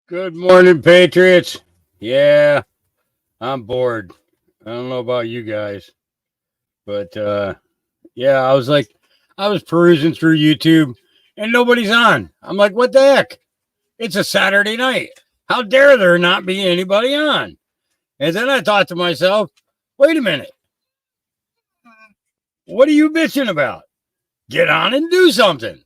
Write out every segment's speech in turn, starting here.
Good morning, Patriots. Yeah, I'm bored. I don't know about you guys, but yeah, I was perusing through YouTube and nobody's on. I'm like, what the heck? It's a Saturday night. How dare there not be anybody on? And then I thought to myself, wait a minute. What are you bitching about? Get on and do something.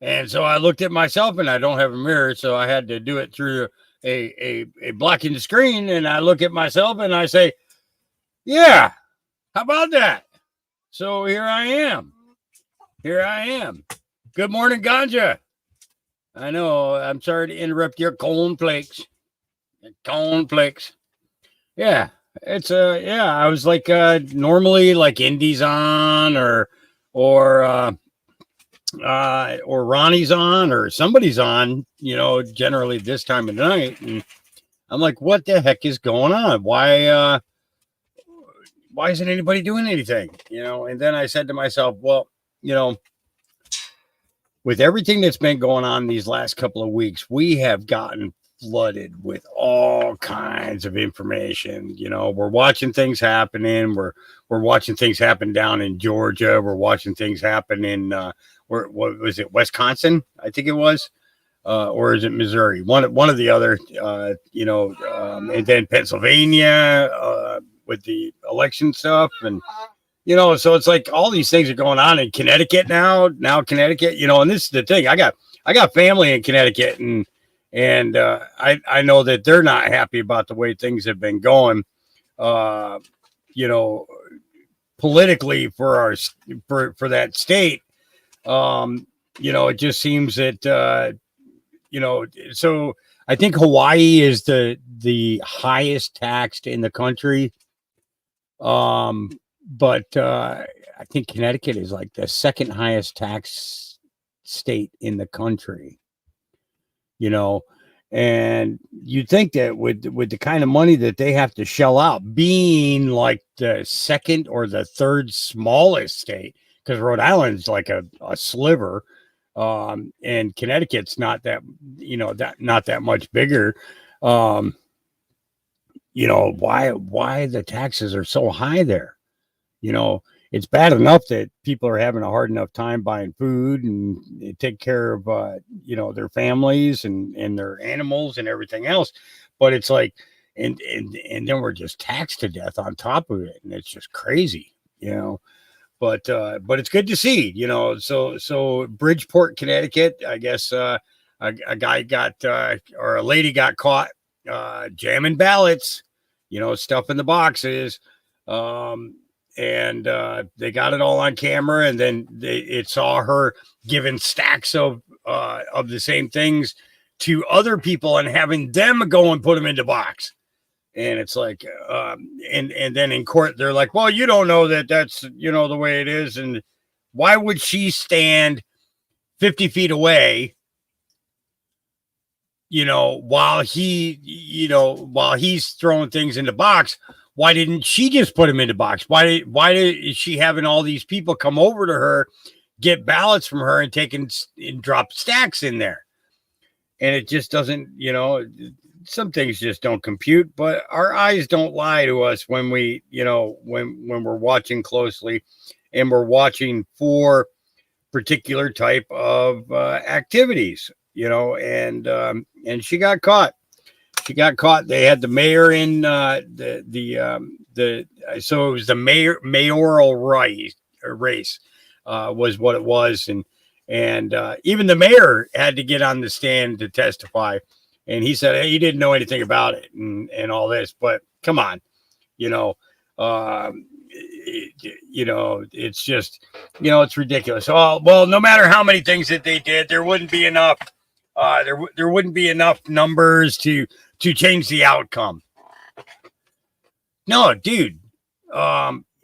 And so I looked at myself, and I don't have a mirror, so I had to do it through a blocking screen. And I look at myself and I say, yeah, how about that? So here I am. Here I am. Good morning, Ganja. I know. I'm sorry to interrupt your cornflakes. Cornflakes. Yeah. Yeah. I was like normally like Indy's on or Ronnie's on or somebody's on, generally this time of night. And I'm like, what the heck is going on? Why isn't anybody doing anything? And then I said to myself, well, you know, with everything that's been going on these last couple of weeks, we have gotten flooded with all kinds of information. We're watching things happening. We're watching things happen down in Georgia. We're watching things happen in what was it, Wisconsin? I think it was, or is it Missouri? One of the other. And then Pennsylvania with the election stuff and. So it's like all these things are going on in Connecticut now Connecticut, and this is the thing. I got family in Connecticut and I know that they're not happy about the way things have been going, you know, politically for that state. It just seems that, so I think Hawaii is the highest taxed in the country. But I think Connecticut is like the second highest tax state in the country, and you'd think that with the kind of money that they have to shell out, being like the second or the third smallest state, because Rhode Island's like a sliver, and Connecticut's not that, not that much bigger. Why the taxes are so high there. It's bad enough that people are having a hard enough time buying food and take care of, their families and their animals and everything else. But it's like, and then we're just taxed to death on top of it. And it's just crazy, but it's good to see, so Bridgeport, Connecticut, I guess, a guy got, or a lady got caught, jamming ballots, stuff in the boxes. And they got it all on camera, and then it saw her giving stacks of the same things to other people and having them go and put them into box. And it's like, and then in court they're like, well, you don't know that's the way it is, and why would she stand 50 feet away? While he's throwing things into box. Why didn't she just put him into box? Why is she having all these people come over to her, get ballots from her, and and drop stacks in there? And it just doesn't, some things just don't compute. But our eyes don't lie to us when we, when we're watching closely, and we're watching for particular type of activities, and she got caught. She got caught. They had the mayor in so it was the mayoral race was what it was, and even the mayor had to get on the stand to testify, and he said he didn't know anything about it and all this. But come on, it's just it's ridiculous. Oh well, no matter how many things that they did, there wouldn't be enough. There wouldn't be enough numbers to change the outcome. No, dude.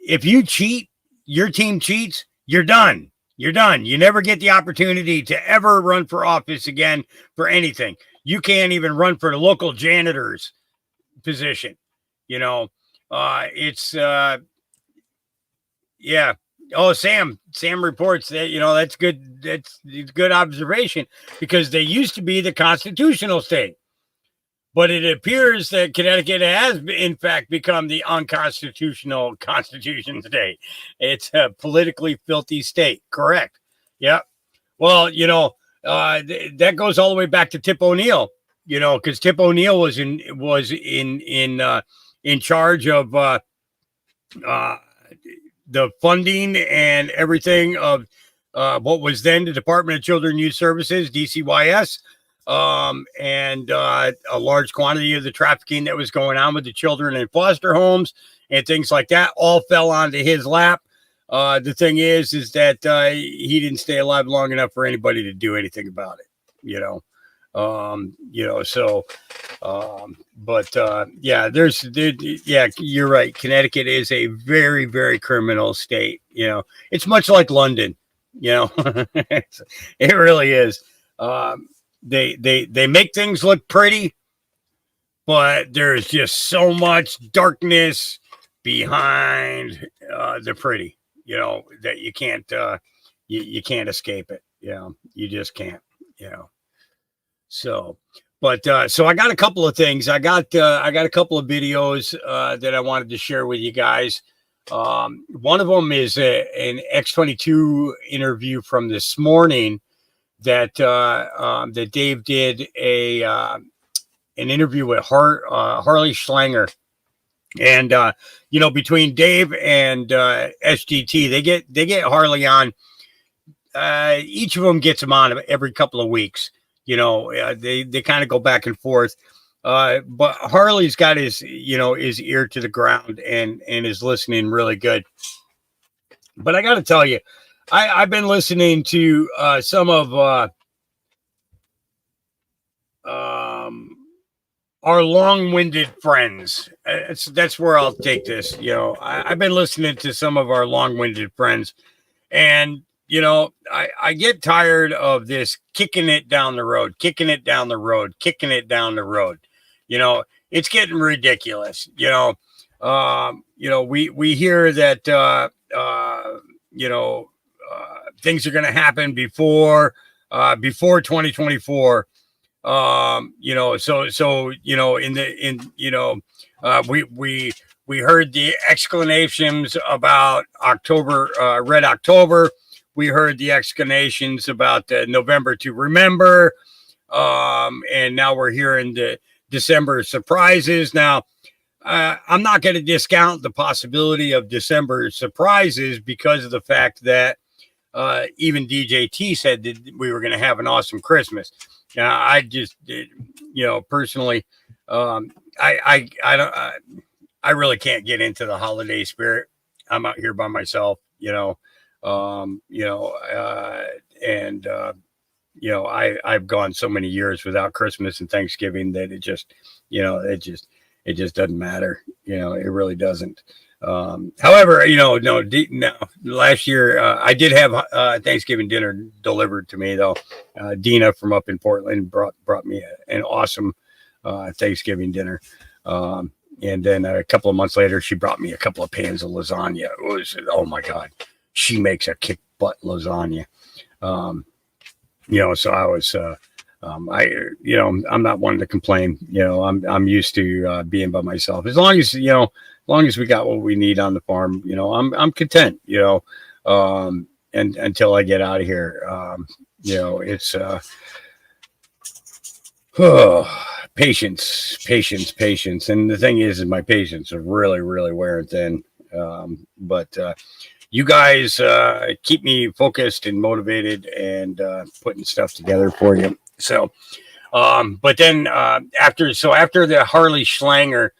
If you cheat, your team cheats, you're done. You're done. You never get the opportunity to ever run for office again for anything. You can't even run for the local janitor's position. It's yeah. Oh, Sam reports that, that's good. That's good observation, because they used to be the constitutional state, but it appears that Connecticut has, in fact, become the unconstitutional constitution state. It's a politically filthy state. Correct. Yep. Well, that goes all the way back to Tip O'Neill. Because Tip O'Neill was in charge of uh, the funding and everything of what was then the Department of Children and Youth Services, DCYS, and a large quantity of the trafficking that was going on with the children in foster homes and things like that all fell onto his lap. The thing is that he didn't stay alive long enough for anybody to do anything about it, yeah, you're right. Connecticut is a very, very criminal state. It's much like London, it really is. They make things look pretty, but there's just so much darkness behind the pretty, that you can't you can't escape it. You just can't. So, but so I got a couple of things. I got a couple of videos that I wanted to share with you guys. One of them is an X22 interview from this morning that that Dave did an interview with Harley Schlanger. And between Dave and SGT, they get Harley on. Each of them gets him on every couple of weeks. They kind of go back and forth. But Harley's got his ear to the ground and is listening really good. But I got to tell you, I've been listening to some of our long-winded friends. That's where I'll take this. I've been listening to some of our long-winded friends, and I get tired of this kicking it down the road. It's getting ridiculous. We hear that things are going to happen before 2024. We heard the exclamations about October, Red October. We heard the exclamations about November to Remember. And now we're hearing the December surprises. Now, I'm not going to discount the possibility of December surprises because of the fact that even DJT said that we were going to have an awesome Christmas. I just, personally, I really can't get into the holiday spirit. I'm out here by myself, I've gone so many years without Christmas and Thanksgiving that it just doesn't matter. It really doesn't. However, last year I did have Thanksgiving dinner delivered to me though. Dina from up in Portland brought me an awesome Thanksgiving dinner. And then a couple of months later, she brought me a couple of pans of lasagna. It was, oh my God, she makes a kick butt lasagna. So I was, I'm not one to complain. I'm used to being by myself. As long as we got what we need on the farm, I'm content. And until I get out of here, it's patience. And the thing is my patience are really, really wearing thin. But you guys keep me focused and motivated and putting stuff together for you. So, but then after the Harley Schlanger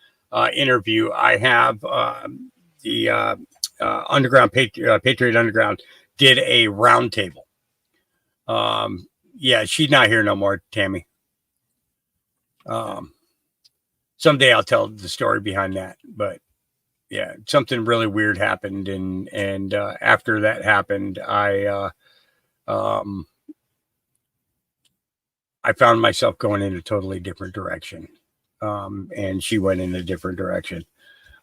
interview, I have the Underground Patriot Underground did a roundtable. Yeah, she's not here no more, Tammy. Someday I'll tell the story behind that, but yeah, something really weird happened. And after that happened, I found myself going in a totally different direction. And she went in a different direction.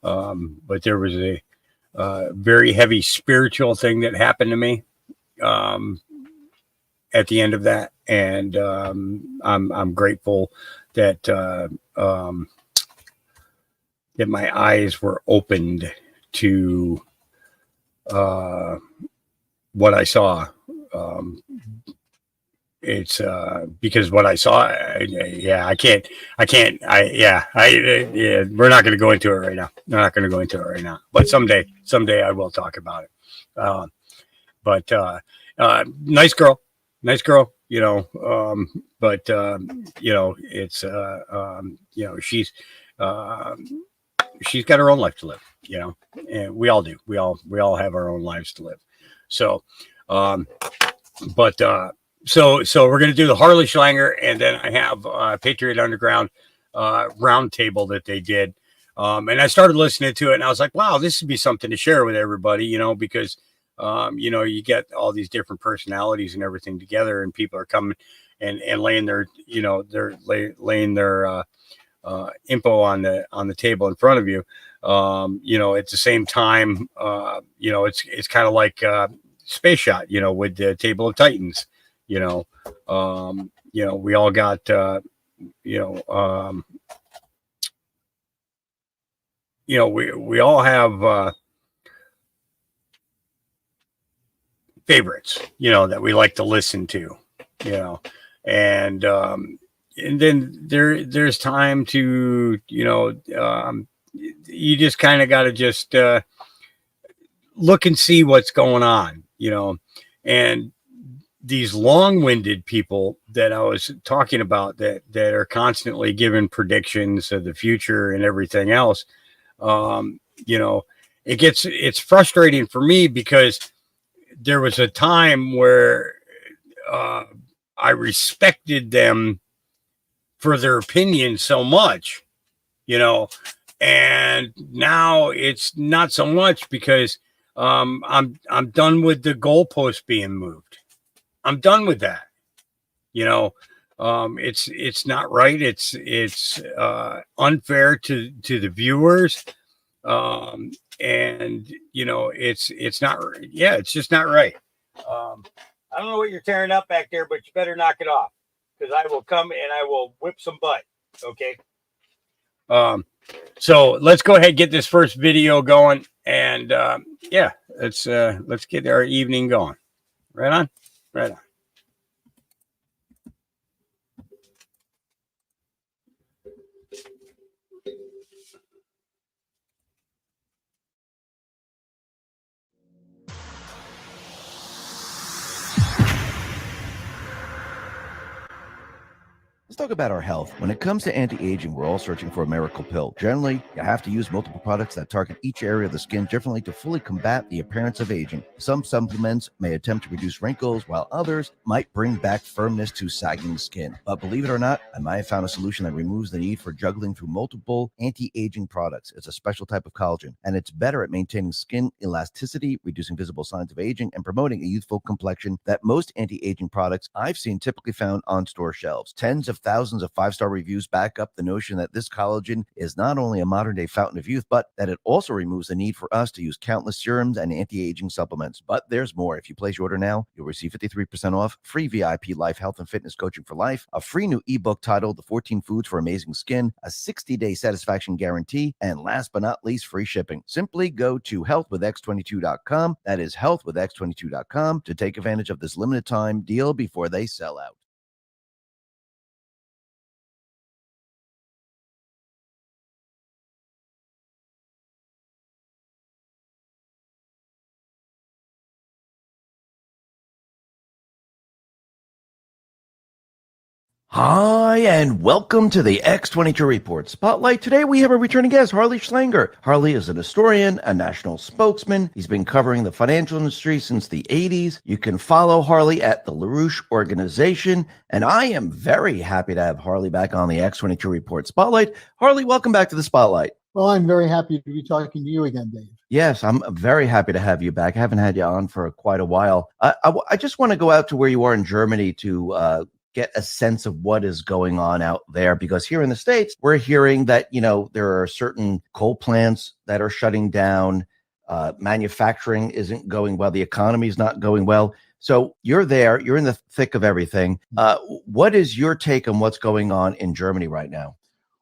But there was very heavy spiritual thing that happened to me at the end of that, and I'm grateful that that my eyes were opened to what I saw. It's because what I saw, yeah, we're not going to go into it right now. We're not going to go into it right now, but someday I will talk about it. But nice girl, you know, but you know, it's you know, she's got her own life to live, you know, and we all do. We all have our own lives to live. So, but so we're going to do the Harley Schlanger, and then I have Patriot Underground roundtable that they did. And I started listening to it, and I was like, wow, this would be something to share with everybody, you know, because, you know, you get all these different personalities and everything together, and people are coming and laying their, you know, they're laying their info on the table in front of you. You know, at the same time, you know, it's kind of like Space Shot, you know, with the Table of Titans, you know, we all got, we all have favorites, you know, that we like to listen to, you know, and then there's time to, you know, you just kind of got to just look and see what's going on, you know, and these long-winded people that I was talking about that are constantly giving predictions of the future and everything else, you know, it's frustrating for me because there was a time where I respected them for their opinion so much, you know, and now it's not so much because I'm done with the goalpost being moved. I'm done with that. You know, it's not right. It's unfair to the viewers. And you know, it's not, yeah, it's just not right. I don't know what you're tearing up back there, but you better knock it off, because I will come and I will whip some butt. Okay. So let's go ahead and get this first video going, and yeah, let's get our evening going. Right on. Right on. Let's talk about our health. When it comes to anti-aging, we're all searching for a miracle pill. Generally, you have to use multiple products that target each area of the skin differently to fully combat the appearance of aging. Some supplements may attempt to reduce wrinkles, while others might bring back firmness to sagging skin. But believe it or not, I might have found a solution that removes the need for juggling through multiple anti-aging products. It's a special type of collagen, and it's better at maintaining skin elasticity, reducing visible signs of aging, and promoting a youthful complexion that most anti-aging products I've seen typically found on store shelves. Tens of thousands of 5-star reviews back up the notion that this collagen is not only a modern-day fountain of youth, but that it also removes the need for us to use countless serums and anti-aging supplements. But there's more. If you place your order now, you'll receive 53% off, free VIP life health and fitness coaching for life, a free new ebook titled The 14 Foods for Amazing Skin, a 60-day satisfaction guarantee, and last but not least, free shipping. Simply go to healthwithx22.com. That is healthwithx22.com to take advantage of this limited time deal before they sell out. Hi, and welcome to the X22 Report Spotlight. Today we have a returning guest, Harley Schlanger. Harley is an historian, a national spokesman. He's been covering the financial industry since the 80s. You can follow Harley at the LaRouche Organization, and I am very happy to have Harley back on the X22 Report Spotlight. Harley, welcome back to the Spotlight. Well, I'm very happy to be talking to you again, Dave. Yes, I'm very happy to have you back. I haven't had you on for quite a while. I just want to go out to where you are in Germany to get a sense of what is going on out there, because here in the States, we're hearing that, you know, there are certain coal plants that are shutting down. Manufacturing isn't going well. The economy is not going well. So you're there. You're in the thick of everything. What is your take on what's going on in Germany right now?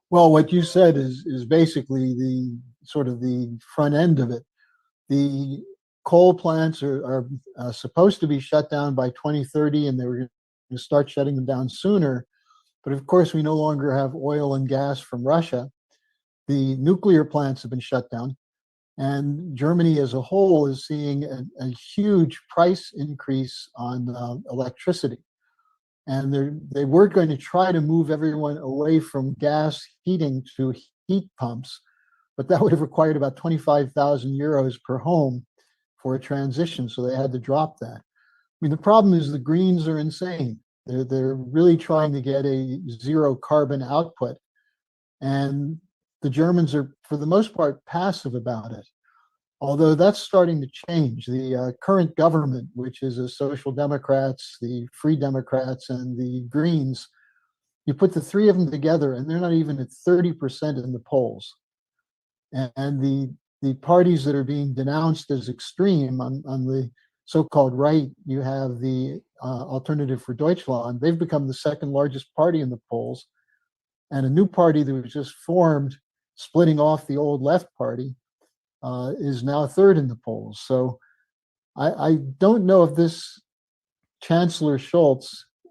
Well, what you said is basically the sort of the front end of it. The coal plants are supposed to be shut down by 2030, and they were going to start shutting them down sooner. But of course, we no longer have oil and gas from Russia. The nuclear plants have been shut down, and Germany as a whole is seeing a huge price increase on electricity. And they were going to try to move everyone away from gas heating to heat pumps, but that would have required about 25,000 euros per home for a transition. So they had to drop that. I mean, the problem is the Greens are insane. They're really trying to get a zero carbon output. And the Germans are, for the most part, passive about it. Although that's starting to change. The current government, which is the Social Democrats, the Free Democrats, and the Greens, you put the three of them together, and they're not even at 30% in the polls. And the parties that are being denounced as extreme on the so-called right, you have the Alternative for Deutschland. They've become the second largest party in the polls. And a new party that was just formed, splitting off the old left party, is now third in the polls. So I don't know if this Chancellor Scholz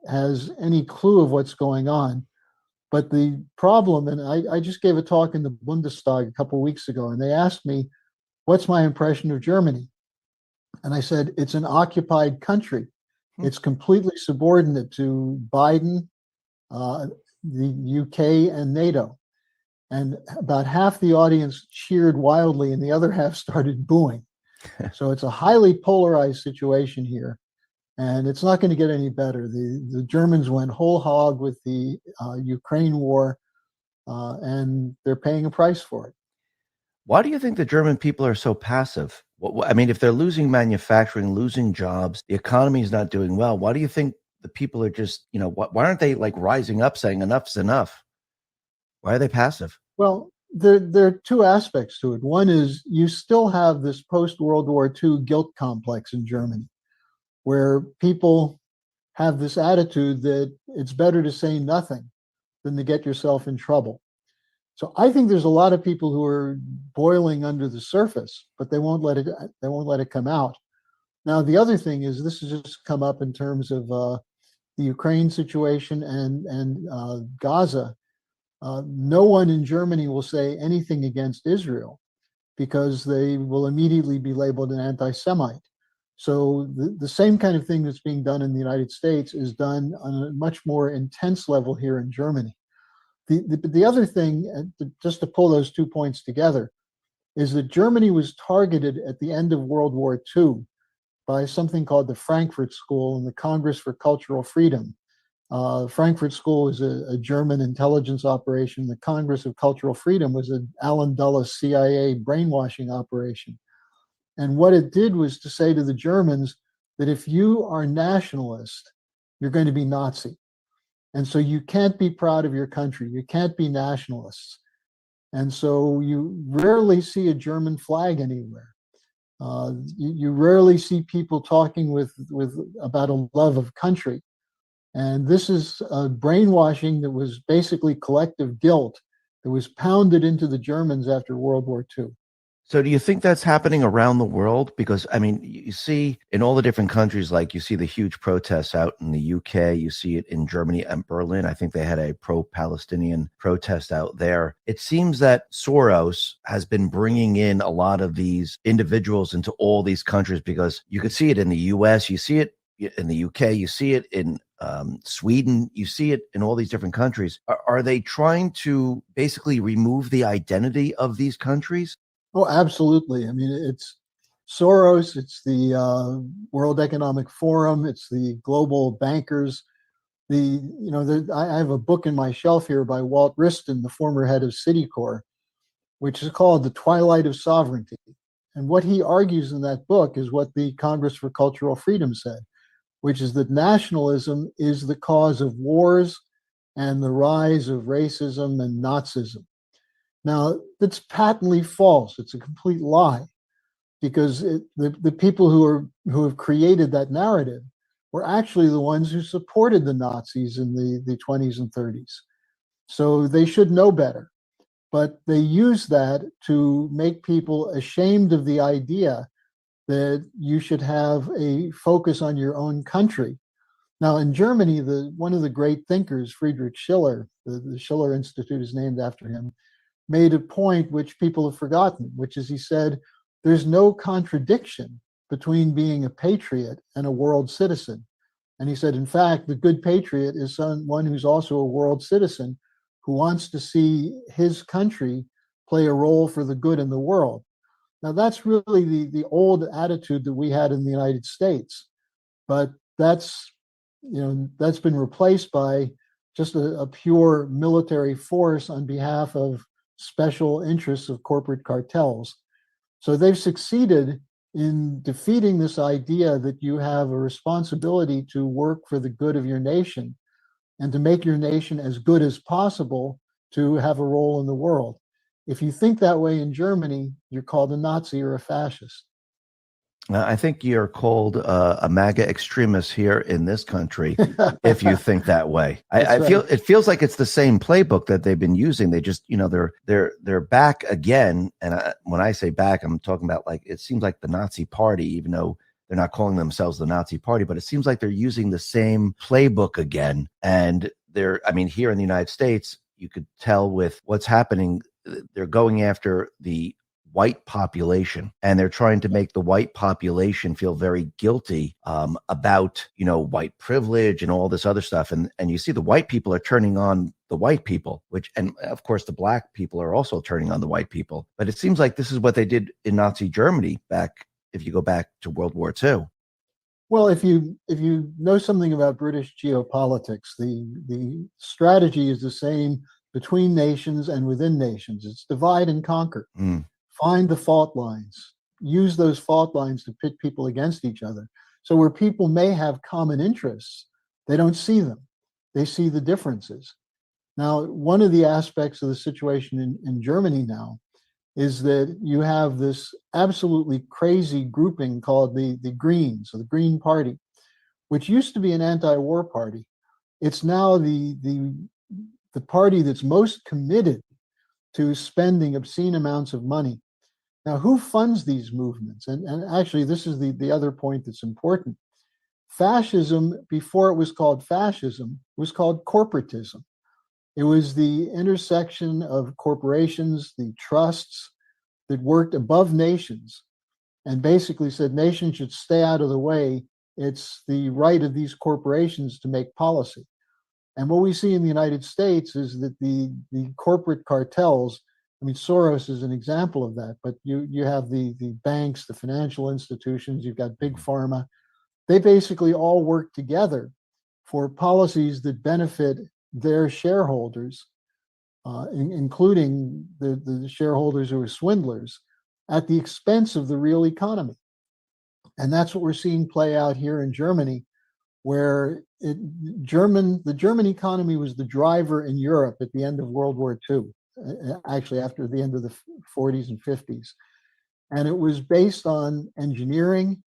has any clue of what's going on. But the problem, and I just gave a talk in the Bundestag a couple of weeks ago, and they asked me, what's my impression of Germany? And I said, it's an occupied country. It's completely subordinate to Biden, the UK, and NATO. And about half the audience cheered wildly and the other half started booing. So it's a highly polarized situation here. And it's not going to get any better. The Germans went whole hog with the Ukraine war, and they're paying a price for it. Why do you think the German people are so passive? I mean, if they're losing manufacturing, losing jobs, the economy is not doing well, why do you think the people are just, why aren't they like rising up saying enough's enough? Why are they passive? Well, there are two aspects to it. One is you still have this post-World War II guilt complex in Germany, where people have this attitude that it's better to say nothing than to get yourself in trouble. So I think there's a lot of people who are boiling under the surface, but they won't let it come out. Now, the other thing is this has just come up in terms of the Ukraine situation and Gaza. No one in Germany will say anything against Israel because they will immediately be labeled an anti-Semite. So the same kind of thing that's being done in the United States is done on a much more intense level here in Germany. The other thing, just to pull those 2 points together, is that Germany was targeted at the end of World War II by something called the Frankfurt School and the Congress for Cultural Freedom. Frankfurt School is a German intelligence operation. The Congress of Cultural Freedom was an Allen Dulles CIA brainwashing operation. And what it did was to say to the Germans that if you are nationalist, you're going to be Nazi. And so you can't be proud of your country. You can't be nationalists. And so you rarely see a German flag anywhere. You rarely see people talking about a love of country. And this is a brainwashing that was basically collective guilt that was pounded into the Germans after World War II. So do you think that's happening around the world? Because, I mean, you see in all the different countries, like you see the huge protests out in the UK, you see it in Germany and Berlin. I think they had a pro-Palestinian protest out there. It seems that Soros has been bringing in a lot of these individuals into all these countries because you could see it in the US, you see it in the UK, you see it in Sweden, you see it in all these different countries. Are they trying to basically remove the identity of these countries? Oh, absolutely. I mean, it's Soros, it's the World Economic Forum, it's the global bankers. I have a book in my shelf here by Walt Wriston, the former head of Citicorp, which is called The Twilight of Sovereignty. And what he argues in that book is what the Congress for Cultural Freedom said, which is that nationalism is the cause of wars and the rise of racism and Nazism. Now, that's patently false. It's a complete lie. because the people who have created that narrative were actually the ones who supported the Nazis in the 20s and 30s. So they should know better. But they use that to make people ashamed of the idea that you should have a focus on your own country. Now, in Germany, one of the great thinkers, Friedrich Schiller, the Schiller Institute is named after him, made a point which people have forgotten, which is he said, there's no contradiction between being a patriot and a world citizen. And he said, in fact, the good patriot is one who's also a world citizen who wants to see his country play a role for the good in the world. Now, that's really the old attitude that we had in the United States, but that's been replaced by just a pure military force on behalf of special interests of corporate cartels. So they've succeeded in defeating this idea that you have a responsibility to work for the good of your nation and to make your nation as good as possible to have a role in the world. If you think that way in Germany, you're called a Nazi or a fascist. I think you're called a MAGA extremist here in this country if you think that way. It feels like it's the same playbook that they've been using. They just, they're back again. And when I say back, I'm talking about like it seems like the Nazi Party, even though they're not calling themselves the Nazi Party, but it seems like they're using the same playbook again. And here in the United States, you could tell with what's happening, they're going after the white population, and they're trying to make the white population feel very guilty about white privilege and all this other stuff, and you see the white people are turning on the white people, and of course the black people are also turning on the white people. But it seems like this is what they did in Nazi Germany if you go back to World War II. Well, if you know something about British geopolitics, the strategy is the same between nations and within nations. It's divide and conquer. Find the fault lines, use those fault lines to pit people against each other. So where people may have common interests, they don't see them. They see the differences. Now, one of the aspects of the situation in Germany now is that you have this absolutely crazy grouping called the Greens, or the Green Party, which used to be an anti-war party. It's now the party that's most committed to spending obscene amounts of money. Now, who funds these movements? And actually, this is the other point that's important. Fascism, before it was called fascism, was called corporatism. It was the intersection of corporations, the trusts that worked above nations and basically said nations should stay out of the way. It's the right of these corporations to make policy. And what we see in the United States is that the corporate cartels, Soros is an example of that, but you have the banks, the financial institutions, you've got big pharma. They basically all work together for policies that benefit their shareholders, including the shareholders who are swindlers, at the expense of the real economy. And that's what we're seeing play out here in Germany, where the German economy was the driver in Europe at the end of World War II, actually after the end of the 40s and 50s. And it was based on engineering,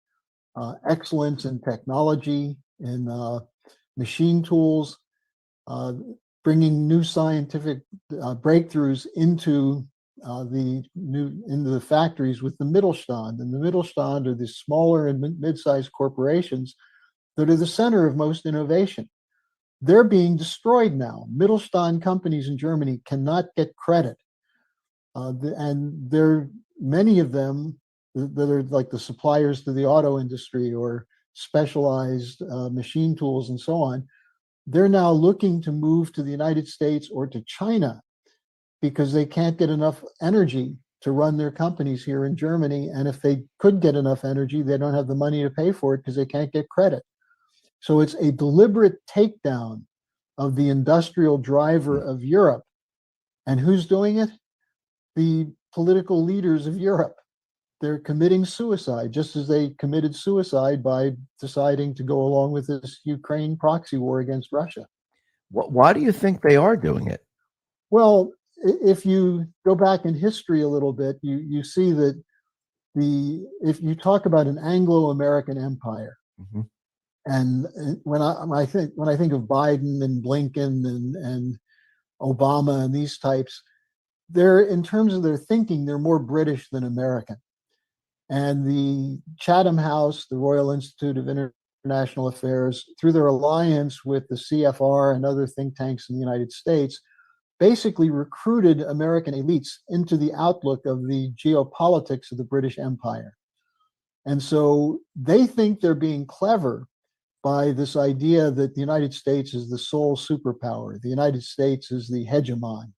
excellence in technology, in machine tools, bringing new scientific breakthroughs into the factories with the Mittelstand. And the Mittelstand are the smaller and mid-sized corporations that are the center of most innovation. They're being destroyed now. Mittelstand companies in Germany cannot get credit. And there are many of them that are like the suppliers to the auto industry or specialized machine tools and so on. They're now looking to move to the United States or to China because they can't get enough energy to run their companies here in Germany. And if they could get enough energy, they don't have the money to pay for it because they can't get credit. So it's a deliberate takedown of the industrial driver of Europe. And who's doing it? The political leaders of Europe. They're committing suicide, just as they committed suicide by deciding to go along with this Ukraine proxy war against Russia. Why do you think they are doing it? Well, if you go back in history a little bit, you see that if you talk about an Anglo-American empire, Mhm. and when I think of Biden and Blinken and Obama and these types, they're, in terms of their thinking, they're more British than American. And the Chatham House, the Royal Institute of International Affairs, through their alliance with the CFR and other think tanks in the United States, basically recruited American elites into the outlook of the geopolitics of the British Empire. And so they think they're being clever by this idea that the United States is the sole superpower, the United States is the hegemon,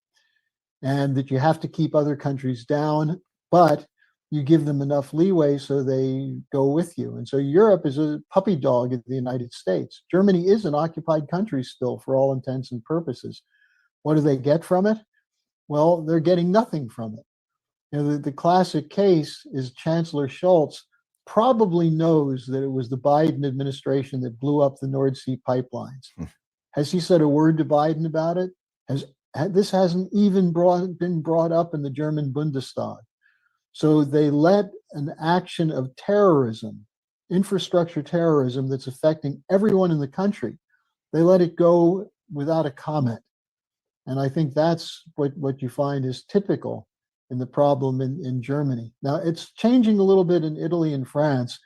and that you have to keep other countries down, but you give them enough leeway so they go with you. And so Europe is a puppy dog of the United States. Germany is an occupied country still, for all intents and purposes. What do they get from it? Well, they're getting nothing from it. The classic case is Chancellor Scholz probably knows that it was the Biden administration that blew up the Nord Stream pipelines. Has he said a word to Biden about it? This hasn't even been brought up in the German Bundestag. So they let an action of terrorism, infrastructure terrorism that's affecting everyone in the country, they let it go without a comment. And I think that's what you find is typical in the problem in Germany. Now, it's changing a little bit in Italy and France,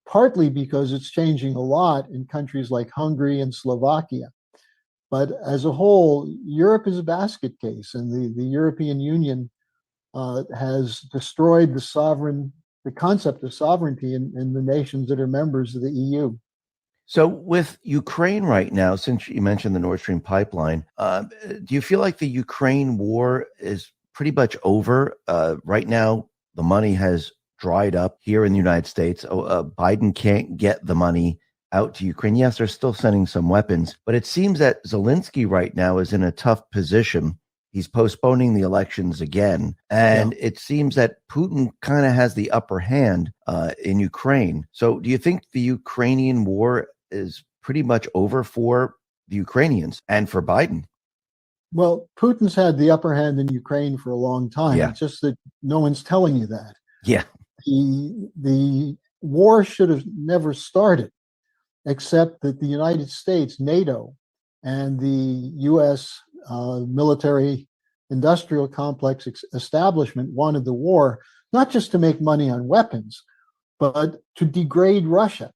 partly because it's changing a lot in countries like Hungary and Slovakia. But as a whole, Europe is a basket case, and the European Union has destroyed the concept of sovereignty in the nations that are members of the EU. So with Ukraine right now, since you mentioned the Nord Stream pipeline, do you feel like the Ukraine war is pretty much over? Right now, the money has dried up here in the United States. Biden can't get the money out to Ukraine. Yes, they're still sending some weapons, but it seems that Zelensky right now is in a tough position. He's postponing the elections again. And it seems that Putin kind of has the upper hand in Ukraine. So do you think the Ukrainian war is pretty much over for the Ukrainians and for Biden? Well, Putin's had the upper hand in Ukraine for a long time. Yeah. It's just that no one's telling you that. Yeah. The war should have never started, except that the United States, NATO, and the U.S. Military industrial complex establishment wanted the war, not just to make money on weapons, but to degrade Russia.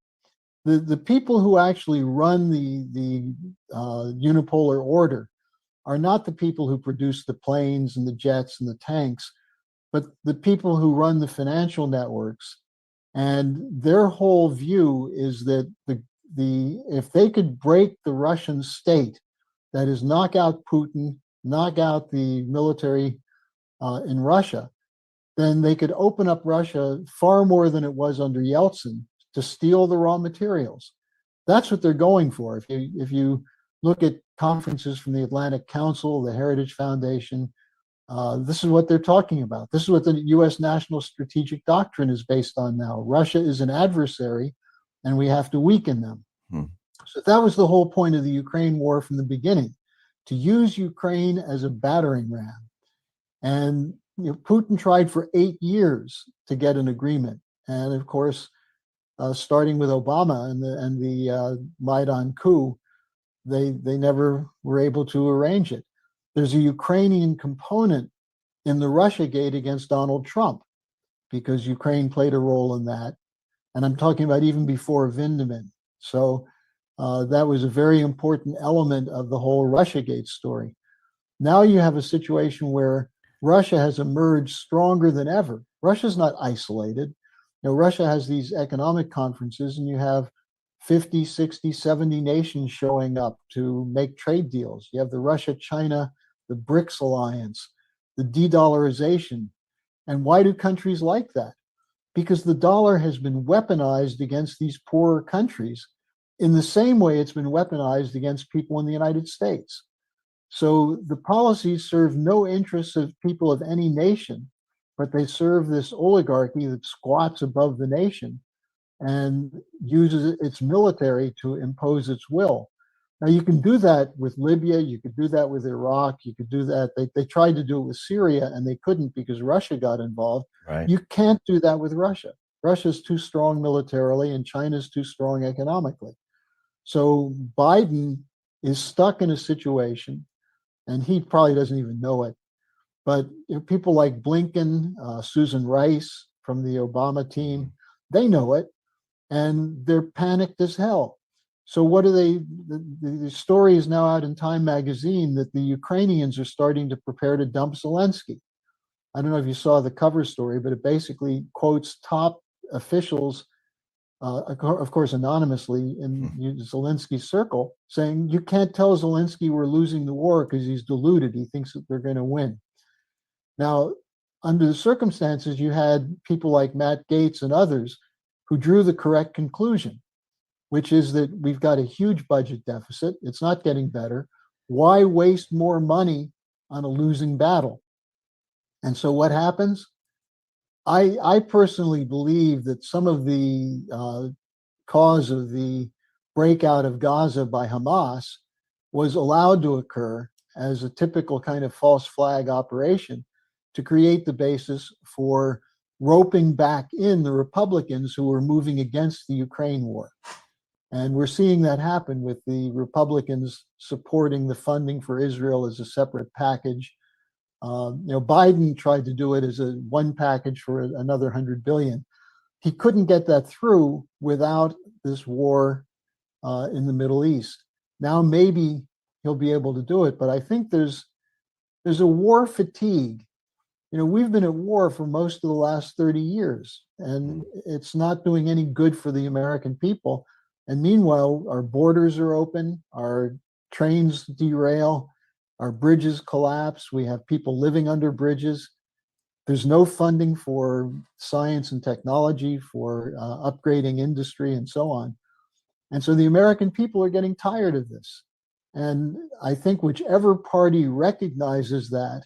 The people who actually run the unipolar order are not the people who produce the planes and the jets and the tanks, but the people who run the financial networks. And their whole view is that if they could break the Russian state, that is, knock out Putin, knock out the military in Russia, then they could open up Russia far more than it was under Yeltsin to steal the raw materials. That's what they're going for. If you look at conferences from the Atlantic Council, the Heritage Foundation, this is what they're talking about. This is what the U.S. National Strategic Doctrine is based on now. Russia is an adversary, and we have to weaken them. So that was the whole point of the Ukraine war from the beginning, to use Ukraine as a battering ram. And Putin tried for 8 years to get an agreement. And of course, starting with Obama and the Maidan coup, they never were able to arrange it. There's a Ukrainian component in the Russiagate against Donald Trump, because Ukraine played a role in that. And I'm talking about even before Vindman. So that was a very important element of the whole Russiagate story. Now you have a situation where Russia has emerged stronger than ever. Russia's not isolated. Russia has these economic conferences, and you have 50, 60, 70 nations showing up to make trade deals. You have the Russia-China, the BRICS alliance, the de-dollarization. And why do countries like that? Because the dollar has been weaponized against these poorer countries in the same way it's been weaponized against people in the United States. So the policies serve no interests of people of any nation, but they serve this oligarchy that squats above the nation and uses its military to impose its will. Now, you can do that with Libya, you could do that with Iraq, you could do that. They tried to do it with Syria and they couldn't because Russia got involved. Right. You can't do that with Russia. Russia's too strong militarily and China's too strong economically. So Biden is stuck in a situation, and he probably doesn't even know it. But people like Blinken, Susan Rice from the Obama team, they know it, and they're panicked as hell. So what do they? The story is now out in Time magazine that the Ukrainians are starting to prepare to dump Zelensky. I don't know if you saw the cover story, but it basically quotes top officials, of course, anonymously in Zelensky's circle, saying, you can't tell Zelensky we're losing the war because he's deluded. He thinks that they're going to win. Now, under the circumstances, you had people like Matt Gaetz and others who drew the correct conclusion, which is that we've got a huge budget deficit. It's not getting better. Why waste more money on a losing battle? And so what happens? I personally believe that some of the cause of the breakout of Gaza by Hamas was allowed to occur as a typical kind of false flag operation to create the basis for roping back in the Republicans who were moving against the Ukraine war. And we're seeing that happen with the Republicans supporting the funding for Israel as a separate package. Biden tried to do it as a one package for another 100 billion. He couldn't get that through without this war in the Middle East. Now maybe he'll be able to do it, but I think there's a war fatigue. We've been at war for most of the last 30 years, and it's not doing any good for the American people. And meanwhile, our borders are open, our trains derail, our bridges collapse, we have people living under bridges. There's no funding for science and technology, for upgrading industry, and so on. And so the American people are getting tired of this. And I think whichever party recognizes that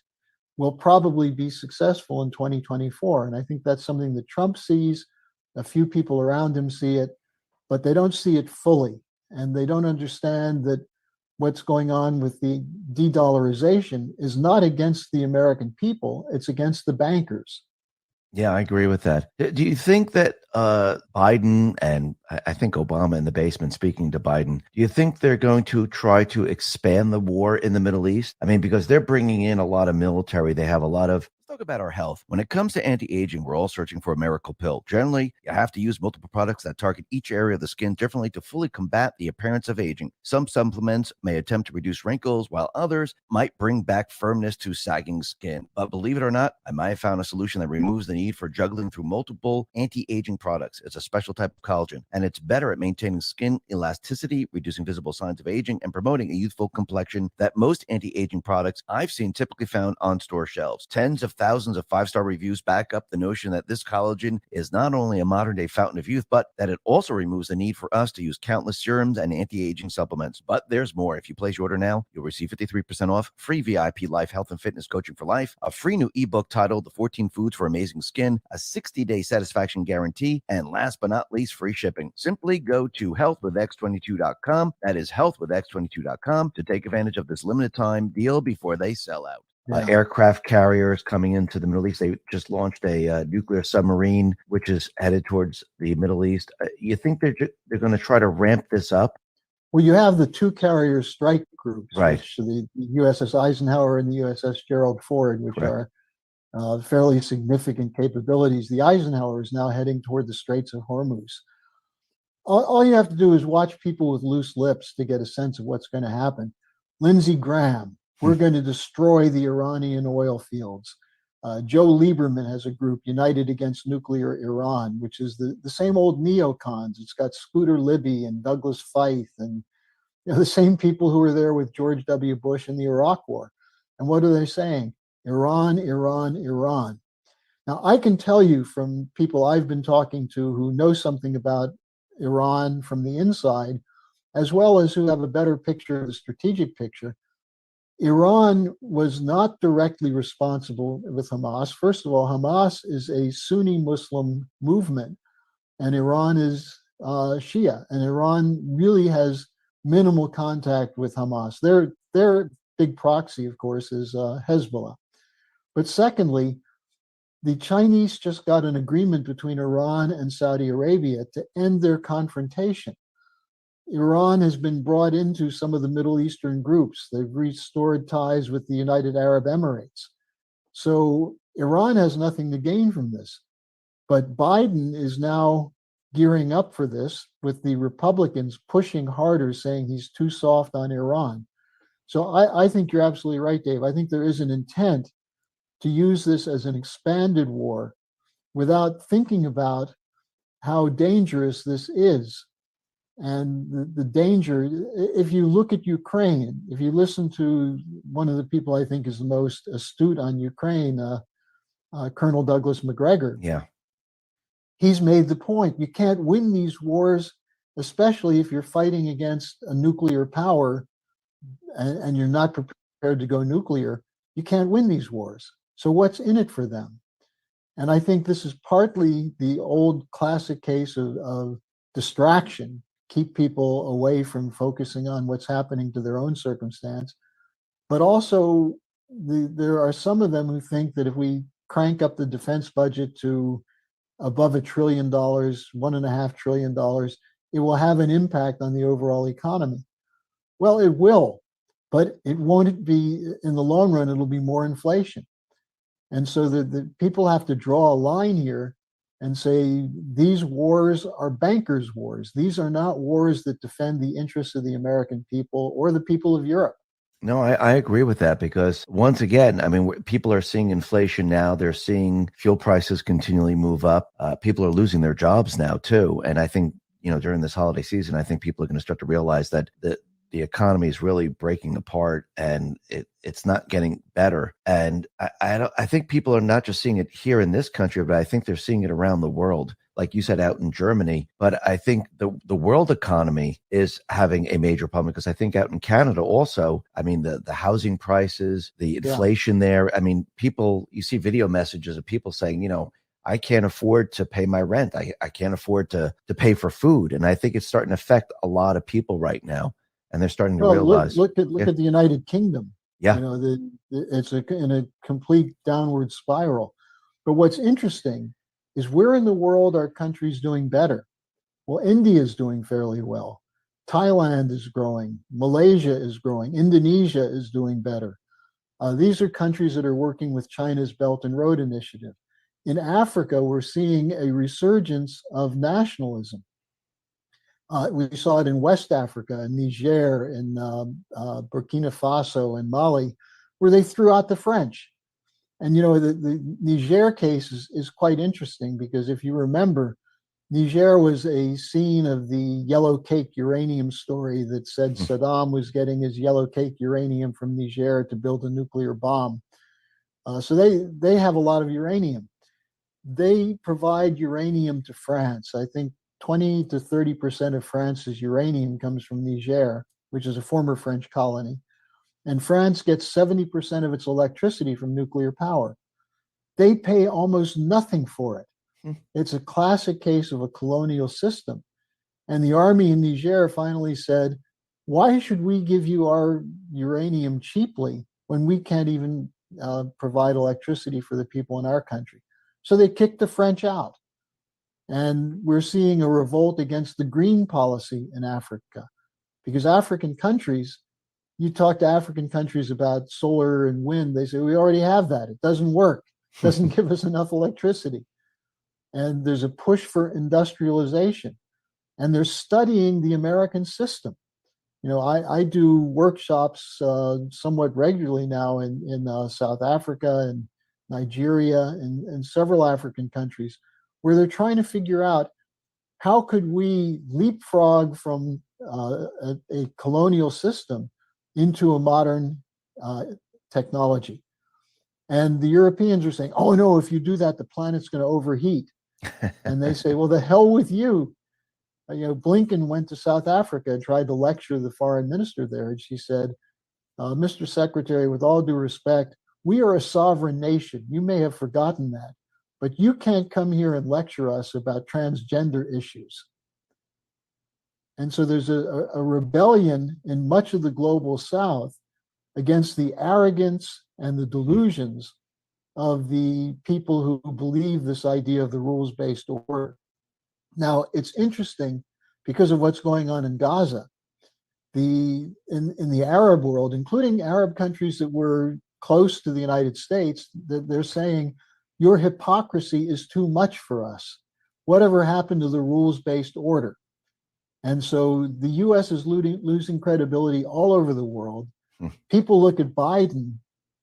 will probably be successful in 2024. And I think that's something that Trump sees. A few people around him see it, but they don't see it fully. And they don't understand that what's going on with the de-dollarization is not against the American people, it's against the bankers. Yeah, I agree with that. Do you think that Biden and I think Obama in the basement speaking to Biden, do you think they're going to try to expand the war in the Middle East? I mean, because they're bringing in a lot of military. They have a lot of, let's talk about our health. When it comes to anti-aging, we're all searching for a miracle pill. Generally, you have to use multiple products that target each area of the skin differently to fully combat the appearance of aging. Some supplements may attempt to reduce wrinkles, while others might bring back firmness to sagging skin. But believe it or not, I might have found a solution that removes the need for juggling through multiple anti-aging products. It's a special type of collagen, and it's better at maintaining skin elasticity, reducing visible signs of aging, and promoting a youthful complexion that most anti-aging products I've seen typically found on store shelves. Tens of thousands of 5-star reviews back up the notion that this collagen is not only a modern-day fountain of youth, but that it also removes the need for us to use countless serums and anti-aging supplements. But there's more. If you place your order now, you'll receive 53% off, free VIP life health and fitness coaching for life, a free new ebook titled The 14 Foods for Amazing Skin, a 60-day satisfaction guarantee, and last but not least, free shipping. Simply go to healthwithx22.com. That is healthwithx22.com to take advantage of this limited time deal before they sell out. Yeah. Aircraft carriers coming into the Middle East. They just launched a nuclear submarine, which is headed towards the Middle East. You think they're going to try to ramp this up? Well, you have the two carrier strike groups, Right. which the USS Eisenhower and the USS Gerald Ford, which Correct. are fairly significant capabilities. The Eisenhower is now heading toward the Straits of Hormuz. All you have to do is watch people with loose lips to get a sense of what's going to happen. Lindsey Graham, we're going to destroy the Iranian oil fields. Joe Lieberman has a group, United Against Nuclear Iran, which is the same old neocons. It's got Scooter Libby and Douglas Feith and the same people who were there with George W. Bush in the Iraq War. And what are they saying? Iran, Iran, Iran. Now, I can tell you from people I've been talking to who know something about Iran from the inside, as well as who have a better picture of the strategic picture, Iran was not directly responsible with Hamas. First of all, Hamas is a Sunni Muslim movement, and Iran is Shia. And Iran really has minimal contact with Hamas. Their big proxy, of course, is Hezbollah. But secondly, the Chinese just got an agreement between Iran and Saudi Arabia to end their confrontation. Iran has been brought into some of the Middle Eastern groups. They've restored ties with the United Arab Emirates. So Iran has nothing to gain from this. But Biden is now gearing up for this, with the Republicans pushing harder, saying he's too soft on Iran. So I think you're absolutely right, Dave. I think there is an intent to use this as an expanded war without thinking about how dangerous this is. And the danger, if you look at Ukraine, if you listen to one of the people I think is the most astute on Ukraine, Colonel Douglas McGregor, Yeah. he's made the point, you can't win these wars, especially if you're fighting against a nuclear power and you're not prepared to go nuclear. You can't win these wars. So what's in it for them? And I think this is partly the old classic case of distraction, keep people away from focusing on what's happening to their own circumstance. But also, there are some of them who think that if we crank up the defense budget to above $1 trillion, $1.5 trillion, it will have an impact on the overall economy. Well, it will, but it won't be, in the long run, it'll be more inflation. And so the people have to draw a line here and say, these wars are bankers' wars. These are not wars that defend the interests of the American people or the people of Europe. No, I agree with that, because once again, I mean, people are seeing inflation now. They're seeing fuel prices continually move up. People are losing their jobs now too. And I think, during this holiday season, I think people are going to start to realize that the economy is really breaking apart, and it's not getting better. And I think people are not just seeing it here in this country, but I think they're seeing it around the world. Like you said, out in Germany. But I think the world economy is having a major problem, because I think out in Canada also, I mean, the housing prices, the inflation there. I mean, you see video messages of people saying, I can't afford to pay my rent. I can't afford to pay for food. And I think it's starting to affect a lot of people right now. And they're starting to realize. Look at the United Kingdom. Yeah. It's in a complete downward spiral. But what's interesting is, where in the world are countries doing better? Well, India is doing fairly well. Thailand is growing. Malaysia is growing. Indonesia is doing better. These are countries that are working with China's Belt and Road Initiative. In Africa, we're seeing a resurgence of nationalism. We saw it in West Africa, in Niger, in Burkina Faso, and Mali, where they threw out the French. And the Niger case is quite interesting, because if you remember, Niger was a scene of the yellow cake uranium story that said Saddam was getting his yellow cake uranium from Niger to build a nuclear bomb. So they have a lot of uranium. They provide uranium to France. I think 20 to 30% of France's uranium comes from Niger, which is a former French colony. And France gets 70% of its electricity from nuclear power. They pay almost nothing for it. It's a classic case of a colonial system. And the army in Niger finally said, why should we give you our uranium cheaply when we can't even provide electricity for the people in our country? So they kicked the French out. And we're seeing a revolt against the green policy in Africa, because African countries, you talk to African countries about solar and wind, they say, we already have that. It doesn't work. It doesn't give us enough electricity. And there's a push for industrialization. And they're studying the American system. I do workshops somewhat regularly now in South Africa and Nigeria and several African countries, where they're trying to figure out, how could we leapfrog from a colonial system into a modern technology. And the Europeans are saying, oh no, if you do that, the planet's going to overheat. And they say, well, the hell with you. Blinken went to South Africa and tried to lecture the foreign minister there. And she said, Mr. Secretary, with all due respect, we are a sovereign nation. You may have forgotten that, but you can't come here and lecture us about transgender issues. And so there's a rebellion in much of the global South against the arrogance and the delusions of the people who believe this idea of the rules-based order. Now, it's interesting because of what's going on in Gaza. In the Arab world, including Arab countries that were close to the United States, that they're saying your hypocrisy is too much for us. Whatever happened to the rules-based order? And so the U.S. is losing credibility all over the world. People look at Biden,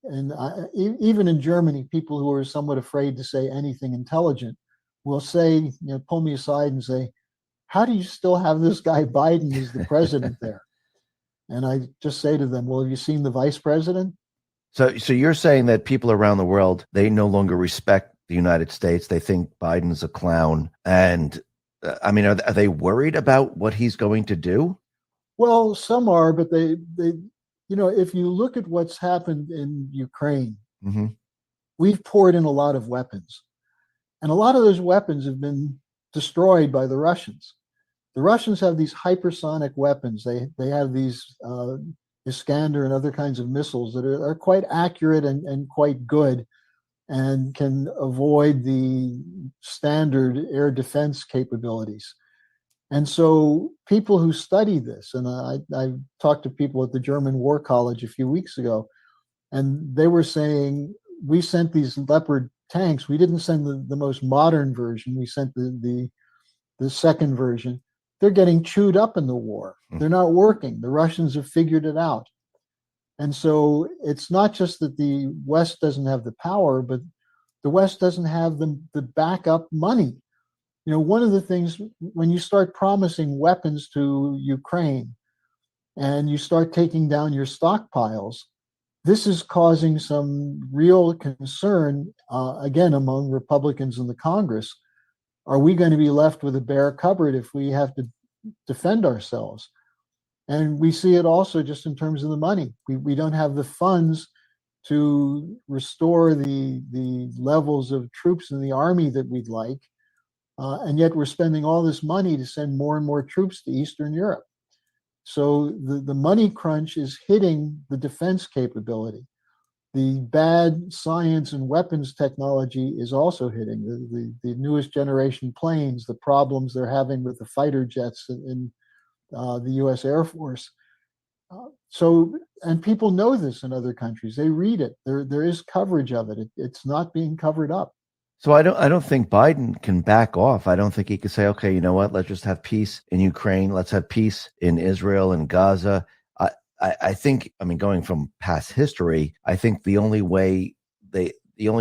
and even in Germany, people who are somewhat afraid to say anything intelligent will say, pull me aside and say, how do you still have this guy Biden as the president there? And I just say to them, well, have you seen the vice president? So you're saying that people around the world, they no longer respect the United States. They think Biden's a clown. And I mean, are they worried about what he's going to do? Well, some are, but they if you look at what's happened in Ukraine, Mm-hmm. we've poured in a lot of weapons. And a lot of those weapons have been destroyed by the Russians. The Russians have these hypersonic weapons. They have these Iskander and other kinds of missiles that are quite accurate and quite good and can avoid the standard air defense capabilities. And so people who study this, and I talked to people at the German War College a few weeks ago, and they were saying, we sent these Leopard tanks. We didn't send the most modern version. We sent the second version. They're getting chewed up in the war. They're not working. The Russians have figured it out. And so it's not just that the West doesn't have the power, but the West doesn't have the backup money. One of the things, when you start promising weapons to Ukraine and you start taking down your stockpiles, this is causing some real concern, again, among Republicans in the Congress. Are we going to be left with a bare cupboard if we have to defend ourselves? And we see it also just in terms of the money. We don't have the funds to restore the levels of troops in the army that we'd like. And yet we're spending all this money to send more and more troops to Eastern Europe. So the money crunch is hitting the defense capability. The bad science and weapons technology is also hitting the newest generation planes, the problems they're having with the fighter jets in the U.S. Air Force. And people know this in other countries. They read it. There is coverage of it. It's not being covered up. So I don't think Biden can back off. I don't think he could say, okay, you know what? Let's just have peace in Ukraine. Let's have peace in Israel and Gaza. I think, going from past history, I think the only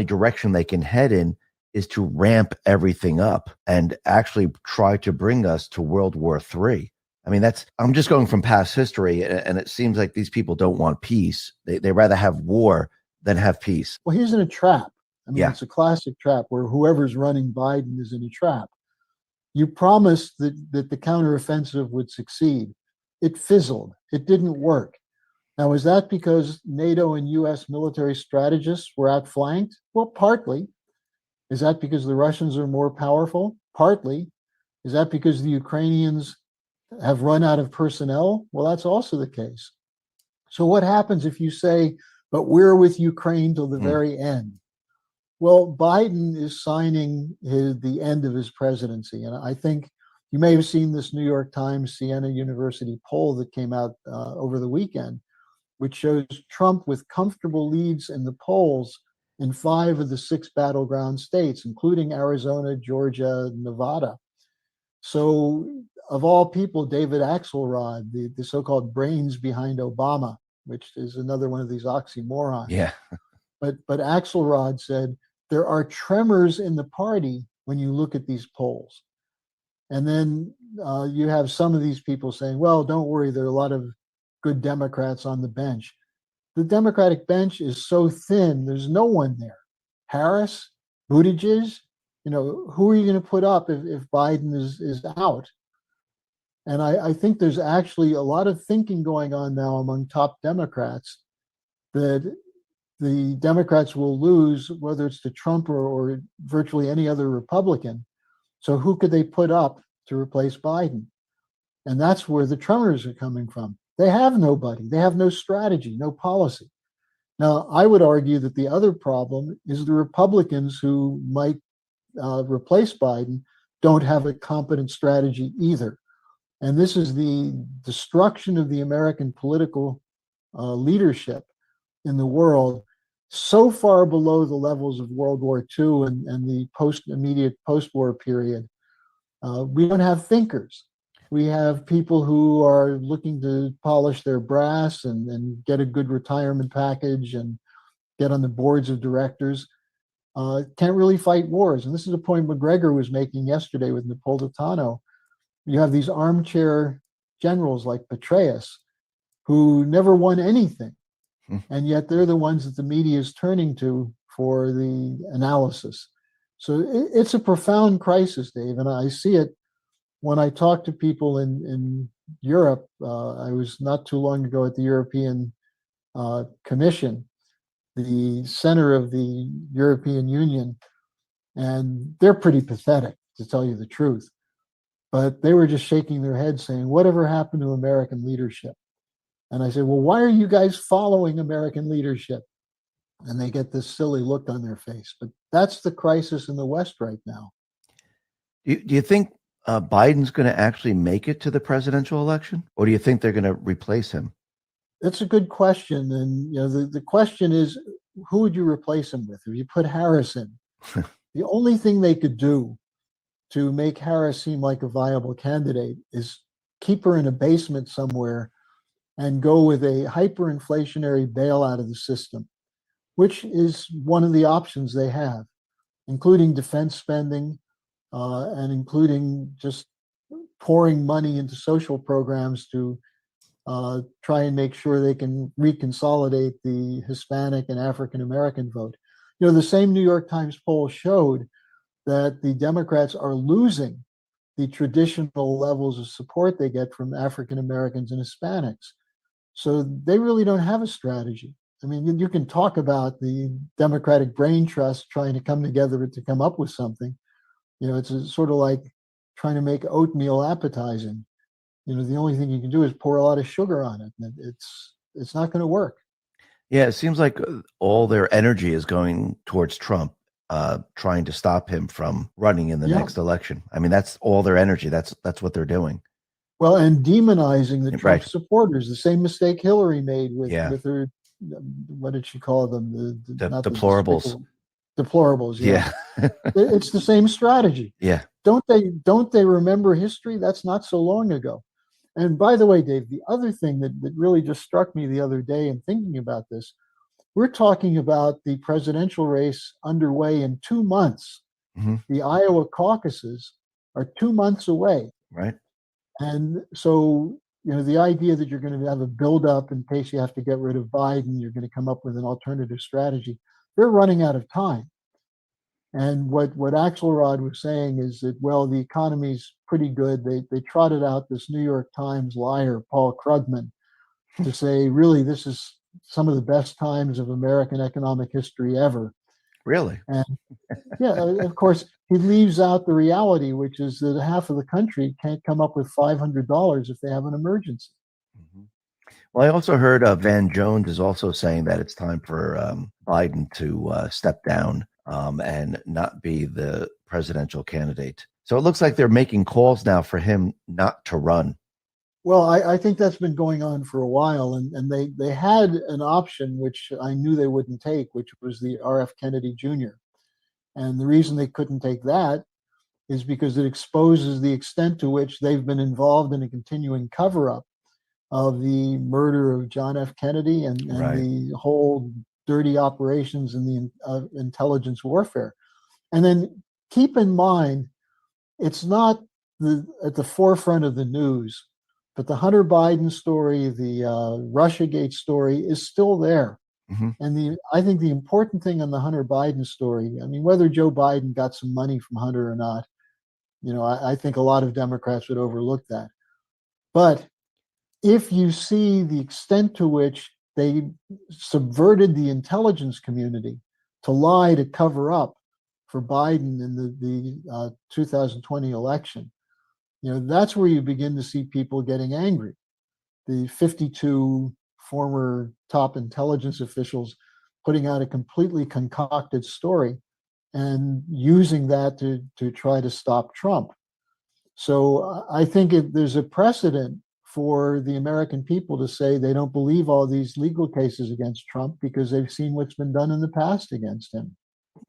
direction they can head in is to ramp everything up and actually try to bring us to World War III. I'm just going from past history, and it seems like these people don't want peace. They rather have war than have peace. Well, he's in a trap. Yeah. It's a classic trap where whoever's running Biden is in a trap. You promised that the counteroffensive would succeed. It fizzled. It didn't work. Now, is that because NATO and U.S. military strategists were outflanked? Well, partly. Is that because the Russians are more powerful? Partly. Is that because the Ukrainians have run out of personnel? Well, that's also the case. So what happens if you say, but we're with Ukraine till the very end? Well, Biden is signing the end of his presidency. And I think you may have seen this New York Times Siena University poll that came out over the weekend, which shows Trump with comfortable leads in the polls in 5 of the 6 battleground states, including Arizona, Georgia, Nevada. So of all people, David Axelrod, the so-called brains behind Obama, which is another one of these oxymorons. Yeah. But Axelrod said, there are tremors in the party when you look at these polls. And then you have some of these people saying, well, don't worry, there are a lot of good Democrats on the bench. The Democratic bench is so thin, there's no one there. Harris, Buttigieg, who are you going to put up if Biden is out? And I think there's actually a lot of thinking going on now among top Democrats that the Democrats will lose, whether it's to Trump or virtually any other Republican. So who could they put up to replace Biden? And that's where the tremors are coming from. They have nobody. They have no strategy, no policy. Now, I would argue that the other problem is the Republicans who might replace Biden don't have a competent strategy either. And this is the destruction of the American political leadership in the world, so far below the levels of World War II and the immediate post-war period. We don't have thinkers. We have people who are looking to polish their brass and get a good retirement package and get on the boards of directors. Can't really fight wars. And this is a point McGregor was making yesterday with Napolitano. You have these armchair generals like Patriot who never won anything. And yet they're the ones that the media is turning to for the analysis. So it's a profound crisis, Dave. And I see it when I talk to people in Europe. I was not too long ago at the European Commission, the center of the European Union, and they're pretty pathetic, to tell you the truth. But they were just shaking their heads saying, whatever happened to American leadership? And I said, well, why are you guys following American leadership? And they get this silly look on their face. But that's the crisis in the West right now. Do you think Biden's going to actually make it to the presidential election? Or do you think they're going to replace him? That's a good question. And the question is, who would you replace him with? If you put Harris in, the only thing they could do to make Harris seem like a viable candidate is keep her in a basement somewhere and go with a hyperinflationary bailout of the system, which is one of the options they have, including defense spending and including just pouring money into social programs to try and make sure they can reconsolidate the Hispanic and African American vote. The same New York Times poll showed that the Democrats are losing the traditional levels of support they get from African Americans and Hispanics. So they really don't have a strategy. I mean, you can talk about the Democratic brain trust trying to come together to come up with something. It's sort of like trying to make oatmeal appetizing. The only thing you can do is pour a lot of sugar on it. And it's not going to work. Yeah, it seems like all their energy is going towards Trump, trying to stop him from running in the next election. I mean, that's all their energy. That's what they're doing. Well, and demonizing the Trump Right. supporters, the same mistake Hillary made with her, what did she call them? The not deplorables. Deplorables, Yeah. It's the same strategy. Yeah. Don't they remember history? That's not so long ago. And by the way, Dave, the other thing that really just struck me the other day in thinking about this, we're talking about the presidential race underway in 2 months. Mm-hmm. The Iowa caucuses are 2 months away. Right. And so, the idea that you're going to have a buildup in case you have to get rid of Biden, you're going to come up with an alternative strategy. They're running out of time. And what Axelrod was saying is that, well, the economy's pretty good. They trotted out this New York Times liar, Paul Krugman, to say, really, this is some of the best times of American economic history ever. Really? And of course, he leaves out the reality, which is that half of the country can't come up with $500 if they have an emergency. Mm-hmm. Well, I also heard Van Jones is also saying that it's time for Biden to step down and not be the presidential candidate. So it looks like they're making calls now for him not to run. Well, I think that's been going on for a while, and they had an option which I knew they wouldn't take, which was the R.F. Kennedy Jr. And the reason they couldn't take that is because it exposes the extent to which they've been involved in a continuing cover-up of the murder of John F. Kennedy and the whole dirty operations in the intelligence warfare. And then keep in mind, it's not at the forefront of the news, but the Hunter Biden story, the Russiagate story is still there. Mm-hmm. And I think the important thing on the Hunter Biden story, I mean, whether Joe Biden got some money from Hunter or not, I think a lot of Democrats would overlook that. But if you see the extent to which they subverted the intelligence community to lie to cover up for Biden in the 2020 election, That's where you begin to see people getting angry. The 52 former top intelligence officials putting out a completely concocted story and using that to try to stop Trump. So I think there's a precedent for the American people to say they don't believe all these legal cases against Trump because they've seen what's been done in the past against him.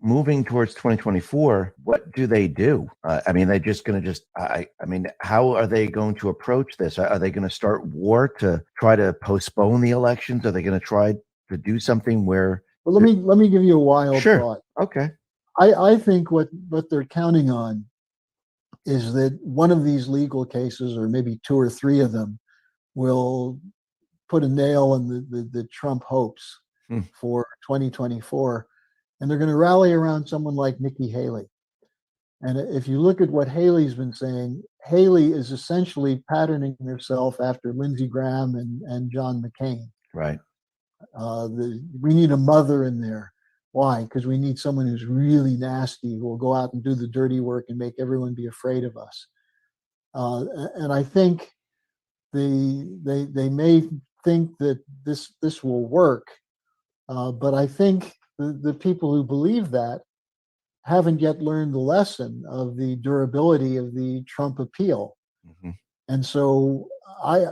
Moving towards 2024, what do they do? I mean, they're just going to how are they going to approach this? Are they going to start war to try to postpone the elections? Are they going to try to do something where? Well, let me give you a wild Sure. thought. Okay. I think what they're counting on is that one of these legal cases, or maybe two or three of them, will put a nail in the Trump hopes for 2024. And they're going to rally around someone like Nikki Haley. And if you look at what Haley's been saying, Haley is essentially patterning herself after Lindsey Graham and John McCain. Right. We need a mother in there. Why? Because we need someone who's really nasty, who will go out and do the dirty work and make everyone be afraid of us. And I think they may think that this will work, but I think the people who believe that haven't yet learned the lesson of the durability of the Trump appeal. Mm-hmm. And so I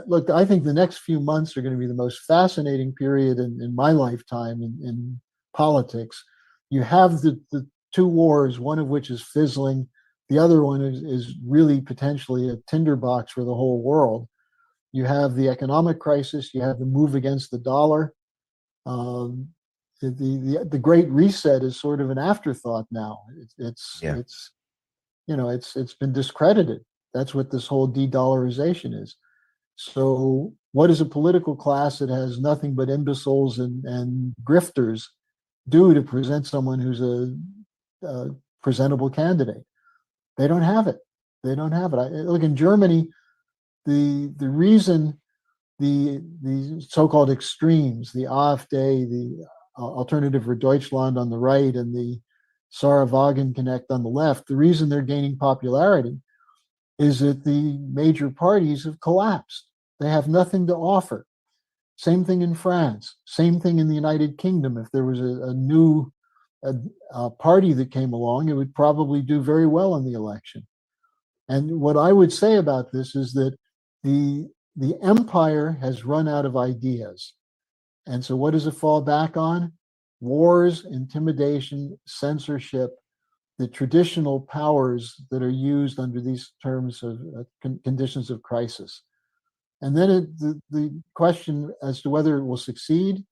think the next few months are going to be the most fascinating period in my lifetime in politics. You have the two wars, one of which is fizzling. The other one is really potentially a tinderbox for the whole world. You have the economic crisis. You have the move against the dollar. The Great Reset is sort of an afterthought now. It's been discredited. That's what this whole de-dollarization is. So what does a political class that has nothing but imbeciles and grifters do to present someone who's a presentable candidate? They don't have it. They don't have it. Look, in Germany, the reason the so-called extremes, the AfD, the Alternative for Deutschland on the right, and the Sarah Wagenknecht on the left, the reason they're gaining popularity is that the major parties have collapsed. They have nothing to offer. Same thing in France. Same thing in the United Kingdom. If there was a new party that came along, it would probably do very well in the election. And what I would say about this is that the empire has run out of ideas. And so what does it fall back on? Wars, intimidation, censorship, the traditional powers that are used under these terms of conditions of crisis. And then the question as to whether it will succeed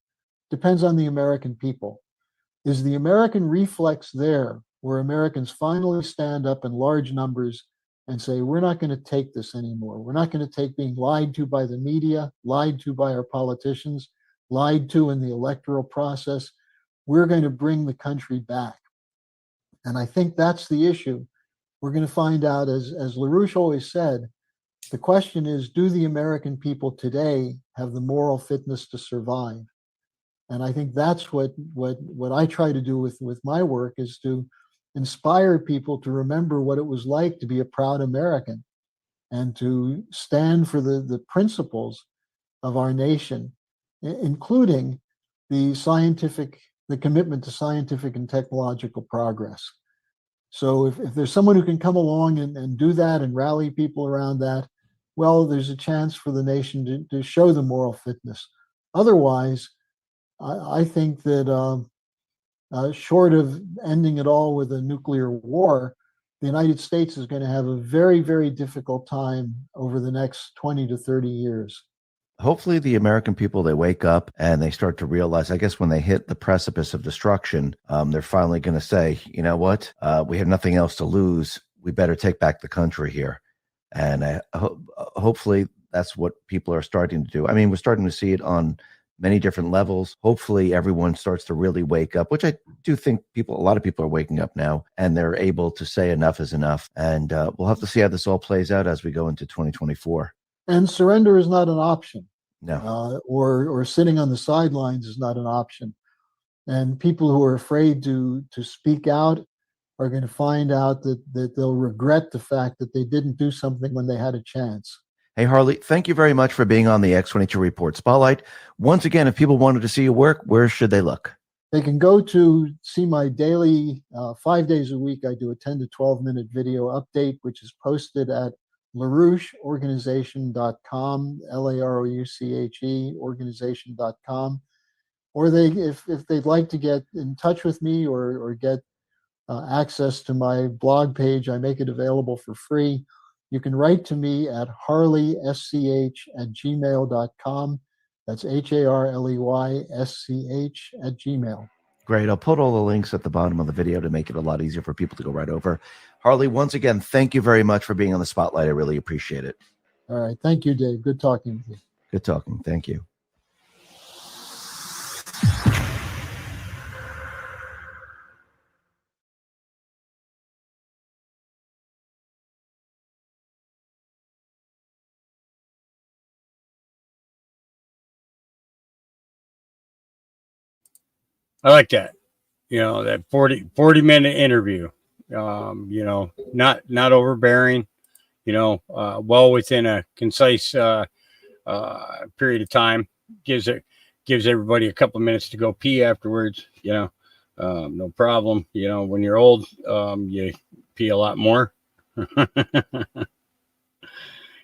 depends on the American people. Is the American reflex there where Americans finally stand up in large numbers and say, we're not going to take this anymore. We're not going to take being lied to by the media, lied to by our politicians, lied to in the electoral process. We're going to bring the country back. And I think that's the issue. We're going to find out, as LaRouche always said, the question is, do the American people today have the moral fitness to survive? And I think that's what I try to do with my work, is to inspire people to remember what it was like to be a proud American and to stand for the principles of our nation, including the commitment to scientific and technological progress. So if there's someone who can come along and do that and rally people around that, well, there's a chance for the nation to show the moral fitness. Otherwise, I think that short of ending it all with a nuclear war, the United States is going to have a very, very difficult time over the next 20 to 30 years. Hopefully the American people, they wake up and they start to realize, I guess when they hit the precipice of destruction, they're finally going to say, you know what, we have nothing else to lose. We better take back the country here. And hopefully that's what people are starting to do. I mean, we're starting to see it on many different levels. Hopefully everyone starts to really wake up, which I do think a lot of people are waking up now, and they're able to say enough is enough. And we'll have to see how this all plays out as we go into 2024. And surrender is not an option. No. Or sitting on the sidelines is not an option. And people who are afraid to speak out are going to find out that they'll regret the fact that they didn't do something when they had a chance. Hey, Harley, thank you very much for being on the X22 Report Spotlight. Once again, if people wanted to see your work, where should they look? They can go to see my daily, 5 days a week, I do a 10 to 12-minute video update, which is posted at laroucheorganization.com, LAROUCHE organization.com. Or if they'd like to get in touch with me or get access to my blog page, I make it available for free. You can write to me at harleysch@gmail.com. That's HARLEYSCH@gmail. Great. I'll put all the links at the bottom of the video to make it a lot easier for people to go right over. Harley, once again, thank you very much for being on the Spotlight. I really appreciate it. All right. Thank you, Dave. Good talking with you. Good talking. Thank you. I like that. That 40-minute interview. Not overbearing, well within a concise period of time. Gives everybody a couple of minutes to go pee afterwards, no problem. When you're old, you pee a lot more. You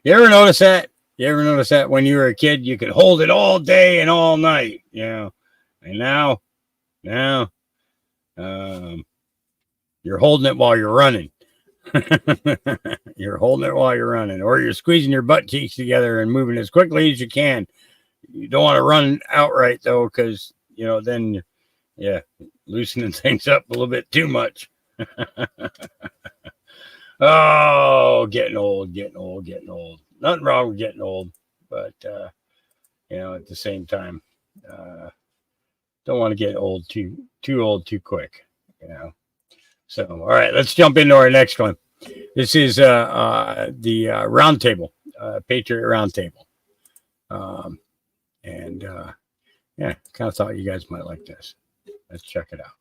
ever notice that? When you were a kid, you could hold it all day and all night, and now, you're holding it while you're running. You're holding it while you're running, or you're squeezing your butt cheeks together and moving as quickly as you can. You don't want to run outright though, because then loosening things up a little bit too much. Oh, getting old. Nothing wrong with getting old, but at the same time, don't want to get old too old too quick. So, all right, let's jump into our next one. This is the roundtable, Patriot roundtable. Kind of thought you guys might like this. Let's check it out.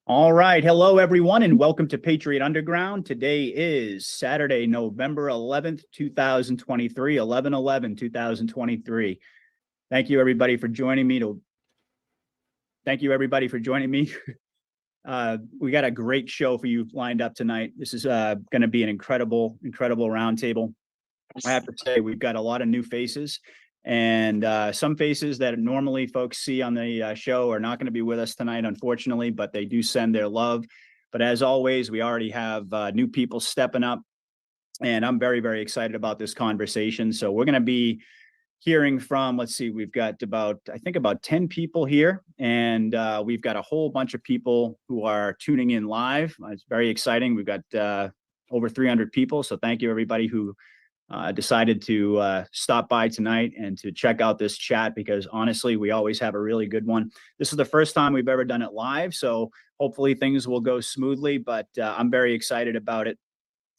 All right. Hello, everyone, and welcome to Patriot Underground. Today is Saturday, November 11th, 2023, 11/11/2023. Thank you, everybody, for joining me. We got a great show for you lined up tonight. This is going to be an incredible roundtable. I have to say, we've got a lot of new faces. And some faces that normally folks see on the show are not going to be with us tonight, unfortunately, but they do send their love. But as always, we already have new people stepping up, and I'm very, very excited about this conversation. So we're going to be hearing from, let's see, we've got about 10 people here, and we've got a whole bunch of people who are tuning in live. It's very exciting. We've got over 300 people. So thank you, everybody who decided to stop by tonight and to check out this chat, because honestly, we always have a really good one. This is the first time we've ever done it live, so hopefully things will go smoothly, but I'm very excited about it.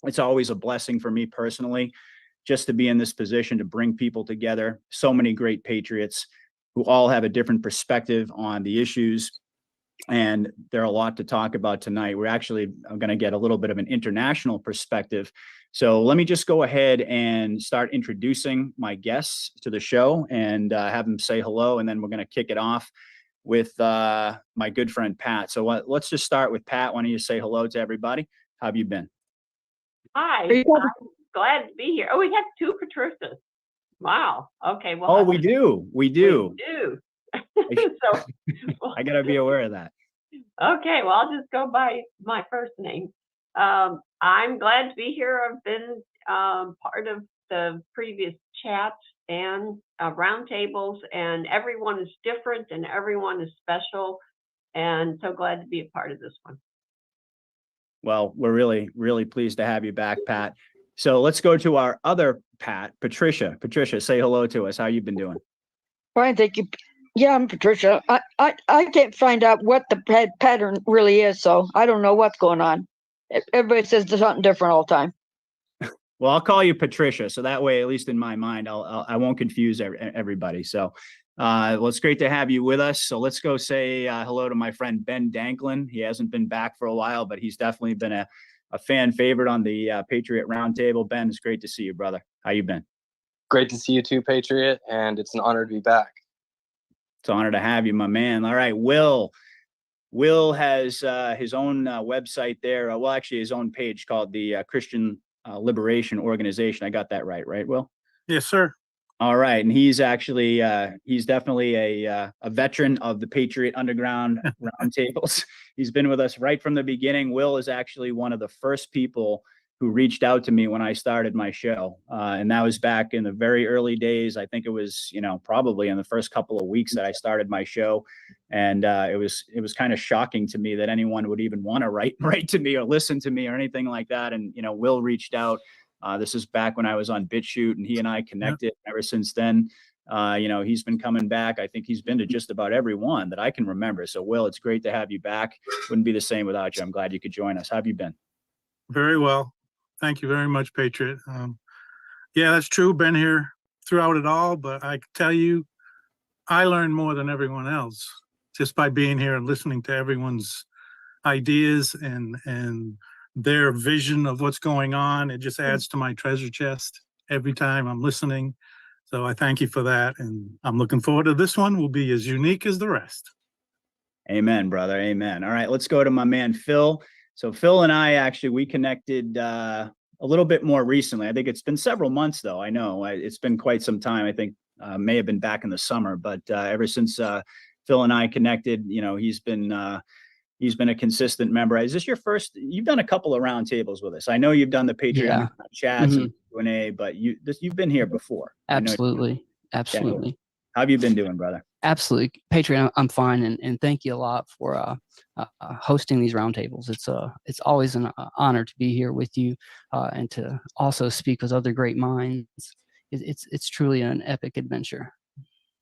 It's always a blessing for me personally, just to be in this position to bring people together. So many great patriots who all have a different perspective on the issues, and there are a lot to talk about tonight. We're actually going to get a little bit of an international perspective. So let me just go ahead and start introducing my guests to the show and have them say hello, and then we're going to kick it off with my good friend Pat. So let's just start with Pat. Why don't you say hello to everybody? How have you been? Hi, I'm glad to be here. Oh, we have two Patricias. Wow. Okay. Well. Oh, we do. We do. So I got to be aware of that. Okay. Well, I'll just go by my first name. I'm glad to be here. I've been part of the previous chats and roundtables, and everyone is different and everyone is special, and so glad to be a part of this one. Well, we're really, really pleased to have you back, Pat. So let's go to our other Pat, Patricia. Patricia, say hello to us. How you been doing? Fine, thank you. Yeah, I'm Patricia. I can't find out what the pattern really is, so I don't know what's going on. Everybody says there's something different all the time. Well, I'll call you Patricia, so that way, at least in my mind, I won't confuse everybody. So, well, it's great to have you with us. So let's go say hello to my friend Ben Danklin. He hasn't been back for a while, but he's definitely been a fan favorite on the Patriot Roundtable. Ben, it's great to see you, brother. How you been? Great to see you too, Patriot, and it's an honor to be back. It's an honor to have you, my man. All right, Will. Will has his own website there. Well, actually, his own page called the Christian Liberation Organization. I got that right, Will? Yes, sir. All right, and he's actually he's definitely a veteran of the Patriot Underground roundtables. He's been with us right from the beginning. Will is actually one of the first people who reached out to me when I started my show, and that was back in the very early days. I think it was, probably in the first couple of weeks that I started my show, and it was kind of shocking to me that anyone would even want to write to me or listen to me or anything like that. And Will reached out. This is back when I was on BitChute, and he and I connected. Ever since then, he's been coming back. I think he's been to just about every one that I can remember. So, Will, it's great to have you back. Wouldn't be the same without you. I'm glad you could join us. How have you been? Very well. Thank you very much, Patriot. Yeah, that's true. Been here throughout it all, but I can tell you, I learned more than everyone else just by being here and listening to everyone's ideas and their vision of what's going on. It just adds to my treasure chest every time I'm listening. So I thank you for that. And I'm looking forward to this one. Will be as unique as the rest. Amen, brother. Amen. All right, let's go to my man, Phil. So Phil and I we connected a little bit more recently. I think it's been several months, though. I know it's been quite some time. I think may have been back in the summer, but ever since Phil and I connected, he's been a consistent member. Is this your first? You've done a couple of roundtables with us. I know you've done the Patreon chats and Q&A, but you've been here before. Absolutely. Yeah. How have you been doing, brother? Absolutely. Patriot, I'm fine. And thank you a lot for hosting these roundtables. It's always an honor to be here with you and to also speak with other great minds. It's truly an epic adventure.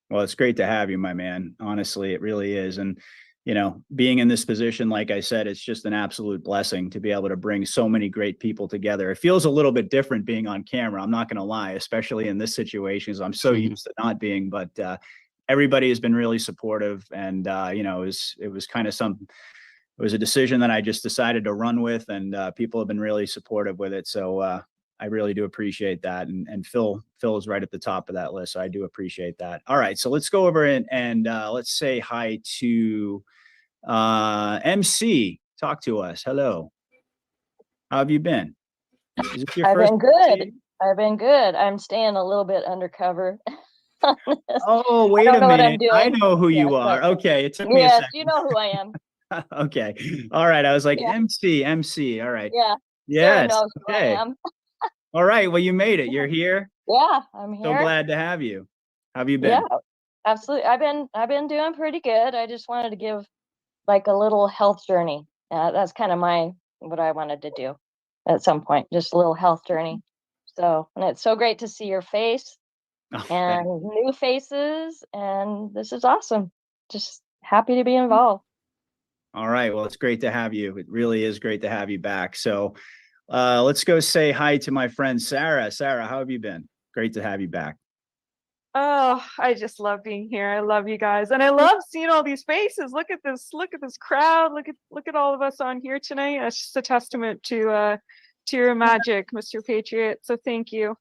Well, it's great to have you, my man. Honestly, it really is. And, being in this position, like I said, it's just an absolute blessing to be able to bring so many great people together. It feels a little bit different being on camera. I'm not going to lie, especially in this situation, because I'm so used to not being, but everybody has been really supportive. And, it was kind of it was a decision that I just decided to run with, and people have been really supportive with it. So I really do appreciate that. And Phil is right at the top of that list. So I do appreciate that. All right. So let's go over and let's say hi to MC. Talk to us. Hello. How have you been? Is it your I've first been good. MC? I've been good. I'm staying a little bit undercover. Oh, wait a know what I'm minute. doing. I know who you Yes, are. but- Okay. It took me a Yes, second. you know who I am. Okay. All right. I was like, Yeah. MC. All right. Yeah, Yes. Sarah knows who I Okay. am. All right. Well, you made it. You're here. Yeah, I'm So here. glad to have you. How have you been? Yeah, absolutely. I've been doing pretty good. I just wanted to give like a little health journey. That's kind of what I wanted to do at some point, just a little health journey. So, and it's so great to see your face Oh, and new faces, and this is awesome. Just happy to be involved. all right. Well, it's great to have you. It really is great to have you back. So let's go say hi to my friend, Sarah. Sarah, how have you been? Great to have you back. Oh, I just love being here. I love you guys. And I love seeing all these faces. Look at this crowd. Look at all of us on here tonight. That's just a testament to your magic, Mr. Patriot. So thank you.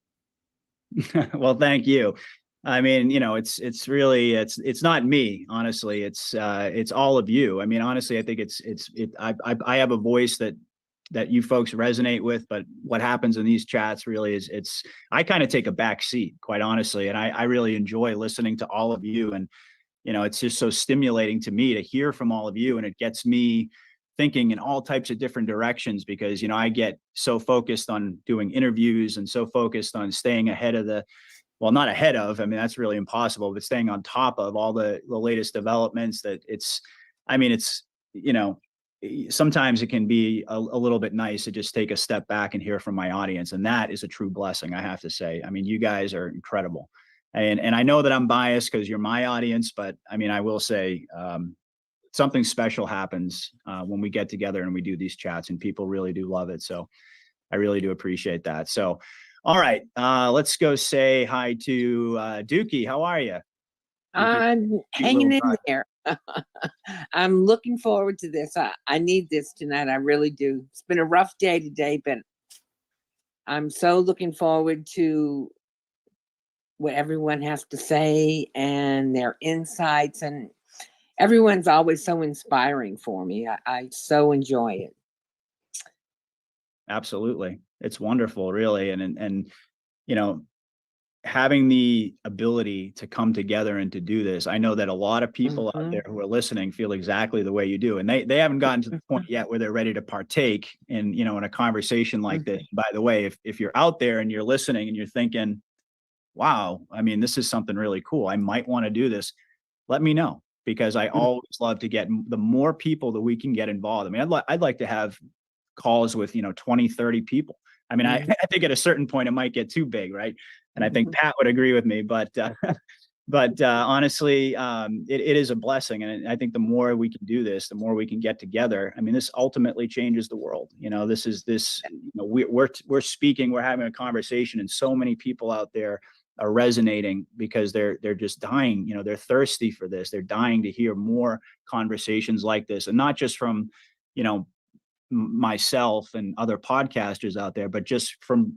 Well, thank you. I mean, it's really, it's not me, honestly. It's all of you. I mean, honestly, I think I have a voice that you folks resonate with, but what happens in these chats really is I kind of take a back seat, quite honestly. And I really enjoy listening to all of you. And, it's just so stimulating to me to hear from all of you. And it gets me thinking in all types of different directions because, I get so focused on doing interviews and so focused on staying ahead of well, not ahead of, I mean, that's really impossible, but staying on top of all the latest developments that sometimes it can be a little bit nice to just take a step back and hear from my audience. And that is a true blessing, I have to say. I mean, you guys are incredible. And I know that I'm biased because you're my audience, but I mean, I will say something special happens when we get together and we do these chats, and people really do love it. So I really do appreciate that. So, All right, let's go say hi to Dookie. How are you? I'm hanging in there. I'm looking forward to this. I need this tonight. I really do. It's been a rough day today, but I'm so looking forward to what everyone has to say and their insights. And everyone's always so inspiring for me. I so enjoy it. Absolutely. It's wonderful, really. And you know, having the ability to come together and to do this, I know that a lot of people out there who are listening feel exactly the way you do, and they haven't gotten to the point yet where they're ready to partake in, you know, in a conversation like this. By the way, if you're out there and you're listening and you're thinking, wow, I mean, this is something really cool, I might want to do this, let me know, because I always love to get the more people that we can get involved. I mean, I'd like to have calls with, you know, 20, 30 people. I mean, I think at a certain point it might get too big, right? And I think Pat would agree with me, but honestly, it is a blessing. And I think the more we can do this, the more we can get together. I mean, this ultimately changes the world. You know, you know, we're speaking, we're having a conversation, and so many people out there are resonating because they're just dying. You know, they're thirsty for this. They're dying to hear more conversations like this, and not just from, you know, myself and other podcasters out there, but just from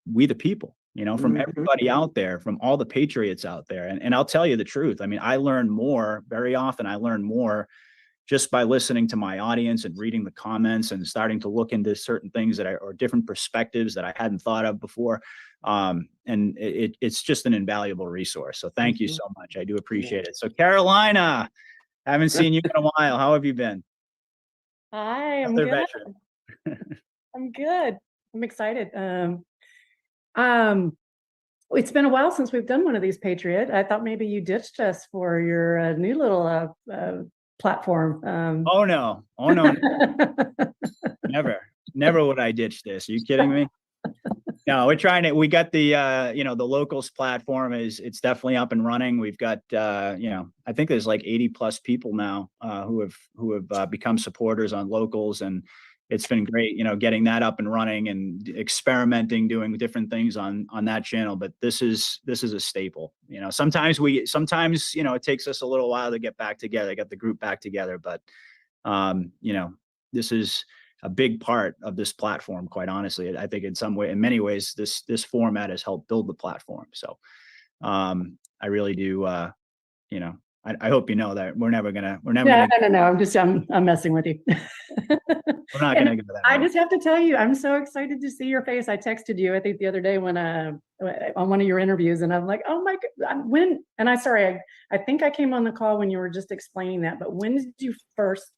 we the people, you know, from everybody out there, from all the patriots out there. And I'll tell you the truth. I mean, I learn more very often. I learn more just by listening to my audience and reading the comments and starting to look into certain things or different perspectives that I hadn't thought of before. And it's just an invaluable resource. So thank you so much. I do appreciate it. So Carolina, haven't seen you in a while. How have you been? Hi, I'm Another good. veteran. I'm good. I'm excited. It's been a while since we've done one of these, Patriot. I thought maybe you ditched us for your new little platform. Oh no, never would I ditch this. Are you kidding me? No, we got the, you know, the locals platform it's definitely up and running. We've got, you know, I think there's like 80 plus people now who have become supporters on locals, and it's been great, you know, getting that up and running and experimenting, doing different things on that channel. But this is a staple. You know, sometimes, you know, it takes us a little while to get back together, get the group back together. But, you know, this is a big part of this platform, quite honestly. I think in many ways, this format has helped build the platform. So I really do, you know, I hope you know that we're never gonna. I'm messing with you. We're not gonna go that I way. just have to tell you, I'm so excited to see your face. I texted you, I think the other day when on one of your interviews, and I'm like, oh my God, when? And I think I came on the call when you were just explaining that. But when did you first?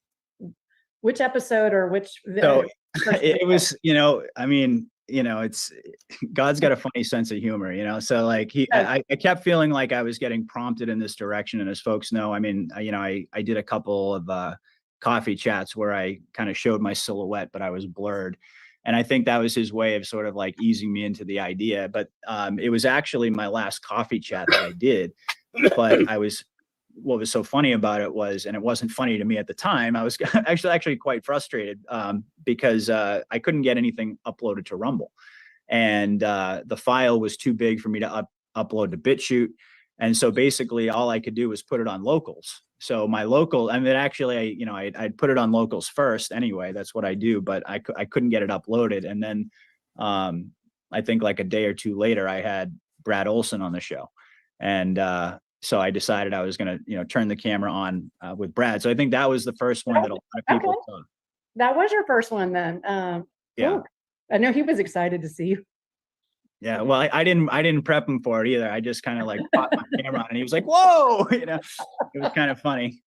Which episode or which? So it was, you know, I mean, you know, God's got a funny sense of humor, you know, so like I kept feeling like I was getting prompted in this direction. And as folks know, I mean, you know, I did a couple of coffee chats where I kind of showed my silhouette, but I was blurred. And I think that was his way of sort of like easing me into the idea. But it was actually my last coffee chat that I did, but what was so funny about it was, and it wasn't funny to me at the time, I was actually quite frustrated because I couldn't get anything uploaded to Rumble, and the file was too big for me to upload to BitChute. And so basically all I could do was put it on locals. So my local, I mean, actually, you know, I'd put it on locals first anyway, that's what I do, but I couldn't get it uploaded. And then I think like a day or two later, I had Brad Olson on the show. And so I decided I was going to, you know, turn the camera on with Brad. So I think that was the first one that a lot of people saw. That was your first one then. Yeah. Cool. I know he was excited to see you. Yeah. Well, I didn't prep him for it either. I just kind of like popped my camera on and he was like, whoa, you know, it was kind of funny.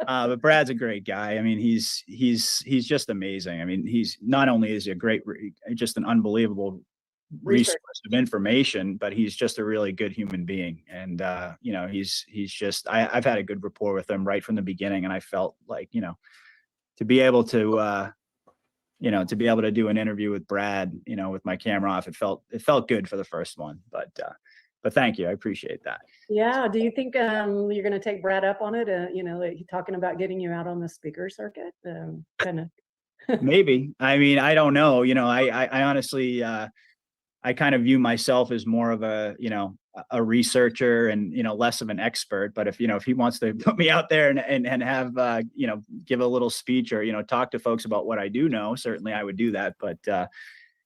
But Brad's a great guy. I mean, he's just amazing. I mean, he's not only is he a great, just an unbelievable resource of information, but he's just a really good human being. And you know, he's just I've had a good rapport with him right from the beginning, and I felt like, you know, to be able to you know, to be able to do an interview with Brad, you know, with my camera off, it felt good for the first one. But thank you, I appreciate that. Yeah. Do you think you're going to take Brad up on it? You know, like talking about getting you out on the speaker circuit, kind of. Maybe. I mean, I don't know. You know, I honestly, I I kind of view myself as more of a, a researcher and, less of an expert. But if he wants to put me out there and have, give a little speech or, talk to folks about what I do know, certainly I would do that. But,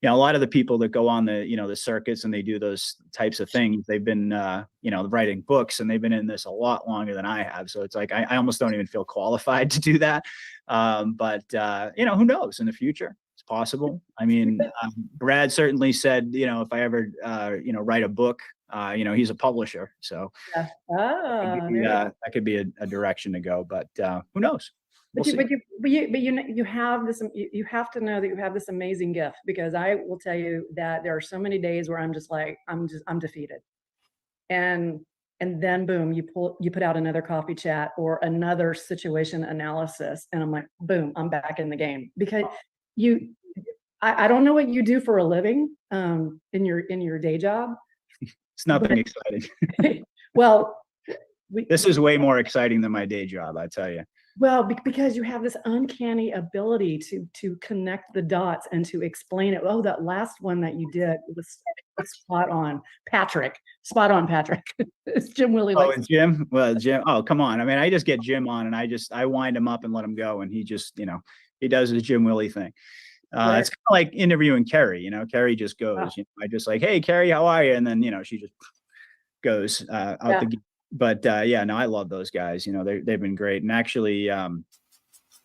a lot of the people that go on the, the circuits and they do those types of things, they've been, writing books, and they've been in this a lot longer than I have. So it's like, I almost don't even feel qualified to do that. But who knows in the future? It's possible. I mean, Brad certainly said, if I ever, write a book, he's a publisher. So Yeah. that could be a direction to go, but who knows? We'll see. You have this. You have to know that you have this amazing gift, because I will tell you that there are so many days where I'm just like I'm defeated, and then boom, you put out another coffee chat or another situation analysis, and I'm like, boom, I'm back in the game. Because I don't know what you do for a living in your day job. It's nothing exciting. Well, this is way more exciting than my day job, I tell you. Well, because you have this uncanny ability to connect the dots and to explain it. Oh, that last one that you did was spot on, Patrick. Spot on, Patrick. It's Jim Willie. Oh, and Jim? Well, Jim. Oh, come on. I mean, I just get Jim on, and I wind him up and let him go, and he just, he does his Jim Willie thing. Right. It's kind of like interviewing Carrie. Carrie just goes. I just like, hey, Carrie, how are you? And then she just goes out the gate. But no, I love those guys. They've been great. And actually, I'm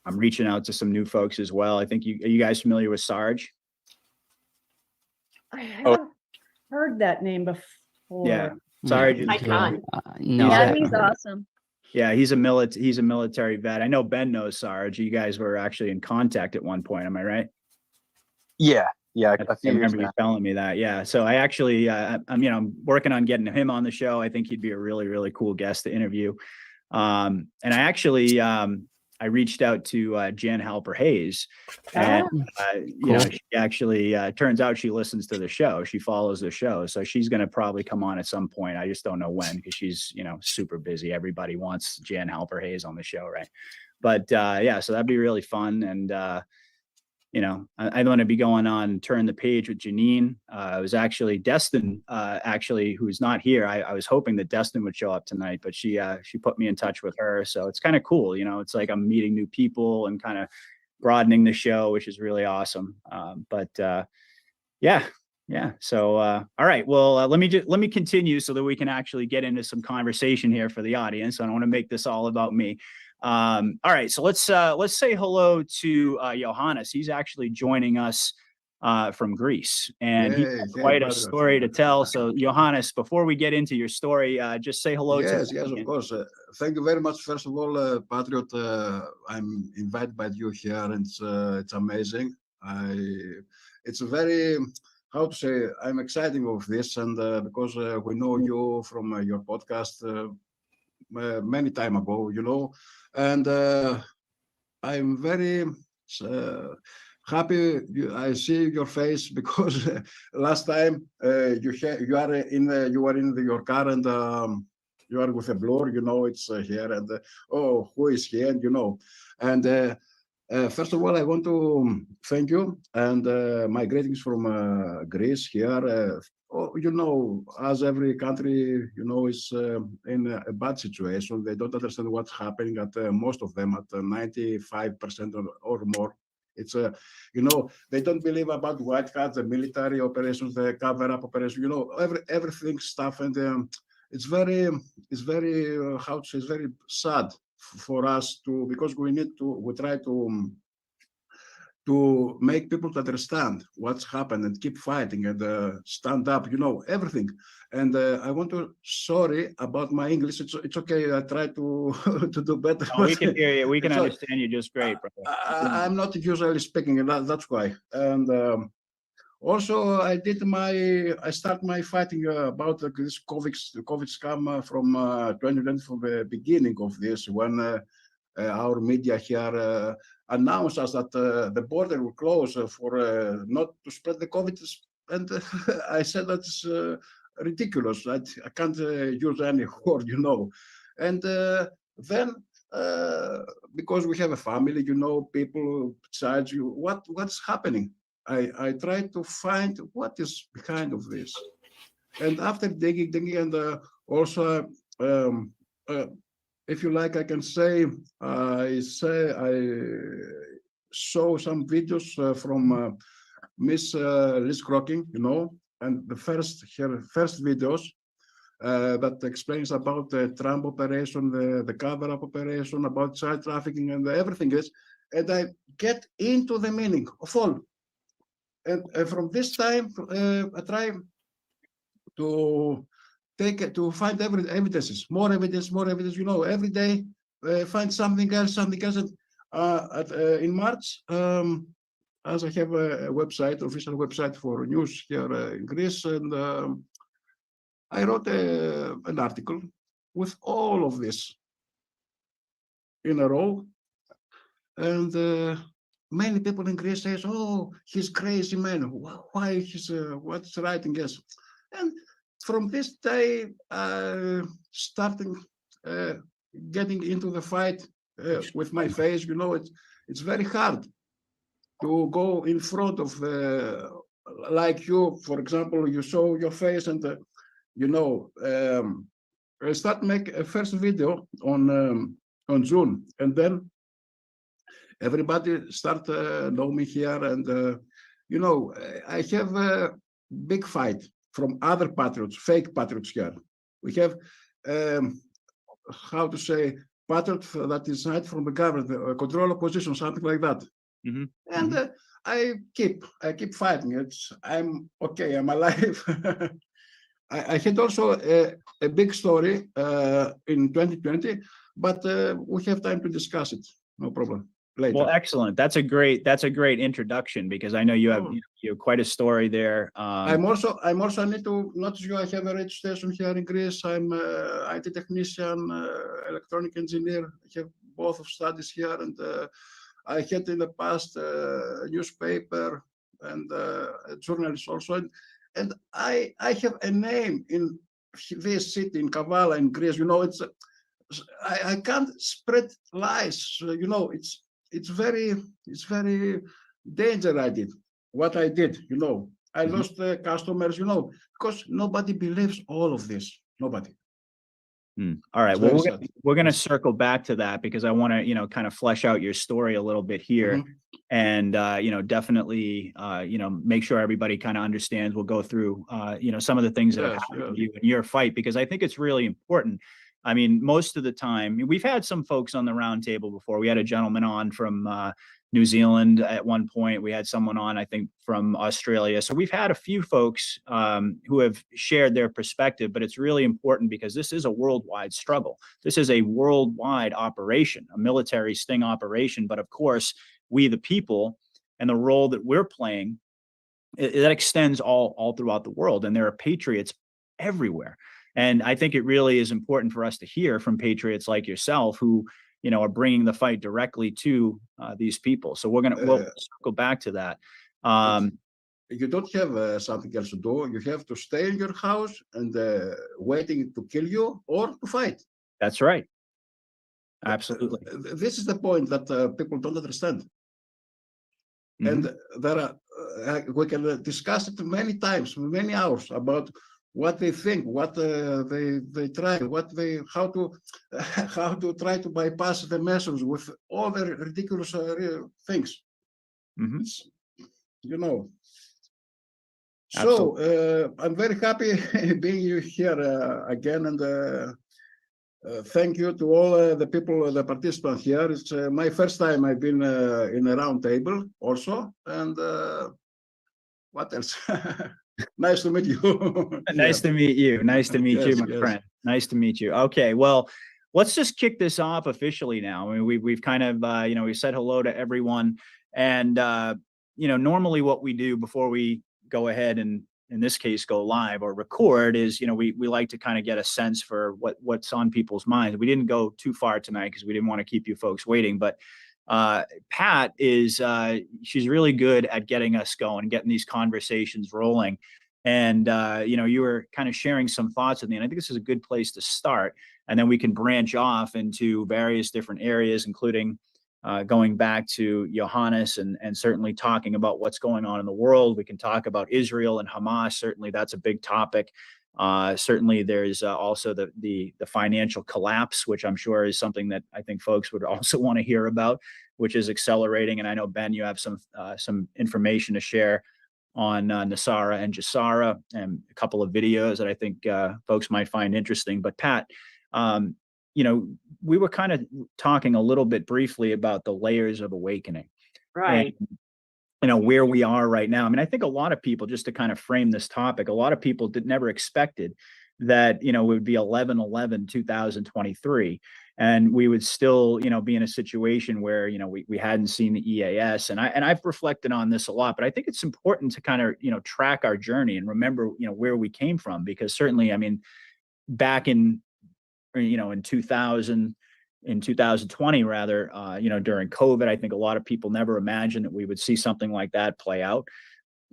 reaching out to some new folks as well. I think are you guys familiar with Sarge? I haven't heard that name before. Yeah, Sarge. No, Yeah, he's awesome. Yeah, he's a military vet. I know Ben knows Sarge. You guys were actually in contact at one point. Am I right? Yeah. I remember you telling me that. Yeah. So I actually, I'm working on getting him on the show. I think he'd be a really, really cool guest to interview. And I actually, I reached out to Jan Halper Hayes, and she actually turns out she listens to the show. She follows the show, so she's going to probably come on at some point. I just don't know when, because she's super busy. Everybody wants Jan Halper Hayes on the show, right? But so that'd be really fun. And I want to be going on Turn the Page with Janine. It was actually Destin, who's not here. I was hoping that Destin would show up tonight, but she put me in touch with her. So it's kind of cool. It's like I'm meeting new people and kind of broadening the show, which is really awesome. Yeah. So, all right. Well, let me continue so that we can actually get into some conversation here for the audience. I don't want to make this all about me. All right, so let's say hello to Johannes. He's actually joining us from Greece, and he's got quite a story to tell. So Johannes, before we get into your story, just say hello. Yes, of course. Thank you very much. First of all, Patriot, I'm invited by you here, and it's amazing. It's very, how to say, I'm excited of this, and because we know you from your podcast many time ago, and I'm very happy I see your face, because last time you were in your car, and you are with a blur, it's here, and who is here, and first of all, I want to thank you, and my greetings from Greece here. As every country, is in a bad situation. They don't understand what's happening at most of them, at 95% or more. It's, they don't believe about white hats, the military operations, the cover-up operations, everything stuff. And it's very, it's very sad for us because we try to make people to understand what's happened and keep fighting and stand up, everything. And I want to sorry about my English. It's okay. I try to to do better. No, we can hear you. We can understand you just great, brother. I'm not usually speaking, and that's why. And also, I start my fighting about this COVID scam from 2020, from the beginning of this, when our media here announced us that the border will close for not to spread the COVID. And I said that's ridiculous. I can't use any word, And then, because we have a family, people besides you, what's happening? I tried to find what is behind of this. And after digging, and also, if you like, I can say, I saw some videos from Miss Liz Crocking, you know, and her first videos that explains about the Trump operation, the cover-up operation, about child trafficking, and everything else. And I get into the meaning of all. And from this time, I try to find evidences, more evidence, you know, every day, find something else. And in March, as I have a website, official website for news here in Greece, and I wrote an article with all of this in a row, and many people in Greece says, "Oh, he's crazy man. Why he's what's writing is?" And from this day, starting getting into the fight with my face, you know, it's very hard to go in front of like you, for example, you show your face, and you know, I start make a first video on June, and then everybody start know me here, and you know, I have a big fight from other patriots, fake patriots here. We have how to say, patriot that is not from the government, control opposition, something like that. And I keep fighting. I'm okay. I'm alive. I had also a big story in 2020, but we have time to discuss it. No problem. Later. Well, excellent. That's a great introduction, because I know you have quite a story there. I'm also I need to notice you. I have a registration here in Greece. I'm IT technician, electronic engineer. I have both of studies here, and I had in the past a newspaper and a journalist also. And I have a name in this city, in Kavala, in Greece. You know, it's I can't spread lies. You know, it's very dangerous. I did what I did. You know, I lost customers. You know, because nobody believes all of this. Nobody. All right. Well, we're going to circle back to that, because I want to, you know, kind of flesh out your story a little bit here, and you know, definitely, you know, make sure everybody kind of understands. We'll go through, you know, some of the things that have happened to you in your fight, because I think it's really important. I mean, most of the time, we've had some folks on the roundtable before. We had a gentleman on from New Zealand at one point. We had someone on, I think, from Australia. So we've had a few folks who have shared their perspective, but it's really important because this is a worldwide struggle. This is a worldwide operation, a military sting operation. But of course, we the people and the role that we're playing, that extends all throughout the world. And there are patriots everywhere. And I think it really is important for us to hear from patriots like yourself, who, you know, are bringing the fight directly to these people. So we'll go back to that. You don't have something else to do. You have to stay in your house and waiting to kill you or to fight. That's right. Absolutely. This is the point that people don't understand. And there are we can discuss it many times, many hours, about what they think, what they try, how to try to bypass the message with all the ridiculous things. You know. So I'm very happy being here again, and thank you to all the people, the participants here. It's my first time I've been in a round table also, and what else? Nice to meet you. Nice to meet you. Nice to meet you, my friend. Nice to meet you. Okay, well, let's just kick this off officially now. I mean, we've kind of, you know, we said hello to everyone, and you know, normally what we do before we go ahead and, in this case, go live or record is, you know, we like to kind of get a sense for what's on people's minds. We didn't go too far tonight because we didn't want to keep you folks waiting, but Pat is she's really good at getting us going, getting these conversations rolling. And you know, you were kind of sharing some thoughts with me, and I think this is a good place to start, and then we can branch off into various different areas, including going back to Johannes and certainly talking about what's going on in the world. We can talk about Israel and Hamas. Certainly that's a big topic. Certainly there's also the financial collapse, which I'm sure is something that I think folks would also want to hear about, which is accelerating. And I know, Ben, you have some information to share on Nasara and Jassara, and a couple of videos that I think folks might find interesting. But Pat, you know, we were kind of talking a little bit briefly about the layers of awakening. Right. And, you know, where we are right now. I mean, I think a lot of people, just to kind of frame this topic, a lot of people never expected that, you know, it would be 11/11/2023. And we would still, you know, be in a situation where, you know, we hadn't seen the EAS. And I've reflected on this a lot, but I think it's important to kind of, you know, track our journey and remember, you know, where we came from, because certainly, I mean, back in 2020 rather, you know, during COVID, I think a lot of people never imagined that we would see something like that play out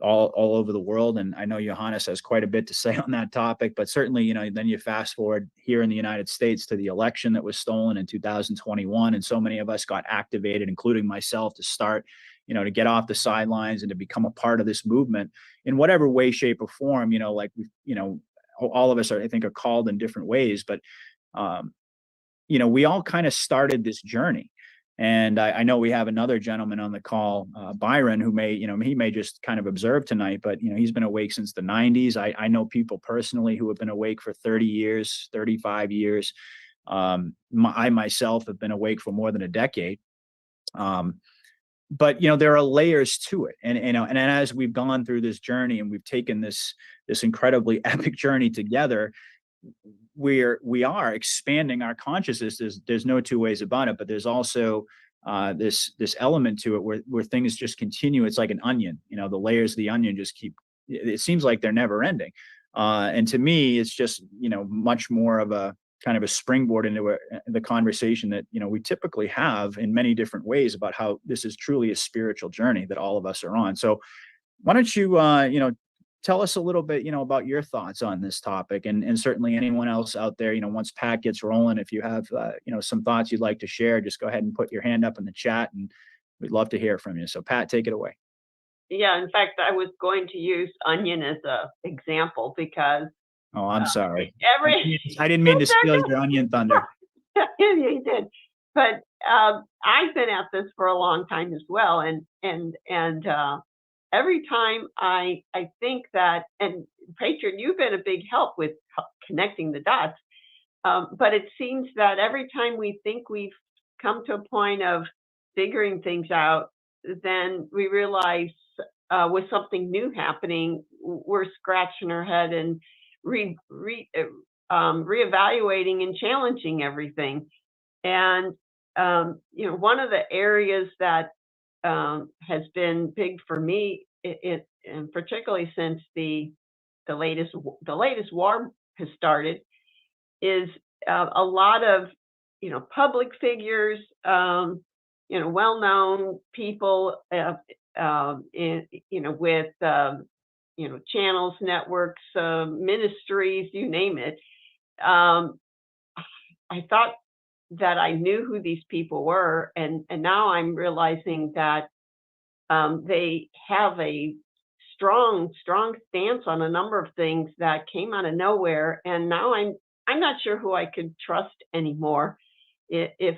all over the world. And I know Johannes has quite a bit to say on that topic, but certainly, you know, then you fast forward here in the United States to the election that was stolen in 2021. And so many of us got activated, including myself, to start, you know, to get off the sidelines and to become a part of this movement in whatever way, shape, or form, you know, like, you know, all of us are, I think, are called in different ways, but, you know, we all kind of started this journey. And I know we have another gentleman on the call, Byron, who may, you know, he may just kind of observe tonight, but, you know, he's been awake since the 90s. I know people personally who have been awake for 30 years, 35 years. I myself have been awake for more than a decade. But, you know, there are layers to it. And, you know, and as we've gone through this journey and we've taken this incredibly epic journey together, we are expanding our consciousness. There's no two ways about it, but there's also this element to it where things just continue. It's like an onion, you know, the layers of the onion just keep, it seems like they're never ending. And to me, it's just, you know, much more of a kind of a springboard into the conversation that, you know, we typically have in many different ways about how this is truly a spiritual journey that all of us are on. So why don't you, you know, tell us a little bit, you know, about your thoughts on this topic, and certainly anyone else out there, you know, once Pat gets rolling, if you have, you know, some thoughts you'd like to share, just go ahead and put your hand up in the chat and we'd love to hear from you. So Pat, take it away. Yeah, in fact, I was going to use onion as a example because Oh, I'm sorry. I didn't every mean to steal your onion thunder. you did, but I've been at this for a long time as well, and every time I think that, and Patriot, you've been a big help with connecting the dots, but it seems that every time we think we've come to a point of figuring things out, then we realize with something new happening, we're scratching our head and reevaluating and challenging everything. And you know, one of the areas that has been big for me, and particularly since the latest war has started, is a lot of, you know, public figures, you know, well-known people, you know, with you know, channels, networks, ministries, you name it. I thought that I knew who these people were, and now I'm realizing that they have a strong stance on a number of things that came out of nowhere, and now I'm not sure who I could trust anymore, if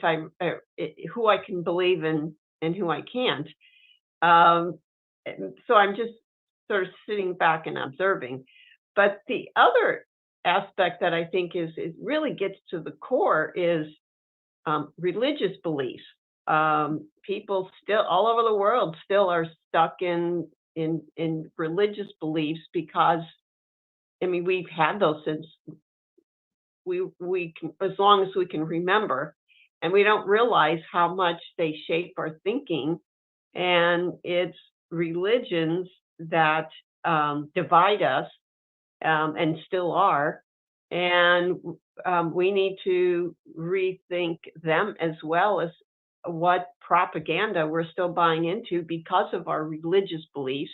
who I can believe in and who I can't. So I'm just sort of sitting back and observing. But the other aspect that I think is really gets to the core is religious beliefs. People still all over the world still are stuck in religious beliefs because, I mean, we've had those since we can, as long as we can remember, and we don't realize how much they shape our thinking. And it's religions that divide us, and still are. And we need to rethink them, as well as what propaganda we're still buying into because of our religious beliefs.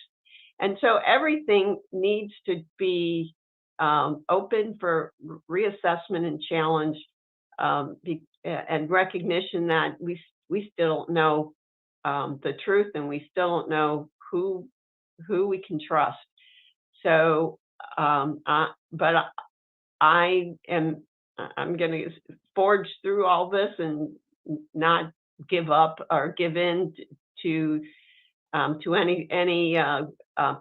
And so everything needs to be open for reassessment and challenge, and recognition that we still don't know the truth, and we still don't know who we can trust. So, but I'm going to forge through all this and not give up or give in to any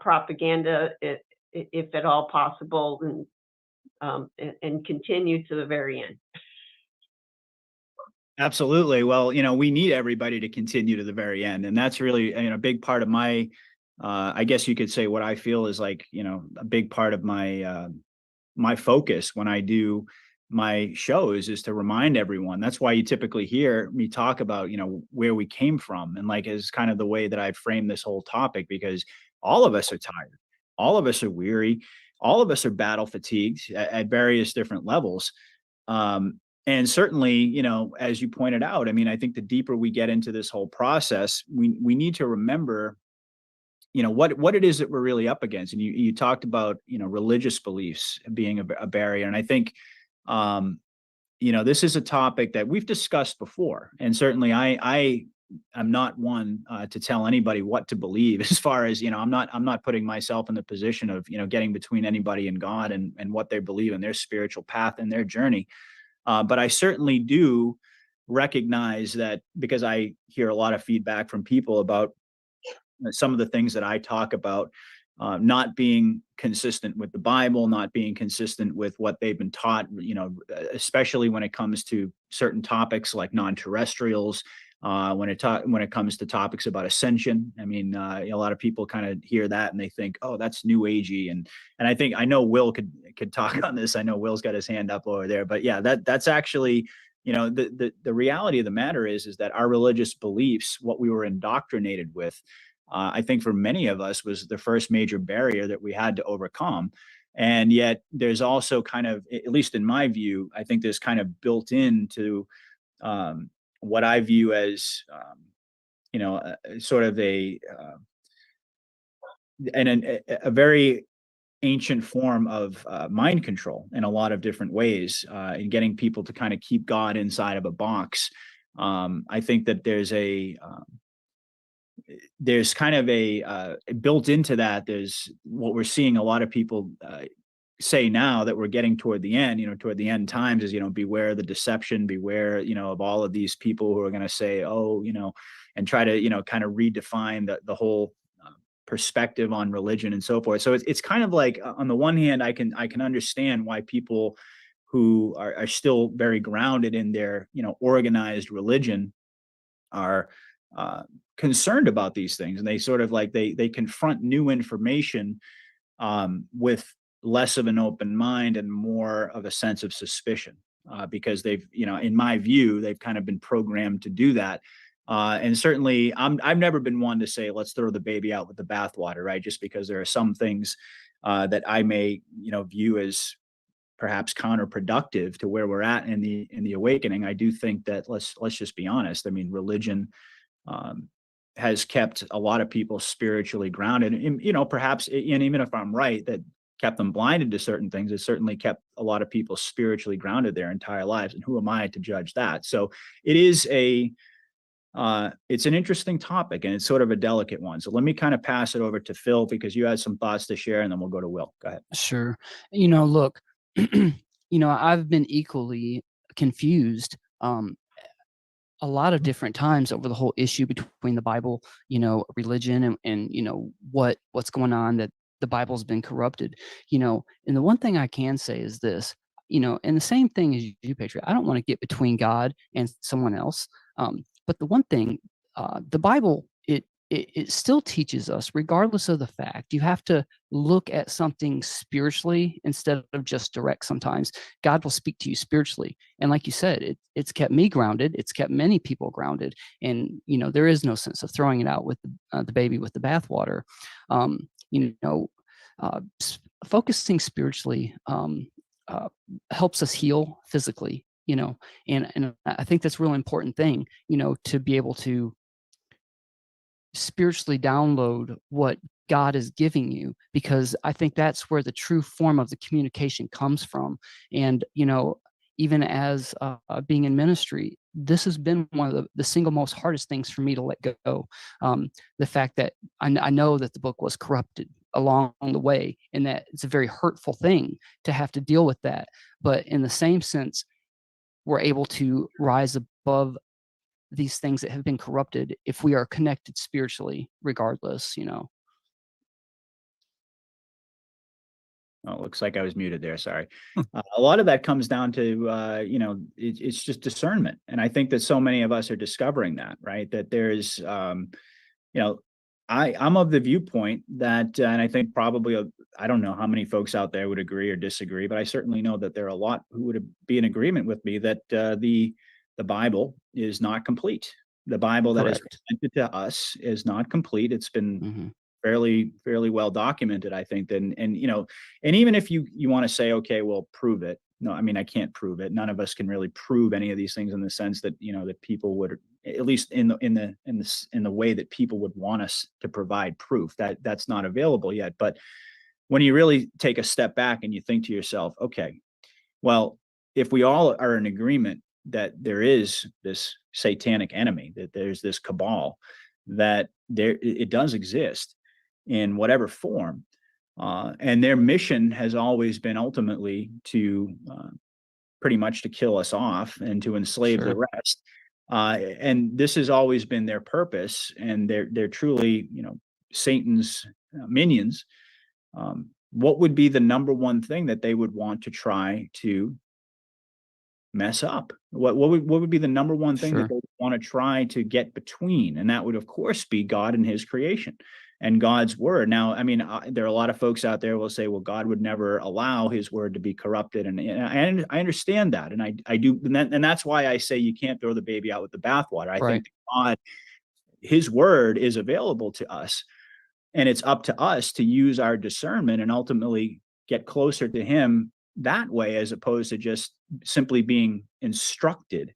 propaganda, if at all possible, and continue to the very end. Absolutely. Well, we need everybody to continue to the very end. And that's really, a big part of my, I guess you could say what I feel is like, a big part of my, my focus when I do my shows is to remind everyone. That's why you typically hear me talk about, where we came from, and like is kind of the way that I frame this whole topic, because all of us are tired. All of us are weary. All of us are battle fatigued at various different levels. And certainly, as you pointed out, I mean, I think the deeper we get into this whole process, we need to remember, what it is that we're really up against. And you talked about, religious beliefs being a barrier. And I think, this is a topic that we've discussed before. And certainly I'm not one to tell anybody what to believe, as far as, I'm not putting myself in the position of, getting between anybody and God and what they believe in their spiritual path and their journey. But I certainly do recognize that, because I hear a lot of feedback from people about some of the things that I talk about, not being consistent with the Bible, not being consistent with what they've been taught, especially when it comes to certain topics like non-terrestrials, when it comes to topics about ascension. I mean, a lot of people kind of hear that and they think, oh, that's new agey. And I know Will could talk on this. I know Will's got his hand up over there, but yeah, that's actually, the reality of the matter is that our religious beliefs, what we were indoctrinated with, I think for many of us was the first major barrier that we had to overcome. And yet there's also kind of, at least in my view, I think there's kind of built into what I view as, sort of a very ancient form of mind control in a lot of different ways, in getting people to kind of keep God inside of a box. I think that there's kind of a built into that. There's what we're seeing a lot of people say now that we're getting toward the end, toward the end times, is, beware the deception, beware, of all of these people who are going to say, oh, and try to, kind of redefine the whole perspective on religion and so forth. So it's kind of like, on the one hand, I can understand why people who are still very grounded in their, organized religion are concerned about these things, and they sort of like they confront new information with less of an open mind and more of a sense of suspicion, because they've, in my view, they've kind of been programmed to do that. And certainly I've never been one to say, let's throw the baby out with the bathwater, right? Just because there are some things that I may, view as perhaps counterproductive to where we're at in the awakening. I do think that let's just be honest. I mean, religion has kept a lot of people spiritually grounded, and, perhaps, and even if I'm right, that kept them blinded to certain things, it certainly kept a lot of people spiritually grounded their entire lives. And who am I to judge that? So it is it's an interesting topic, and it's sort of a delicate one. So let me kind of pass it over to Phil, because you had some thoughts to share, and then we'll go to Will. Go ahead. Sure. Look, I've been equally confused a lot of different times over the whole issue between the Bible, religion, and what's going on, that the Bible's been corrupted, and the one thing I can say is this, and the same thing as you, Patriot, I don't want to get between God and someone else. But the one thing, the Bible, it still teaches us, regardless of the fact, you have to look at something spiritually instead of just direct. Sometimes God will speak to you spiritually. And like you said, it's kept me grounded. It's kept many people grounded. And, there is no sense of throwing it out with the baby with the bathwater. Focusing spiritually helps us heal physically, and I think that's a real important thing, to be able to spiritually download what God is giving you, because I think that's where the true form of the communication comes from. And, even as being in ministry, this has been one of the single most hardest things for me to let go. The fact that I know that the book was corrupted along the way, and that it's a very hurtful thing to have to deal with that. But in the same sense, we're able to rise above these things that have been corrupted if we are connected spiritually, regardless, you know. Oh, it looks like I was muted there. Sorry. A lot of that comes down to, you know, it's just discernment. And I think that so many of us are discovering that, right? That there's, you know, I'm of the viewpoint that, and I think probably, I don't know how many folks out there would agree or disagree, but I certainly know that there are a lot who would be in agreement with me that the Bible is not complete. The Bible that is Correct. presented to us is not complete. It's been Mhm. fairly well documented, I think. And you know, and even if you want to say, okay, well, prove it. No, I mean, I can't prove it. None of us can really prove any of these things in the sense that, you know, that people would, at least in the way that people would want us to provide proof, that's not available yet. But when you really take a step back and you think to yourself, okay, well, if we all are in agreement that there is this satanic enemy, that there's this cabal, that it does exist in whatever form, and their mission has always been ultimately to pretty much to kill us off and to enslave the Sure. rest. And this has always been their purpose, and they're truly, you know, Satan's minions. What would be the number one thing that they would want to try to mess up? What would be the number one thing that Sure. they would want to try to get between? And that would, of course, be God and his creation and God's word. Now, I mean, there are a lot of folks out there who will say, well, God would never allow his word to be corrupted. And I understand that. And I do. And that's why I say you can't throw the baby out with the bathwater. I Right. think God, his word is available to us, and it's up to us to use our discernment and ultimately get closer to him that way, as opposed to just simply being instructed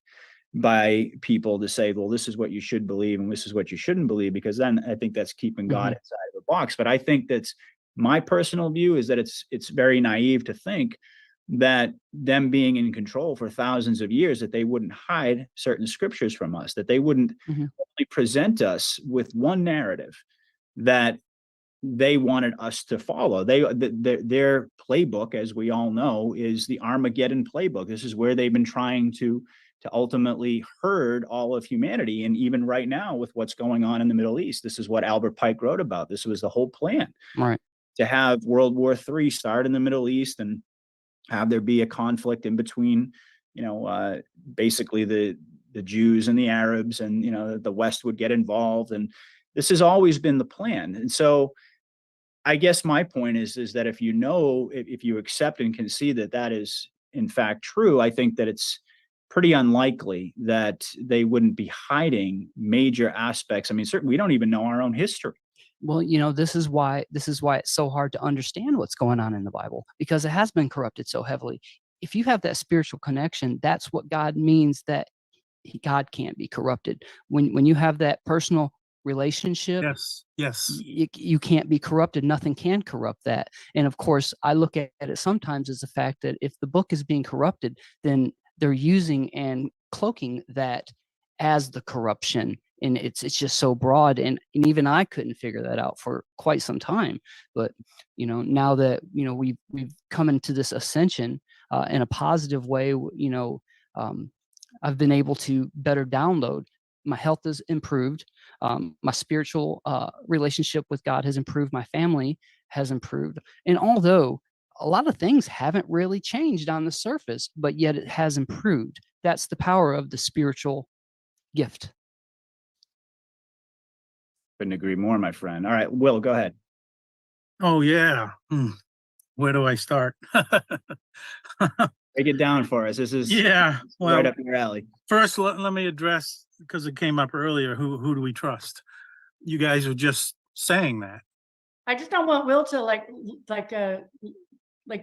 by people to say, well, this is what you should believe and this is what you shouldn't believe, because then I think that's keeping God Mhm. inside of a box. But I think that's my personal view, is that it's very naive to think that them being in control for thousands of years, that they wouldn't hide certain scriptures from us, that they wouldn't Mhm. only present us with one narrative that they wanted us to follow. Their playbook, as we all know, is the Armageddon playbook. This is where they've been trying to ultimately herd all of humanity. And even right now, with what's going on in the Middle East, this is what Albert Pike wrote about. This was the whole plan, Right. to have World War III start in the Middle East and have there be a conflict in between, you know, basically the Jews and the Arabs, and, you know, the West would get involved. And this has always been the plan. And so I guess my point is that if you know, if you accept and can see that that is in fact true, I think that it's pretty unlikely that they wouldn't be hiding major aspects. I mean, certainly we don't even know our own history. Well, you know, this is why it's so hard to understand what's going on in the Bible, because it has been corrupted so heavily. If you have that spiritual connection, that's what God means, that God can't be corrupted. When you have that personal relationship, Yes. Yes. you can't be corrupted. Nothing can corrupt that. And of course, I look at it sometimes as the fact that if the book is being corrupted, then they're using and cloaking that as the corruption. And it's just so broad. And even I couldn't figure that out for quite some time. But, you know, now that, you know, we've come into this ascension in a positive way, you know, I've been able to better download. My health has improved. My spiritual relationship with God has improved. My family has improved. And although a lot of things haven't really changed on the surface, but yet it has improved. That's the power of the spiritual gift. Couldn't agree more, my friend. All right, Will, go ahead. Oh, yeah. Where do I start? Break it down for us. This is Yeah. Well, right up your alley. first, let me address, because it came up earlier, who do we trust? You guys were just saying that. I just don't want Will to like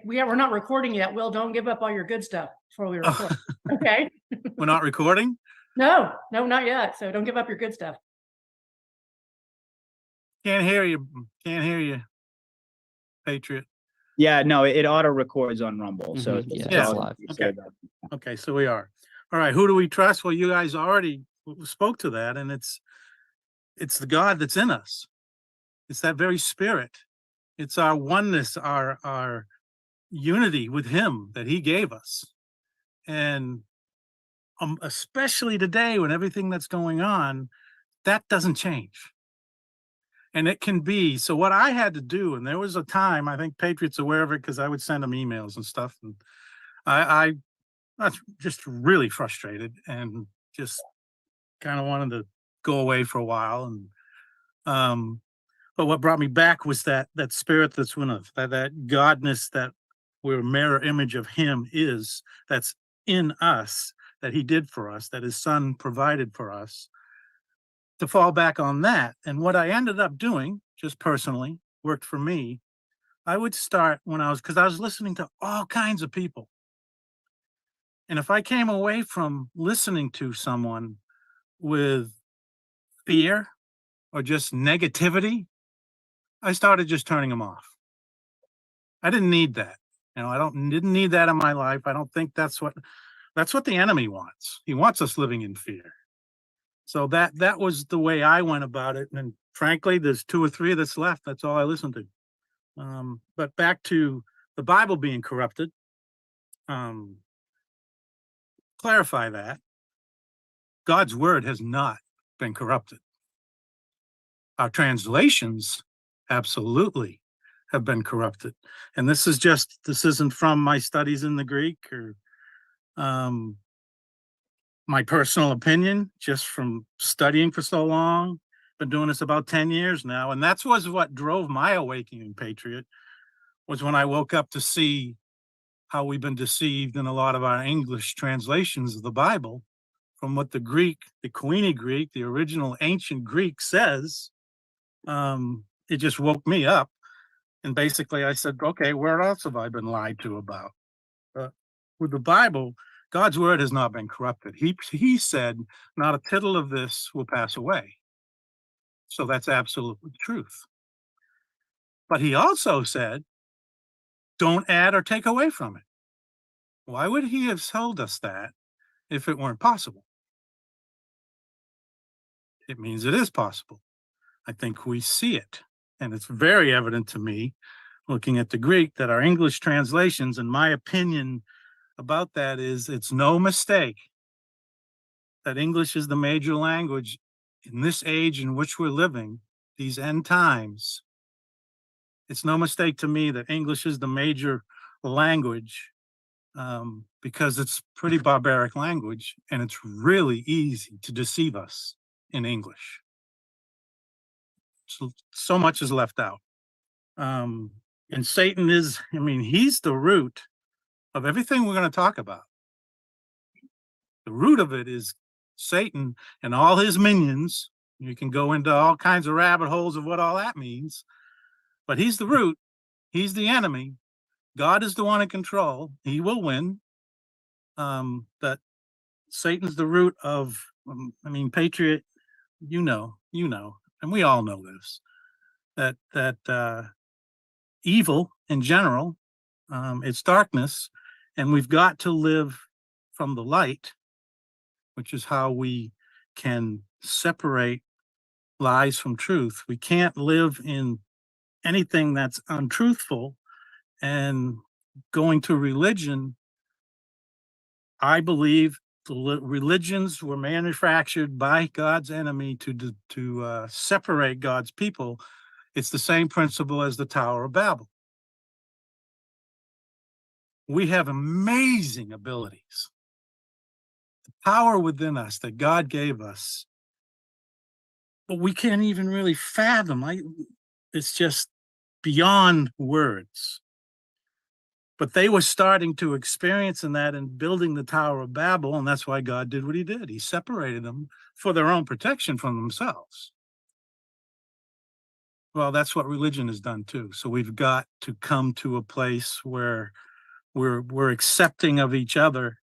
we're not recording yet. Will, don't give up all your good stuff before we record. Okay. We're not recording? No, not yet. So don't give up your good stuff. Can't hear you. Can't hear you, Patriot. Yeah, no, it auto records on Rumble. So Yeah, Yeah. it's live. Okay. Okay, so we are. All right, who do we trust? Well, you guys already spoke to that, and it's the God that's in us. It's that very spirit. It's our oneness, our unity with him that he gave us. And especially today when everything that's going on, that doesn't change. And it can be. So what I had to do, and there was a time, I think Patriot's aware of it because I would send him emails and stuff. And I was just really frustrated and just kind of wanted to go away for a while. And but what brought me back was that spirit that's in us, that godness that we're a mirror image of him that's in us, that he did for us, that his son provided for us, to fall back on that. And what I ended up doing, just personally, worked for me. I would start because I was listening to all kinds of people. And if I came away from listening to someone with fear or just negativity, I started just turning them off. I didn't need that. I didn't need that in my life. I don't think that's what the enemy wants. He wants us living in fear. So that was the way I went about it. And frankly, there's 2 or 3 that's left. That's all I listen to. But back to the Bible being corrupted, clarify that. God's word has not been corrupted. Our translations absolutely have been corrupted. And this isn't from my studies in the Greek or my personal opinion, just from studying for so long. Been doing this about 10 years now. And that was what drove my awakening, Patriot, was when I woke up to see how we've been deceived in a lot of our English translations of the Bible from what the Koine Greek, the original ancient Greek says. It just woke me up. And basically I said, okay, where else have I been lied to about? With the Bible, God's word has not been corrupted. He said, not a tittle of this will pass away. So that's absolutely truth. But he also said, don't add or take away from it. Why would he have told us that if it weren't possible? It means it is possible. I think we see it. And it's very evident to me, looking at the Greek, that our English translations, in my opinion about that, is it's no mistake that English is the major language in this age in which we're living, these end times. It's no mistake to me that English is the major language because it's pretty barbaric language and it's really easy to deceive us in English. So much is left out. And Satan he's the root of everything we're going to talk about. The root of it is Satan and all his minions. You can go into all kinds of rabbit holes of what all that means, but he's the root. He's the enemy. God is the one in control. He will win. That Satan's the root of, Patriot, you know, and we all know this, that evil in general, it's darkness, and we've got to live from the light, which is how we can separate lies from truth. We can't live in anything that's untruthful. And going to religion, I believe the religions were manufactured by God's enemy to separate God's people. It's the same principle as the Tower of Babel. We have amazing abilities. The power within us that God gave us, but we can't even really fathom. It's just beyond words. But they were starting to experience in that and building the Tower of Babel, and that's why God did what he did. He separated them for their own protection from themselves. Well, that's what religion has done too. So we've got to come to a place where we're accepting of each other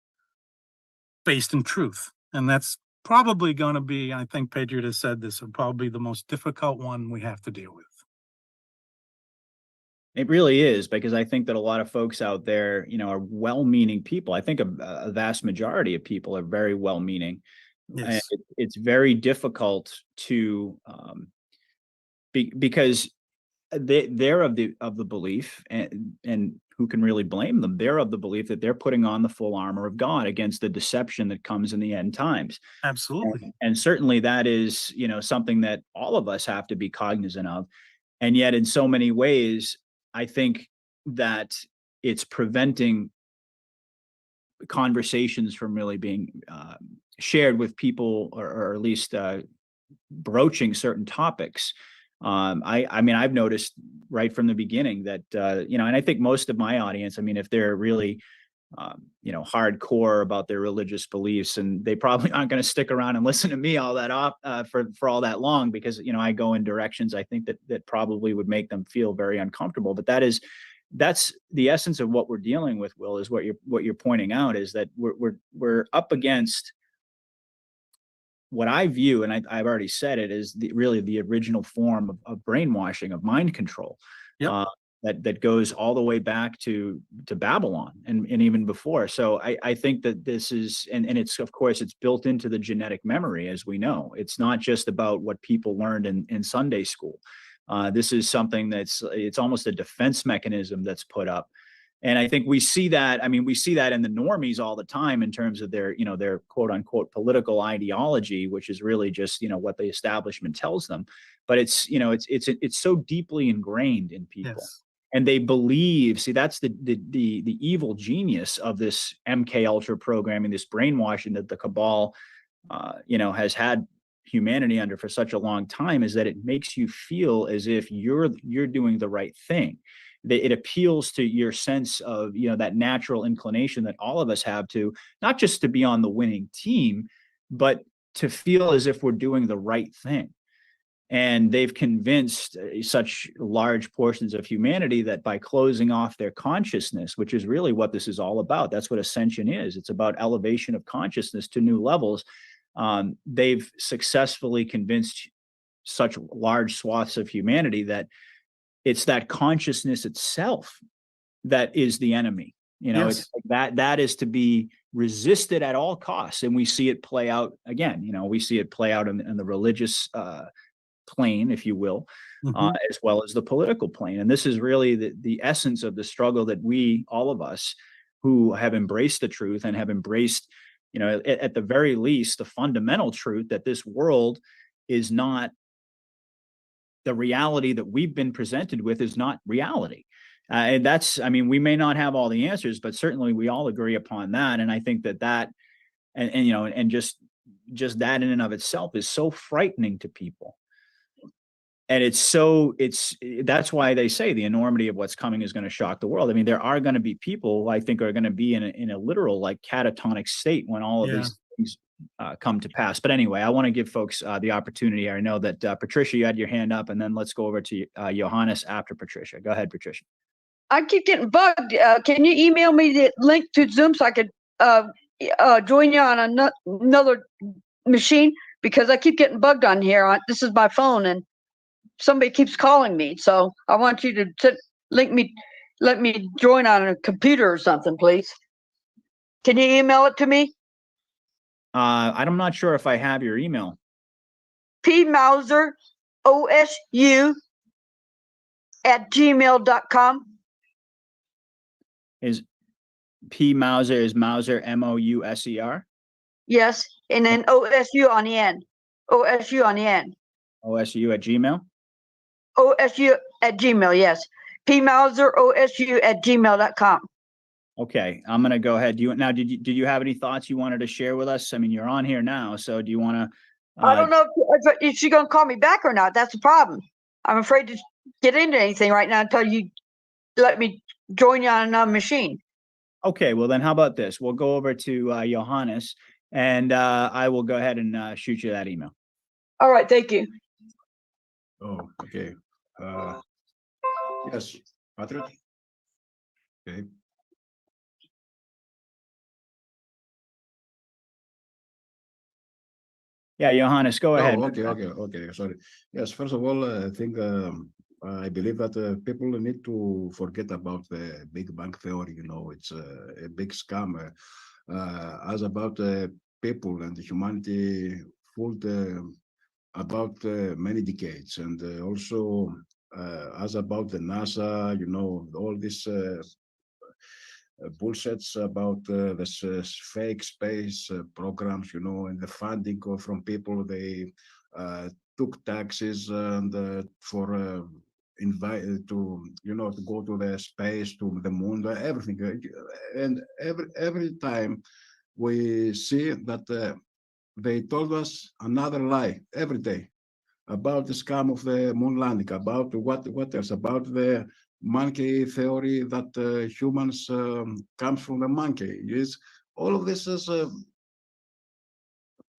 based in truth. And that's probably going to be, I think Patriot has said this, probably the most difficult one we have to deal with. It really is, because I think that a lot of folks out there, are well-meaning people. I think a vast majority of people are very well-meaning. And Yes. it's very difficult to, because they're of the belief, and who can really blame them? They're of the belief that they're putting on the full armor of God against the deception that comes in the end times. Absolutely. And certainly that is, something that all of us have to be cognizant of. And yet in so many ways, I think that it's preventing conversations from really being shared with people, or at least broaching certain topics. I mean, I've noticed right from the beginning that, and I think most of my audience, I mean, if they're really, hardcore about their religious beliefs, and they probably aren't going to stick around and listen to me all that for all that long, because, I go in directions I think that probably would make them feel very uncomfortable. But that's the essence of what we're dealing with, Will, is what you're pointing out, is that we're up against what I view, and I've already said it, is really the original form of brainwashing, of mind control. Yep. That goes all the way back to Babylon and even before. So I think that this is, and it's, of course, it's built into the genetic memory, as we know. It's not just about what people learned in Sunday school. This is something it's almost a defense mechanism that's put up. And I think we see that, we see that in the normies all the time, in terms of their quote unquote political ideology, which is really just, what the establishment tells them. But it's so deeply ingrained in people. Yes. And they believe, see, that's the evil genius of this MK Ultra programming, this brainwashing that the cabal, has had humanity under for such a long time, is that it makes you feel as if you're doing the right thing. It appeals to your sense of, that natural inclination that all of us have to, not just to be on the winning team, but to feel as if we're doing the right thing. And they've convinced such large portions of humanity that by closing off their consciousness, which is really what this is all about, that's what ascension is. It's about elevation of consciousness to new levels. They've successfully convinced such large swaths of humanity that it's that consciousness itself that is the enemy. Yes. It's like that is to be resisted at all costs. And we see it play out again. We see it play out in the religious plane, if you will, as well as the political plane. And this is really the essence of the struggle that all of us who have embraced the truth and have embraced, at the very least, the fundamental truth that this world is not the reality that we've been presented with, is not reality. And that's, we may not have all the answers, but certainly we all agree upon that. And I think that and just that in and of itself is so frightening to people. And that's why they say the enormity of what's coming is going to shock the world. There are going to be people, I think, are going to be in a literal, like, catatonic state when all of these things come to pass. But anyway, I want to give folks the opportunity. I know that Patricia, you had your hand up, and then let's go over to Johannes after Patricia. Go ahead, Patricia. I keep getting bugged. Can you email me the link to Zoom so I could join you on another machine? Because I keep getting bugged on here. This is my phone, and somebody keeps calling me. So I want you to let me join on a computer or something, please. Can you email it to me? I'm not sure if I have your email. pmauser, OSU @gmail.com. Is P Mauser, is Mauser Mouser? Yes, and then OSU on the end. OSU on the end. OSU at Gmail? OSU at Gmail, yes. pmauser, OSU @gmail.com. Okay, I'm gonna go ahead. Did you have any thoughts you wanted to share with us? You're on here now, so do you want to? I don't know if she's gonna call me back or not. That's the problem. I'm afraid to get into anything right now until you let me join you on another machine. Okay, well then, how about this? We'll go over to Johannes, and I will go ahead and shoot you that email. All right, thank you. Oh, okay. Yes, Patriot. Okay. Yeah, Johannes, go ahead. Okay. Sorry. Yes, first of all, I think I believe that people need to forget about the Big Bang Theory. You know, it's a big scam. As about people and humanity fooled about many decades, and also as about the NASA, you know, all this bullshits about this fake space programs, you know, and the funding from people. They took taxes and for invite to, you know, to go to the space, to the moon, everything. And every time we see that they told us another lie every day about the scam of the moon landing, about what else, about the monkey theory that humans comes from the monkey. Yes, all of this is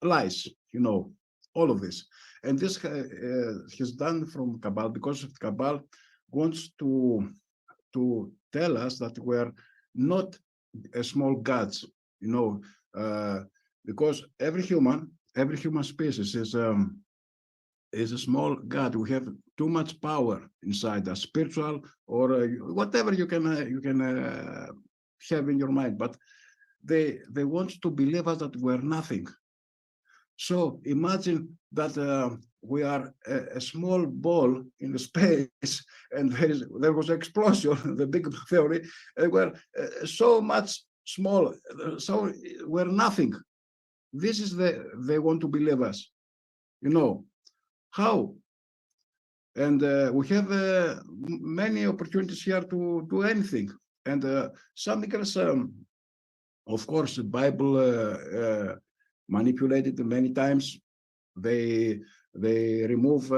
lies, you know, all of this. And this is done from Cabal because Cabal wants to tell us that we're not a small gods, you know, because every human species is a small god. We have too much power inside us, spiritual or whatever you can have in your mind. But they want to believe us that we're nothing. So imagine that we are a small ball in the space, and there was an explosion, the Big Bang Theory, and we're so much small, so we're nothing. This is they want to believe us, you know. How? And we have many opportunities here to do anything. And something else, of course, the Bible manipulated many times. They remove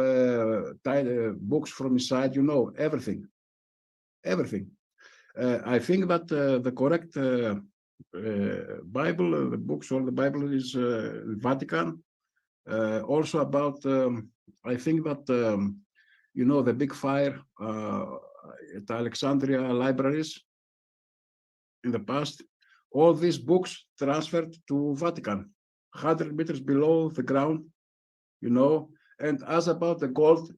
books from inside, you know, everything. I think that the correct Bible, the books or the Bible is Vatican. Also about, I think that, you know, the big fire at Alexandria libraries in the past, all these books transferred to Vatican, 100 meters below the ground, you know. And as about the gold,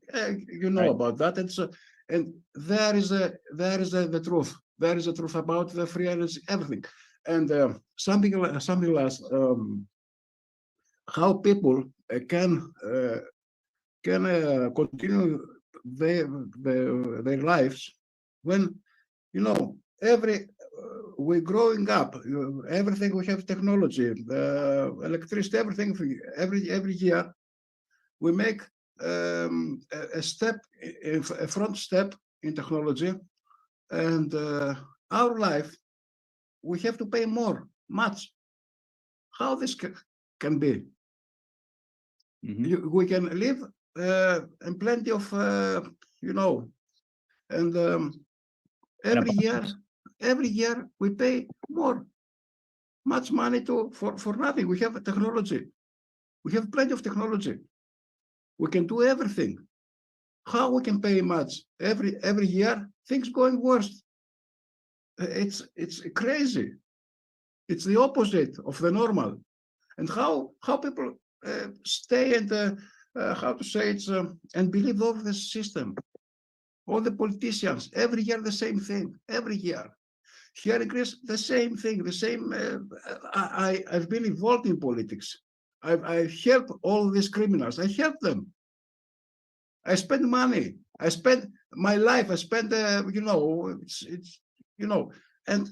you know, right, about that. And there is the truth. There is the truth about the free energy, everything. And something else, how people can continue their lives when, you know, we're growing up, everything we have technology, electricity, everything. Every year we make a step, a front step in technology, and our life we have to pay much. How this can be? We can live in plenty of, you know, and every year we pay much money for nothing. We have technology. We have plenty of technology. We can do everything. How we can pay much every year? Things going worse. It's crazy. It's the opposite of the normal. And how people stay and how to say it, and believe all this system. All the politicians, every year the same thing, every year. Here in Greece, the same thing, the same. I've been involved in politics. I've helped all these criminals. I helped them. I spent money. I spent my life. I spent, you know, it's you know, and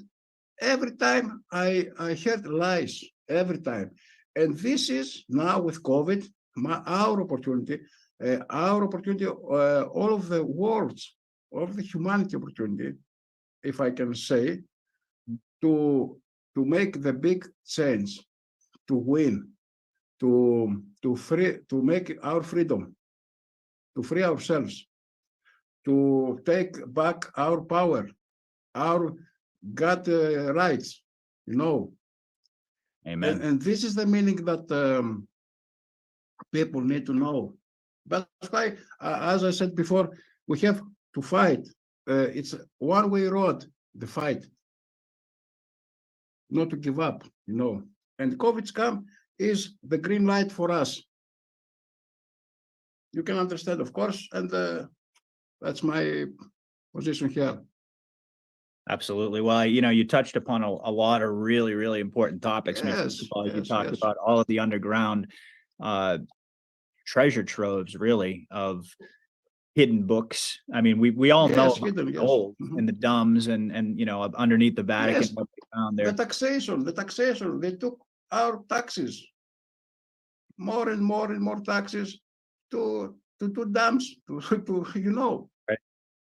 every time I heard lies, every time. And this is now with COVID, our opportunity, all of the world's, all of the humanity opportunity, if I can say, to make the big change, to win, to make our freedom, to free ourselves, to take back our power, our God rights, you know. Amen. And this is the meaning that people need to know. That's why, as I said before, we have to fight. It's a one-way road, the fight. Not to give up, you know. And COVID scam is the green light for us. You can understand, of course, and That's my position here. Absolutely. Well, you know, you touched upon a lot of really, really important topics. I mean, first Yes, of all, you yes, talked yes. about all of the underground uh, treasure troves, really, of hidden books. I mean, we all know Yes, about hidden, the yes. gold Mhm. and the dumbs and you know, underneath the Vatican, Yes, what they found the there. taxation, they took our taxes, more and more and more taxes to dams, to you know. Right.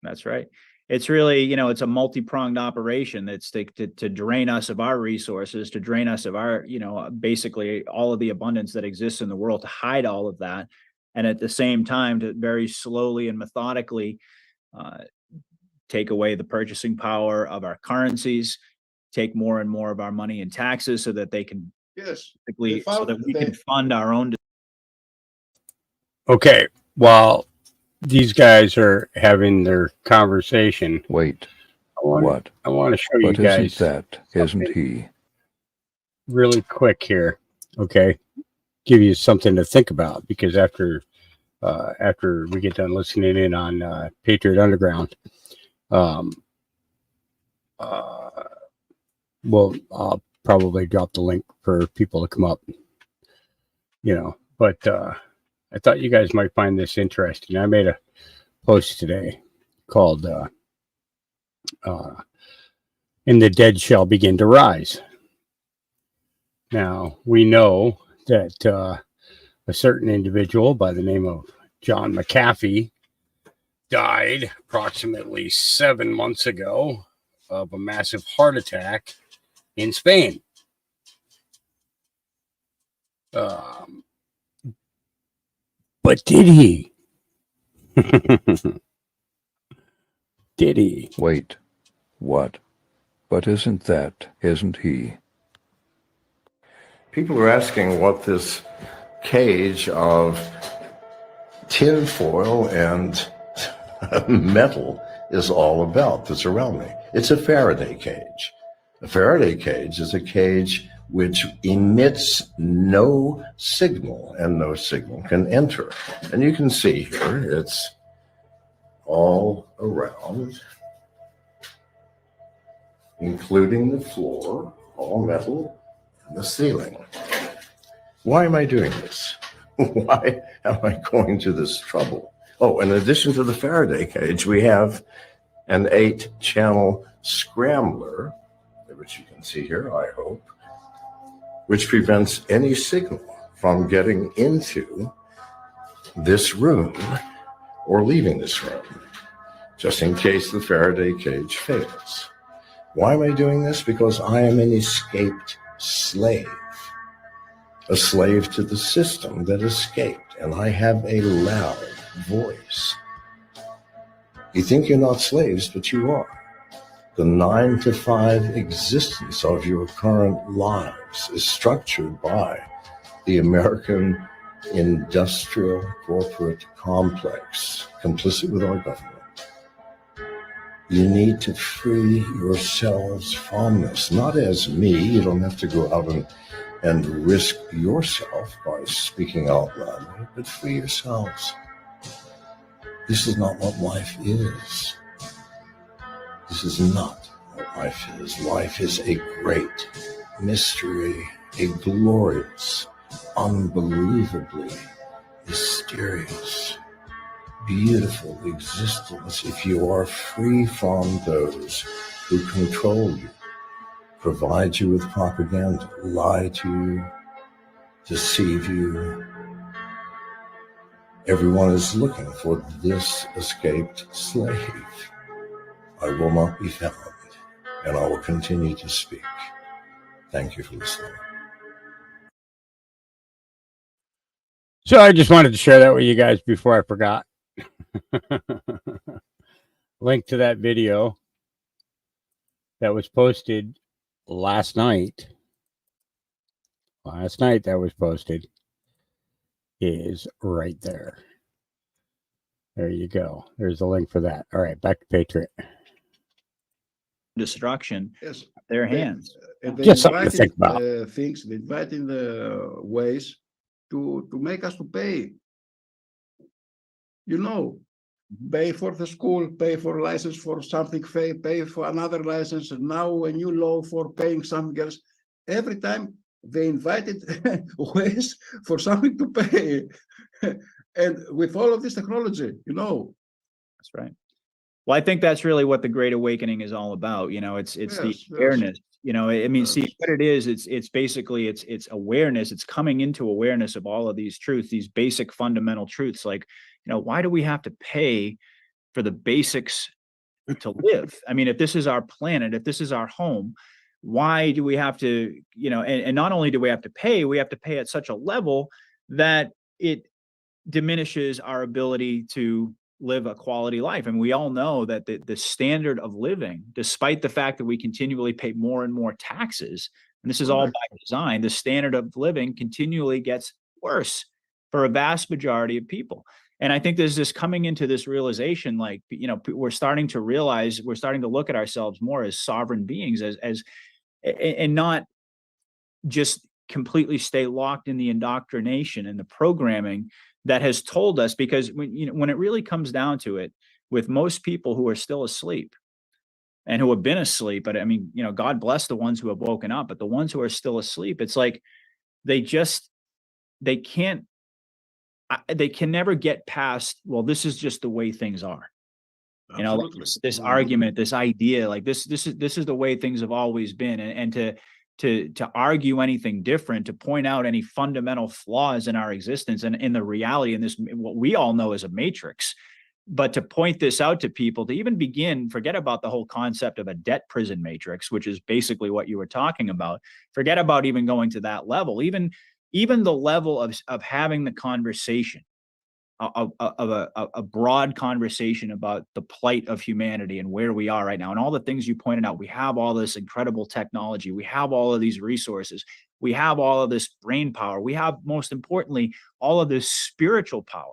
That's right. It's really, you know, it's a multi-pronged operation that's to drain us of our resources, to drain us of our, you know, basically all of the abundance that exists in the world, to hide all of that. And at the same time, to very slowly and methodically uh, take away the purchasing power of our currencies, take more and more of our money in taxes so that they can Yes, basically, so that we can fund our own. Okay, while these guys are having their conversation, Wait, I want what? I want to show you But isn't guys that, isn't something he? really quick here. Okay, give you something to think about, because after we get done listening in on Patriot Underground, um, I'll probably drop the link for people to come up, you know. But I thought you guys might find this interesting. I made a post today called "And the Dead Shall Begin to Rise." Now, we know that a certain individual by the name of John McAfee died approximately 7 months ago of a massive heart attack in Spain. But did he? Did he? Wait, what? But isn't that, isn't he? People are asking what this cage of tinfoil and metal is all about that's around me. It's a Faraday cage. A Faraday cage is a cage which emits no signal, and no signal can enter. And you can see here, it's all around, including the floor, all metal, and the ceiling. Why am I doing this? Why am I going to this trouble? Oh, in addition to the Faraday cage, we have an 8-channel scrambler, which you can see here, I hope, which prevents any signal from getting into this room or leaving this room, just in case the Faraday cage fails. Why am I doing this? Because I am an escaped slave, a slave to the system that escaped, and I have a loud voice. You think you're not slaves, but you are. The 9-to-5 existence of your current lives is structured by the American industrial corporate complex, complicit with our government. You need to free yourselves from this, not as me. You don't have to go out and risk yourself by speaking out loudly, but free yourselves. This is not what life is. This is not what life is. Life is a great mystery, a glorious, unbelievably mysterious, beautiful existence if you are free from those who control you, provide you with propaganda, lie to you, deceive you. Everyone is looking for this escaped slave. I will not be found, and I will continue to speak. Thank you for listening. So I just wanted to share that with you guys before I forgot. Link to that video that was posted last night. That was posted is right there. There you go. There's a link for that. All right, back to Patriot. Destruction. Yes. Their hands. They Just something to think about. Things, they inviting the ways to make us to pay. You know, pay for the school, pay for license for something, pay for another license, and now a new law for paying something else. Every time they invited ways for something to pay. And with all of this technology, That's right. Well, I think that's really what the Great Awakening is all about. It's the Yes, yes. awareness. I mean, Yes. see what it is. It's basically it's awareness. It's coming into awareness of all of these truths, these basic fundamental truths. Like, why do we have to pay for the basics to live? I mean, if this is our planet, if this is our home, why do we have to? And not only do we have to pay at such a level that it diminishes our ability to live a quality life. And we all know that the standard of living, despite the fact that we continually pay more and more taxes, and this is all by design, the standard of living continually gets worse for a vast majority of people. And I think there's this coming into this realization, like, we're starting to realize, we're starting to look at ourselves more as sovereign beings, and not just completely stay locked in the indoctrination and the programming that has told us. Because when it really comes down to it, with most people who are still asleep and who have been asleep, but I mean, God bless the ones who have woken up, but the ones who are still asleep, it's like they can never get past, well, this is just the way things are. Absolutely. This argument, this idea, like this is the way things have always been. And to argue anything different, to point out any fundamental flaws in our existence and in the reality in this, what we all know is a matrix, but to point this out to people, to even begin, forget about the whole concept of a debt prison matrix, which is basically what you were talking about. Forget about even going to that level, even the level of having the conversation, of a broad conversation about the plight of humanity and where we are right now. And all the things you pointed out, we have all this incredible technology. We have all of these resources. We have all of this brain power. We have, most importantly, all of this spiritual power.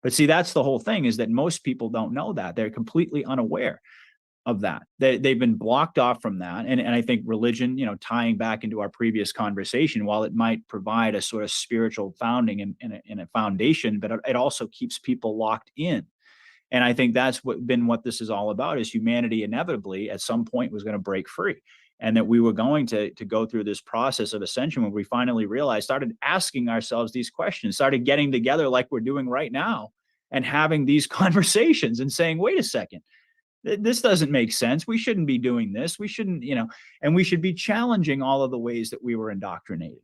But see, that's the whole thing, is that most people don't know that. They're completely unaware of that. They've been blocked off from that. And I think religion, tying back into our previous conversation, while it might provide a sort of spiritual founding and a foundation, but it also keeps people locked in. And I think that's what this is all about, is humanity inevitably at some point was going to break free. And that we were going to go through this process of ascension where we finally realized, started asking ourselves these questions, started getting together like we're doing right now and having these conversations and saying, wait a second, this doesn't make sense. We shouldn't be doing this. We shouldn't, and we should be challenging all of the ways that we were indoctrinated.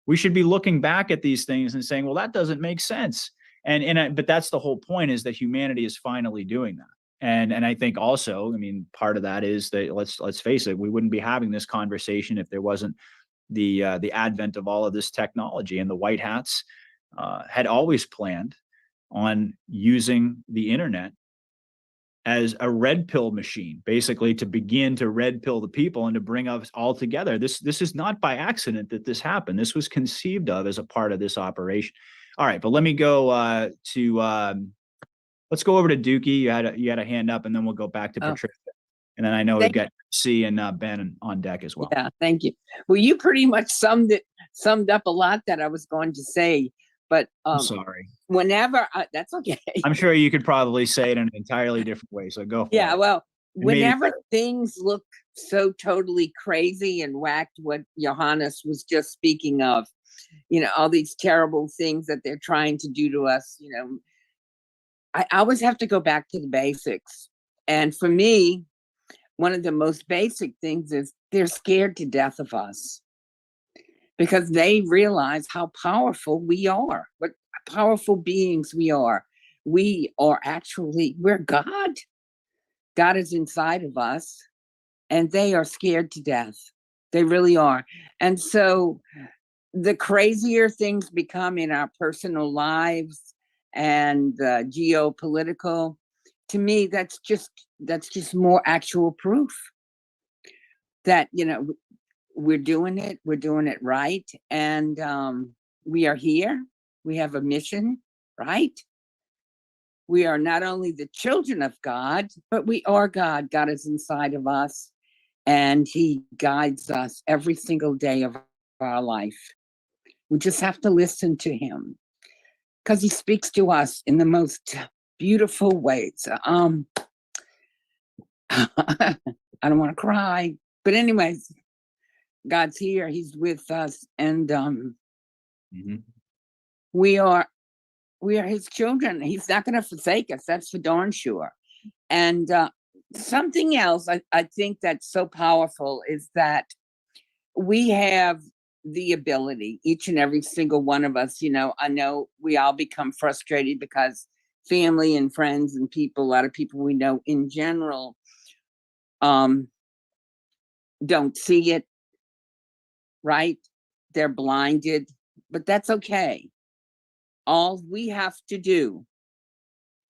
We should be looking back at these things and saying, well, that doesn't make sense. But that's the whole point, is that humanity is finally doing that. And I think also, I mean, part of that is that let's face it, we wouldn't be having this conversation if there wasn't the advent of all of this technology. And the white hats had always planned on using the internet as a red pill machine, basically to begin to red pill the people and to bring us all together. This is not by accident that this happened. This was conceived of as a part of this operation. All right, but let me go let's go over to Dookie. You had a hand up, and then we'll go back to Patricia. And then I know we've got C and Ben on deck as well. Yeah, thank you. Well, you pretty much summed up a lot that I was going to say. But I'm sorry. Whenever that's okay. I'm sure you could probably say it in an entirely different way. So go for it. Yeah, well, whenever things look so totally crazy and whacked, what Johannes was just speaking of, all these terrible things that they're trying to do to us, I always have to go back to the basics. And for me, one of the most basic things is they're scared to death of us, because they realize how powerful we are, what powerful beings we are. We're God. God is inside of us, and they are scared to death. They really are. And so the crazier things become in our personal lives and geopolitical, to me, that's just more actual proof that, we're doing it right. And we are here. We have a mission, right? We are not only the children of God, but we are God. God is inside of us, and he guides us every single day of our life. We just have to listen to him, because he speaks to us in the most beautiful ways. I don't want to cry, but anyways, God's here. He's with us, and we are His children. He's not going to forsake us. That's for darn sure. And something else I think that's so powerful is that we have the ability, each and every single one of us. You know, I know we all become frustrated because family and friends and people, a lot of people we know in general, don't see it, right? They're blinded, but that's okay. All we have to do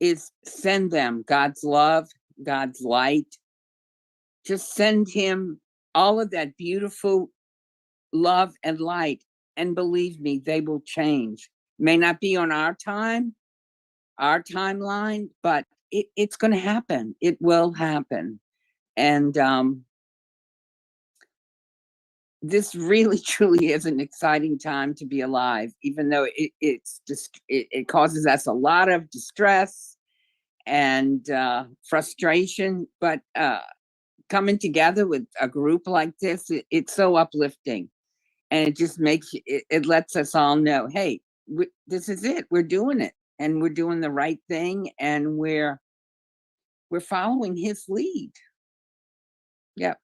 is send them God's love, God's light. Just send him all of that beautiful love and light. And believe me, they will change. May not be on our timeline, but it's going to happen. It will happen. And this really, truly is an exciting time to be alive, even though it causes us a lot of distress and frustration. But coming together with a group like this, it's so uplifting. And it just makes it lets us all know, hey, this is it. We're doing it, and we're doing the right thing, and we're following his lead. Yeah.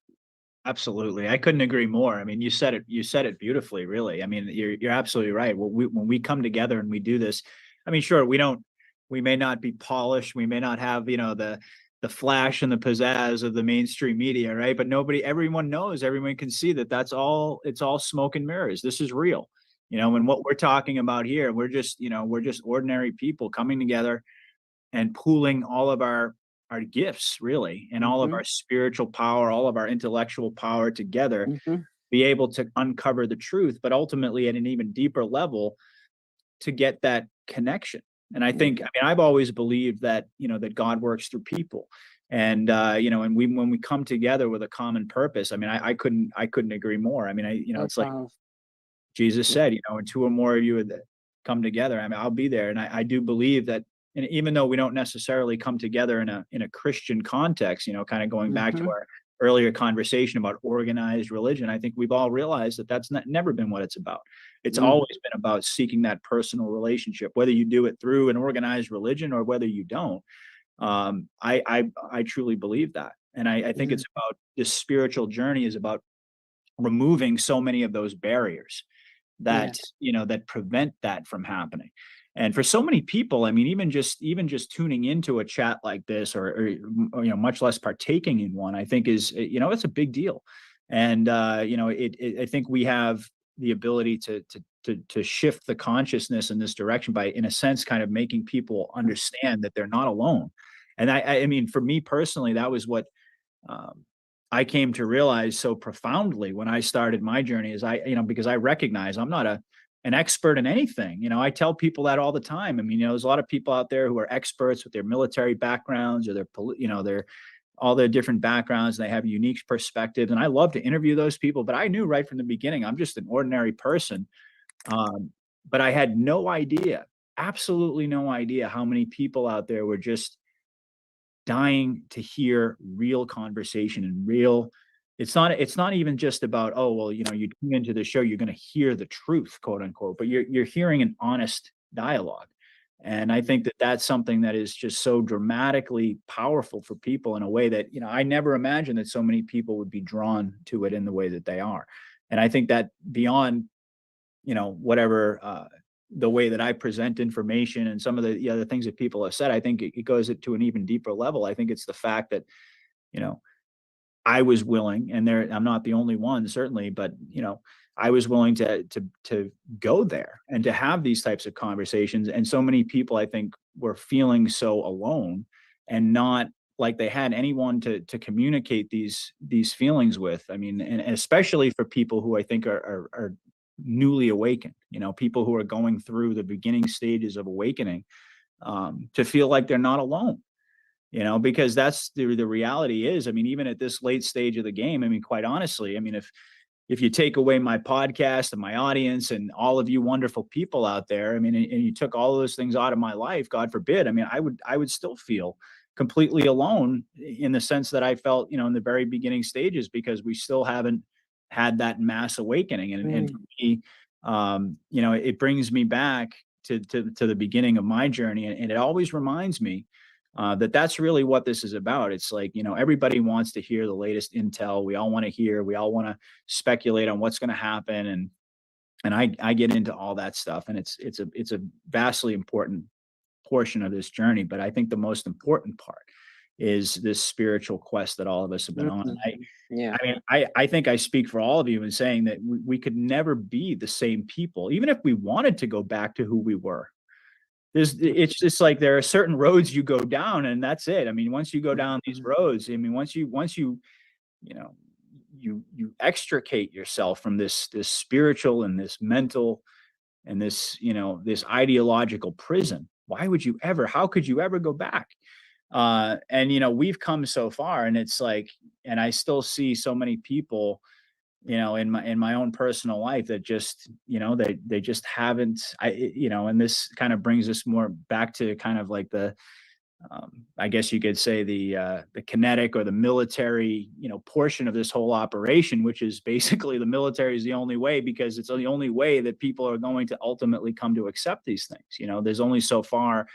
Absolutely. I couldn't agree more. I mean, you said it beautifully, really. I mean, you're absolutely right. When we come together and we do this, I mean, sure, we may not be polished. We may not have, the flash and the pizzazz of the mainstream media, right? But everyone knows, everyone can see that it's all smoke and mirrors. This is real, and what we're talking about here, we're just ordinary people coming together and pooling all of our gifts, really, and all of our spiritual power, all of our intellectual power together, be able to uncover the truth, but ultimately at an even deeper level to get that connection. And I think, I've always believed that, that God works through people. And, and when we come together with a common purpose, I couldn't agree more. It's like Jesus said, and two or more of you would come together. I'll be there. And I do believe that. And even though we don't necessarily come together in a Christian context, kind of going back to our earlier conversation about organized religion, I think we've all realized that that's never been what it's about. It's always been about seeking that personal relationship, whether you do it through an organized religion or whether you don't. I truly believe that. And I think it's about this spiritual journey is about removing so many of those barriers that, that prevent that from happening. And for so many people, even just tuning into a chat like this, or much less partaking in one, I think is, it's a big deal. And I think we have the ability to shift the consciousness in this direction by, in a sense, kind of making people understand that they're not alone. And I mean, for me personally, that was what I came to realize so profoundly when I started my journey, is because I recognize I'm not an expert in anything. I tell people that all the time. There's a lot of people out there who are experts with their military backgrounds or their all their different backgrounds, and they have unique perspectives. And I love to interview those people, but I knew right from the beginning, I'm just an ordinary person. But I had no idea, absolutely no idea, how many people out there were just dying to hear real conversation and real. It's not even just about, oh, well, you tune into the show, you're going to hear the truth, quote unquote, but you're hearing an honest dialogue. And I think that that's something that is just so dramatically powerful for people in a way that, I never imagined that so many people would be drawn to it in the way that they are. And I think that beyond, whatever, the way that I present information and some of the other things that people have said, I think it goes to an even deeper level. I think it's the fact that, I was willing, and I'm not the only one, certainly, but, I was willing to go there and to have these types of conversations. And so many people, I think, were feeling so alone and not like they had anyone to communicate these feelings with. And especially for people who I think are newly awakened, people who are going through the beginning stages of awakening, to feel like they're not alone. Because that's the reality is, even at this late stage of the game, quite honestly, if if you take away my podcast and my audience and all of you wonderful people out there, I mean, and you took all of those things out of my life, God forbid, I mean, I would still feel completely alone in the sense that I felt, in the very beginning stages, because we still haven't had that mass awakening. And for me, it brings me back to the beginning of my journey. And it always reminds me that that's really what this is about. It's like, everybody wants to hear the latest intel. We all want to speculate on what's going to happen. And I get into all that stuff, and it's a vastly important portion of this journey. But I think the most important part is this spiritual quest that all of us have been on. I think I speak for all of you in saying that we could never be the same people, even if we wanted to go back to who we were. It's just like there are certain roads you go down, and that's it. I mean, once you go down these roads, I mean, once you extricate yourself from this spiritual and this mental and this ideological prison, how could you ever go back? And we've come so far, and it's like, and I still see so many people, in my own personal life that just, they just haven't, and this kind of brings us more back to kind of like the, I guess you could say the kinetic or the military, portion of this whole operation, which is basically the military is the only way, because it's the only way that people are going to ultimately come to accept these things. There's only so far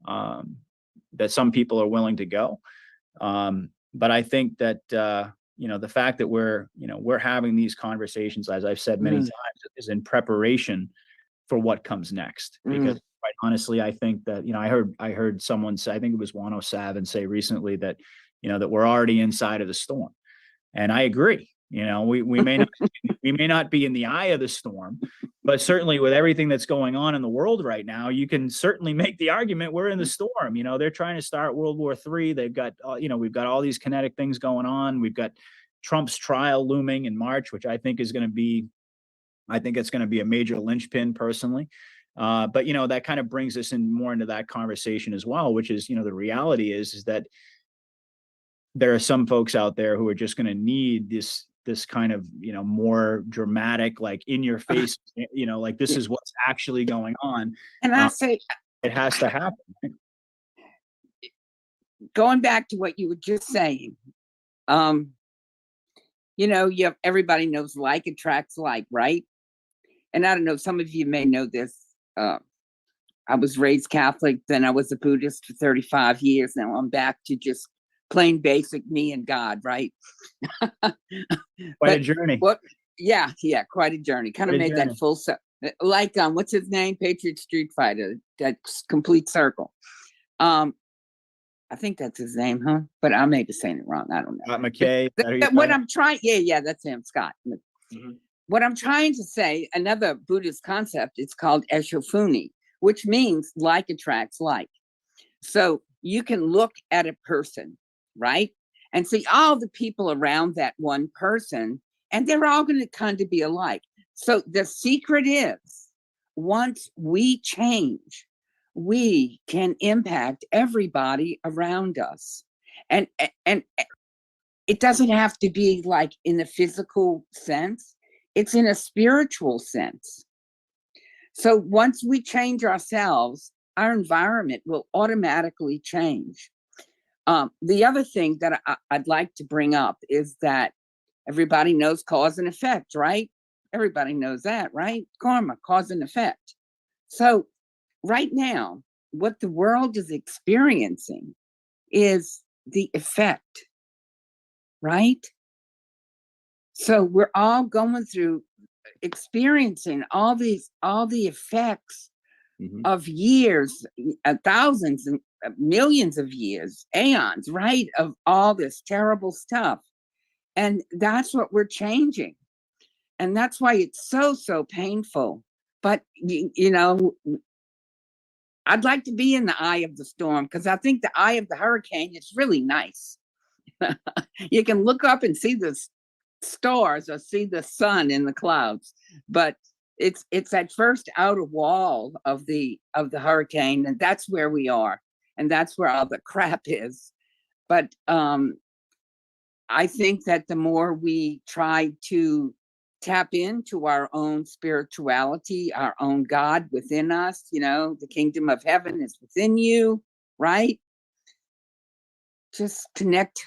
that some people are willing to go. But I think that, the fact that we're having these conversations, as I've said many times, is in preparation for what comes next. Because quite honestly, I think that, I heard someone say, I think it was Juan Savin say recently that, that we're already inside of the storm. And I agree. We may not be in the eye of the storm, but certainly with everything that's going on in the world right now, you can certainly make the argument we're in the storm. They're trying to start World War III. They've got, we've got all these kinetic things going on. We've got Trump's trial looming in March, which I think it's going to be a major linchpin personally. But, that kind of brings us more into that conversation as well, which is, the reality is that there are some folks out there who are just going to need this kind of, more dramatic, like in your face, like this is what's actually going on. And I say it has to happen. Going back to what you were just saying, everybody knows like attracts like, right? And I don't know, some of you may know this. I was raised Catholic, then I was a Buddhist for 35 years. Now I'm back to just plain basic me and God, right? Quite a journey. Yeah, quite a journey. Kind of made that full set. Like what's his name? Patriot Street Fighter, that complete circle. I think that's his name, huh? But I may be saying it wrong. I don't know. McKay. What I'm trying, that's him, Scott. What I'm trying to say, another Buddhist concept, it's called Eshofuni, which means like attracts like. So you can look at a person, right? And see all the people around that one person, and they're all going to kind of be alike. So the secret is, once we change, we can impact everybody around us. And it doesn't have to be like in a physical sense. It's in a spiritual sense. So once we change ourselves, our environment will automatically change. The other thing that I'd like to bring up is that everybody knows cause and effect, right? Everybody knows that, right? Karma, cause and effect. So right now, what the world is experiencing is the effect, right? So we're all going through experiencing all the effects of years, thousands and millions of years, aeons, right? Of all this terrible stuff. And that's what we're changing. And that's why it's so painful. But, I'd like to be in the eye of the storm, because I think the eye of the hurricane is really nice. You can look up and see the stars or see the sun in the clouds, but it's that first outer wall of the hurricane, and that's where we are, and that's where all the crap is. But I think that the more we try to tap into our own spirituality, our own God within us. You know, the kingdom of heaven is within you, right? Just connect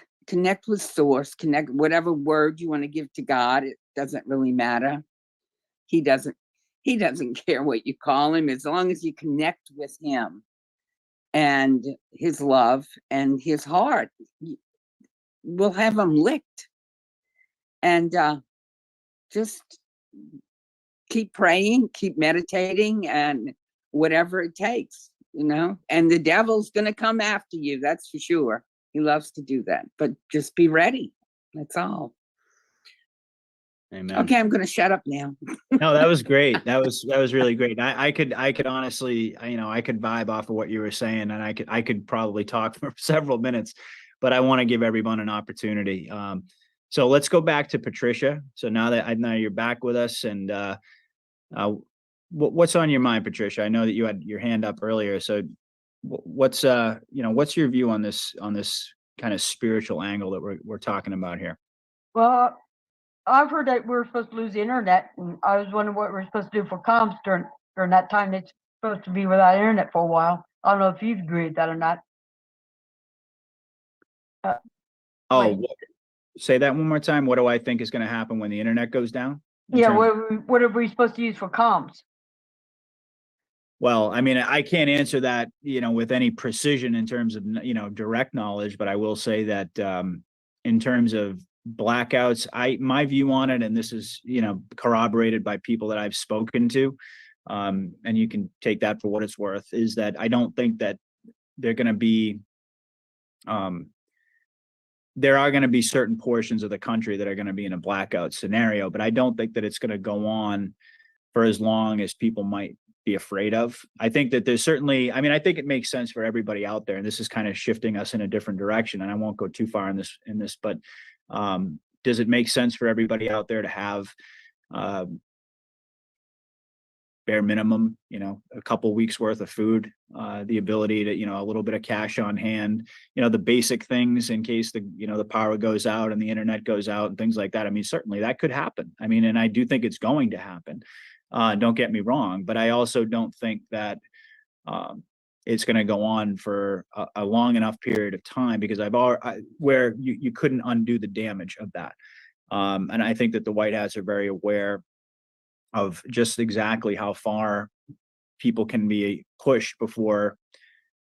with source, connect whatever word you want to give to God. It doesn't really matter. He doesn't care what you call him, as long as you connect with him and his love and his heart. We'll have him licked. And just keep praying, keep meditating, and whatever it takes, you know. And the devil's going to come after you, that's for sure. He loves to do that, but just be ready. That's all. Amen. Okay, I'm going to shut up now. No, that was great. That was really great. I could honestly, I could vibe off of what you were saying, and I could probably talk for several minutes, but I want to give everyone an opportunity. So let's go back to Patricia. So now you're back with us, and what's on your mind, Patricia? I know that you had your hand up earlier. So what's your view on this kind of spiritual angle that we're talking about here? Well, I've heard that we're supposed to lose the internet, and I was wondering what we're supposed to do for comms during that time. It's supposed to be without internet for a while. I don't know if you've agreed with that or not. Say that one more time. What do I think is going to happen when the internet goes down? Yeah, what are we supposed to use for comms? Well, I mean, I can't answer that, with any precision in terms of, direct knowledge, but I will say that in terms of blackouts, my view on it, and this is, corroborated by people that I've spoken to, and you can take that for what it's worth, is that I don't think that they're going to be, there are going to be certain portions of the country that are going to be in a blackout scenario, but I don't think that it's going to go on for as long as people might be afraid of. I think that there's certainly, I think it makes sense for everybody out there, and this is kind of shifting us in a different direction, and I won't go too far in this, but does it make sense for everybody out there to have bare minimum, a couple weeks worth of food, the ability to, a little bit of cash on hand, the basic things in case the power goes out and the internet goes out and things like that. Certainly that could happen. And I do think it's going to happen. Don't get me wrong, but I also don't think that it's going to go on for a long enough period of time, because where you couldn't undo the damage of that. And I think that the White Hats are very aware of just exactly how far people can be pushed before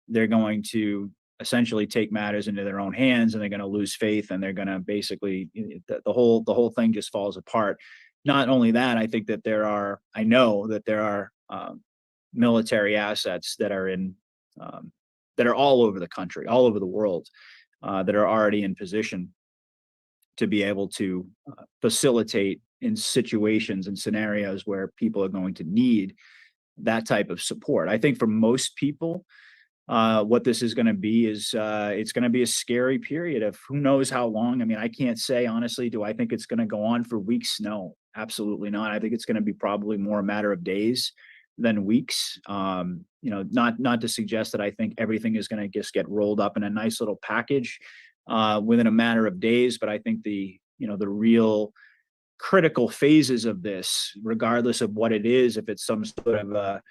they're going to essentially take matters into their own hands, and they're going to lose faith, and they're going to basically, the whole thing just falls apart. Not only that, I know that there are military assets that are that are all over the country, all over the world, that are already in position to be able to facilitate in situations and scenarios where people are going to need that type of support. I think for most people, what this is going to be is it's going to be a scary period of who knows how long. I can't say honestly, do I think it's going to go on for weeks? No, absolutely not. I think it's going to be probably more a matter of days than weeks. Not to suggest that I think everything is going to just get rolled up in a nice little package within a matter of days, but I think the real critical phases of this, regardless of what it is, if it's some sort of a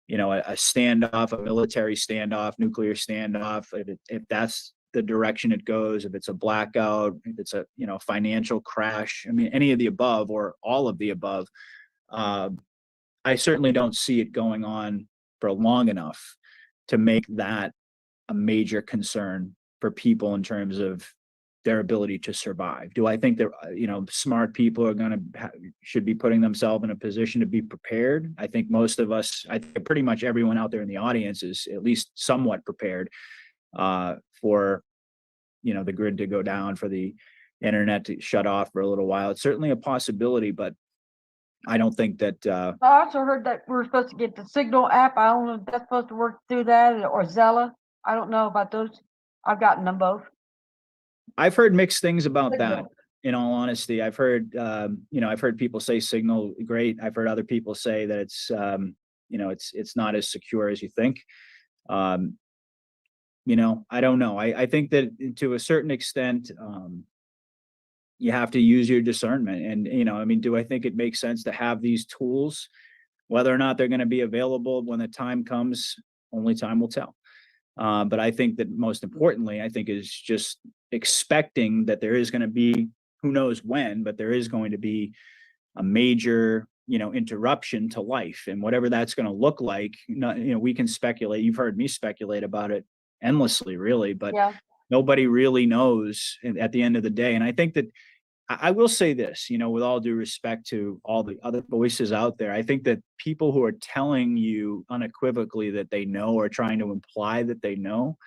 standoff, a military standoff, nuclear standoff, if that's the direction it goes, if it's a blackout, if it's a financial crash, any of the above or all of the above, I certainly don't see it going on for long enough to make that a major concern for people in terms of their ability to survive. Do I think that smart people are should be putting themselves in a position to be prepared? I think most of us, I think pretty much everyone out there in the audience is at least somewhat prepared for the grid to go down, for the internet to shut off for a little while. It's certainly a possibility, but I don't think that. I also heard that we're supposed to get the Signal app. I don't know if that's supposed to work through that, or Zella. I don't know about those. I've gotten them both. I've heard mixed things about that. In all honesty, I've heard people say Signal great. I've heard other people say that it's it's not as secure as you think. I don't know. I think that to a certain extent, you have to use your discernment. And, I mean, do I think it makes sense to have these tools? Whether or not they're going to be available when the time comes, only time will tell. But I think that most importantly, I think is just expecting that there is going to be, who knows when, but there is going to be a major, interruption to life, and whatever that's going to look like. We can speculate. You've heard me speculate about it endlessly, really, but nobody really knows at the end of the day. And I think that I will say this, with all due respect to all the other voices out there, I think that people who are telling you unequivocally that they know, or trying to imply that they know,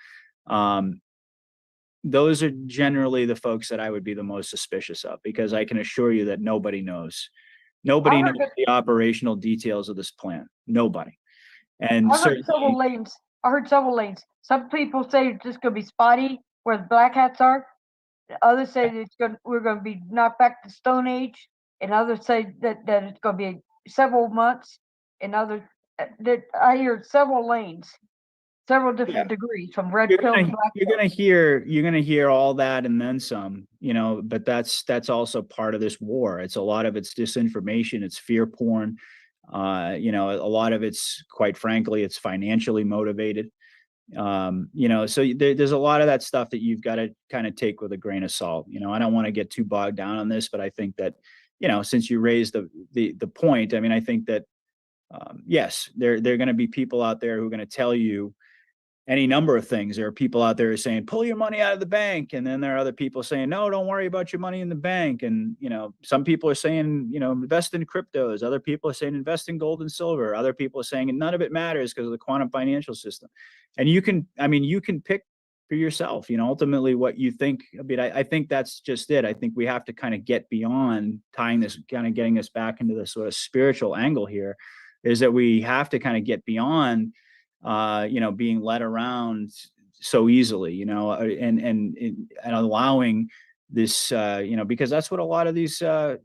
those are generally the folks that I would be the most suspicious of, because I can assure you that nobody knows. Nobody knows the operational details of this plan. Nobody. And I heard several lanes. Some people say it's just going to be spotty where the black hats are. Others say we're going to be knocked back to Stone Age, and others say that it's going to be several months. And others, that I hear several lanes, several different degrees from red pill to black. You're gonna hear all that and then some. But that's also part of this war. It's a lot of it's disinformation, it's fear porn. A lot of it's, quite frankly, it's financially motivated. So there's a lot of that stuff that you've got to kind of take with a grain of salt. I don't want to get too bogged down on this, but I think that, since you raised the point, I mean, I think that, yes, there are going to be people out there who are going to tell you any number of things. There are people out there saying, pull your money out of the bank. And then there are other people saying, no, don't worry about your money in the bank. And, some people are saying, invest in cryptos. Other people are saying, invest in gold and silver. Other people are saying, and none of it matters because of the quantum financial system. And you can pick for yourself, ultimately what you think. I mean, I think that's just it. I think we have to kind of get beyond getting us back into the sort of spiritual angle here, is that we have to kind of get beyond being led around so easily, and allowing this, because that's what a lot of these,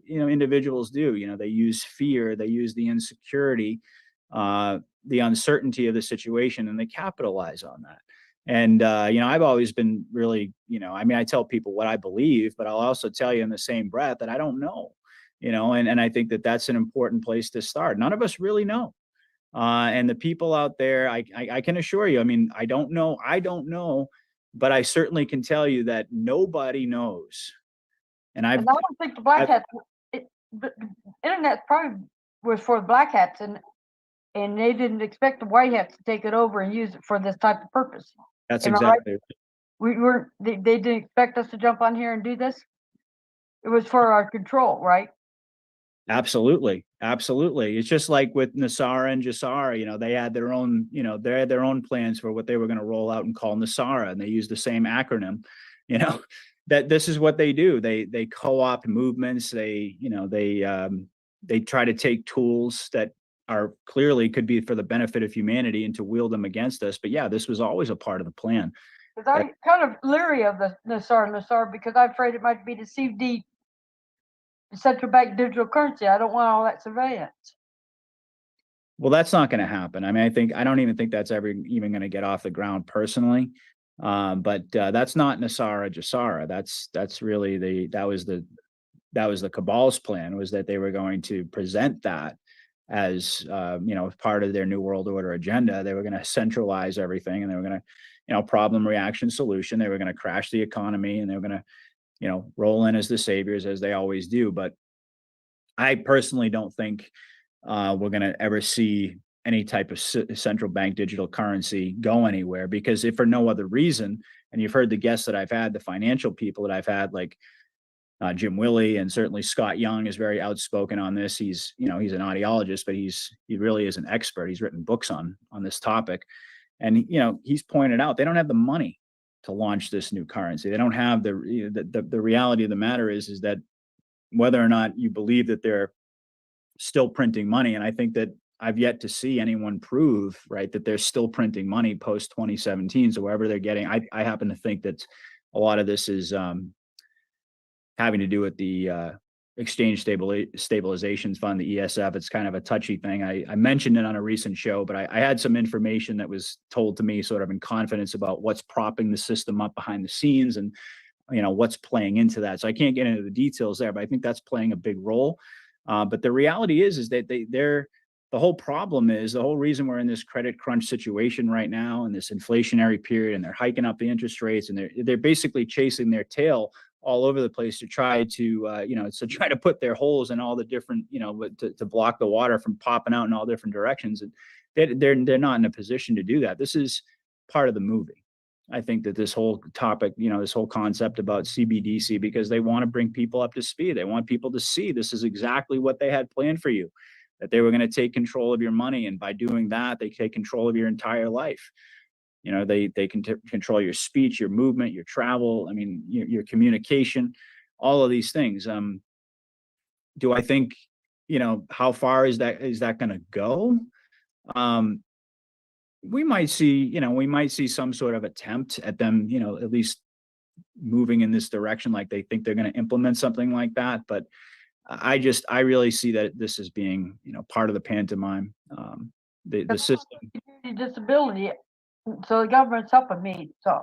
individuals do. They use fear, they use the insecurity, the uncertainty of the situation, and they capitalize on that. And, I've always been really, I tell people what I believe, but I'll also tell you in the same breath that I don't know, and I think that that's an important place to start. None of us really know. And the people out there, I can assure you, I don't know, but I certainly can tell you that nobody knows. And I don't think the black hats, the internet probably was for the black hats, and they didn't expect the white hats to take it over and use it for this type of purpose. That's exactly right. They didn't expect us to jump on here and do this. It was for our control, right? Absolutely. It's just like with Nasara and Jassara, they had their own plans for what they were going to roll out and call Nasara, and they used the same acronym, that this is what they do. They co-opt movements. They try to take tools that are clearly could be for the benefit of humanity and to wield them against us. But yeah, this was always a part of the plan. Because I'm kind of leery of the Nasara because I'm afraid it might be the CD, the central bank digital currency. I don't want all that surveillance. Well, that's not going to happen. I don't even think that's ever even going to get off the ground personally. But that's not Nasara Jassara. That's really that was the cabal's plan, was that they were going to present that as part of their new world order agenda. They were going to centralize everything, and they were going to problem, reaction, solution. They were going to crash the economy, and they were going to roll in as the saviors, as they always do. But I personally don't think we're going to ever see any type of central bank digital currency go anywhere, because if for no other reason, and you've heard the guests that I've had, the financial people that I've had, like Jim Willey, and certainly Scott Young is very outspoken on this. He's an audiologist, but he really is an expert. He's written books on this topic. And, he's pointed out they don't have the money to launch this new currency. They don't have the reality of the matter is that whether or not you believe that they're still printing money, and I think that I've yet to see anyone prove, right, that they're still printing money post 2017. So wherever they're getting, I happen to think that a lot of this is having to do with the Exchange Stabilization Fund, the ESF. It's kind of a touchy thing. I mentioned it on a recent show, but I had some information that was told to me sort of in confidence about what's propping the system up behind the scenes. And what's playing into that. So I can't get into the details there, but I think that's playing a big role. But the reality is that the whole problem is, the whole reason we're in this credit crunch situation right now, in this inflationary period, and they're hiking up the interest rates, and they're basically chasing their tail all over the place to try to put their holes in all the different, to block the water from popping out in all different directions. And they're not in a position to do that. This is part of the movie. I think that this whole topic, this whole concept about CBDC, because they want to bring people up to speed. They want people to see this is exactly what they had planned for you, that they were going to take control of your money. And by doing that, they take control of your entire life. They can control your speech, your movement, your travel. I mean, your communication, all of these things. Do I think, how far is that going to go? We might see some sort of attempt at them, at least moving in this direction, like they think they're going to implement something like that. But I really see that this as being, part of the pantomime. The system. Disability, so the government's helping me. So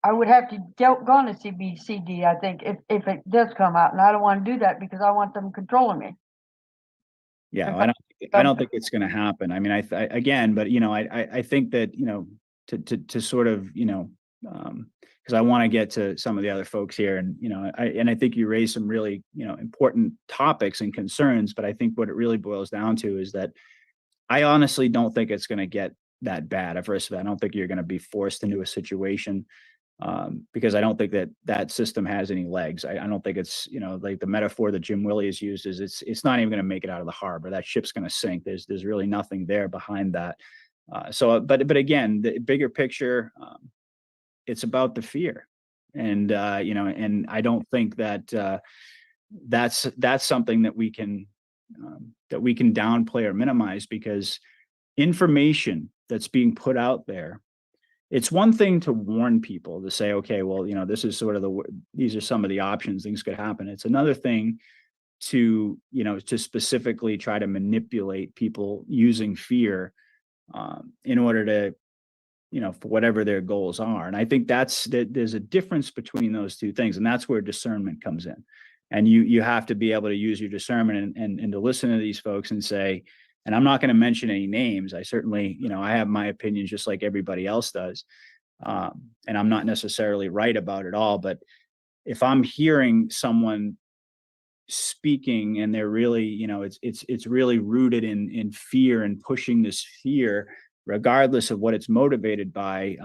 I would have to go on to CBCD, I think, if it does come out, and I don't want to do that because I want them controlling me. Yeah, I don't think it's going to happen. I mean, I think that, to sort of, because I want to get to some of the other folks here, and, I think you raised some really, important topics and concerns, but I think what it really boils down to is that I honestly don't think it's going to get that bad. First of all, I don't think you're going to be forced into a situation, because I don't think that system has any legs. I don't think it's, like the metaphor that Jim Willey has used is it's not even going to make it out of the harbor. That ship's going to sink. There's really nothing there behind that. But again, the bigger picture, it's about the fear, and and I don't think that that's something that we can downplay or minimize, because information that's being put out there, it's one thing to warn people, to say, okay, well, this is sort of these are some of the options, things could happen. It's another thing to, to specifically try to manipulate people using fear, in order to, for whatever their goals are. And I think there's a difference between those two things. And that's where discernment comes in. And you have to be able to use your discernment and to listen to these folks and say, and I'm not going to mention any names. I certainly, I have my opinions just like everybody else does. And I'm not necessarily right about it all, but if I'm hearing someone speaking and they're really, it's really rooted in fear and pushing this fear, regardless of what it's motivated by,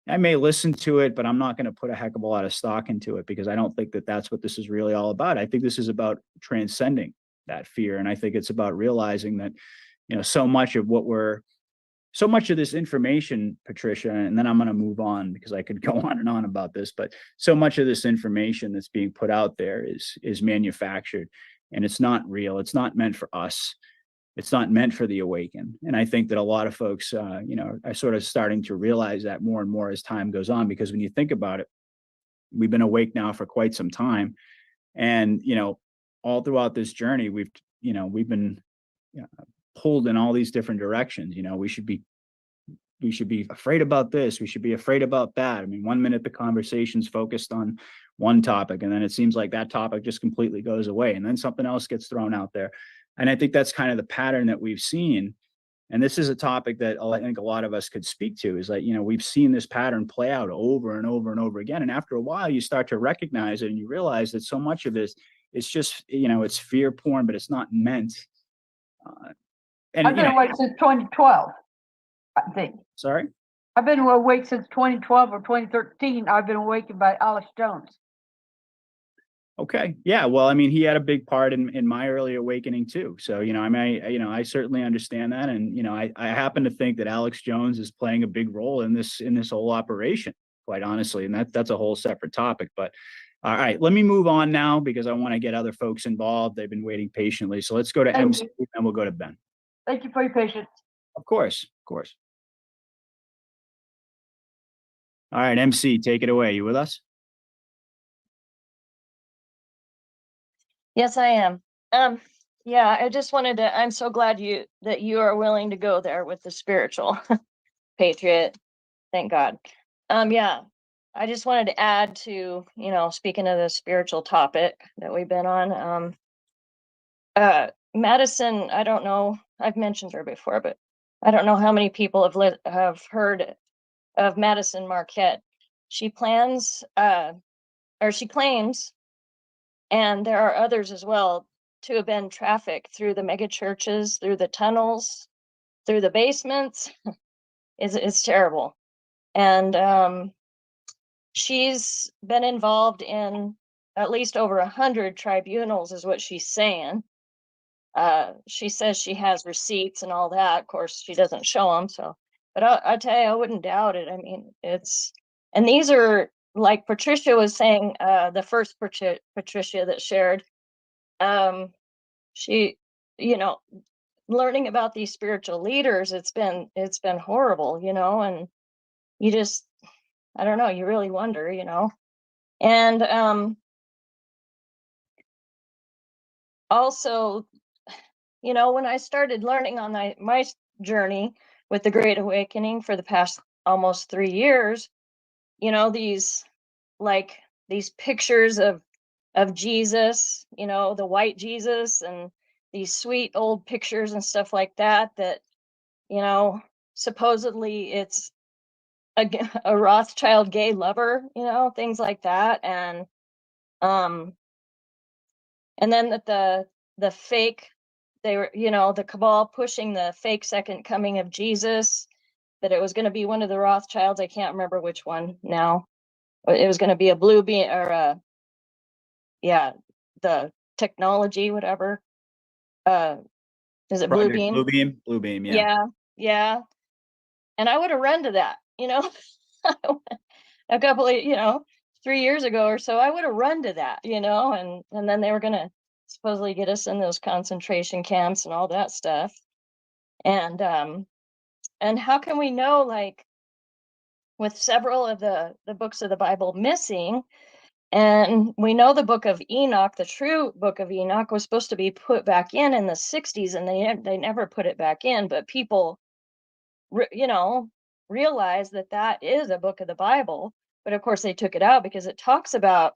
I may listen to it, but I'm not going to put a heck of a lot of stock into it, because I don't think that that's what this is really all about. I think this is about transcending that fear. And I think it's about realizing that, so much of this information, Patricia, and then I'm going to move on because I could go on and on about this, but so much of this information that's being put out there is manufactured, and it's not real. It's not meant for us. It's not meant for the awakened. And I think that a lot of folks, are sort of starting to realize that more and more as time goes on, because when you think about it, we've been awake now for quite some time. And, all throughout this journey, we've been pulled in all these different directions. We should be afraid about this. We should be afraid about that. I mean, 1 minute the conversation's focused on one topic, and then it seems like that topic just completely goes away, and then something else gets thrown out there. And I think that's kind of the pattern that we've seen. And this is a topic that I think a lot of us could speak to, is that, we've seen this pattern play out over and over and over again. And after a while, you start to recognize it, and you realize that so much of this, it's just, it's fear porn, but it's not meant. I've been awake since 2012, I think. Sorry? I've been awake since 2012 or 2013. I've been awakened by Alex Jones. Okay. Yeah. Well, I mean, he had a big part in my early awakening too. So, I certainly understand that. And, I happen to think that Alex Jones is playing a big role in this whole operation, quite honestly. And that's a whole separate topic. But all right, let me move on now, because I want to get other folks involved. They've been waiting patiently. So let's go to MC and we'll go to Ben. Thank you for your patience. Of course. Of course. All right, MC, take it away. You with us? Yes, I am. Yeah, I just wanted to, I'm so glad that you are willing to go there with the spiritual Patriot. Thank God. Yeah, I just wanted to add to, speaking of the spiritual topic that we've been on, Madison, I don't know, I've mentioned her before, but I don't know how many people have heard of Madison Marquette. She plans, or she claims, and there are others as well, to have been trafficked through the mega churches, through the tunnels, through the basements. It's terrible. And she's been involved in at least over 100 tribunals, is what she's saying. She says she has receipts and all that. Of course, she doesn't show them. So, but I tell you, I wouldn't doubt it. I mean, and these are, like Patricia was saying, the first Patricia that shared, she, learning about these spiritual leaders, it's been horrible, and you just, I don't know, you really wonder, and also, when I started learning on my journey with the Great Awakening for the past almost 3 years, these, like, these pictures of Jesus, the white Jesus, and these sweet old pictures and stuff like that, supposedly it's a Rothschild gay lover, things like that. Um, and then that the fake, they were, the cabal pushing the fake second coming of Jesus, that it was going to be one of the Rothschilds. I can't remember which one now. It was going to be a blue beam, or the technology, whatever. Is it Blue Project Beam? Blue Beam, yeah. Yeah, yeah. And I would have run to that, a couple of, 3 years ago or so. I would have run to that, and then they were gonna supposedly get us in those concentration camps and all that stuff. And how can we know, like, with several of the books of the Bible missing, and we know the book of Enoch, the true book of Enoch, was supposed to be put back in the 60s, and they never put it back in, but people realize that is a book of the Bible. But of course they took it out because it talks about,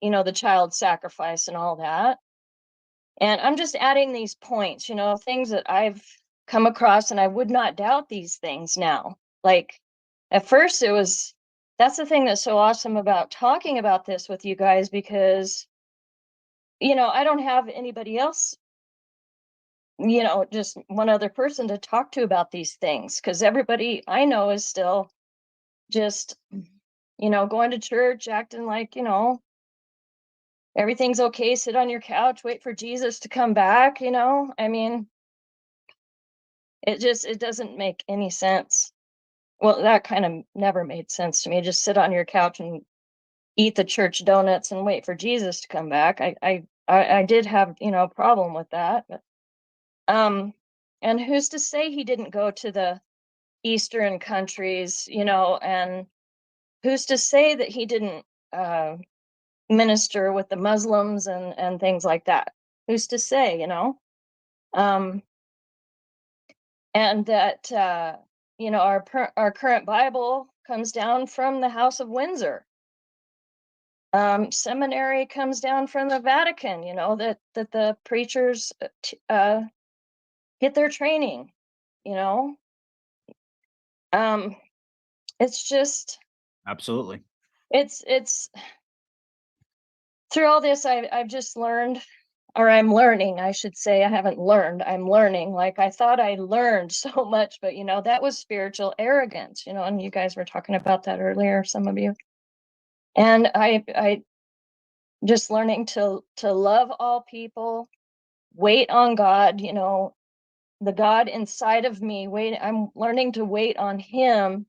the child sacrifice and all that. And I'm just adding these points, things that I've come across, and I would not doubt these things now. Like, at first that's the thing that's so awesome about talking about this with you guys, because, I don't have anybody else, just one other person to talk to about these things, because everybody I know is still just, going to church, acting like, everything's okay, sit on your couch, wait for Jesus to come back. I mean, it doesn't make any sense. Well, that kind of never made sense to me. Just sit on your couch and eat the church donuts and wait for Jesus to come back. I did have, a problem with that. But, and who's to say he didn't go to the Eastern countries, and who's to say that he didn't minister with the Muslims and things like that? Who's to say, and that our current Bible comes down from the House of Windsor. Seminary comes down from the Vatican. That the preachers get their training. It's just Absolutely. it's through all this, I've just learned, or I'm learning, I should say. I haven't learned, I'm learning. Like, I thought I learned so much, but that was spiritual arrogance, and you guys were talking about that earlier, some of you. And I just learning to love all people, wait on God, the God inside of me, I'm learning to wait on him,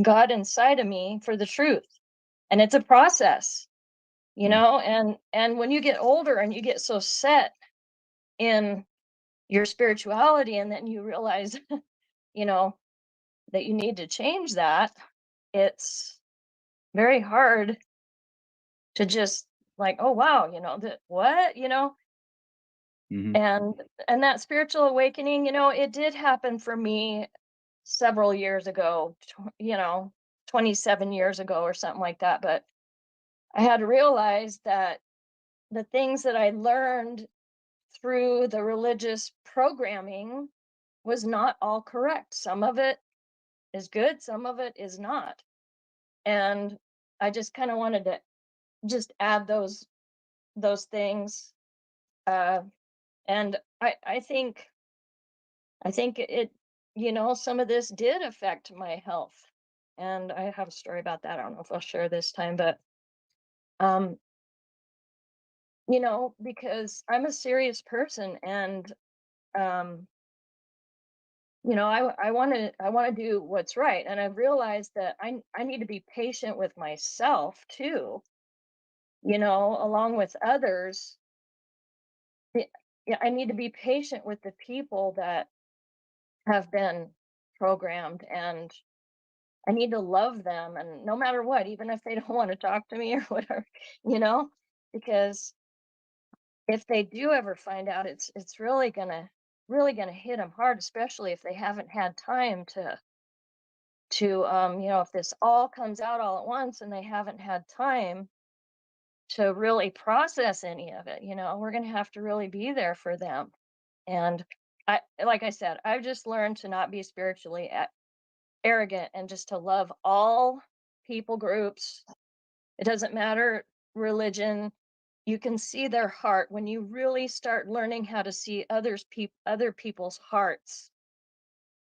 God inside of me, for the truth. And it's a process. And when you get older and you get so set in your spirituality, and then you realize that you need to change that, it's very hard to just, like, oh wow, that what, Mhm. and that spiritual awakening, it did happen for me several years ago, 27 years ago or something like that. But I had to realize that the things that I learned through the religious programming was not all correct. Some of it is good, some of it is not. And I just kind of wanted to just add those things. And I think it, some of this did affect my health. And I have a story about that. I don't know if I'll share this time, but because I'm a serious person, and I want to do what's right. And I've realized that I need to be patient with myself too, along with others. Yeah, I need to be patient with the people that have been programmed, and I need to love them, and no matter what, even if they don't want to talk to me or whatever, because if they do ever find out, it's really gonna hit them hard, especially if they haven't had time to if this all comes out all at once and they haven't had time to really process any of it. We're gonna have to really be there for them. And like I said, I've just learned to not be spiritually arrogant, and just to love all people groups. It doesn't matter religion. You can see their heart when you really start learning how to see other people's hearts.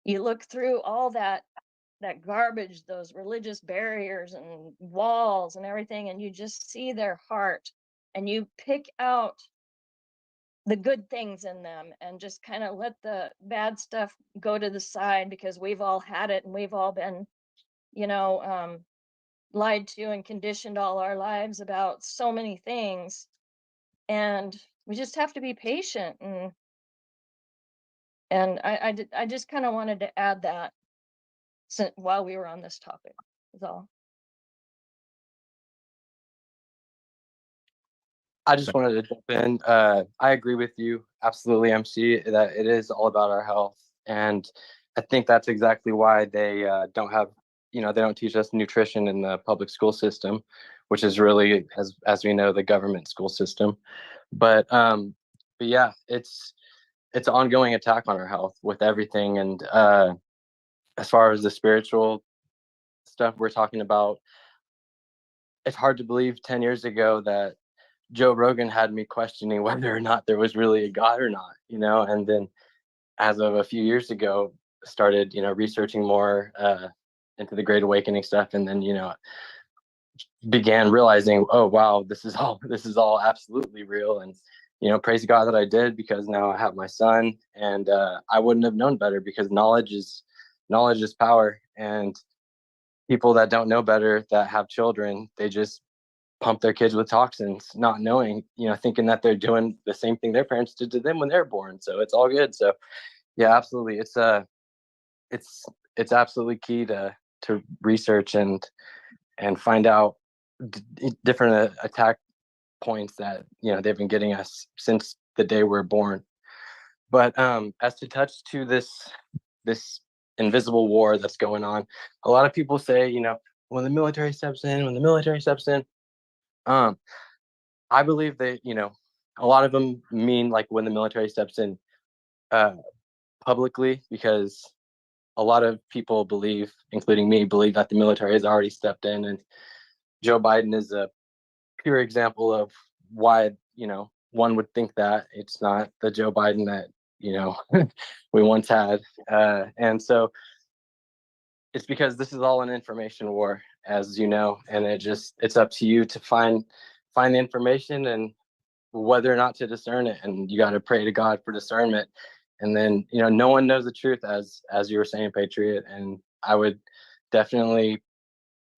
You look through all that garbage, those religious barriers and walls and everything, and you just see their heart, and you pick out the good things in them, and just kind of let the bad stuff go to the side, because we've all had it, and we've all been lied to and conditioned all our lives about so many things. And we just have to be patient. And I just kind of wanted to add that while we were on this topic, is all. I just wanted to jump in. I agree with you absolutely, MC, that it is all about our health. And I think that's exactly why they don't have, they don't teach us nutrition in the public school system, which is really, as we know, the government school system. But yeah, it's an ongoing attack on our health with everything. And as far as the spiritual stuff we're talking about, it's hard to believe 10 years ago that Joe Rogan had me questioning whether or not there was really a God or not, and then as of a few years ago, started, researching more into the Great Awakening stuff. And then, began realizing, oh, wow, this is all absolutely real. And, praise God that I did, because now I have my son, and I wouldn't have known better, because knowledge is power. And people that don't know better, that have children, they just pump their kids with toxins, not knowing, thinking that they're doing the same thing their parents did to them when they're born. So it's all good. So yeah, absolutely. It's absolutely key to research and find out different attack points that, they've been getting us since the day we're born. But as to touch to this invisible war that's going on, a lot of people say, when the military steps in, I believe that, a lot of them mean like when the military steps in publicly, because a lot of people believe, including me, believe that the military has already stepped in. And Joe Biden is a pure example of why, one would think that. It's not the Joe Biden that, we once had. And so it's because this is all an information war, as you know, and it's up to you to find the information and whether or not to discern it. And you got to pray to God for discernment. And then, no one knows the truth, as you were saying, Patriot. And I would definitely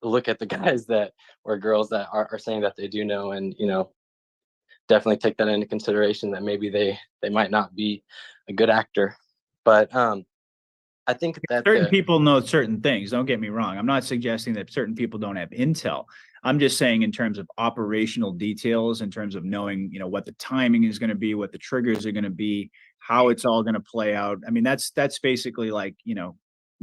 look at the guys that, or girls that are saying that they do know, and, definitely take that into consideration, that maybe they might not be a good actor. But I think that certain people know certain things. Don't get me wrong. I'm not suggesting that certain people don't have intel. I'm just saying, in terms of operational details, in terms of knowing, what the timing is going to be, what the triggers are going to be, how it's all going to play out. I mean, that's basically like,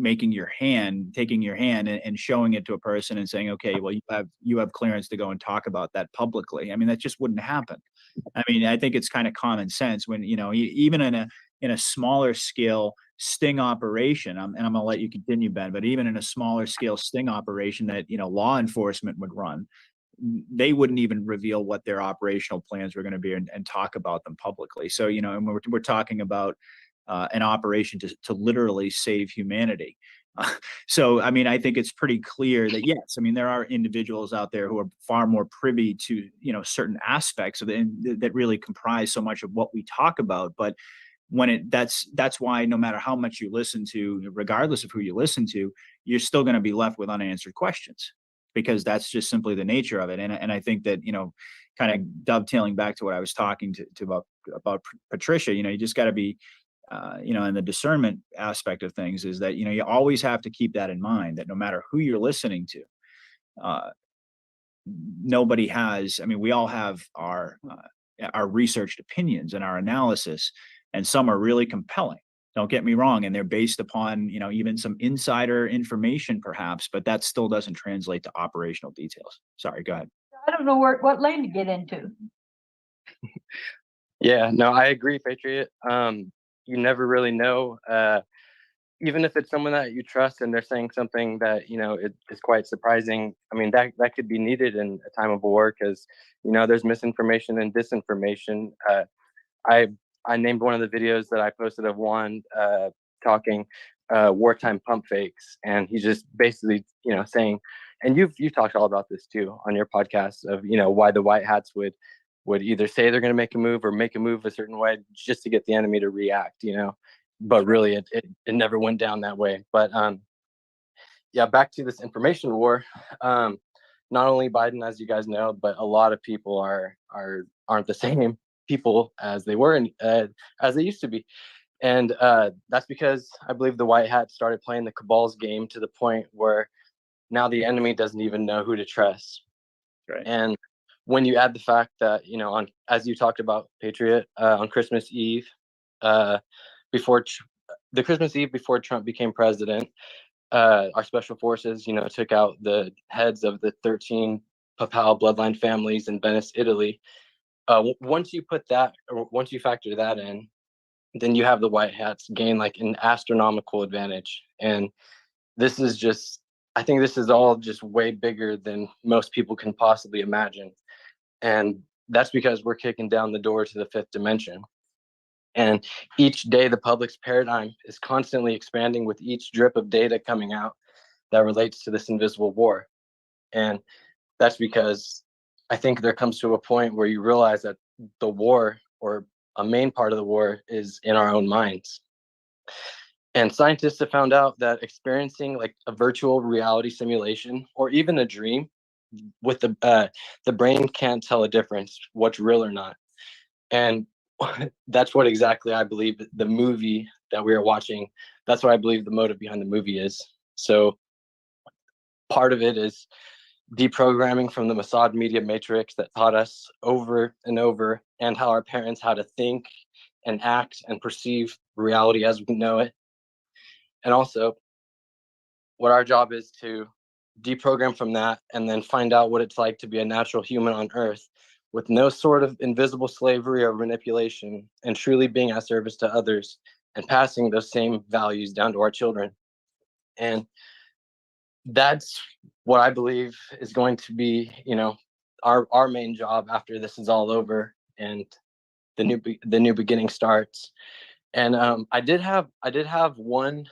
taking your hand and showing it to a person and saying, okay, well, you have clearance to go and talk about that publicly. I mean, that just wouldn't happen. I mean, I think it's kind of common sense when, even in a smaller scale sting operation, and I'm gonna let you continue, Ben, but even in a smaller scale sting operation that, law enforcement would run, they wouldn't even reveal what their operational plans were going to be and talk about them publicly. So, and we're talking about an operation to literally save humanity. So, I mean, I think it's pretty clear that, yes, I mean, there are individuals out there who are far more privy to, certain aspects of it that really comprise so much of what we talk about. But that's why no matter how much you listen to, regardless of who you listen to, you're still going to be left with unanswered questions, because that's just simply the nature of it. And I think that, kind of dovetailing back to what I was talking to about Patricia, you just got to be, and the discernment aspect of things is that, you always have to keep that in mind, that no matter who you're listening to, nobody has, I mean, we all have our researched opinions and our analysis, and some are really compelling. Don't get me wrong. And they're based upon, even some insider information perhaps, but that still doesn't translate to operational details. Sorry, go ahead. I don't know what lane to get into. Yeah, no, I agree, Patriot. You never really know, even if it's someone that you trust and they're saying something that, is quite surprising. I mean, that could be needed in a time of war, because, there's misinformation and disinformation. I named one of the videos that I posted of Juan talking wartime pump fakes, and he's just basically, saying, and you've talked all about this too on your podcast of, why the white hats would either say they're going to make a move or make a move a certain way just to get the enemy to react, but really it never went down that way. But yeah, back to this information war. Not only Biden, as you guys know, but a lot of people aren't the same people as they were and as they used to be. And that's because I believe the white hats started playing the cabal's game to the point where now the enemy doesn't even know who to trust. Right. And when you add the fact that, as you talked about, Patriot, on Christmas Eve, before Trump became president, our special forces, took out the heads of the 13 Papal bloodline families in Venice, Italy. Once you factor that in, then you have the white hats gain like an astronomical advantage. And I think this is all just way bigger than most people can possibly imagine. And that's because we're kicking down the door to the fifth dimension. And each day the public's paradigm is constantly expanding with each drip of data coming out that relates to this invisible war. And that's because I think there comes to a point where you realize that the war, or a main part of the war, is in our own minds. And scientists have found out that experiencing like a virtual reality simulation or even a dream with the brain can't tell a difference what's real or not. And that's what exactly I believe the movie that we are watching, that's what I believe the motive behind the movie is. So part of it is deprogramming from the Mossad media matrix that taught us over and over, and how our parents how to think and act and perceive reality as we know it. And also what our job is to deprogram from that and then find out what it's like to be a natural human on Earth with no sort of invisible slavery or manipulation, and truly being at service to others and passing those same values down to our children. And that's what I believe is going to be, our main job after this is all over and the new beginning starts. And I did have one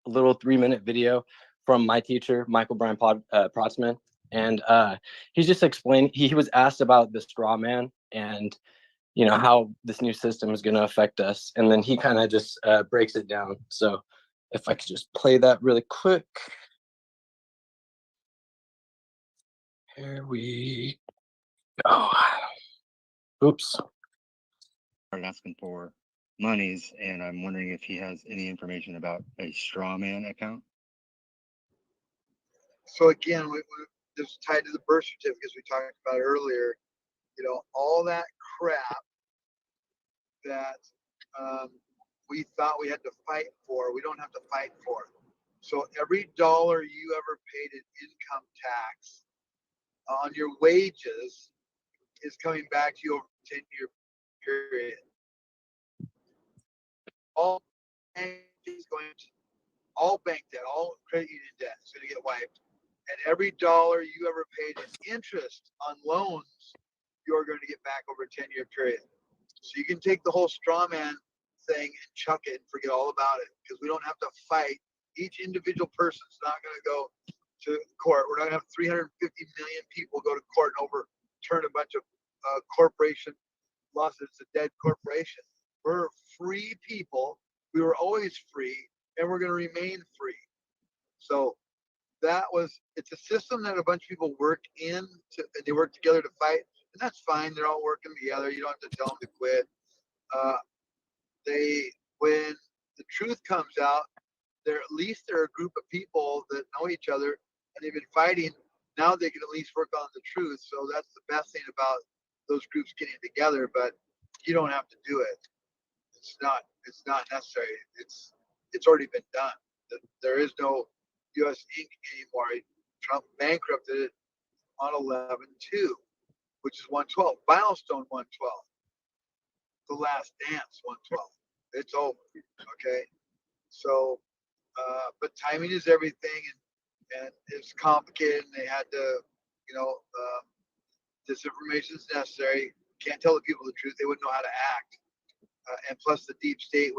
little 3-minute video from my teacher, Michael Brian Protzman. And he's just explained, he was asked about the straw man and, how this new system is going to affect us. And then he kind of just breaks it down. So if I could just play that really quick. Here we go. Oops. I'm asking for monies, and I'm wondering if he has any information about a straw man account. So again, this is tied to the birth certificates we talked about earlier. All that crap that we thought we had to fight for, we don't have to fight for. So every dollar you ever paid in income tax on your wages is coming back to you over a 10-year period. All bank is going to, all bank debt, all credit union debt is going to get wiped. And every dollar you ever paid in interest on loans, you're going to get back over a 10-year period. So you can take the whole straw man thing and chuck it and forget all about it, because we don't have to fight. Each individual person's not going to go to court. We're not going to have 350 million people go to court and overturn a bunch of corporation lawsuits, a dead corporation. We're free people. We were always free, and we're going to remain free. So it's a system that a bunch of people work in, and they work together to fight, and that's fine. They're all working together. You don't have to tell them to quit. When the truth comes out, they're a group of people that know each other, and they've been fighting. Now they can at least work on the truth. So that's the best thing about those groups getting together. But you don't have to do it. It's not necessary. It's already been done. There is no U.S. Inc. anymore. Trump bankrupted it on 11/2, which is 112. Milestone 112. The Last Dance 112. It's over. Okay. So, but timing is everything, and it's complicated, and they had to, disinformation is necessary. Can't tell the people the truth. They wouldn't know how to act. And plus the deep state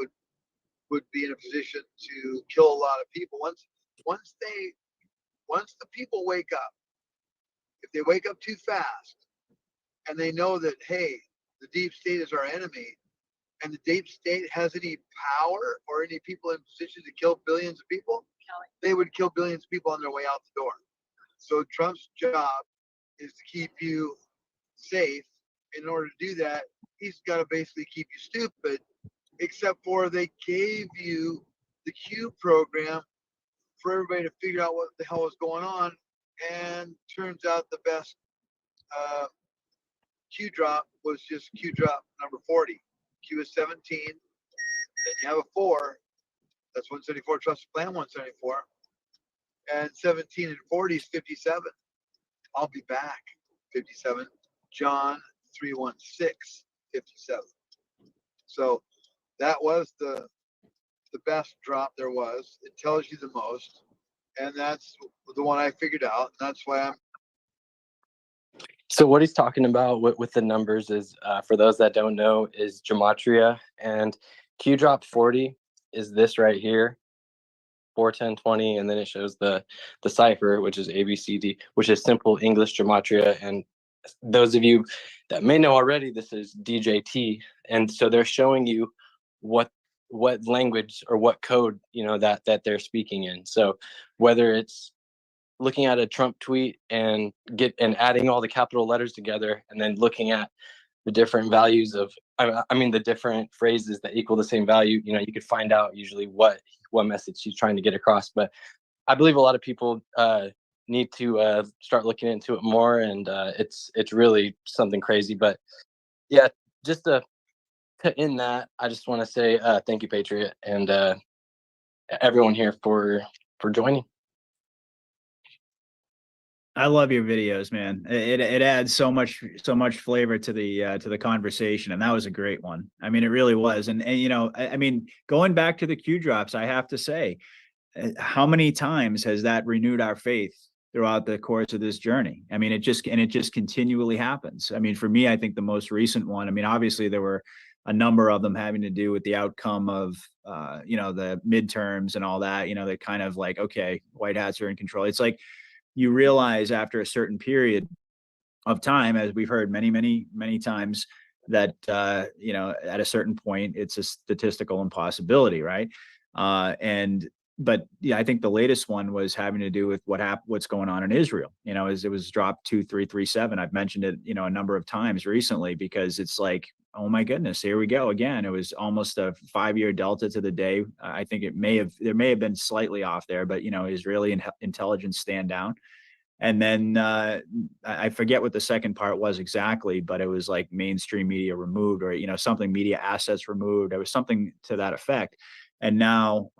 would be in a position to kill a lot of people. Once the people wake up, if they wake up too fast and they know that, hey, the deep state is our enemy, and the deep state has any power or any people in position to kill billions of people, they would kill billions of people on their way out the door. So Trump's job is to keep you safe. In order to do that, he's got to basically keep you stupid, except for they gave you the Q program for everybody to figure out what the hell was going on. And turns out the best Q drop was just Q drop number 40. Q is 17, then you have a 4. That's 174, trust plan 174. And 17 and 40 is 57. I'll be back. 57. John 3:16, 57. So that was the best drop there was. It tells you the most, and that's the one I figured out. And that's why I'm. So what he's talking about with the numbers is, for those that don't know, is gematria, and Q drop 40 is this right here, 4, 10, 20, and then it shows the cipher, which is ABCD, which is simple English gematria. And those of you that may know already, this is DJT, and so they're showing you what language or what code that they're speaking in. So whether it's looking at a Trump tweet and adding all the capital letters together, and then looking at the different values of, the different phrases that equal the same value, you could find out usually what message he's trying to get across. But I believe a lot of people need to start looking into it more, and it's really something crazy. But yeah, just to end that, I just want to say thank you, Patriot, and everyone here for joining. I love your videos, man. It adds so much flavor to the conversation, and that was a great one. I mean, it really was. And going back to the Q drops, I have to say, how many times has that renewed our faith throughout the course of this journey? I mean, it just continually happens. I mean, for me, I think the most recent one, obviously there were a number of them having to do with the outcome of the midterms and all that, that kind of like, okay, white hats are in control. It's like you realize after a certain period of time, as we've heard many, many, many times, that at a certain point it's a statistical impossibility, right? But yeah, I think the latest one was having to do with what's going on in Israel. As it was dropped 2337. I've mentioned it, a number of times recently, because it's like, oh my goodness, here we go again. It was almost a 5-year delta to the day. I think there may have been slightly off there, but Israeli intelligence stand down. And then I forget what the second part was exactly, but it was like mainstream media removed, or something, media assets removed. There was something to that effect. And now,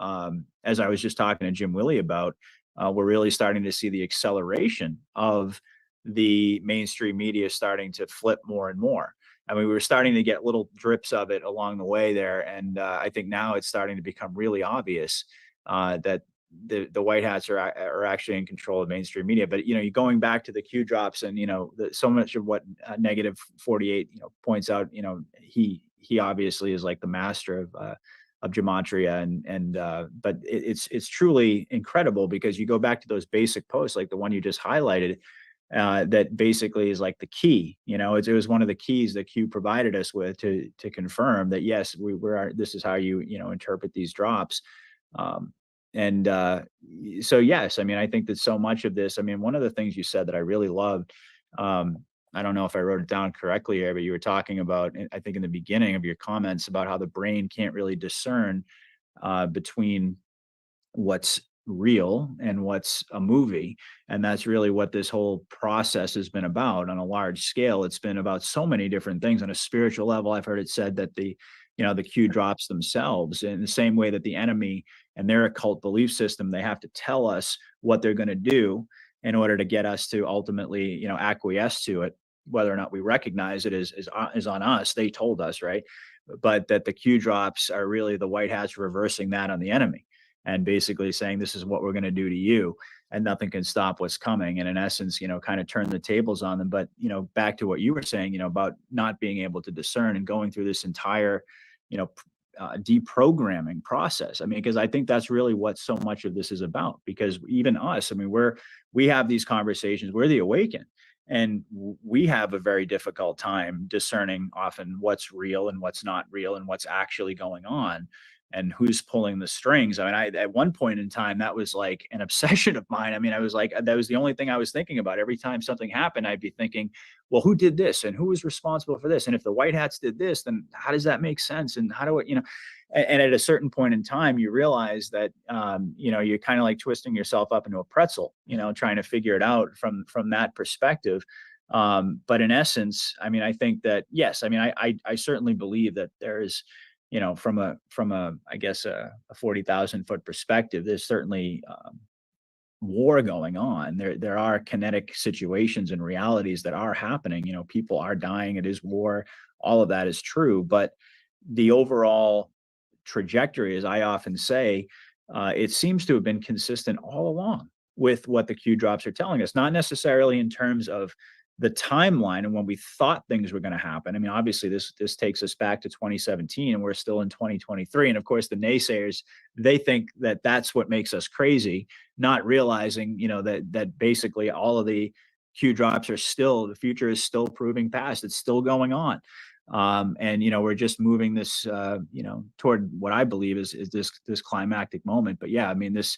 as I was just talking to Jim Willie about, we're really starting to see the acceleration of the mainstream media starting to flip more and more. I mean, we were starting to get little drips of it along the way there. And I think now it's starting to become really obvious that the white hats are actually in control of mainstream media. But, you know, you're going back to the Q drops and, you know, so much of what negative 48, you know, points out, you know, he obviously is like the master of gematria but it's truly incredible because you go back to those basic posts like the one you just highlighted that basically is like the key, you know, it was one of the keys that Q provided us with to confirm that yes, this is how you know interpret these drops. So yes, I mean, I think that so much of this, I mean, one of the things you said that I really loved, I don't know if I wrote it down correctly here, but you were talking about, I think in the beginning of your comments about how the brain can't really discern between what's real and what's a movie. And that's really what this whole process has been about on a large scale. It's been about so many different things on a spiritual level. I've heard it said that the Q drops themselves in the same way that the enemy and their occult belief system, they have to tell us what they're going to do in order to get us to ultimately, you know, acquiesce to it. Whether or not we recognize it is on us. They told us, right? But that the Q drops are really the white hats reversing that on the enemy and basically saying, this is what we're going to do to you and nothing can stop what's coming. And in essence, you know, kind of turn the tables on them. But, you know, back to what you were saying, you know, about not being able to discern and going through this entire, you know, deprogramming process. I mean, because I think that's really what so much of this is about, because even us, I mean, we have these conversations, we're the awakened, and we have a very difficult time discerning often what's real and what's not real and what's actually going on and who's pulling the strings. I mean, at one point in time, that was like an obsession of mine. I mean, I was like, that was the only thing I was thinking about. Every time something happened, I'd be thinking, well, who did this and who was responsible for this? And if the white hats did this, then how does that make sense? And how do it, you know, and at a certain point in time, you realize that, you know, you're kind of like twisting yourself up into a pretzel, you know, trying to figure it out from that perspective. But in essence, I mean, I think that, yes, I mean, I certainly believe that there is, you know, from a I guess a 40,000 foot perspective, there's certainly war going on. There are kinetic situations and realities that are happening. You know, people are dying. It is war. All of that is true. But the overall trajectory, as I often say, it seems to have been consistent all along with what the Q drops are telling us, not necessarily in terms of the timeline and when we thought things were going to happen. I mean, obviously this takes us back to 2017 and we're still in 2023. And of course the naysayers, they think that that's what makes us crazy, not realizing, you know, that basically all of the Q drops are still, the future is still proving past, it's still going on. And, you know, we're just moving this, you know, toward what I believe is this climactic moment. But yeah, I mean, this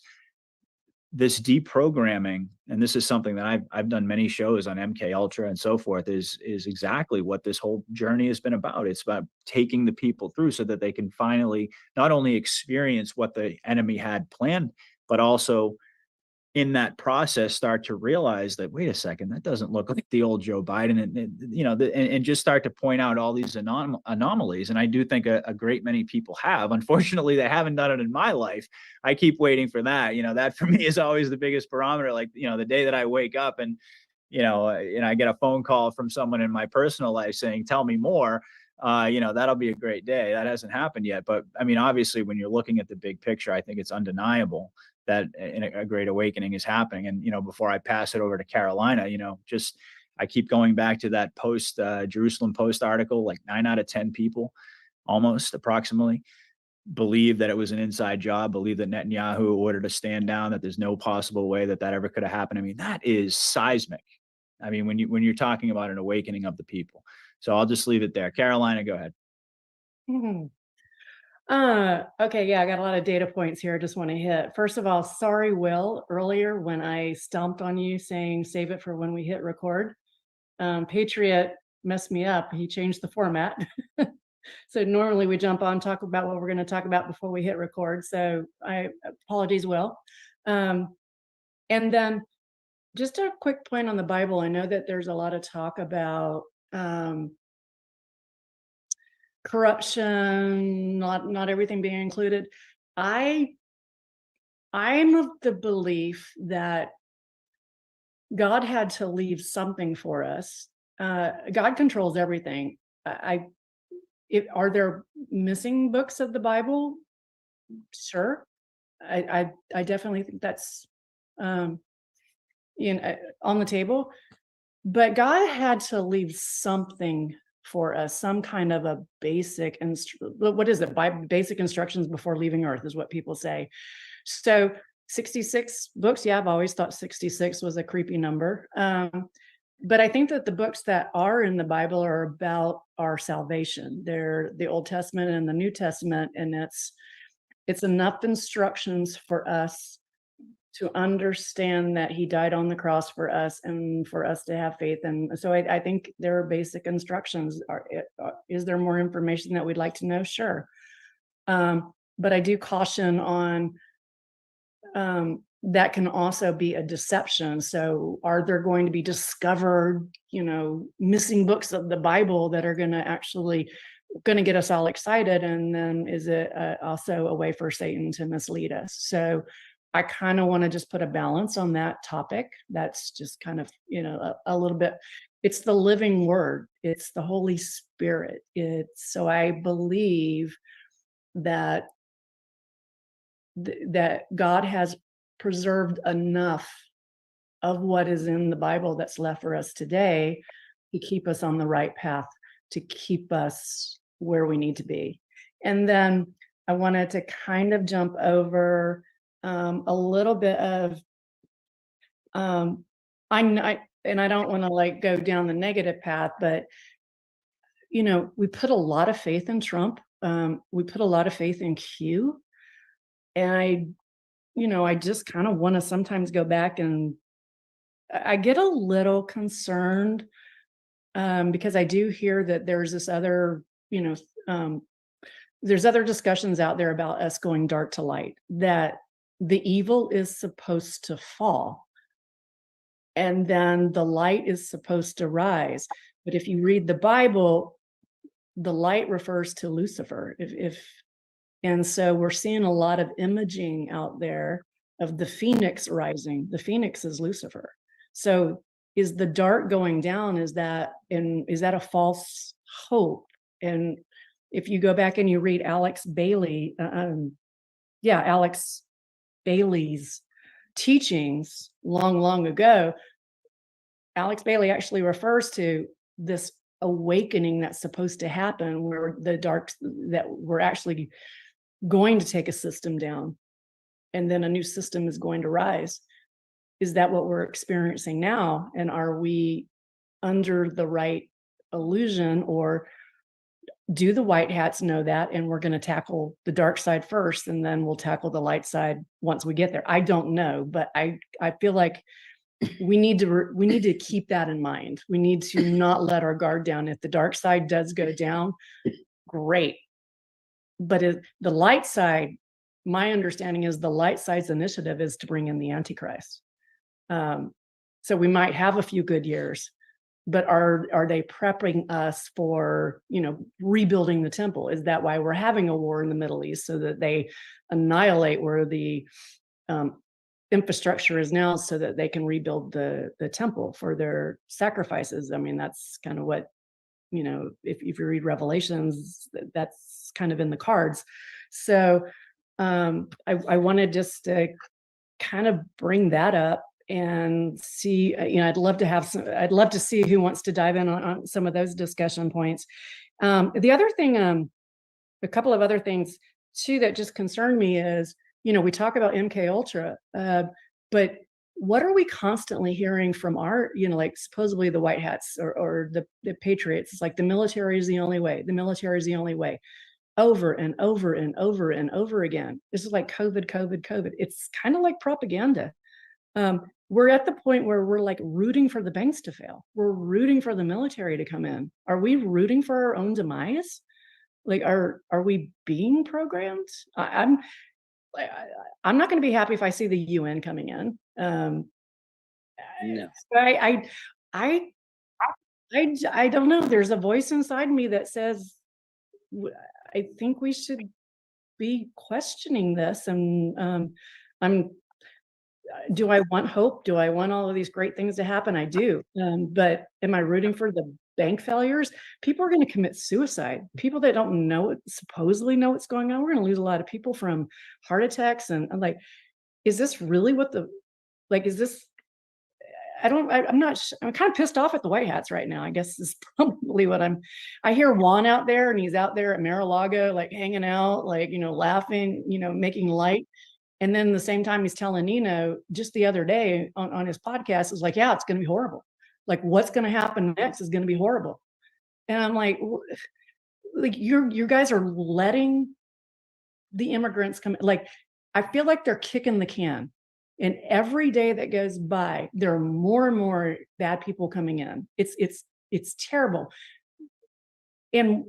deprogramming, and this is something that I've done many shows on MK Ultra and so forth, is exactly what this whole journey has been about. It's about taking the people through so that they can finally not only experience what the enemy had planned, but also in that process start to realize that, wait a second, that doesn't look like the old Joe Biden, and you know, and just start to point out all these anomalies. And I do think a great many people have. Unfortunately, they haven't done it in my life. I keep waiting for that. You know, that for me is always the biggest barometer. Like, you know, the day that I wake up and I get a phone call from someone in my personal life saying, tell me more. You know, that'll be a great day. That hasn't happened yet. But I mean, obviously, when you're looking at the big picture, I think it's undeniable that a great awakening is happening. And, you know, before I pass it over to Carolina, you know, just I keep going back to that Jerusalem Post article, like 9 out of 10 people, almost approximately, believe that it was an inside job, believe that Netanyahu ordered a stand down, that there's no possible way that ever could have happened. I mean, that is seismic. I mean, when you're talking about an awakening of the people. So I'll just leave it there. Carolina, go ahead. Okay, yeah, I got a lot of data points here I just want to hit. First of all, sorry, Will, earlier when I stomped on you saying save it for when we hit record. Patriot messed me up. He changed the format. So normally we jump on, talk about what we're going to talk about before we hit record. So apologies, Will. And then just a quick point on the Bible. I know that there's a lot of talk about corruption, not everything being included. I'm of the belief that God had to leave something for us. God controls everything. Are there missing books of the Bible? Sure. I definitely think that's on the table. But God had to leave something for us, some kind of a basic what is it? Basic instructions before leaving Earth is what people say. So 66 books. Yeah, I've always thought 66 was a creepy number. But I think that the books that are in the Bible are about our salvation. They're the Old Testament and the New Testament, and it's enough instructions for us to understand that he died on the cross for us and for us to have faith. And so I think there are basic instructions. Is there more information that we'd like to know? Sure. But I do caution on that can also be a deception. So are there going to be discovered, missing books of the Bible that are going to get us all excited? And then is it also a way for Satan to mislead us? So I kind of want to just put a balance on that topic. That's just kind of, a little bit, it's the living word. It's the Holy Spirit. So I believe that God has preserved enough of what is in the Bible that's left for us today to keep us on the right path, to keep us where we need to be. And then I wanted to kind of jump over a little bit of I don't want to go down the negative path, but we put a lot of faith in Trump. We put a lot of faith in Q. And I just kind of want to sometimes go back, and I get a little concerned because I do hear that there's this other, there's other discussions out there about us going dark to light, that the evil is supposed to fall and then the light is supposed to rise. But if you read the Bible, the light refers to Lucifer. And so we're seeing a lot of imaging out there of the phoenix rising. The phoenix is Lucifer. So is the dark going down? Is that a false hope? And if you go back and you read Alex Bailey's teachings long ago, Alex Bailey actually refers to this awakening that's supposed to happen, where that we're actually going to take a system down and then a new system is going to rise. Is that what we're experiencing now? And are we under the right illusion, or do the white hats know that and we're going to tackle the dark side first and then we'll tackle the light side once we get there? I don't know, but I feel like we need to keep that in mind. We need to not let our guard down. If the dark side does go down, great. But the light side, my understanding is the light side's initiative is to bring in the Antichrist. So we might have a few good years, but are they prepping us for, rebuilding the temple? Is that why we're having a war in the Middle East, so that they annihilate where the infrastructure is now, so that they can rebuild the temple for their sacrifices? I mean, that's kind of what, if you read Revelations, that's kind of in the cards. So I wanted just to kind of bring that up and see, I'd love to see who wants to dive in on some of those discussion points. The other thing, a couple of other things too that just concern me is, we talk about MK Ultra, but what are we constantly hearing from our, supposedly the white hats or the patriots? It's like the military is the only way. The military is the only way. Over and over and over and over again. This is like COVID. It's kind of like propaganda. We're at the point where we're like rooting for the banks to fail. We're rooting for the military to come in. Are we rooting for our own demise? Like, are we being programmed? I'm not going to be happy if I see the UN coming in. No. I don't know. There's a voice inside me that says, I think we should be questioning this. And do I want hope? Do I want all of these great things to happen? I do. But am I rooting for the bank failures? People are going to commit suicide. People that don't know, supposedly know what's going on. We're going to lose a lot of people from heart attacks. And I'm like, is this really what is this? I'm kind of pissed off at the white hats right now. I guess is probably what I hear Juan out there, and he's out there at Mar-a-Lago, like hanging out, like, laughing, making light. And then the same time he's telling Nino just the other day on his podcast is like, yeah, it's going to be horrible. Like what's going to happen next is going to be horrible. And I'm like you guys are letting the immigrants come. Like, I feel like they're kicking the can. And every day that goes by, there are more and more bad people coming in. It's terrible. And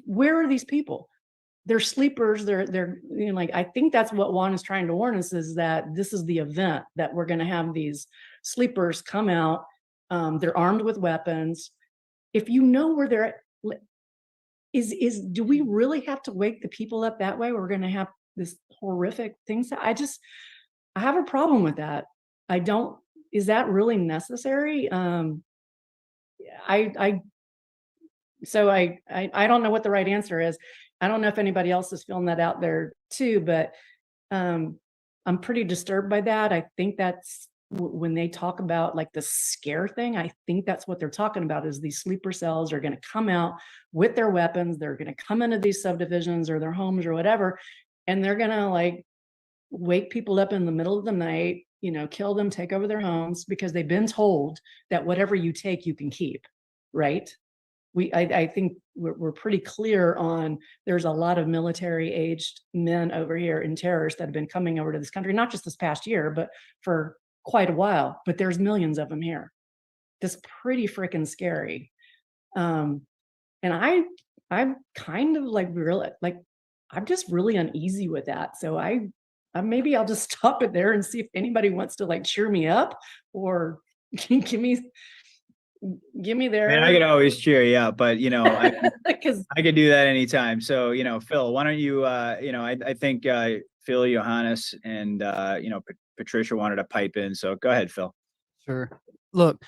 where are these people? They're sleepers. They're like, I think that's what Juan is trying to warn us, is that this is the event that we're going to have these sleepers come out. They're armed with weapons. If you know where they're at, do we really have to wake the people up that way? We're going to have this horrific things. I have a problem with that. Is that really necessary? I don't know what the right answer is. I don't know if anybody else is feeling that out there too, but I'm pretty disturbed by that. I think that's when they talk about like the scare thing, I think that's what they're talking about, is these sleeper cells are going to come out with their weapons. They're going to come into these subdivisions or their homes or whatever, and they're going to like wake people up in the middle of the night, kill them, take over their homes, because they've been told that whatever you take, you can keep, right? I think we're pretty clear on, there's a lot of military aged men over here in terrorists that have been coming over to this country, not just this past year, but for quite a while, but there's millions of them here. That's pretty freaking scary. And I'm kind of like really, like, I'm just really uneasy with that. So maybe I'll just stop it there and see if anybody wants to like cheer me up or give me their. Man, I could always cheer you up, but I could do that anytime. So, Phil, why don't you, I think Phil, Johannes, and Patricia wanted to pipe in. So go ahead, Phil. Sure. Look,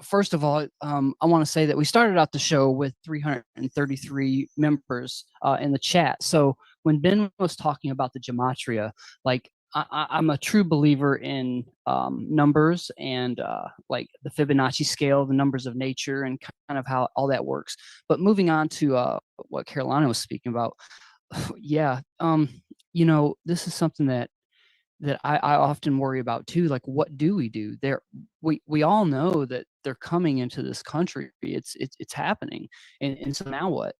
first of all, I want to say that we started out the show with 333 members in the chat. So when Ben was talking about the gematria, like I'm a true believer in numbers and like the Fibonacci scale, the numbers of nature, and kind of how all that works. But moving on to what Carolina was speaking about, yeah, this is something that I often worry about too. Like, what do we do? We all know that they're coming into this country. It's happening, and so now what?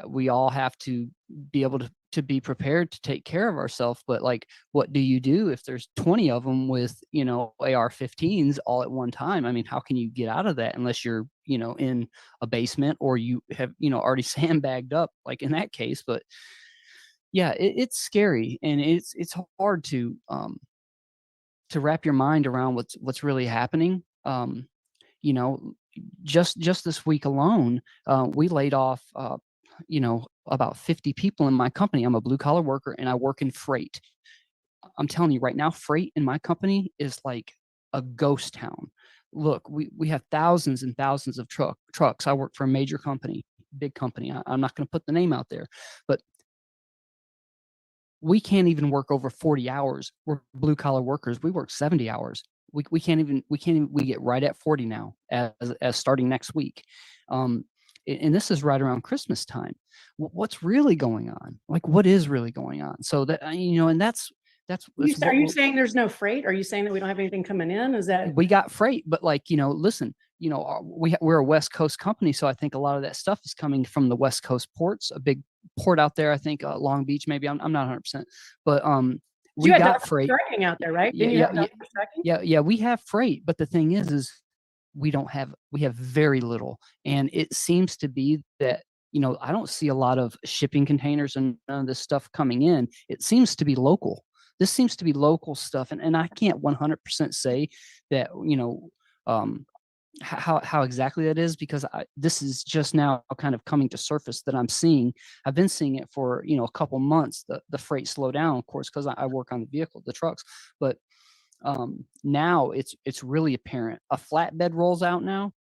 We all have to be able to be prepared to take care of ourselves. But like, what do you do if there's 20 of them with AR-15s all at one time? I mean, how can you get out of that unless you're in a basement or you have already sandbagged up, like in that case? But yeah, it's scary, and it's hard to wrap your mind around what's really happening. Just this week alone, we laid off about 50 people in my company. I'm a blue collar worker and I work in freight. I'm telling you right now, freight in my company is like a ghost town. Look, we have thousands and thousands of trucks. I work for a major company, big company. I'm not going to put the name out there, but we can't even work over 40 hours. We're blue collar workers. We work 70 hours. We get right at 40 now as starting next week. And this is right around Christmas time. What's really going on? Like, what is really going on? So that, and that's are you saying there's no freight? Are you saying that we don't have anything coming in? Is that we got freight, but like, listen, we're a West Coast company. So I think a lot of that stuff is coming from the West Coast ports, a big port out there. I think Long Beach, maybe I'm not 100%, but we got freight out there, right? Yeah, we have freight, but the thing is we have very little, and it seems to be that I don't see a lot of shipping containers and none of this stuff coming in. It seems to be local. This seems to be local stuff, and I can't 100% say that how exactly that is, because this is just now kind of coming to surface that I'm seeing. I've been seeing it for, you know, a couple months, the freight slow down, of course, because I work on the vehicle, the trucks. But now it's really apparent. A flatbed rolls out now.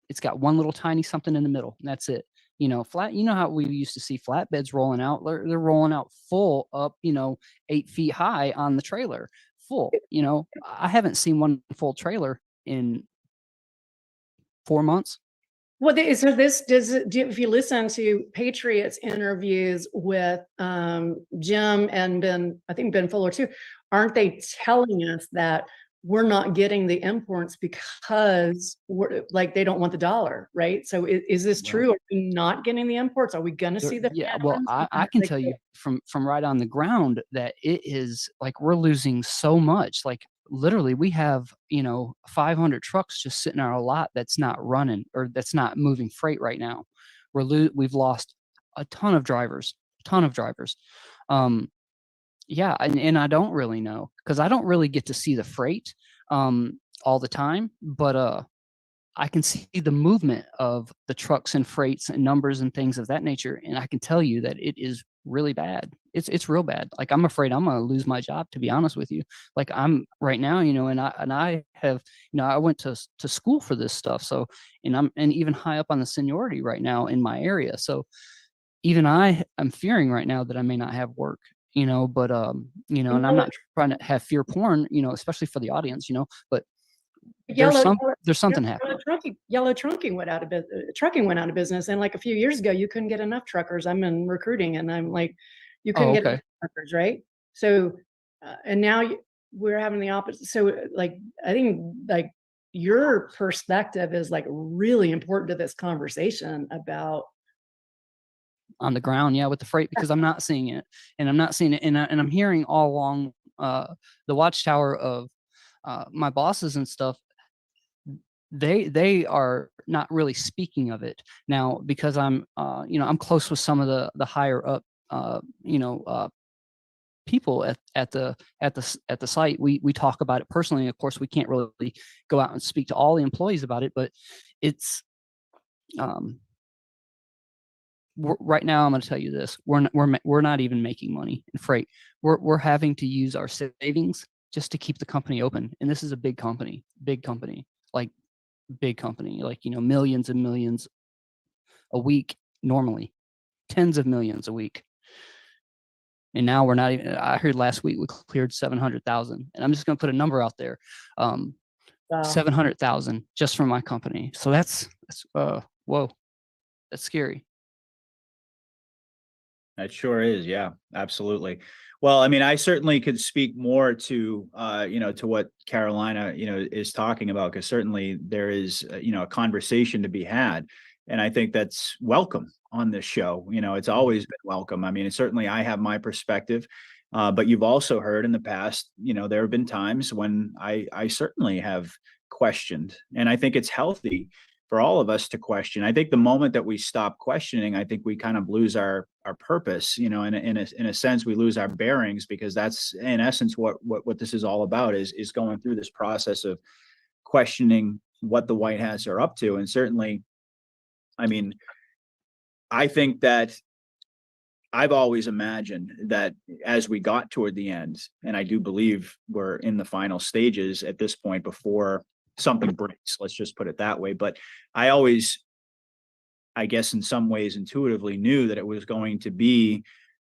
It's got one little tiny something in the middle, and that's it. You know, you know how we used to see flatbeds rolling out. They're rolling out full up, you know, 8 feet high on the trailer, full. You know, I haven't seen one full trailer in 4 months. Well, so this if you listen to Patriot's interviews with Jim and Ben, I think Ben Fuller too, aren't they telling us that we're not getting the imports because we're like, they don't want the dollar, right? So is this true? Are we not getting the imports? Are we going to see the? Yeah, well, I can tell you from right on the ground that it is like we're losing so much. Like literally, we have, you know, 500 trucks just sitting on our lot that's not running or that's not moving freight right now. We've lost a ton of drivers, Yeah, and I don't really know because I don't really get to see the freight all the time, but I can see the movement of the trucks and freights and numbers and things of that nature, and I can tell you that it is really bad. It's real bad. Like I'm afraid I'm gonna lose my job, to be honest with you. Like I'm right now, you know, and I have, you know, I went to school for this stuff, so and even high up on the seniority right now in my area, so even I'm fearing right now that I may not have work, you know, but you know, and I'm not trying to have fear porn, you know, especially for the audience, you know, but there's something happening. Yellow trucking went out of business. Trucking went out of business, and like a few years ago, you couldn't get enough truckers. I'm in recruiting, and I'm like, you couldn't get enough truckers, right? So, and now we're having the opposite. So, like, I think like your perspective is like really important to this conversation about on the ground, yeah, with the freight, because I'm not seeing it, and I'm hearing all along the watchtower of my bosses and stuff. They are not really speaking of it now because I'm you know, I'm close with some of the higher up you know, people at the site. We talk about it personally. Of course, we can't really go out and speak to all the employees about it, but it's right now, I'm going to tell you this: we're not even making money in freight. We're having to use our savings just to keep the company open, and this is a big company, like you know, millions and millions a week normally, tens of millions a week, and now we're not even. I heard last week we cleared 700,000, and I'm just going to put a number out there, 700,000 just from my company. So that's whoa, that's scary. That sure is. Yeah, absolutely. Well, I mean, I certainly could speak more to, you know, to what Carolina, you know, is talking about, because certainly there is, you know, a conversation to be had. And I think that's welcome on this show. You know, it's always been welcome. I mean, certainly I have my perspective, but you've also heard in the past, you know, there have been times when I certainly have questioned, and I think it's healthy for all of us to question. I think the moment that we stop questioning, I think we kind of lose our purpose, you know, in a sense, we lose our bearings, because that's in essence what this is all about, is going through this process of questioning what the White Hats are up to. And certainly, I mean, I think that I've always imagined that as we got toward the end, and I do believe we're in the final stages at this point before something breaks, let's just put it that way. But I always, I guess in some ways intuitively knew that it was going to be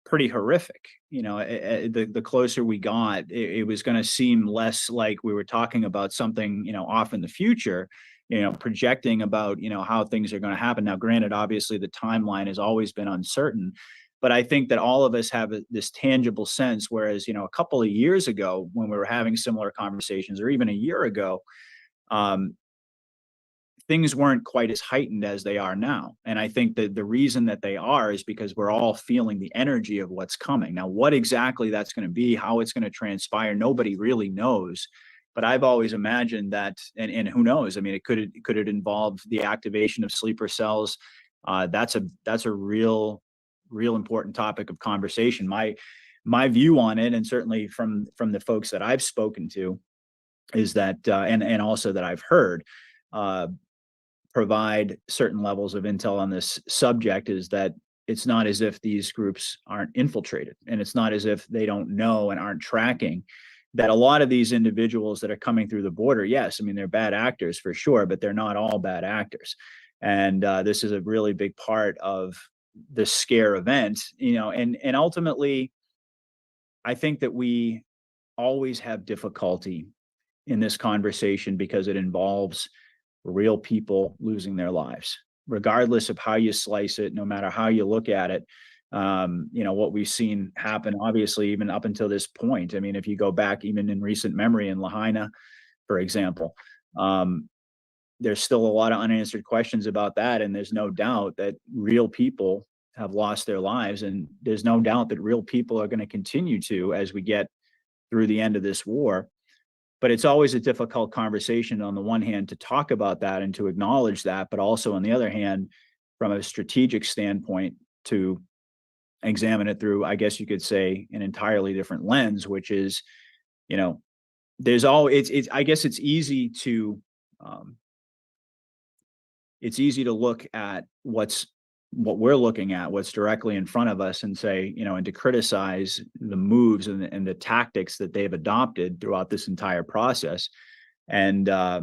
pretty horrific. You know, the closer we got, it was going to seem less like we were talking about something, you know, off in the future, you know, projecting about, you know, how things are going to happen. Now, granted, obviously the timeline has always been uncertain, but I think that all of us have this tangible sense, whereas, you know, a couple of years ago when we were having similar conversations, or even a year ago, things weren't quite as heightened as they are now. And I think that the reason that they are is because we're all feeling the energy of what's coming. Now, what exactly that's going to be, how it's going to transpire, nobody really knows. But I've always imagined that, and who knows? I mean, could it involve the activation of sleeper cells? That's a real important topic of conversation. My view on it, and certainly from the folks that I've spoken to, is that and also that I've heard, provide certain levels of intel on this subject is that it's not as if these groups aren't infiltrated, and it's not as if they don't know and aren't tracking that a lot of these individuals that are coming through the border, yes, I mean, they're bad actors for sure, but they're not all bad actors. And this is a really big part of the scare event, you know, and ultimately, I think that we always have difficulty in this conversation because it involves real people losing their lives, regardless of how you slice it, no matter how you look at it. You know, what we've seen happen, obviously, even up until this point. I mean, if you go back even in recent memory in Lahaina, for example, there's still a lot of unanswered questions about that. And there's no doubt that real people have lost their lives. And there's no doubt that real people are going to continue to as we get through the end of this war. But it's always a difficult conversation on the one hand to talk about that and to acknowledge that, but also on the other hand, from a strategic standpoint, to examine it through, I guess you could say, an entirely different lens, which is, you know, there's all it's I guess it's easy to look at what we're looking at, what's directly in front of us, and say, you know, and to criticize the moves and the tactics that they've adopted throughout this entire process. And I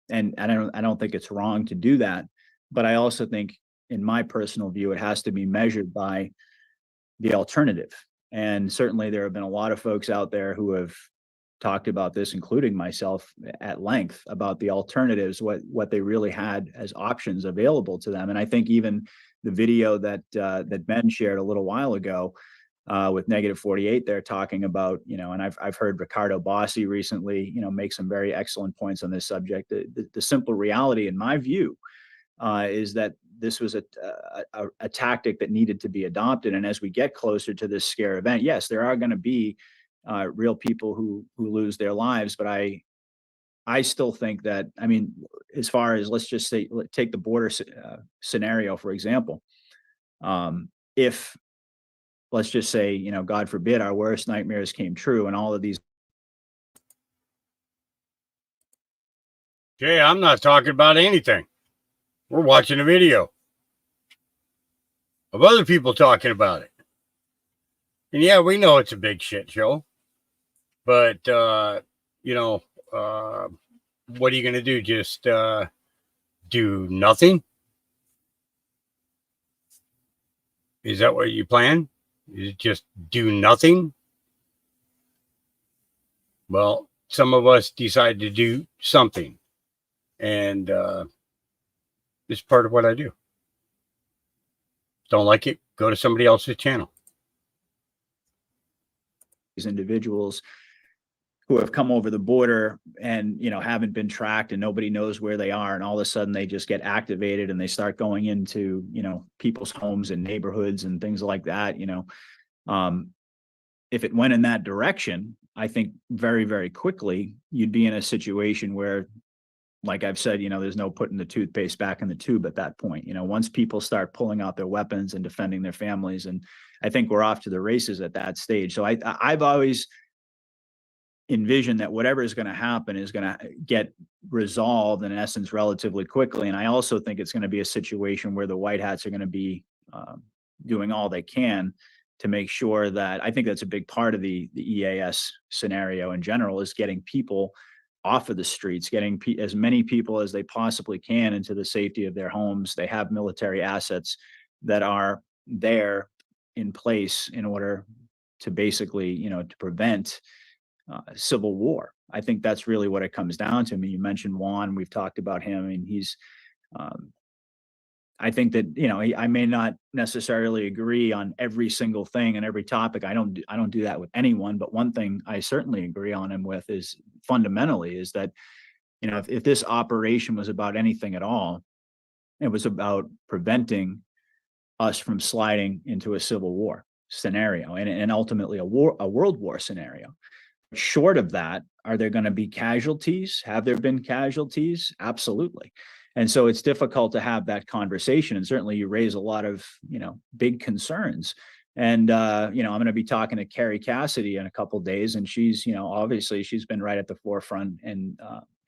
don't think it's wrong to do that, but I also think, in my personal view, it has to be measured by the alternative. And certainly there have been a lot of folks out there who have talked about this, including myself, at length about the alternatives, what they really had as options available to them. And I think even the video that Ben shared a little while ago with Negative 48, they're talking about, you know, and I've heard Ricardo Bossi recently, you know, make some very excellent points on this subject. The simple reality, in my view, is that this was a tactic that needed to be adopted. And as we get closer to this scare event, yes, there are going to be real people who lose their lives, but I still think that, I mean, as far as, let's just say, take the border scenario, for example. If, let's just say, you know, God forbid, our worst nightmares came true and all of these. Jay, I'm not talking about anything. We're watching a video of other people talking about it. And yeah, we know it's a big shit show, but, you know, what are you going to do? Just do nothing? Is that what you plan? Is it just do nothing? Well, some of us decide to do something, and it's part of what I do. Don't like it? Go to somebody else's channel. These individuals who have come over the border and, you know, haven't been tracked and nobody knows where they are, and all of a sudden they just get activated and they start going into, you know, people's homes and neighborhoods and things like that. You know, if it went in that direction, I think very, very quickly you'd be in a situation where, like I've said, you know, there's no putting the toothpaste back in the tube at that point. You know, once people start pulling out their weapons and defending their families, and I think we're off to the races at that stage. So I've always envisioned that whatever is going to happen is going to get resolved, in essence, relatively quickly. And I also think it's going to be a situation where the white hats are going to be doing all they can to make sure that, I think that's a big part of the EAS scenario in general, is getting people off of the streets, getting as many people as they possibly can into the safety of their homes. They have military assets that are there in place in order to basically, you know, to prevent civil war. I think that's really what it comes down to. I mean, you mentioned Juan, we've talked about him. I mean, he's, I think that, you know, I may not necessarily agree on every single thing and every topic. I don't do that with anyone. But one thing I certainly agree on him with is fundamentally is that, you know, if this operation was about anything at all, it was about preventing us from sliding into a civil war scenario and ultimately a world war scenario. Short of that, are there going to be casualties? Have there been casualties? Absolutely. And so it's difficult to have that conversation. And certainly you raise a lot of, you know, big concerns. And, you know, I'm going to be talking to Carrie Cassidy in a couple days, and she's, you know, obviously she's been right at the forefront, and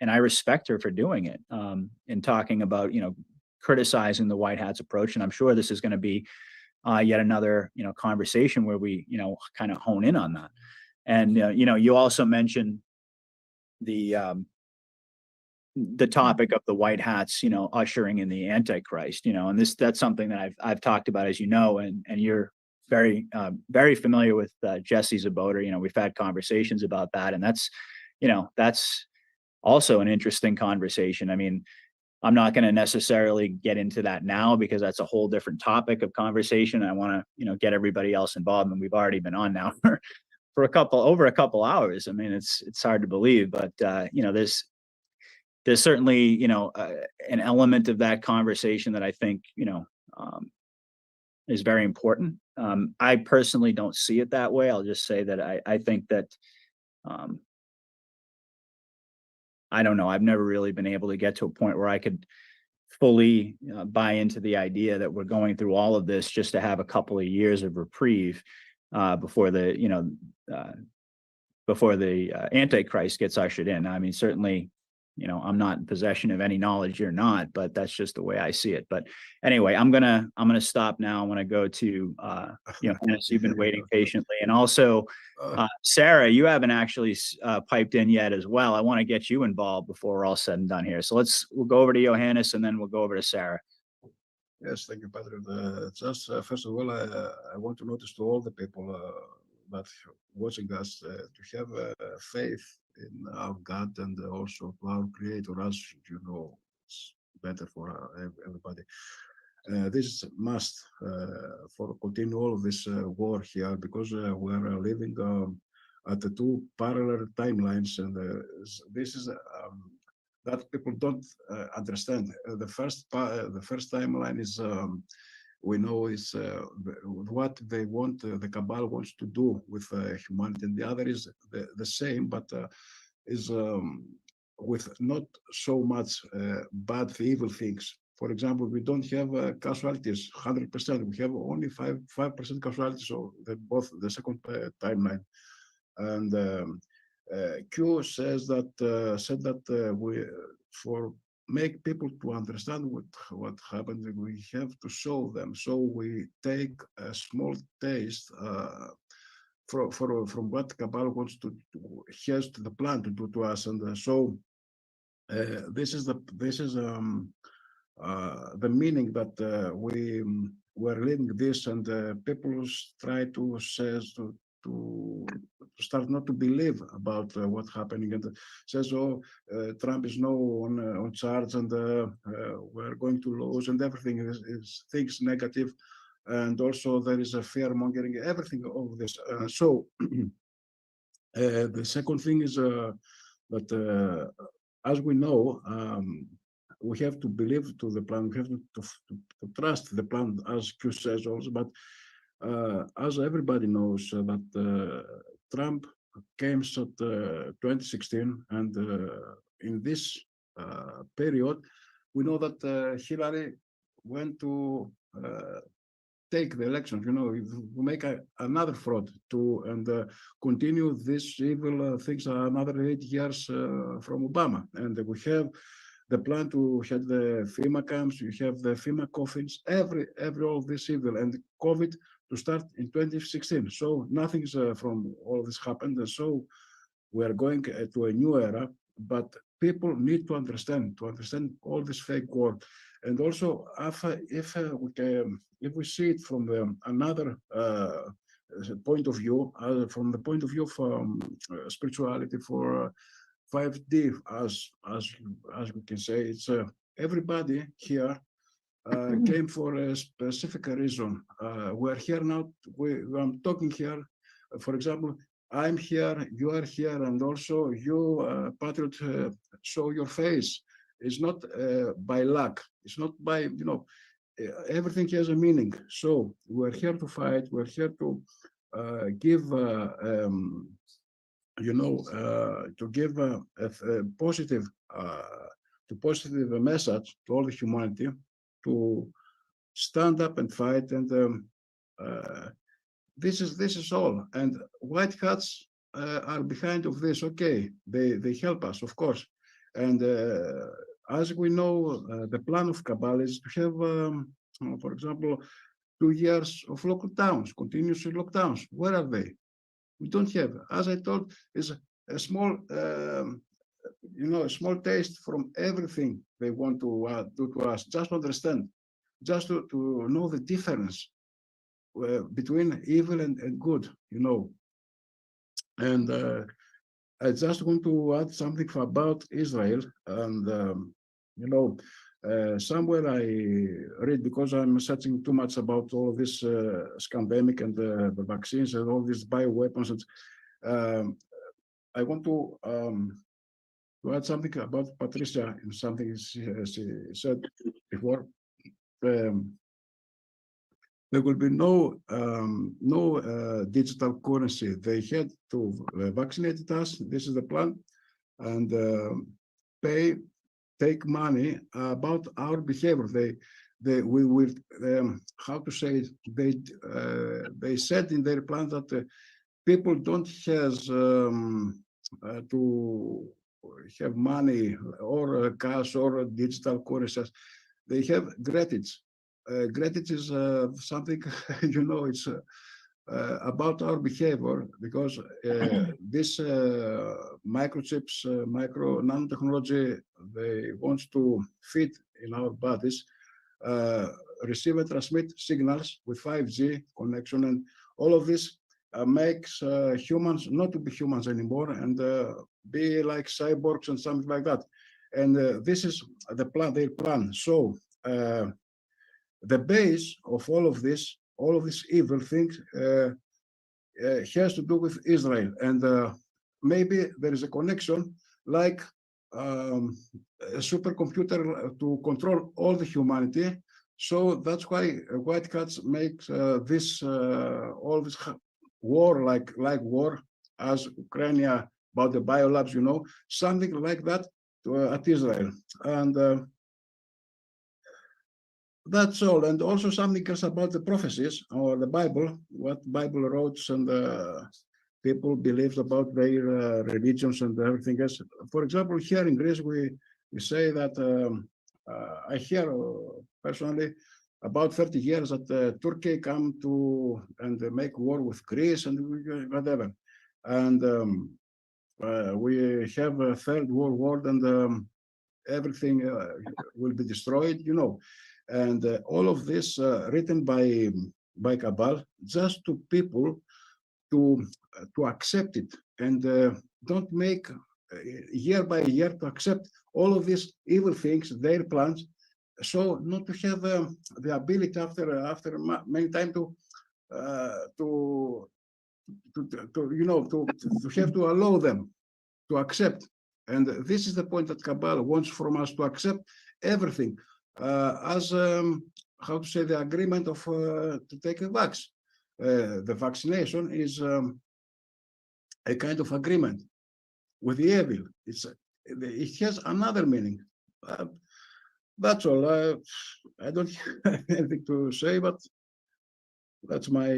I respect her for doing it, and talking about, you know, criticizing the white hats approach. And I'm sure this is going to be yet another, you know, conversation where we, you know, kind of hone in on that. And, you know, you also mentioned the topic of the white hats, you know, ushering in the Antichrist, you know, and that's something that I've talked about, as you know, and you're very familiar with Jesse Zaboter. You know, we've had conversations about that, and that's, you know, that's also an interesting conversation. I mean, I'm not going to necessarily get into that now because that's a whole different topic of conversation. I want to, you know, get everybody else involved, and we've already been on now for over a couple hours. I mean, it's hard to believe, but you know, there's certainly, you know, an element of that conversation that I think, you know, is very important. I personally don't see it that way. I'll just say that I think that, I don't know, I've never really been able to get to a point where I could fully buy into the idea that we're going through all of this just to have a couple of years of reprieve before the, you know, before the Antichrist gets ushered in. I mean, certainly, you know, I'm not in possession of any knowledge, you're not, but that's just the way I see it. But anyway, I'm gonna stop now. I want to go to you know, Dennis, you've been waiting patiently, and also Sarah, you haven't actually piped in yet as well. I want to get you involved before we're all said and done here. So we'll go over to Johannes, and then we'll go over to Sarah. Yes, thank you, Patrick. Just first of all, I want to notice to all the people that watching us to have faith in our God and also to our Creator, as you know, it's better for everybody. This is a must for continue all of this war here, because we're living at the two parallel timelines, and this is that people don't understand. The first timeline is we know is what they want, the cabal wants to do with humanity, and the other is the same, but is with not so much bad evil things. For example, we don't have casualties 100%. We have only 5% casualties. So both the second timeline, and Q says that said that we for make people to understand what happened, we have to show them. So we take a small taste from what cabal wants to has to the plan to do to us, and so this is the meaning that we were living this, and people try to says to start not to believe about what's happening, and says, oh, Trump is now on charge, and we're going to lose, and everything is things negative, and also there is a fear mongering, everything of this. So the second thing is that as we know, we have to believe to the plan. We have to trust the plan, as Q says also. But as everybody knows, that Trump came at 2016, and in this period, we know that Hillary went to take the elections, you know, to make another fraud and continue this evil things another 8 years from Obama. And we have the plan to have the FEMA camps, you have the FEMA coffins, every all this evil, and COVID to start in 2016. So nothing's from all this happened. And so we are going to a new era, but people need to understand all this fake war. And also, if we see it from another point of view, from the point of view of spirituality, for 5D, as we can say, it's everybody here came for a specific reason. We're here now. I'm talking here. For example, I'm here, you are here, and also you, Patriot, show your face. It's not by luck. It's not by, you know, everything has a meaning. So we're here to fight. We're here to give, you know, to give a positive message to all the humanity to stand up and fight, and this is all. And white hats are behind of this. Okay, they help us, of course. And as we know, the plan of Cabal is to have, for example, 2 years of lockdowns, continuous lockdowns. Where are they? We don't have. As I told, is a small, a small taste from everything they want to do to us. Just to understand, just to know the difference between evil and good, And I just want to add something about Israel. And, somewhere I read, because I'm searching too much about all this scandemic and the vaccines and all these bioweapons. And I want to add something about Patricia and something she said before. There will be no digital currency. They had to vaccinate us. This is the plan, and take money about our behavior. We will how to say it? They said in their plan that people don't have to have money or cash or digital currencies. They have gratitude. Gratitude is something, it's about our behavior, because this microchips, nanotechnology, they want to fit in our bodies, receive and transmit signals with 5G connection, and all of this makes humans not to be humans anymore and be like cyborgs and something like that. And this is the plan, their plan. So the base of all of these evil things has to do with Israel, and maybe there is a connection, like a supercomputer to control all the humanity. So that's why white hats make this all this war like war, as Ukraine about the biolabs, something like that at Israel. And that's all. And also something else about the prophecies or the Bible, what Bible wrote and people believed about their religions and everything else. For example, here in Greece, we say that I hear personally about 30 years that Turkey come to and make war with Greece and whatever. And we have a third world war, and everything will be destroyed, And all of this written by Cabal, just to people to accept it, and don't make year by year to accept all of these evil things, their plans, so not to have the ability after many time to have to allow them to accept. And this is the point that Cabal wants from us, to accept everything as how to say, the agreement of to take a vax. The vaccination is a kind of agreement with the evil. It has another meaning. That's all. I don't have anything to say, but that's my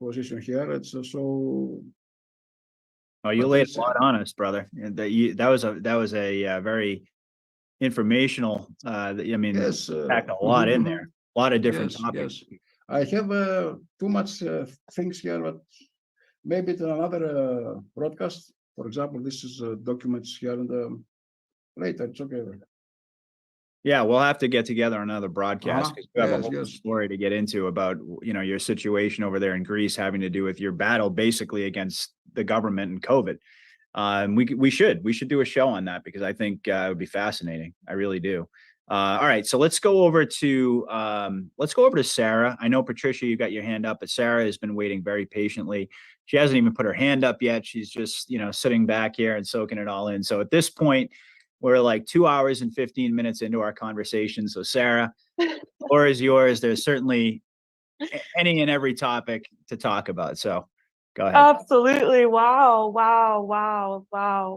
position here. It's so. Oh, you laid a lot on us, brother. And that was a very informational. Yes, packed a lot in there. A lot of different topics. Yes. I have too much things here, but maybe it's another broadcast. For example, this is documents here, and later it's okay. Yeah, we'll have to get together on another broadcast, because we have a whole Yes. story to get into about your situation over there in Greece, having to do with your battle basically against the government and COVID. We should do a show on that, because I think it would be fascinating. I really do. All right, so let's go over to Sarah. I know, Patricia, you got your hand up, but Sarah has been waiting very patiently. She hasn't even put her hand up yet. She's just sitting back here and soaking it all in. So at this point, we're like 2 hours and 15 minutes into our conversation. So Sarah, the floor is yours. There's certainly any and every topic to talk about. So go ahead. Absolutely. Wow.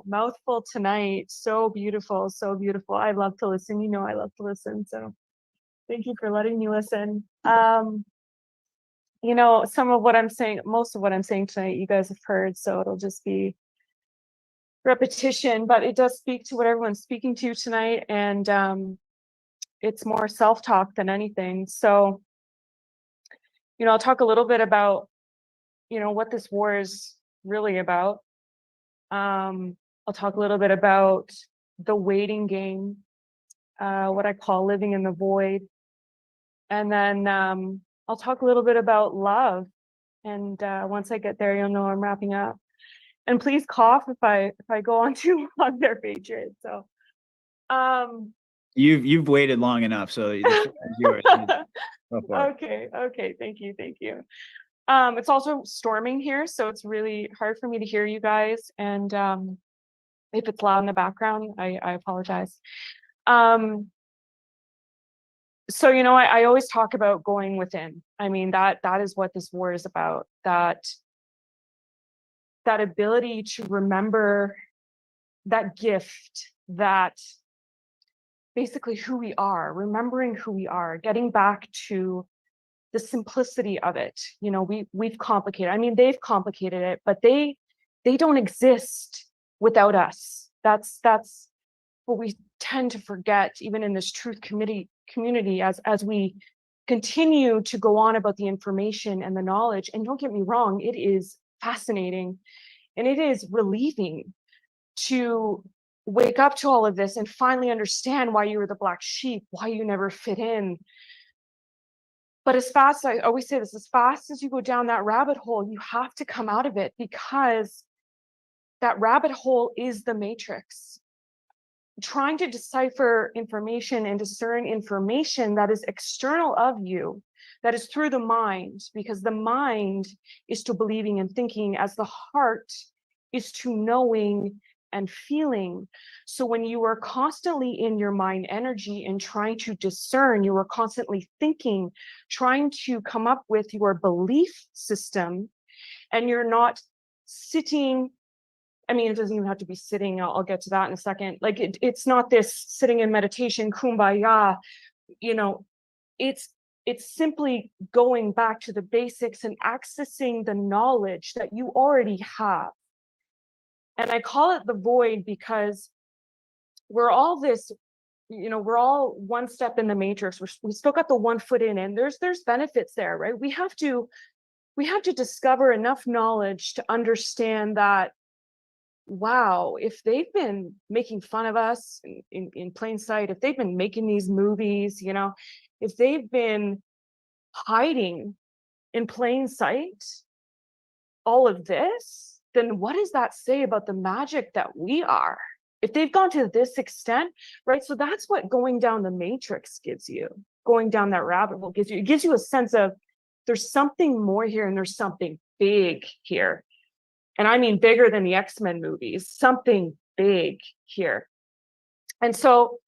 Mouthful tonight. So beautiful. So beautiful. I love to listen. I love to listen. So thank you for letting me listen. you know, some of what I'm saying, most of what I'm saying tonight, you guys have heard, so it'll just be repetition, but it does speak to what everyone's speaking to tonight. And it's more self-talk than anything. So, you know, I'll talk a little bit about, you know, what this war is really about. I'll talk a little bit about the waiting game, what I call living in the void. And then I'll talk a little bit about love. And once I get there, you'll know I'm wrapping up. And please cough if I go on too long there, Patriot. So You've waited long enough, so the floor is yours. Go for it. okay, thank you. It's also storming here, so it's really hard for me to hear you guys. And if it's loud in the background, I apologize. So, you know, I always talk about going within. I mean, that is what this war is about. That ability to remember, that gift, that basically who we are, remembering who we are, getting back to the simplicity of it. You know, we've complicated. I mean, they've complicated it, but they don't exist without us. That's what we tend to forget, even in this truth community, as we continue to go on about the information and the knowledge. And don't get me wrong, it is fascinating and it is relieving to wake up to all of this and finally understand why you were the black sheep, why you never fit in. But as fast, I always say this, as fast as you go down that rabbit hole, you have to come out of it, because that rabbit hole is the matrix. Trying to decipher information and discern information that is external of you, that is through the mind, because the mind is to believing and thinking, as the heart is to knowing and feeling. So when you are constantly in your mind energy and trying to discern, you are constantly thinking, trying to come up with your belief system, and you're not sitting. I mean, it doesn't even have to be sitting. I'll get to that in a second. Like it's not this sitting in meditation, kumbaya, you know, it's simply going back to the basics and accessing the knowledge that you already have. And I call it the void because we're all this, you know, we're all one step in the matrix. We still got the 1 foot in, and there's benefits there, right? We have to discover enough knowledge to understand that, wow, if they've been making fun of us in plain sight, if they've been making these movies, you know, if they've been hiding in plain sight all of this, then what does that say about the magic that we are? If they've gone to this extent, right? So that's what going down the matrix gives you. Going down that rabbit hole gives you. It gives you a sense of there's something more here, and there's something big here. And I mean bigger than the X-Men movies, something big here. And so,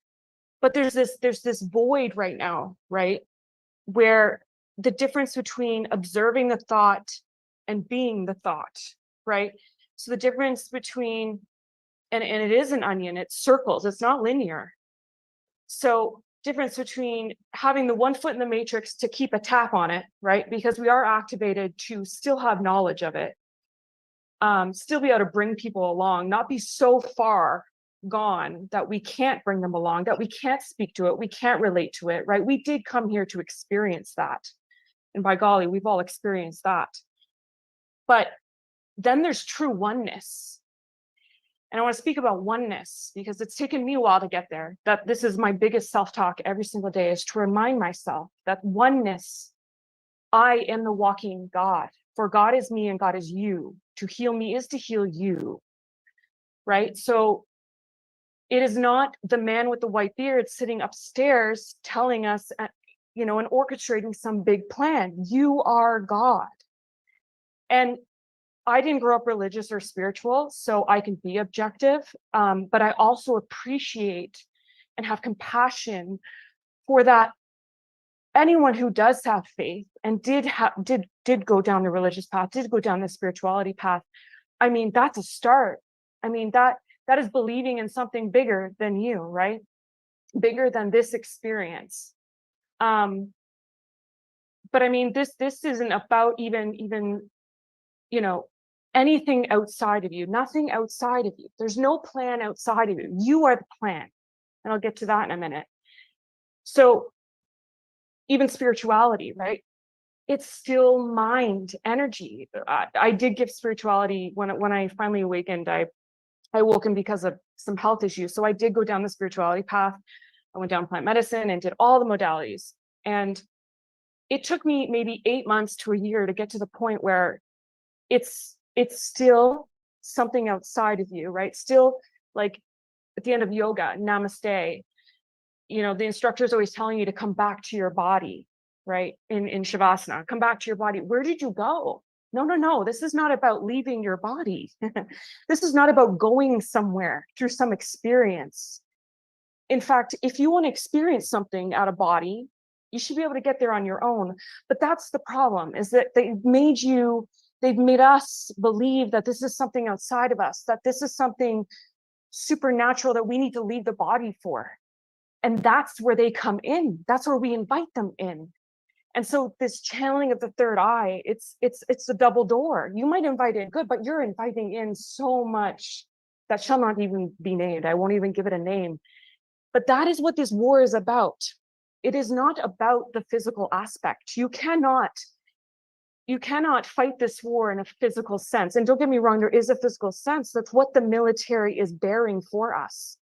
but there's this void right now, right? Where the difference between observing the thought and being the thought, right? So the difference between, and it is an onion, it's circles, it's not linear. So difference between having the 1 foot in the matrix to keep a tap on it, right? Because we are activated to still have knowledge of it. Still be able to bring people along, not be so far gone that we can't bring them along, that we can't speak to it, we can't relate to it, right? We did come here to experience that. And by golly, we've all experienced that. But then there's true oneness. And I want to speak about oneness because it's taken me a while to get there. That this is my biggest self-talk every single day, is to remind myself that oneness, I am the walking God. For God is me and God is you. To heal me is to heal you, right? So it is not the man with the white beard sitting upstairs telling us, you know, and orchestrating some big plan. You are God. And I didn't grow up religious or spiritual, so I can be objective, but I also appreciate and have compassion for that. Anyone who does have faith and did go down the religious path, did go down the spirituality path, I mean, that's a start. I mean, that is believing in something bigger than you, right? Bigger than this experience. But but I mean, this isn't about even, you know, anything outside of you, nothing outside of you. There's no plan outside of you. You are the plan. And I'll get to that in a minute. So even spirituality, right? It's still mind, energy. I did give spirituality when I finally awakened. I awoken because of some health issues. So I did go down the spirituality path. I went down plant medicine and did all the modalities. And it took me maybe 8 months to a year to get to the point where it's still something outside of you, right? Still, like at the end of yoga, namaste, you know, the instructor is always telling you to come back to your body, right? In Shavasana, come back to your body. Where did you go? No. This is not about leaving your body. This is not about going somewhere through some experience. In fact, if you want to experience something out of body, you should be able to get there on your own. But that's the problem, is that they've made us believe that this is something outside of us, that this is something supernatural that we need to leave the body for. And that's where they come in. That's where we invite them in. And so this channeling of the third eye, it's a double door. You might invite in good, but you're inviting in so much that shall not even be named. I won't even give it a name. But that is what this war is about. It is not about the physical aspect. You cannot fight this war in a physical sense. And don't get me wrong, there is a physical sense. That's what the military is bearing for us.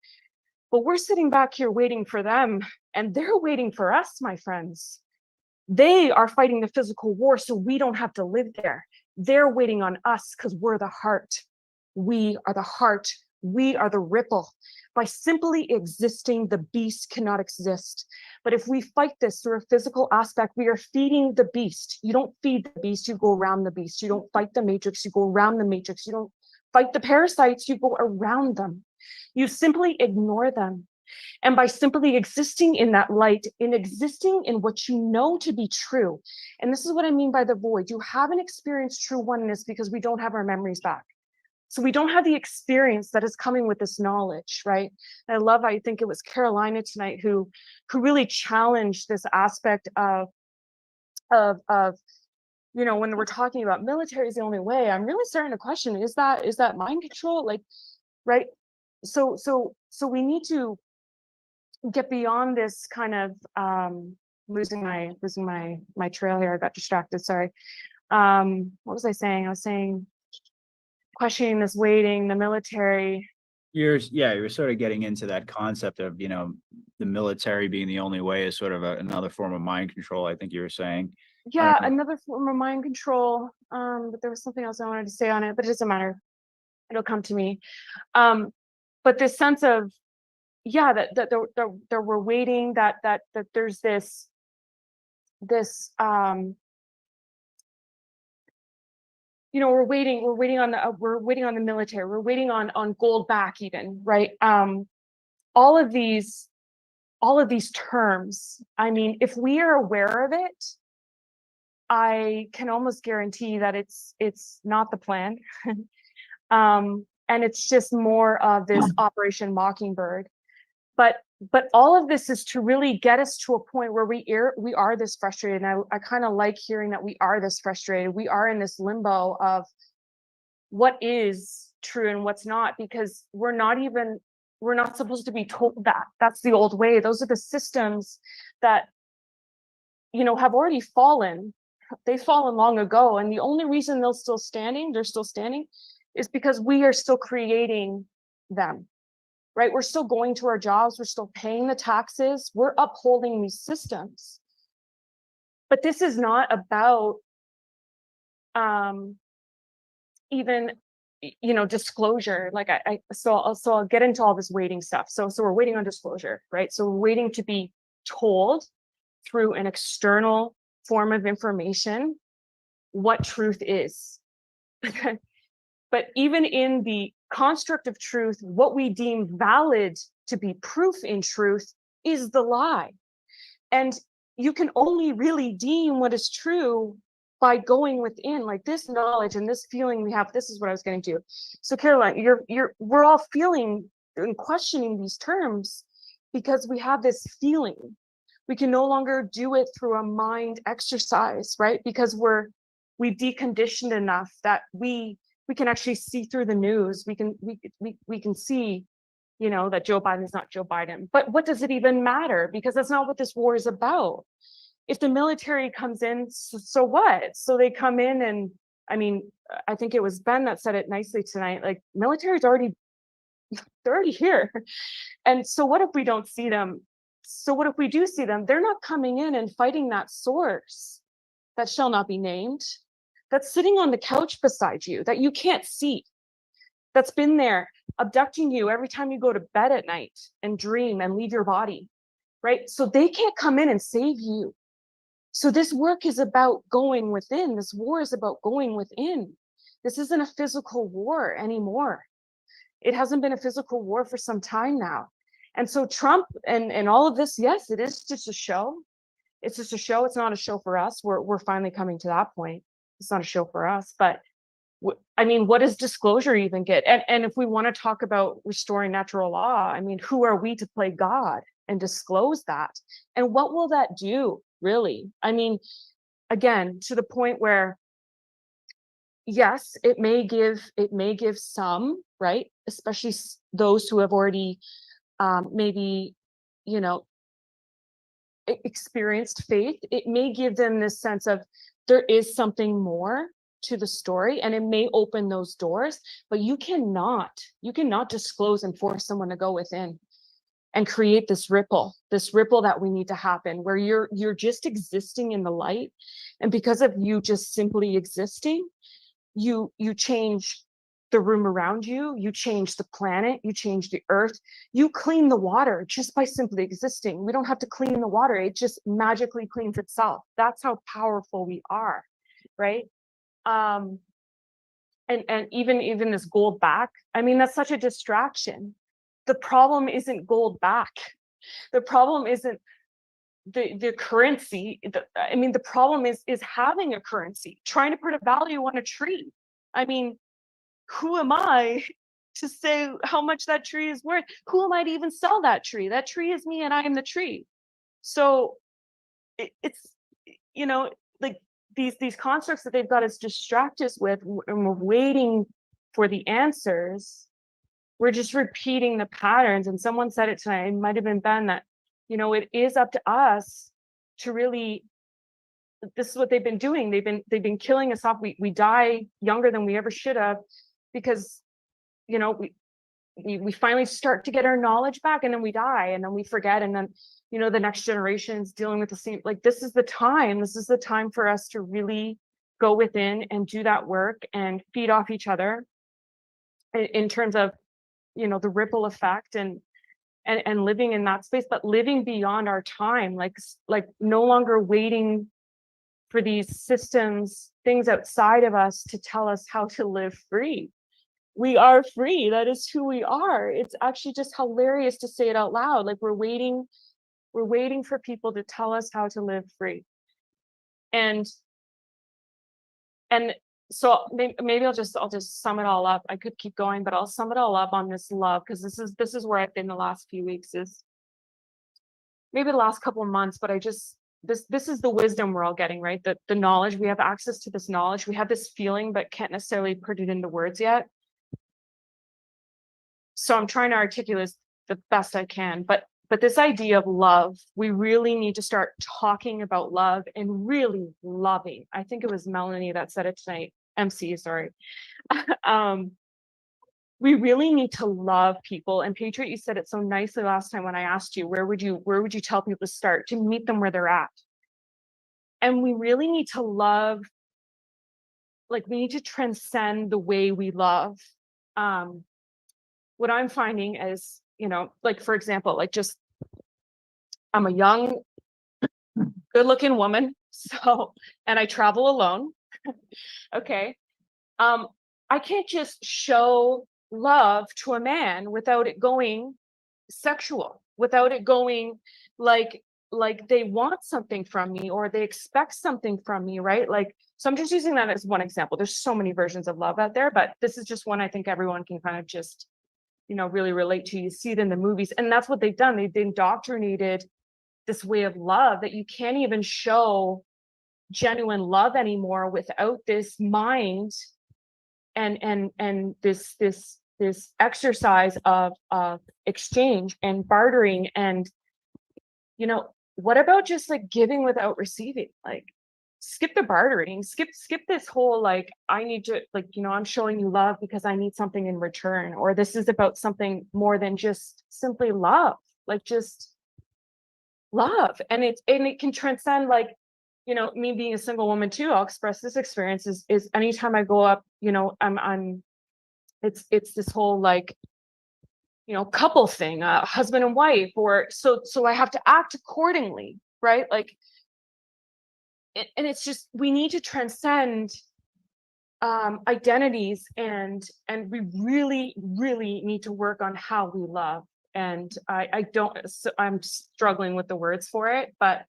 But we're sitting back here waiting for them, and they're waiting for us, my friends. They are fighting the physical war so we don't have to live there. They're waiting on us because we're the heart. We are the heart. We are the ripple. By simply existing, the beast cannot exist. But if we fight this through a physical aspect, we are feeding the beast. You don't feed the beast, you go around the beast. You don't fight the matrix, you go around the matrix. You don't fight the parasites, you go around them. You simply ignore them. And by simply existing in that light, in existing in what you know to be true, and this is what I mean by the void, you haven't experienced true oneness because we don't have our memories back. So we don't have the experience that is coming with this knowledge, right? And I think it was Carolina tonight who really challenged this aspect of, you know, when we're talking about military is the only way, I'm really starting to question, is that mind control? Like, right? So we need to get beyond this kind of losing my trail here. I got distracted, sorry. What was I saying? I was saying questioning this waiting, the military. You're sort of getting into that concept of, you know, the military being the only way is sort of another form of mind control, I think you were saying. Yeah, another form of mind control. But there was something else I wanted to say on it, but it doesn't matter. It'll come to me. But this sense of, yeah, that we're waiting, that there's this you know, we're waiting on the military, we're waiting on gold back even, right? All of these terms, I mean, if we are aware of it, I can almost guarantee that it's not the plan. And it's just more of this Operation Mockingbird. But all of this is to really get us to a point where we are this frustrated. And I kind of like hearing that we are this frustrated. We are in this limbo of what is true and what's not, because we're not supposed to be told that. That's the old way. Those are the systems that, you know, have already fallen. They've fallen long ago. And the only reason they're still standing is because we are still creating them. Right? We're still going to our jobs. We're still paying the taxes. We're upholding these systems. But this is not about even, you know, disclosure. Like so I'll get into all this waiting stuff. So we're waiting on disclosure, right? So we're waiting to be told through an external form of information what truth is. But even in the construct of truth, what we deem valid to be proof in truth is the lie. And you can only really deem what is true by going within, like this knowledge and this feeling we have. This is what I was getting to. So Caroline, we're all feeling and questioning these terms because we have this feeling. We can no longer do it through a mind exercise, right? Because we've deconditioned enough that we can actually see through the news. We can see, you know, that Joe Biden is not Joe Biden. But what does it even matter? Because that's not what this war is about. If the military comes in, so what? So they come in and, I mean, I think it was Ben that said it nicely tonight, like military's already, they're already here. And so what if we don't see them? So what if we do see them? They're not coming in and fighting that source that shall not be named, that's sitting on the couch beside you, that you can't see, that's been there abducting you every time you go to bed at night and dream and leave your body, right? So they can't come in and save you. So this work is about going within. This war is about going within. This isn't a physical war anymore. It hasn't been a physical war for some time now. And so Trump and all of this, yes, it is just a show. It's just a show. It's not a show for us. We're finally coming to that point. It's not a show for us. But I mean, what does disclosure even get? And if we want to talk about restoring natural law, I mean, who are we to play God and disclose that? And what will that do, really? I mean, again, to the point where, yes, it may give some, right? Especially those who have already maybe, you know, experienced faith. It may give them this sense of there is something more to the story, and it may open those doors, but you cannot disclose and force someone to go within and create this ripple that we need to happen, where you're just existing in the light. And because of you just simply existing, you change the room around you, you change the planet, you change the earth, you clean the water just by simply existing. We don't have to clean the water, it just magically cleans itself. That's how powerful we are, right? And even this gold back, I mean, that's such a distraction. The problem isn't gold back. The problem isn't the currency. I mean, the problem is having a currency, trying to put a value on a tree. I mean, who am I to say how much that tree is worth? Who am I to even sell that tree? That tree is me and I am the tree. So it's, you know, like these constructs that they've got us distract us with, and we're waiting for the answers. We're just repeating the patterns. And someone said it tonight, it might have been Ben, that, you know, it is up to us to really, this is what they've been doing. They've been killing us off. We die younger than we ever should have, because, you know, we finally start to get our knowledge back, and then we die, and then we forget, and then, you know, the next generation is dealing with the same. Like, this is the time for us to really go within and do that work and feed off each other in terms of, you know, the ripple effect and living in that space, but living beyond our time, like no longer waiting for these systems, things outside of us to tell us how to live free. We are free. That is who we are. It's actually just hilarious to say it out loud. Like, we're waiting for people to tell us how to live free. And so maybe I'll just sum it all up. I could keep going, but I'll sum it all up on this love, because this is where I've been the last few weeks, is maybe the last couple of months, but this is the wisdom we're all getting, right? The knowledge, we have access to this knowledge. We have this feeling, but can't necessarily put it into words yet. So I'm trying to articulate the best I can, but this idea of love, we really need to start talking about love and really loving. I think it was Melanie that said it tonight. MC, sorry. We really need to love people. And Patriot, you said it so nicely last time when I asked you, where would you tell people to start? To meet them where they're at. And we really need to love, like, we need to transcend the way we love. What I'm finding is, you know, like, for example, like, just, I'm a young, good looking woman. So, and I travel alone. Okay. I can't just show love to a man without it going sexual, without it going like they want something from me, or they expect something from me, right? Like, so I'm just using that as one example. There's so many versions of love out there, but this is just one I think everyone can kind of just, you know, really relate to. You see it in the movies, and that's what they've done. They've indoctrinated this way of love that you can't even show genuine love anymore without this mind and this exercise of exchange and bartering. And what about just like giving without receiving? Like, skip the bartering, skip this whole like, I need to, like, I'm showing you love because I need something in return, or this is about something more than just simply love, like just love. And it can transcend, like, me being a single woman too. I'll express this experience is anytime I go up, it's this whole like, couple thing, husband and wife, or so I have to act accordingly, right? Like, and it's just, we need to transcend identities, and we really need to work on how we love. And I'm struggling with the words for it, but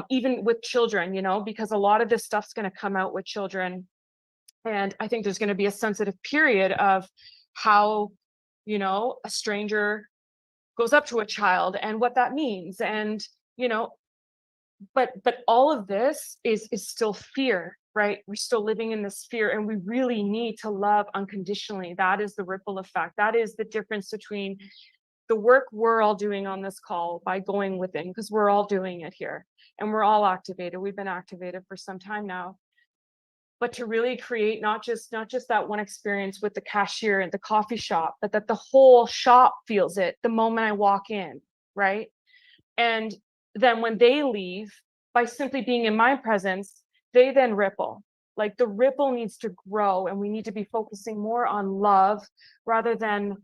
even with children, because a lot of this stuff's going to come out with children. And I think there's going to be a sensitive period of how, a stranger goes up to a child and what that means. And, but all of this is still fear, right? We're still living in this fear, and we really need to love unconditionally. That is the ripple effect. That is the difference between the work we're all doing on this call by going within, because we're all doing it here and we're all activated. We've been activated for some time now. But to really create not just that one experience with the cashier at the coffee shop, but that the whole shop feels it the moment I walk in, right? And then when they leave, by simply being in my presence, they then ripple. Like, the ripple needs to grow, and we need to be focusing more on love rather than,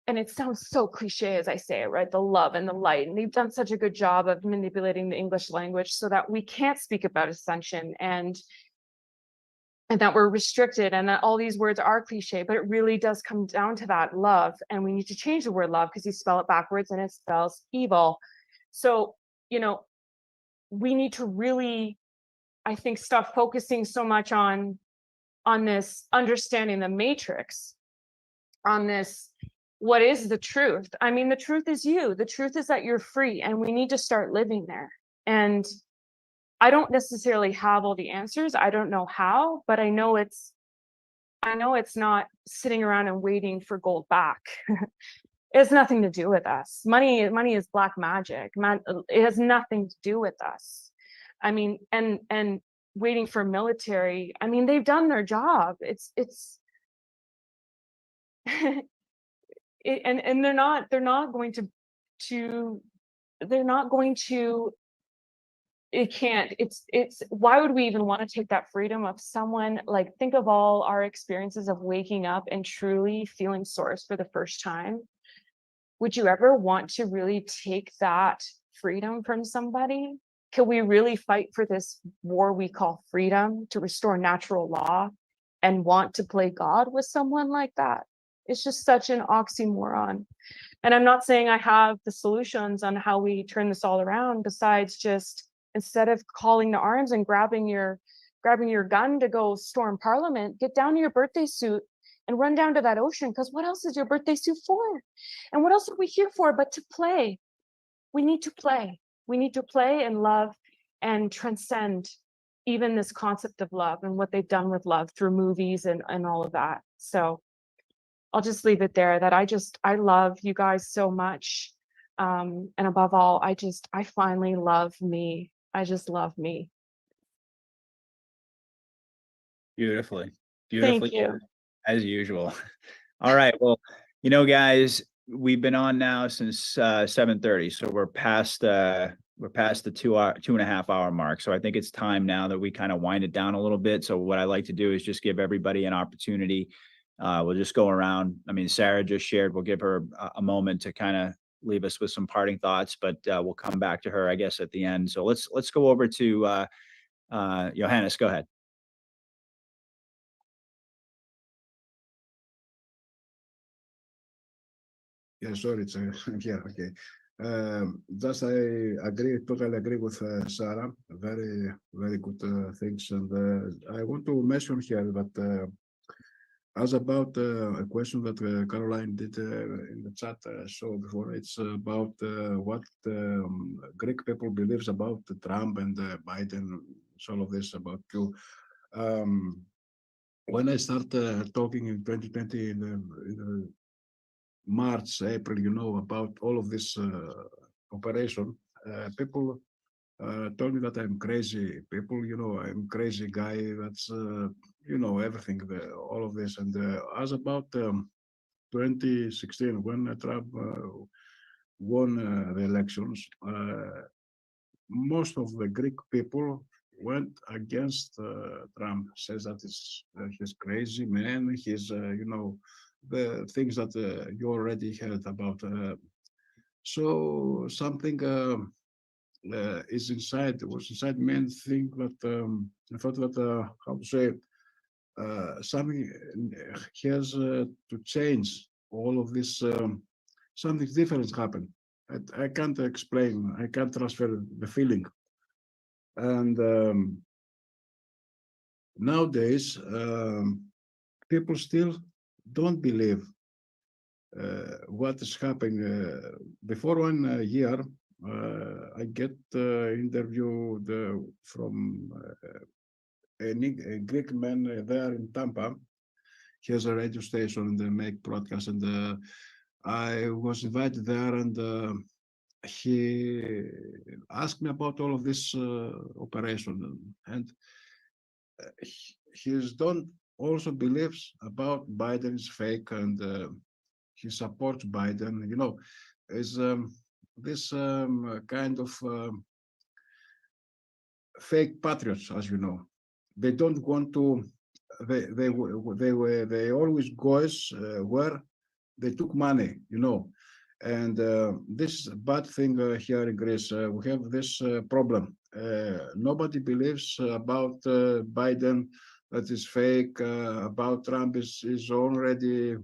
and it sounds so cliche as I say it, right? The love and the light. And they've done such a good job of manipulating the English language so that we can't speak about ascension, and that we're restricted, and that all these words are cliche, but it really does come down to that love. And we need to change the word love, because you spell it backwards and it spells evil. So, we need to really, I think, stop focusing so much on this understanding the matrix, on this, what is the truth? I mean, the truth is you. The truth is that you're free, and we need to start living there. And I don't necessarily have all the answers. I don't know how, but I know it's not sitting around and waiting for gold back. It has nothing to do with us. Money is black magic. It has nothing to do with us. I mean, and waiting for military. I mean, they've done their job. It's and they're not going to. It can't. It's why would we even want to take that freedom of someone? Like, think of all our experiences of waking up and truly feeling source for the first time. Would you ever want to really take that freedom from somebody? Can we really fight for this war we call freedom, to restore natural law, and want to play God with someone like that? It's just such an oxymoron. And I'm not saying I have the solutions on how we turn this all around, besides just, instead of calling to arms and grabbing your gun to go storm Parliament, get down to your birthday suit and run down to that ocean. Because what else is your birthday suit for? And what else are we here for but to play? We need to play. We need to play and love and transcend even this concept of love and what they've done with love through movies and all of that. So I'll just leave it there, that I love you guys so much. And above all, I finally love me. I just love me. Beautifully Thank you. as usual. All right, well, guys, we've been on now since 7:30, so we're past the 2.5 hour mark. So I think it's time now that we kind of wind it down a little bit. So what I like to do is just give everybody an opportunity. We'll just go around. I mean, Sarah just shared. We'll give her a moment to kind of leave us with some parting thoughts, but we'll come back to her, I guess, at the end. So let's go over to Johannes. Go ahead. Yeah, sorry, it's yeah, okay. Just totally agree with Sarah. Very, very good things, and I want to mention here that as about a question that Caroline did in the chat show before, it's about what Greek people believes about Trump and Biden. It's all of this about you. When I started talking in 2020 in the March, April, you know, about all of this operation, people told me that I'm crazy. People, you know, I'm crazy guy. That's, you know, everything, all of this. And as about 2016, when Trump won the elections, most of the Greek people went against Trump, says that he's crazy man. He's, you know, the things that you already heard about. So something is inside, was inside me, and think that I thought that how to say something has to change all of this. Something different happened. I can't explain. I can't transfer the feeling. And nowadays, people still don't believe what is happening. Before 1 year, I get interviewed from a Greek man there in Tampa. He has a radio station and they make broadcasts, and I was invited there, and he asked me about all of this operation, and he don't also believes about Biden is fake, and he supports Biden. You know, is this kind of fake patriots, as you know. They don't want to. They always goes where they took money. You know, and this bad thing here in Greece. We have this problem. Nobody believes about Biden. That is fake. About Trump is already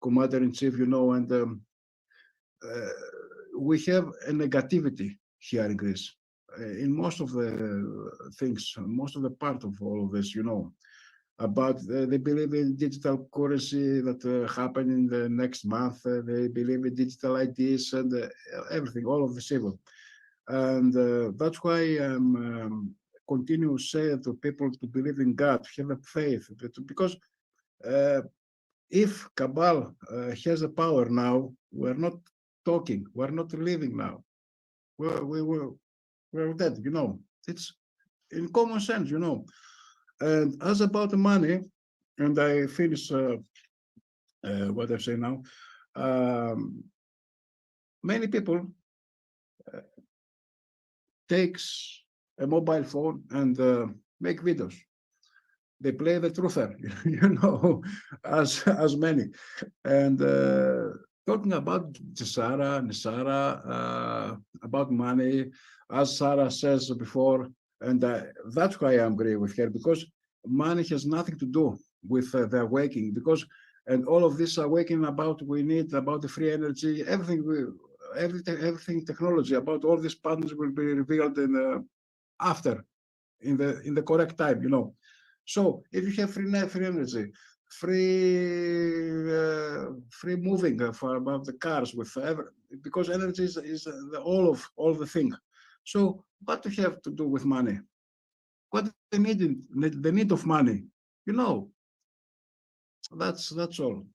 commander-in-chief, you know, and we have a negativity here in Greece in most of the things, most of the part of all of this, you know, about they believe in digital currency that happen in the next month. They believe in digital IDs and everything, all of this evil. And that's why I'm continue to say to people to believe in God, have a faith, because if cabal has a power now, we're not talking, we're not living now. We're dead, you know. It's in common sense, you know. And as about the money, and I finish what I say now, many people takes a mobile phone and make videos. They play the truther, you know, as many. And talking about Sarah and Sarah, about money, as Sarah says before, and that's why I agree with her, because money has nothing to do with the awakening, because, and all of this awakening about, we need about the free energy, everything technology, about all these patterns will be revealed in after, in the correct time, you know. So if you have free energy, free moving for about the cars with because energy is all the thing. So what do you have to do with money? What the need of money? You know, that's all.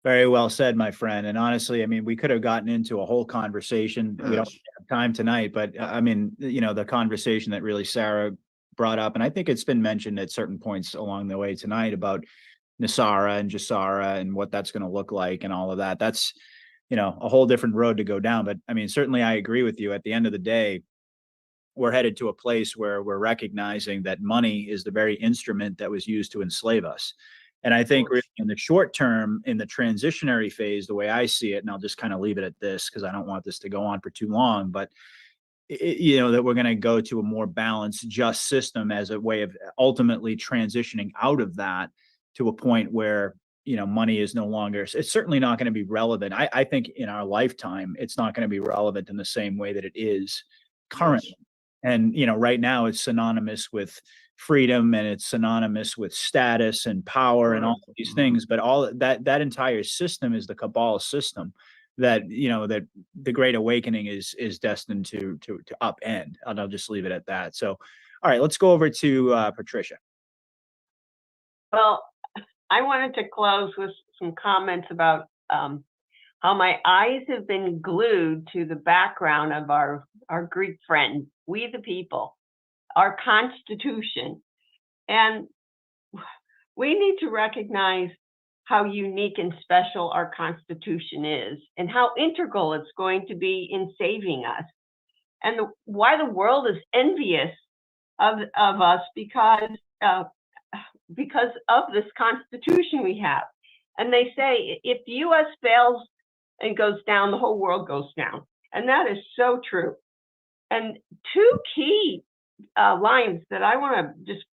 Very well said, my friend. And honestly, I mean, we could have gotten into a whole conversation. We don't have time tonight, but I mean, you know, the conversation that really Sarah brought up, and I think it's been mentioned at certain points along the way tonight about Nasara and Jasara and what that's going to look like and all of that. That's, you know, a whole different road to go down. But I mean, certainly I agree with you. At the end of the day, we're headed to a place where we're recognizing that money is the very instrument that was used to enslave us. And I think really in the short term, in the transitionary phase, the way I see it, and I'll just kind of leave it at this because I don't want this to go on for too long, but you know, that we're going to go to a more balanced, just system as a way of ultimately transitioning out of that to a point where, you know, money is no longer, it's certainly not going to be relevant. I think in our lifetime, it's not going to be relevant in the same way that it is currently. And, you know, right now it's synonymous with freedom and it's synonymous with status and power and all of these things. But all that entire system is the Kabbalah system that, you know, that the Great Awakening is destined to upend. And I'll just leave it at that. So, all right, let's go over to Patricia. Well, I wanted to close with some comments about how my eyes have been glued to the background of our Greek friend, we the people, our Constitution. And we need to recognize how unique and special our Constitution is and how integral it's going to be in saving us. And why the world is envious of us because of this Constitution we have. And they say, if the U.S. fails and goes down, the whole world goes down. And that is so true. And two key lines that I want to just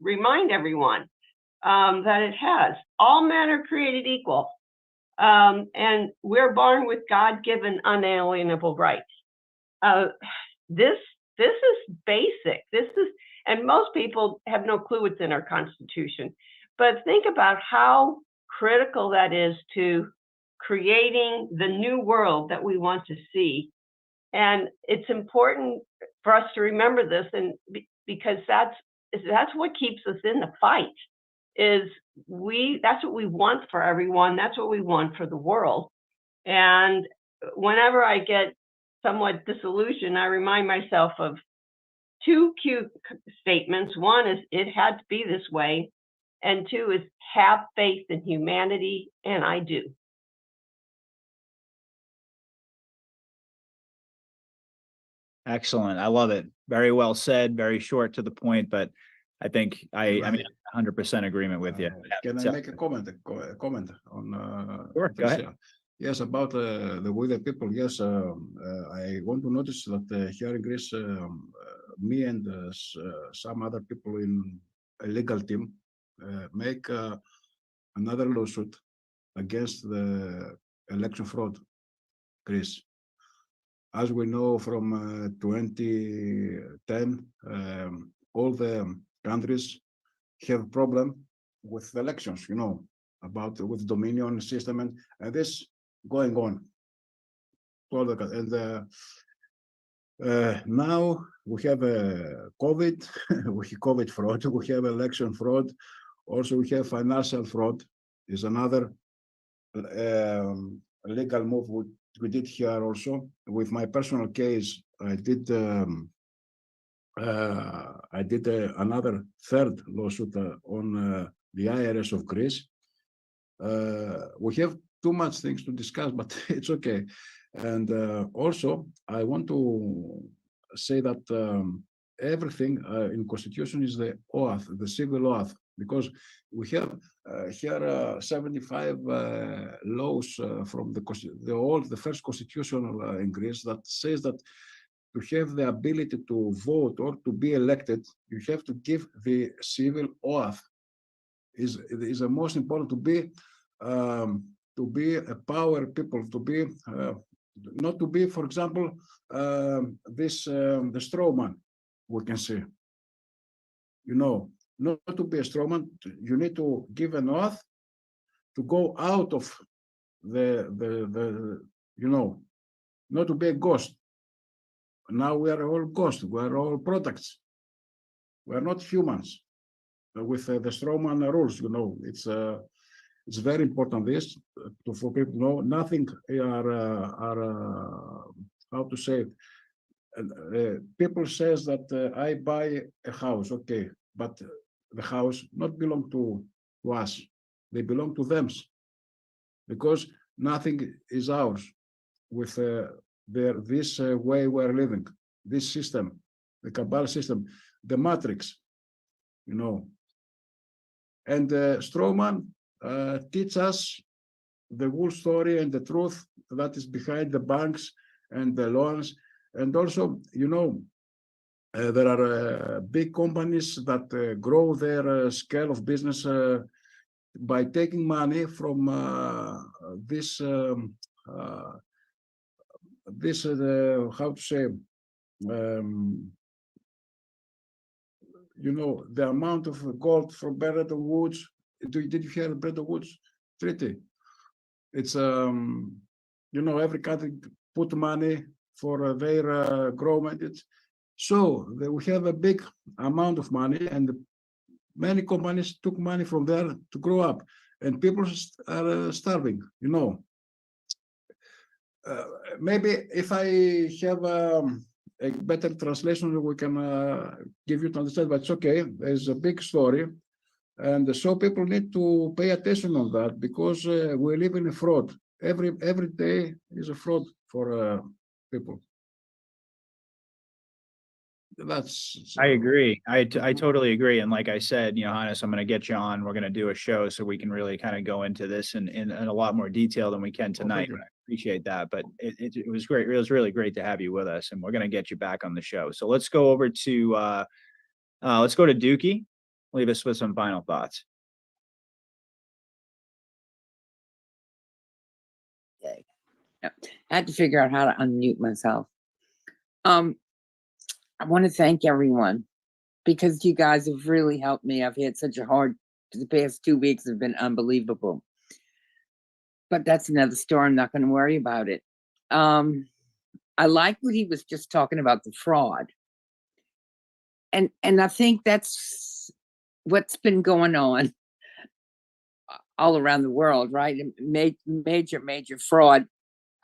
remind everyone that it has: all men are created equal, and we're born with God-given unalienable rights. This is basic. And most people have no clue what's in our Constitution. But think about how critical that is to creating the new world that we want to see. And it's important for us to remember this, and because that's what keeps us in the fight. That's what we want for everyone. That's what we want for the world. And whenever I get somewhat disillusioned, I remind myself of two cute statements. One is, it had to be this way. And two is, have faith in humanity. And I do. Excellent. I love it. Very well said, very short to the point, but I think I'm in 100% agreement with you. Can I make a comment on Sure, go ahead. Yes, about the way the people. Yes, I want to notice that here in Greece, me and some other people in a legal team make another lawsuit against the election fraud, Greece. As we know from 2010, all the countries have problem with elections, you know, with Dominion system and this going on. And now we have COVID, we have COVID fraud, we have election fraud, also we have financial fraud is another legal move we did here also. With my personal case, I did another third lawsuit on the IRS of Greece. We have too much things to discuss, but it's okay. And also, I want to say that everything in Constitution is the oath, the civil oath, because we have here 75 laws from the first constitutional in Greece that says that to have the ability to vote or to be elected, you have to give the civil oath. Is the most important to be a power people, to be not to be, for example, the straw man, we can say. You know, not to be a straw man, you need to give an oath to go out of the you know, not to be a ghost. Now we are all ghosts, we are all products. We are not humans. With the straw man rules, you know, it's very important this for people to know. Nothing are how to say it. People says that I buy a house, okay, but the house not belong to us, they belong to them, because nothing is ours with this way we're living, this system, the Kabbalah system, the matrix, you know. And Strawman teach us the whole story and the truth that is behind the banks and the loans. And also, you know, there are big companies that grow their scale of business by taking money from this how to say, you know, the amount of gold from Bretton Woods. Did you hear the Bretton Woods Treaty? It's you know, every country put money for their government. So we have a big amount of money, and many companies took money from there to grow up, and people are starving. You know, maybe if I have a better translation, we can give you to understand. But it's okay. There's a big story, and so people need to pay attention on that, because we live in a fraud. Every day is a fraud for people. I agree. I totally agree. And like I said, you know, Hannes, I'm going to get you on. We're going to do a show so we can really kind of go into this in a lot more detail than we can tonight. I appreciate that. But it was great. It was really great to have you with us, and we're going to get you back on the show. So let's go over to Dookie. Leave us with some final thoughts. Okay. I had to figure out how to unmute myself. I want to thank everyone, because you guys have really helped me. I've had such a hard, the past 2 weeks have been unbelievable. But that's another story. I'm not going to worry about it. I like what he was just talking about, the fraud. And I think that's what's been going on all around the world, right? Major fraud.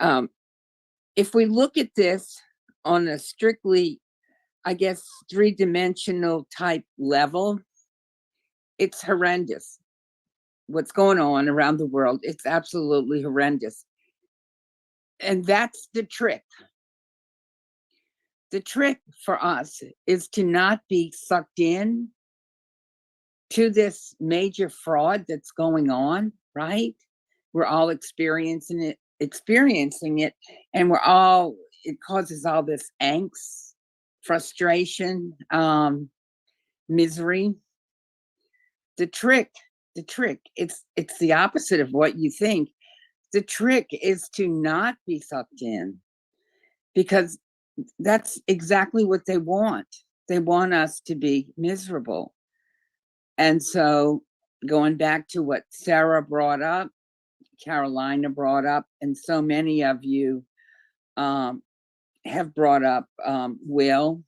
If we look at this on a strictly, I guess, three-dimensional type level, it's horrendous. What's going on around the world, it's absolutely horrendous. And that's the trick. The trick for us is to not be sucked in to this major fraud that's going on, right? We're all experiencing it, and it causes all this angst, frustration, misery. The trick, it's the opposite of what you think. The trick is to not be sucked in, because that's exactly what they want. They want us to be miserable. And so going back to what Sarah brought up, Carolina brought up, and so many of you have brought up, Will,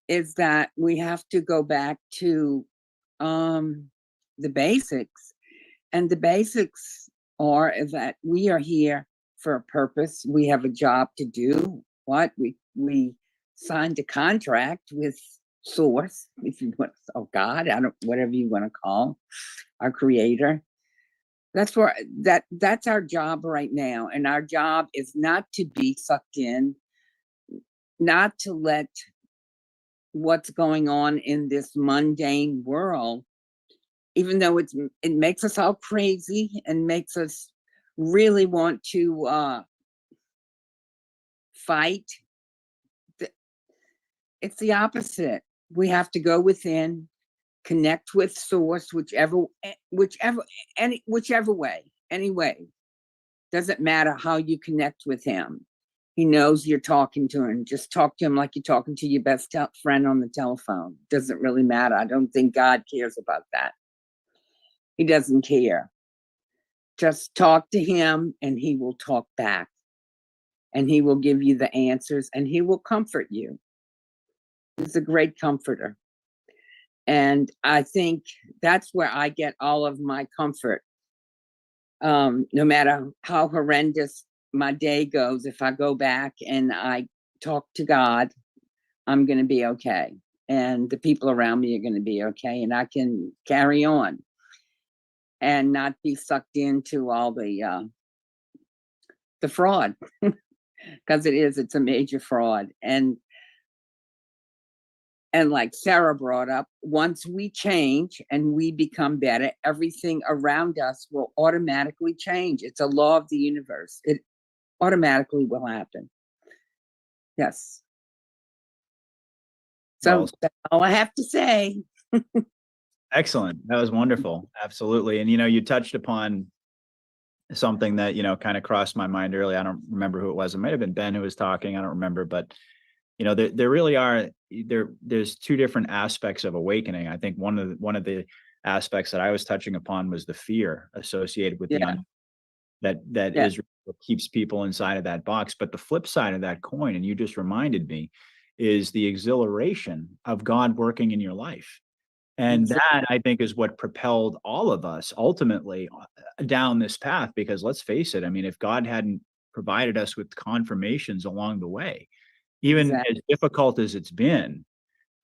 is that we have to go back to the basics. And the basics are that we are here for a purpose. We have a job to do. What we signed a contract with Source, if you want, God, whatever you want to call our creator. That's our job right now. And our job is not to be sucked in, not to let what's going on in this mundane world, even though it makes us all crazy and makes us really want to fight. It's the opposite. We have to go within, connect with Source, whichever way, anyway. Doesn't matter how you connect with him. He knows you're talking to him. Just talk to him like you're talking to your best friend on the telephone. Doesn't really matter. I don't think God cares about that. He doesn't care. Just talk to him and he will talk back. And he will give you the answers and he will comfort you. He's a great comforter. And I think that's where I get all of my comfort. No matter how horrendous my day goes, if I go back and I talk to God, I'm going to be okay. And the people around me are going to be okay. And I can carry on and not be sucked into all the fraud, because it's a major fraud. And like Sarah brought up, once we change and we become better, everything around us will automatically change. It's a law of the universe. It automatically will happen. Yes. So that's all I have to say. Excellent. That was wonderful. Absolutely. And, you touched upon something that, kind of crossed my mind earlier. I don't remember who it was. It might have been Ben who was talking. I don't remember, but there really are, there's two different aspects of awakening. I think one of the aspects that I was touching upon was the fear associated with the Yeah. that Yeah. is what keeps people inside of that box. But the flip side of that coin, and you just reminded me, is the exhilaration of God working in your life. And that, I think, is what propelled all of us ultimately down this path. Because let's face it, I mean, if God hadn't provided us with confirmations along the way, even Exactly. as difficult as it's been,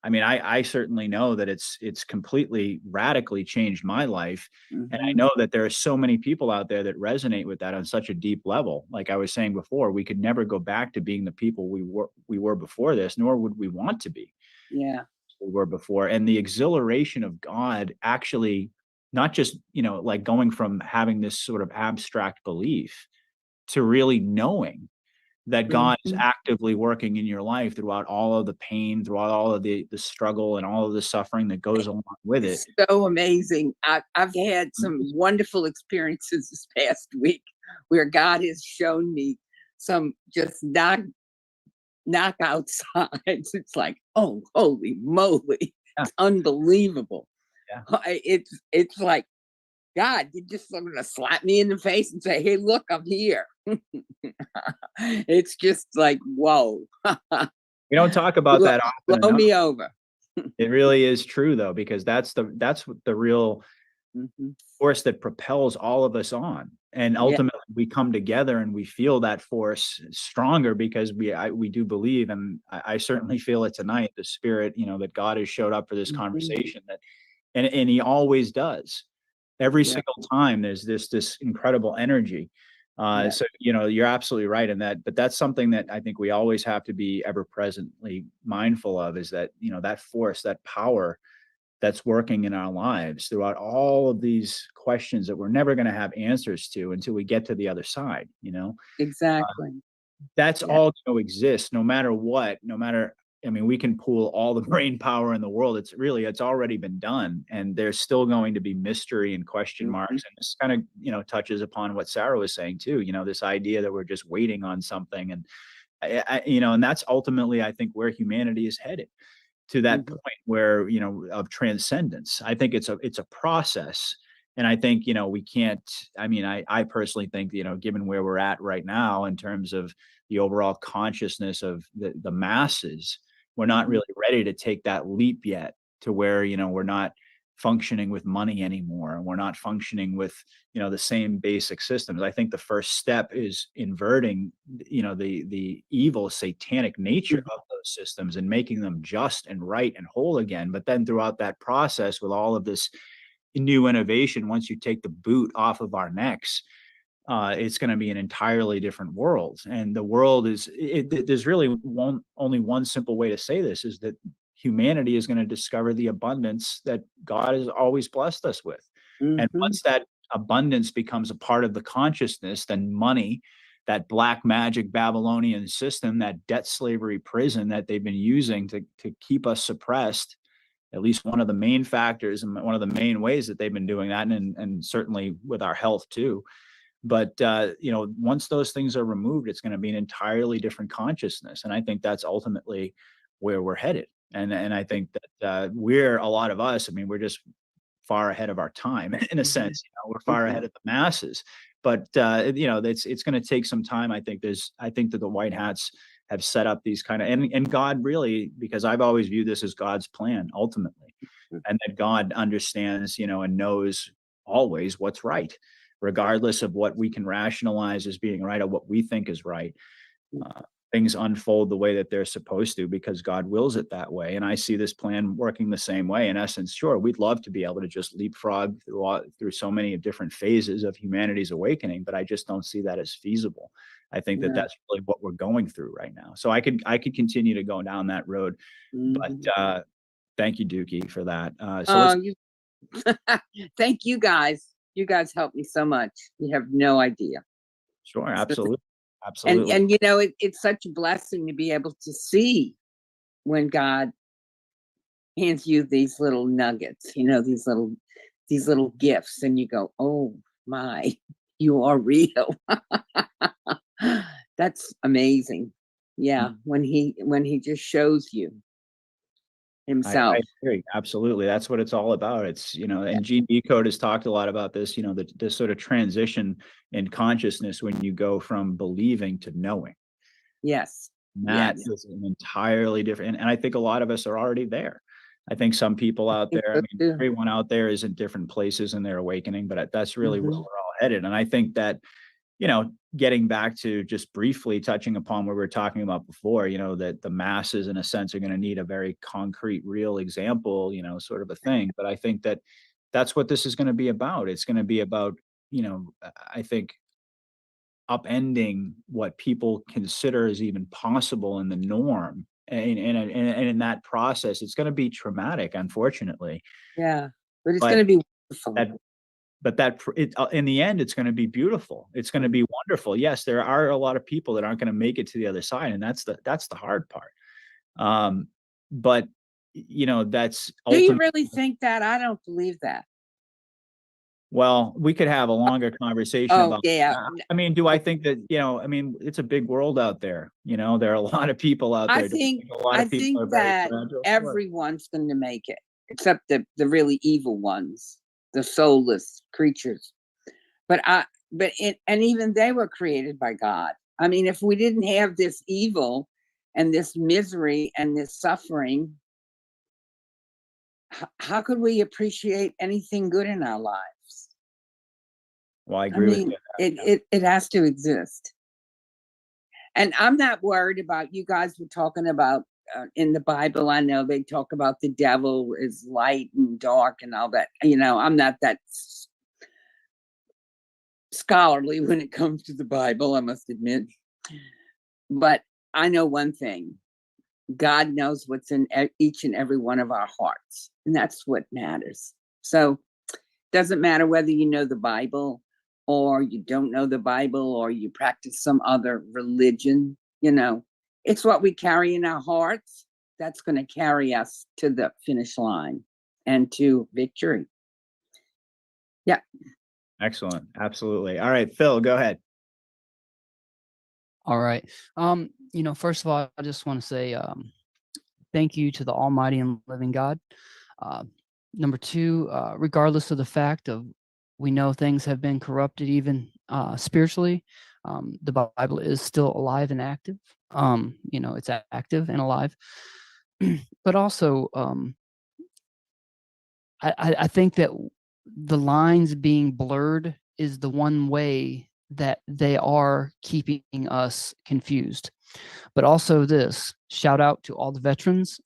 I mean, I certainly know that it's completely radically changed my life. And I Mhm. know that there are so many people out there that resonate with that on such a deep level. Like I was saying before, we could never go back to being the people we were before this, nor would we want to be Yeah. we were before. And the exhilaration of God actually, not just, like going from having this sort of abstract belief to really knowing that God is Mhm. actively working in your life throughout all of the pain, throughout all of the struggle and all of the suffering that goes along with it. It's so amazing. I've had some wonderful experiences this past week where God has shown me some just knockout signs. It's like, oh, holy moly. It's unbelievable. Yeah. It's like, God, you just gonna slap me in the face and say, hey, look, I'm here. It's just like, whoa. We don't talk about that often Blow enough. me over. It really is true though, because that's what the real Mhm. force that propels all of us on. And Yeah. ultimately we come together and we feel that force stronger because we do believe, and I certainly feel it tonight, the spirit, that God has showed up for this Mhm. conversation, that and he always does. Every Yeah. single time there's this incredible energy. Yeah. So you're absolutely right in that, but that's something that I think we always have to be ever presently mindful of, is that that force, that power that's working in our lives throughout all of these questions that we're never going to have answers to until we get to the other side. Exactly. That's Yeah. all going to exist no matter what. I mean, we can pool all the brain power in the world. It's already been done, and there's still going to be mystery and question marks. Mhm. And this kind of touches upon what Sarah was saying too. This idea that we're just waiting on something, and and that's ultimately, I think, where humanity is headed, to that Mhm. point where of transcendence. I think it's a process. And I think we can't, I mean, I personally think given where we're at right now in terms of the overall consciousness of the masses, we're not Mhm. really ready to take that leap yet, to where we're not functioning with money anymore, and we're not functioning with the same basic systems. I think the first step is inverting the evil satanic nature Mhm. of those systems and making them just and right and whole again. But then throughout that process, with all of this new innovation, once you take the boot off of our necks, it's going to be an entirely different world. And the world there's really only one simple way to say this, is that humanity is going to discover the abundance that God has always blessed us with. And Mhm. once that abundance becomes a part of the consciousness, then money, that black magic Babylonian system, that debt slavery prison that they've been using to keep us suppressed, at least one of the main factors and one of the main ways that they've been doing that, and certainly with our health too. But once those things are removed, it's going to be an entirely different consciousness. And I think that's ultimately where we're headed. And I think that we're, a lot of us, I mean, we're just far ahead of our time in a sense. We're far ahead of the masses. But it's going to take some time. I think that the white hats have set up these kind of, and God really, because I've always viewed this as God's plan ultimately, and that God understands, and knows always what's right, regardless of what we can rationalize as being right or what we think is right. Things unfold the way that they're supposed to because God wills it that way. And I see this plan working the same way. In essence, sure, we'd love to be able to just leapfrog through so many different phases of humanity's awakening, but I just don't see that as feasible. I think that Yeah. that's really what we're going through right now. So I could continue to go down that road, but Mhm. thank you, Dookie, for that. So Oh, let's you thank you guys. You guys helped me so much. You have no idea. Sure, absolutely. And Absolutely. it's such a blessing to be able to see when God hands you these little nuggets, these little gifts, and you go, oh my, you are real. That's amazing. Yeah, when he just shows you himself. I agree. Absolutely. That's what it's all about. It's, and Gene Decode has talked a lot about this, the sort of transition in consciousness when you go from believing to knowing. Yes. That Yes. is an entirely different, and I think a lot of us are already there. I think some people out there, I mean, everyone out there is in different places in their awakening, but that's really where we're all headed. And I think that, getting back to just briefly touching upon what we were talking about before, that the masses in a sense are going to need a very concrete, real example, sort of a thing. But I think that that's what this is going to be about. It's going to be about, I think, upending what people consider as even possible in the norm. And in that process, it's going to be traumatic, unfortunately. Yeah, but it's going to be wonderful. In the end, it's going to be beautiful. It's going to be wonderful. Yes, there are a lot of people that aren't going to make it to the other side, and that's the hard part. But that's do you really think that? I don't believe that. Well, we could have a longer conversation about that. I mean, do I think that, it's a big world out there. There are a lot of people out there. I think that everyone's going to make it, except the really evil ones, the soulless creatures. And even they were created by God. I mean, if we didn't have this evil and this misery and this suffering, how could we appreciate anything good in our lives? Well, I agree with you. It has to exist. And I'm not worried about, you guys were talking about in the Bible, I know they talk about the devil is light and dark and all that. I'm not that scholarly when it comes to the Bible, I must admit. But I know one thing. God knows what's in each and every one of our hearts. And that's what matters. So it doesn't matter whether you know the Bible or you don't know the Bible or you practice some other religion, it's what we carry in our hearts that's going to carry us to the finish line and to victory. Yeah. Excellent. Absolutely. All right, Phil, go ahead. All right. First of all, I just want to say thank you to the Almighty and living God. Number two, regardless of the fact of we know things have been corrupted even spiritually, the Bible is still alive and active. It's active and alive. But also, I think that the lines being blurred is the one way that they are keeping us confused. But also this, shout out to all the veterans.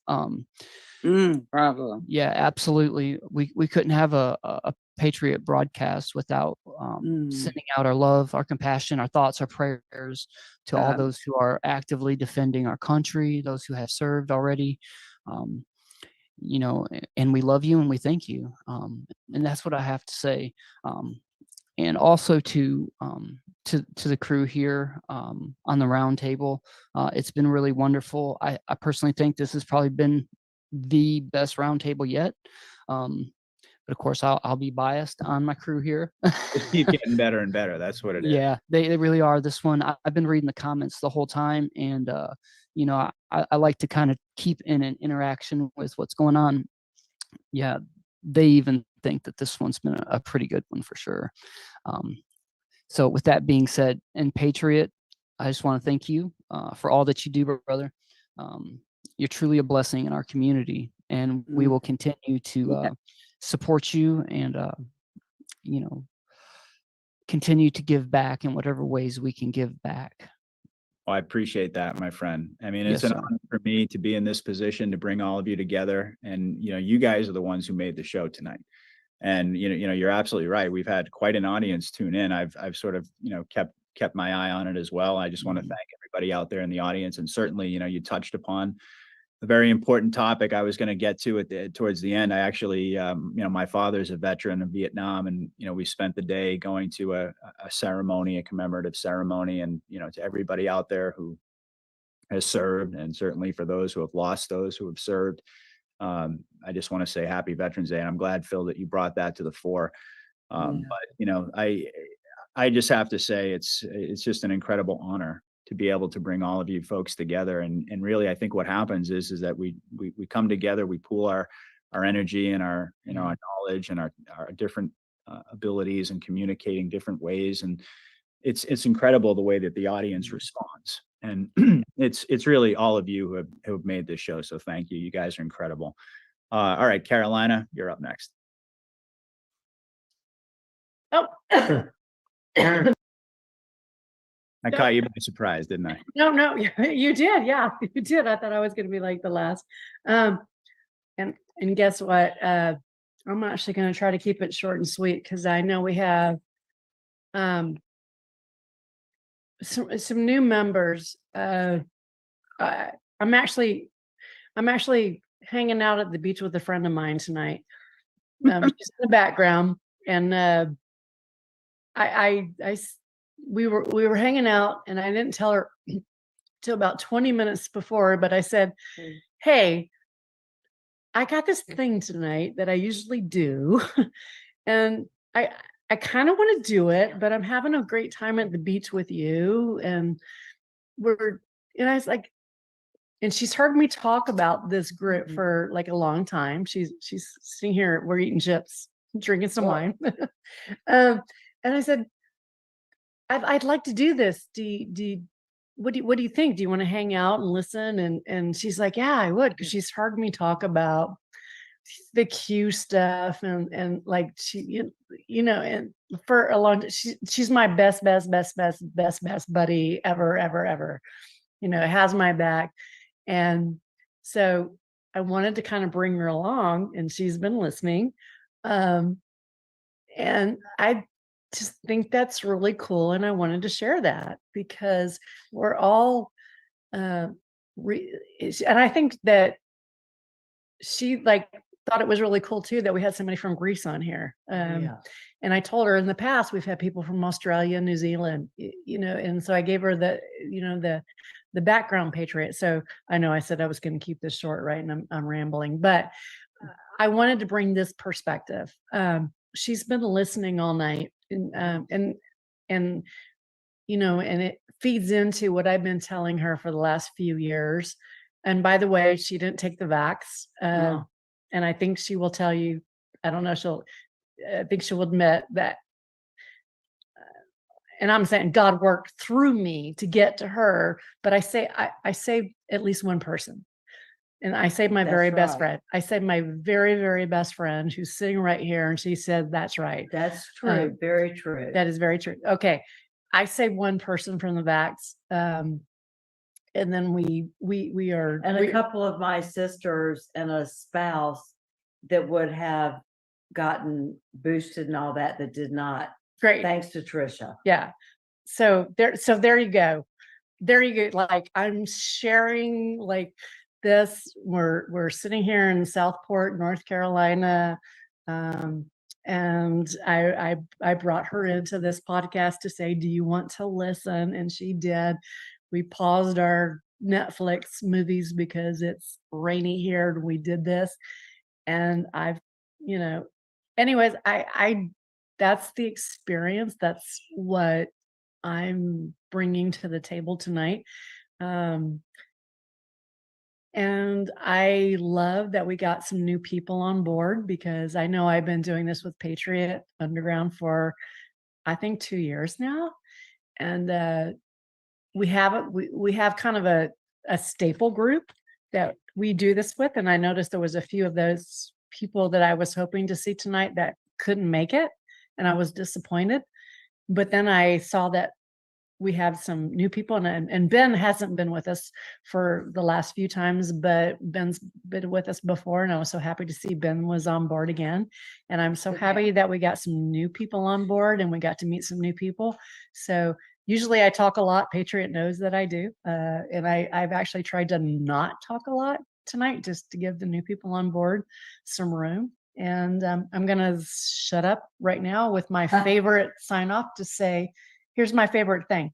Bravo. Yeah, absolutely. We couldn't have a Patriot broadcast without sending out our love, our compassion, our thoughts, our prayers to all those who are actively defending our country, those who have served already. And we love you and we thank you. And that's what I have to say. And also to the crew here on the round table. It's been really wonderful. I personally think this has probably been the best round table yet. But of course, I'll be biased on my crew here. Just keep getting better and better. That's what it is. Yeah, they really are. This one, I've been reading the comments the whole time, and I like to kind of keep in an interaction with what's going on. Yeah, they even think that this one's been a pretty good one for sure. So with that being said, and Patriot, I just want to thank you for all that you do, brother. You're truly a blessing in our community, and we will continue to support you and continue to give back in whatever ways we can give back. Well, I appreciate that, my friend. I mean, it's an honor for me to be in this position to bring all of you together. And, you guys are the ones who made the show tonight. And, you're absolutely right. We've had quite an audience tune in. I've sort of, kept my eye on it as well. I just want to thank everybody out there in the audience. And certainly, you touched upon a very important topic I was going to get to towards the end. I actually, my father's a veteran of Vietnam, and, we spent the day going to a ceremony, a commemorative ceremony. And, to everybody out there who has served, and certainly for those who have lost those who have served, I just want to say happy Veterans Day. And I'm glad, Phil, that you brought that to the fore. But, I just have to say it's just an incredible honor be able to bring all of you folks together. And really, I think what happens is that we come together, we pool our energy and our knowledge and our different abilities and communicating different ways. And it's incredible the way that the audience responds. And it's really all of you who have made this show. So thank you. You guys are incredible. All right, Carolina, you're up next. Oh. I caught you by surprise, didn't I? No, you did. Yeah, you did. I thought I was going to be like the last. And guess what? I'm actually going to try to keep it short and sweet because I know we have some new members. I'm actually hanging out at the beach with a friend of mine tonight. She's in the background, and we were hanging out, and I didn't tell her till about 20 minutes before, but I said, "Hey, I got this thing tonight that I usually do, and I kind of want to do it, but I'm having a great time at the beach with you." And I was like, and she's heard me talk about this group for like a long time. She's sitting here, we're eating chips, drinking some wine. And I said, I'd like to do this. What do you think? Do you want to hang out and listen? And she's like, yeah, I would, because she's heard me talk about the Q stuff and like she, and for a long time, she's my best buddy ever. Has my back. And so I wanted to kind of bring her along, and she's been listening. And I just think that's really cool. And I wanted to share that because we're all, and I think that she thought it was really cool too, that we had somebody from Greece on here. And I told her in the past, we've had people from Australia, New Zealand, and so I gave her the background, Patriot. So I know I said I was going to keep this short, right? And I'm rambling, but I wanted to bring this perspective. She's been listening all night, and it feeds into what I've been telling her for the last few years. And by the way, she didn't take the vax. And I think she will tell you, I don't know, I think she'll admit that, and I'm saying God worked through me to get to her, but I say at least one person. And I saved my very best friend. I saved my very, very best friend who's sitting right here. And she said, that's right. That's true. Very true. That is very true. Okay. I saved one person from the vax. And then we are. And a couple of my sisters and a spouse that would have gotten boosted and all that did not. Great. Thanks to Trisha. Yeah. So there you go. There you go. Like I'm sharing this. We're sitting here in Southport, North Carolina. And I brought her into this podcast to say, do you want to listen? And she did. We paused our Netflix movies because it's rainy here and we did this. And anyways, I that's the experience. That's what I'm bringing to the table tonight. And I love that we got some new people on board, because I know I've been doing this with Patriot Underground for, I think, 2 years now. And we have kind of a staple group that we do this with. And I noticed there was a few of those people that I was hoping to see tonight that couldn't make it. And I was disappointed. But then I saw that we have some new people, and Ben hasn't been with us for the last few times, but Ben's been with us before. And I was so happy to see Ben was on board again. And I'm so happy that we got some new people on board and we got to meet some new people. So usually I talk a lot. Patriot knows that I do. And I've actually tried to not talk a lot tonight, just to give the new people on board some room. And I'm going to shut up right now with my favorite sign off to say, here's my favorite thing.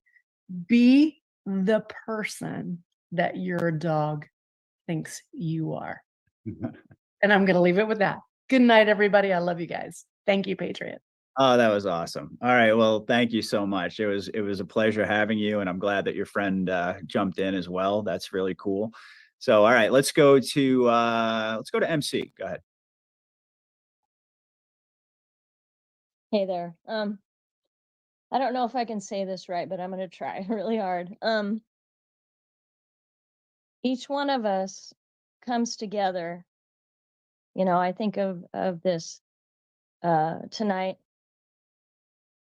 Be the person that your dog thinks you are. And I'm going to leave it with that. Good night, everybody. I love you guys. Thank you, Patriot. Oh, that was awesome. All right. Well, thank you so much. It was a pleasure having you, and I'm glad that your friend jumped in as well. That's really cool. So, all right, let's go to MC. Go ahead. Hey there. I don't know if I can say this right, but I'm gonna try really hard. Each one of us comes together. I think of this tonight.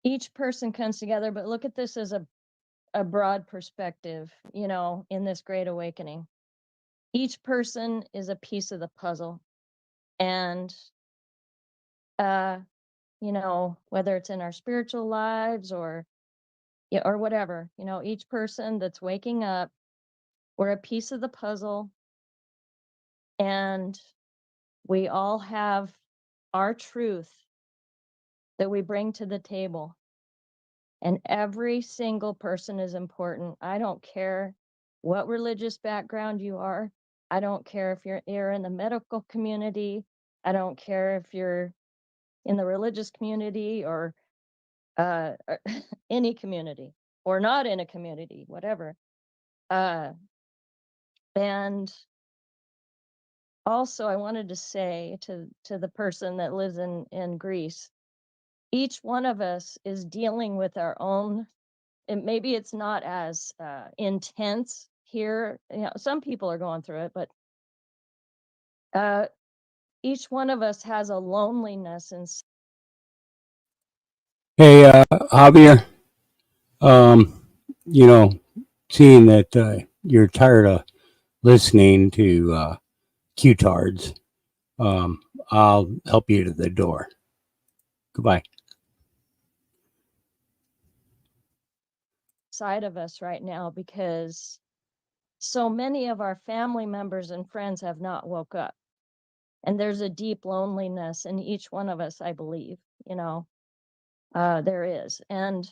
Each person comes together, but look at this as a broad perspective, in this great awakening. Each person is a piece of the puzzle. And whether it's in our spiritual lives or whatever, each person that's waking up, we're a piece of the puzzle, and we all have our truth that we bring to the table. And every single person is important. I don't care what religious background you are. I don't care if you're in the medical community. I don't care if you're in the religious community or any community or not in a community, whatever. And also, I wanted to say to the person that lives in Greece, each one of us is dealing with our own, and maybe it's not as intense here. Some people are going through it, but each one of us has a loneliness. And Hey, Javier, seeing that you're tired of listening to Q-tards, I'll help you to the door. Goodbye. side of us right now, because so many of our family members and friends have not woke up, and there's a deep loneliness in each one of us, I believe. There is. And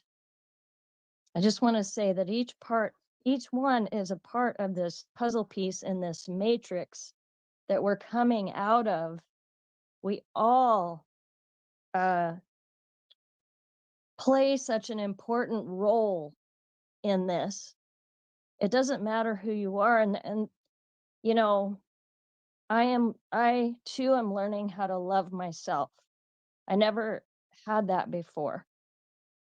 I just want to say that each one is a part of this puzzle piece in this matrix that we're coming out of. We all play such an important role in this. It doesn't matter who you are. And I too am learning how to love myself. I never had that before.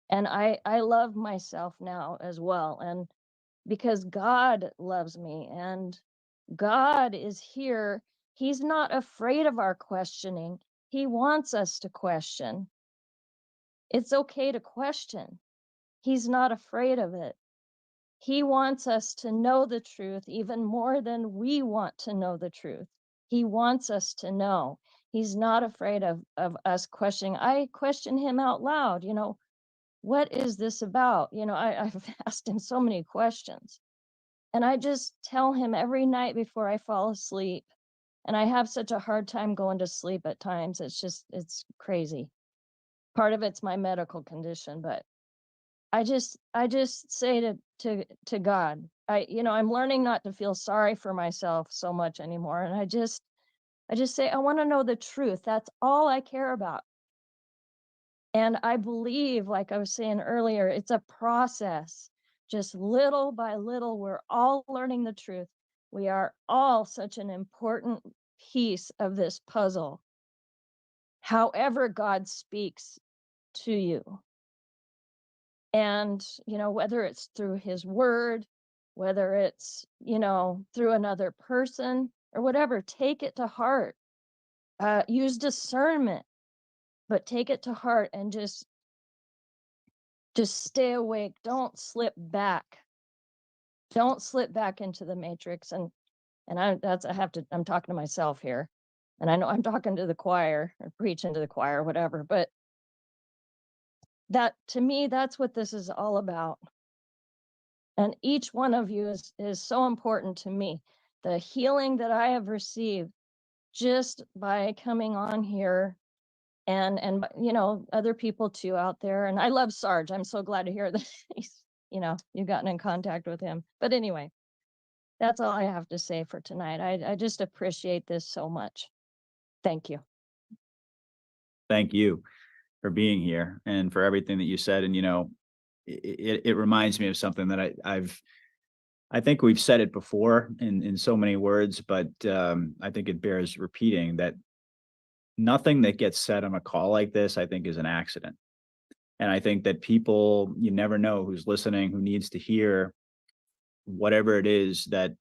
And I love myself now as well. And because God loves me and God is here, He's not afraid of our questioning. He wants us to question. It's okay to question. He's not afraid of it. He wants us to know the truth even more than we want to know the truth. He wants us to know. He's not afraid of us questioning. I question him out loud. What is this about? I've asked him so many questions. And I just tell him every night before I fall asleep. And I have such a hard time going to sleep at times. It's crazy. Part of it's my medical condition, but I just say to God, I'm learning not to feel sorry for myself so much anymore. And I just say, I want to know the truth. That's all I care about. And I believe, like I was saying earlier, it's a process. Just little by little, we're all learning the truth. We are all such an important piece of this puzzle. However God speaks to you. And, whether it's through his word, whether it's, through another person or whatever, take it to heart. Use discernment, but take it to heart and just stay awake. Don't slip back. Don't slip back into the matrix. And I'm talking to myself here. And I know I'm talking to the choir or preaching to the choir, whatever, but that, to me, that's what this is all about. And each one of you is so important to me. The healing that I have received just by coming on here, and other people too out there. And I love Sarge. I'm so glad to hear that you've gotten in contact with him. But anyway, that's all I have to say for tonight. I just appreciate this so much. Thank you. Thank you. being here and for everything that you said. And, it reminds me of something that I think we've said it before in so many words, but I think it bears repeating that nothing that gets said on a call like this, I think, is an accident. And I think that people, you never know who's listening, who needs to hear whatever it is that,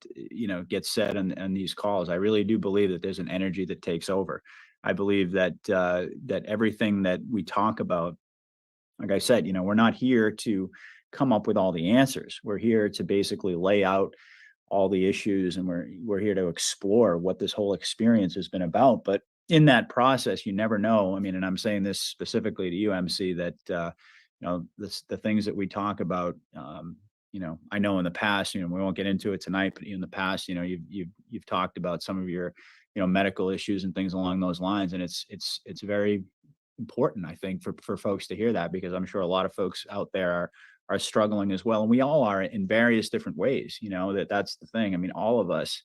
gets said on these calls. I really do believe that there's an energy that takes over. I believe that that everything that we talk about, like I said, we're not here to come up with all the answers. We're here to basically lay out all the issues, and we're here to explore what this whole experience has been about. But in that process, you never know. I mean, and I'm saying this specifically to you, MC, that the things that we talk about, I know in the past, we won't get into it tonight, but in the past, you've talked about some of your, medical issues and things along those lines, and it's very important, I think, for folks to hear that, because I'm sure a lot of folks out there are struggling as well, and we all are in various different ways. That's the thing. I mean, all of us.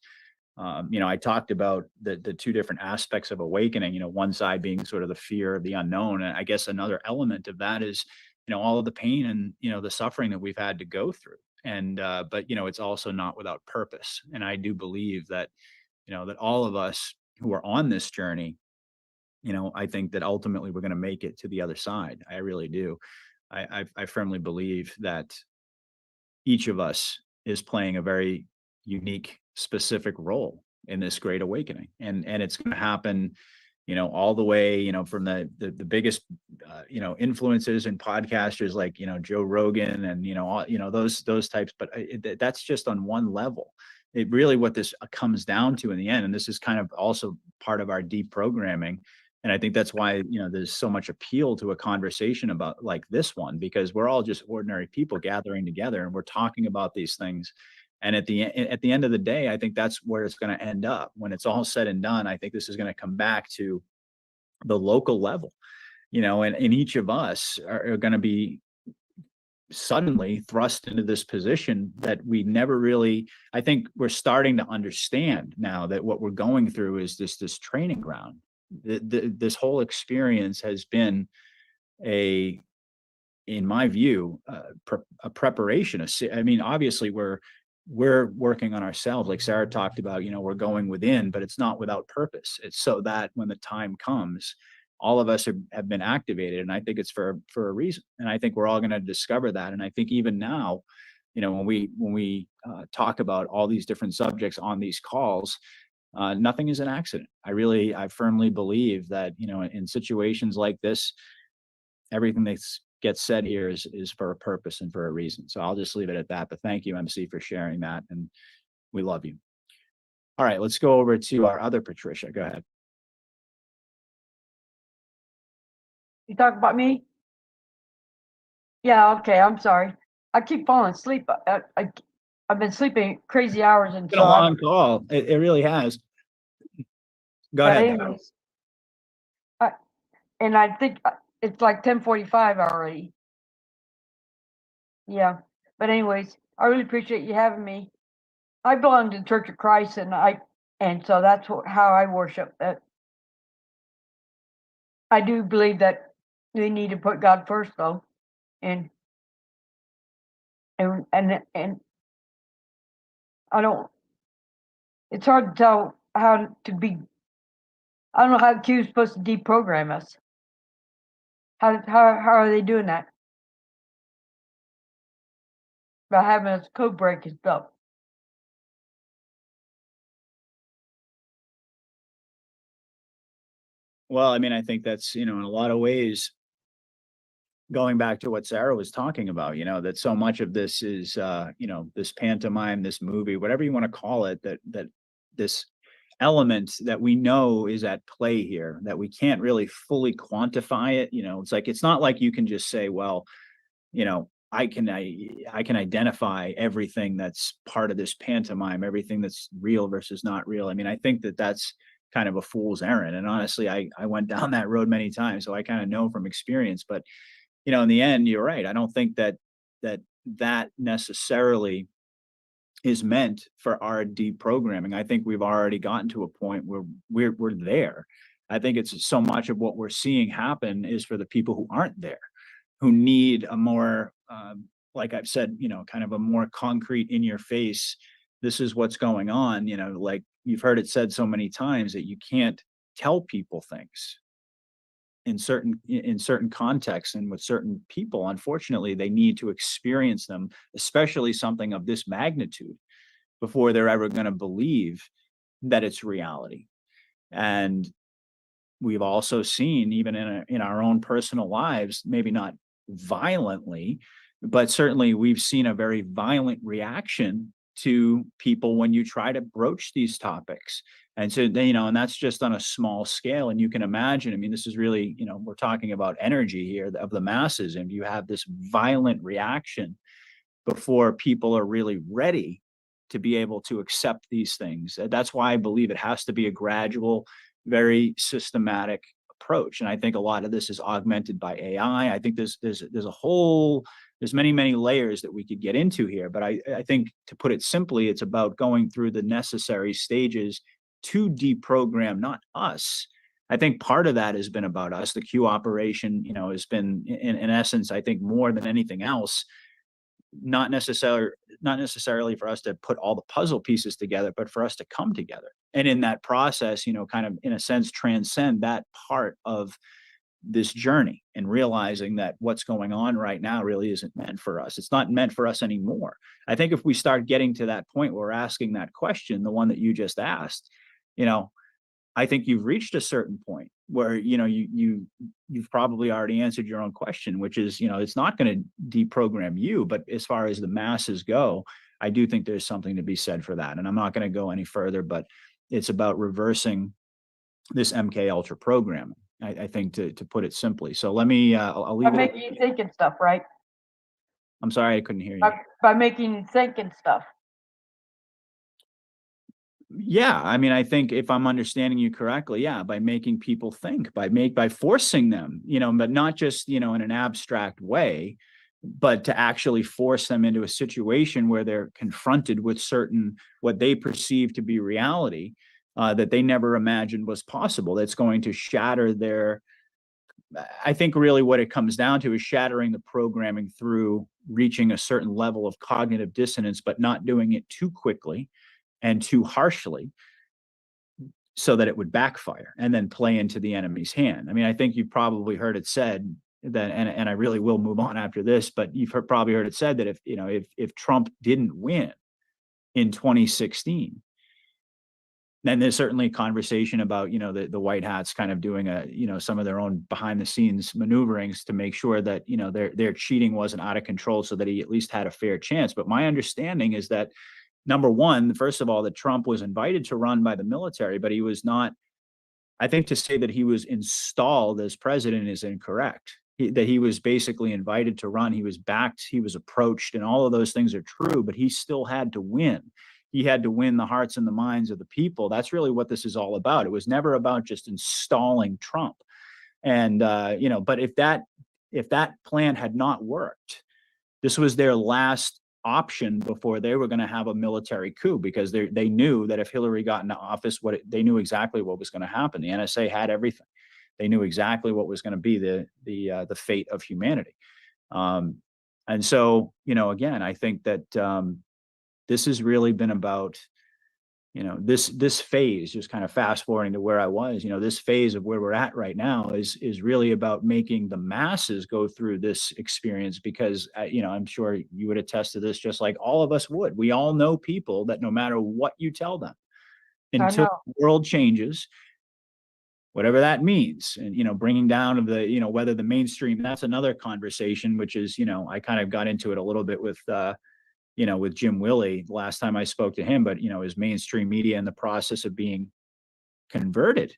I talked about the two different aspects of awakening. One side being sort of the fear of the unknown, and I guess another element of that is, all of the pain and the suffering that we've had to go through. And but it's also not without purpose. And I do believe that that all of us who are on this journey, I think that ultimately we're going to make it to the other side. I really do. I firmly believe that each of us is playing a very unique, specific role in this great awakening, and it's going to happen, all the way, from the biggest, influencers and podcasters like, Joe Rogan and, all, those types. But that's just on one level. It really, what this comes down to in the end, and this is kind of also part of our deprogramming. And I think that's why, there's so much appeal to a conversation about like this one, because we're all just ordinary people gathering together and we're talking about these things. And at the end of the day, I think that's where it's going to end up. When it's all said and done, I think this is going to come back to the local level, and each of us are going to be suddenly thrust into this position that we never really, I think we're starting to understand now that what we're going through is this training ground. This whole experience has been in my view, a preparation. I mean, obviously we're working on ourselves, like Sarah talked about. We're going within, but it's not without purpose. It's so that when the time comes, all of us have been activated, and I think it's for a reason. And I think we're all going to discover that. And I think even now, when we talk about all these different subjects on these calls, nothing is an accident. I firmly believe that, in situations like this, everything that gets said here is for a purpose and for a reason. So I'll just leave it at that. But thank you, MC, for sharing that. And we love you. All right, let's go over to our other Patricia. Go ahead. You talk about me? Yeah, okay, I'm sorry. I keep falling asleep. I've been sleeping crazy hours, and It's been a long call. It really has. Go but ahead. anyways, and I think it's like 10:45 already. Yeah, but anyways, I really appreciate you having me. I belong to the Church of Christ, and so that's how I worship. I do believe that we need to put God first, though, and I don't. It's hard to tell how to be. I don't know how Q is supposed to deprogram us. How are they doing that? By having us code break and stuff. Well, I mean, I think that's, in a lot of ways, going back to what Sarah was talking about, that so much of this is, this pantomime, this movie, whatever you want to call it, that this element that we know is at play here, that we can't really fully quantify it. It's not like you can just say, well, I can identify everything that's part of this pantomime, everything that's real versus not real. I mean, I think that's kind of a fool's errand. And honestly, I went down that road many times, so I kind of know from experience. But in the end, you're right. I don't think that necessarily is meant for our deprogramming. I think we've already gotten to a point where we're there. I think it's so much of what we're seeing happen is for the people who aren't there, who need a more, like I've said, kind of a more concrete in your face, this is what's going on, like you've heard it said so many times that you can't tell people things in certain contexts and with certain people. Unfortunately, they need to experience them, especially something of this magnitude, before they're ever going to believe that it's reality. And we've also seen, even in our own personal lives, maybe not violently, but certainly we've seen a very violent reaction to people when you try to broach these topics. And so, and that's just on a small scale. And you can imagine, I mean, this is really, we're talking about energy here of the masses, and you have this violent reaction before people are really ready to be able to accept these things. That's why I believe it has to be a gradual, very systematic approach. And I think a lot of this is augmented by AI. I think there's many layers that we could get into here. But I think, to put it simply, it's about going through the necessary stages to deprogram, not us. I think part of that has been about us. The Q operation, has been in essence, I think, more than anything else, not necessarily for us to put all the puzzle pieces together, but for us to come together. And in that process, kind of in a sense, transcend that part of this journey and realizing that what's going on right now really isn't meant for us. It's not meant for us anymore. I think if we start getting to that point where we're asking that question, the one that you just asked, I think you've reached a certain point where, you've probably already answered your own question, which is, it's not going to deprogram you, but as far as the masses go, I do think there's something to be said for that. And I'm not going to go any further, but it's about reversing this MK Ultra programming. I think, to put it simply. So let me, I'll leave By making you think and stuff, right? I'm sorry, I couldn't hear you. By making you think and stuff. Yeah, I mean, I think if I'm understanding you correctly, yeah, by making people think, by forcing them, but not just, in an abstract way, but to actually force them into a situation where they're confronted with certain, what they perceive to be reality, that they never imagined was possible. That's going to shatter their, I think really what it comes down to is shattering the programming through reaching a certain level of cognitive dissonance, but not doing it too quickly and too harshly, so that it would backfire and then play into the enemy's hand. I mean, I think you've probably heard it said that, and I really will move on after this, but you've probably heard it said that if Trump didn't win in 2016, then there's certainly a conversation about, the White Hats kind of doing some of their own behind the scenes maneuverings to make sure that, their cheating wasn't out of control, so that he at least had a fair chance. But my understanding is that, number one, first of all, that Trump was invited to run by the military, but he was not. I think to say that he was installed as president is incorrect. That he was basically invited to run, he was backed, he was approached, and all of those things are true, but he still had to win. He had to win the hearts and the minds of the people. That's really what this is all about. It was never about just installing Trump. And, but if that plan had not worked, this was their last option before they were going to have a military coup, because they knew that if Hillary got into office, they knew exactly what was going to happen. The NSA had everything. They knew exactly what was going to be the fate of humanity. And so, again, I think that this has really been about, this phase, just kind of fast forwarding to where I was, this phase of where we're at right now is really about making the masses go through this experience, because, I'm sure you would attest to this, just like all of us would. We all know people that no matter what you tell them, until the world changes, whatever that means, and, bringing down of the, whether the mainstream, that's another conversation, which is, I kind of got into it a little bit with, with Jim Willey the last time I spoke to him, but, is mainstream media in the process of being converted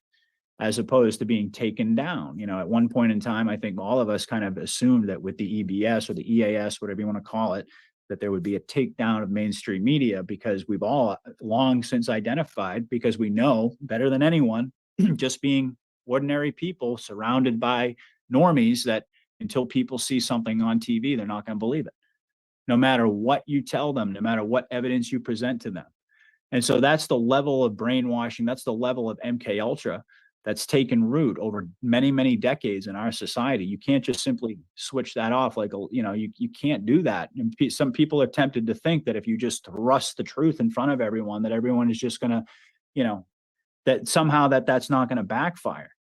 as opposed to being taken down? At one point in time, I think all of us kind of assumed that with the EBS or the EAS, whatever you want to call it, that there would be a takedown of mainstream media, because we've all long since identified, because we know better than anyone, just being ordinary people surrounded by normies, that until people see something on TV, they're not going to believe it, no matter what you tell them, no matter what evidence you present to them. And so that's the level of brainwashing. That's the level of MK Ultra that's taken root over many, many decades in our society. You can't just simply switch that off. Like, you can't do that. And some people are tempted to think that if you just thrust the truth in front of everyone, that everyone is just going to, that somehow that's not going to backfire.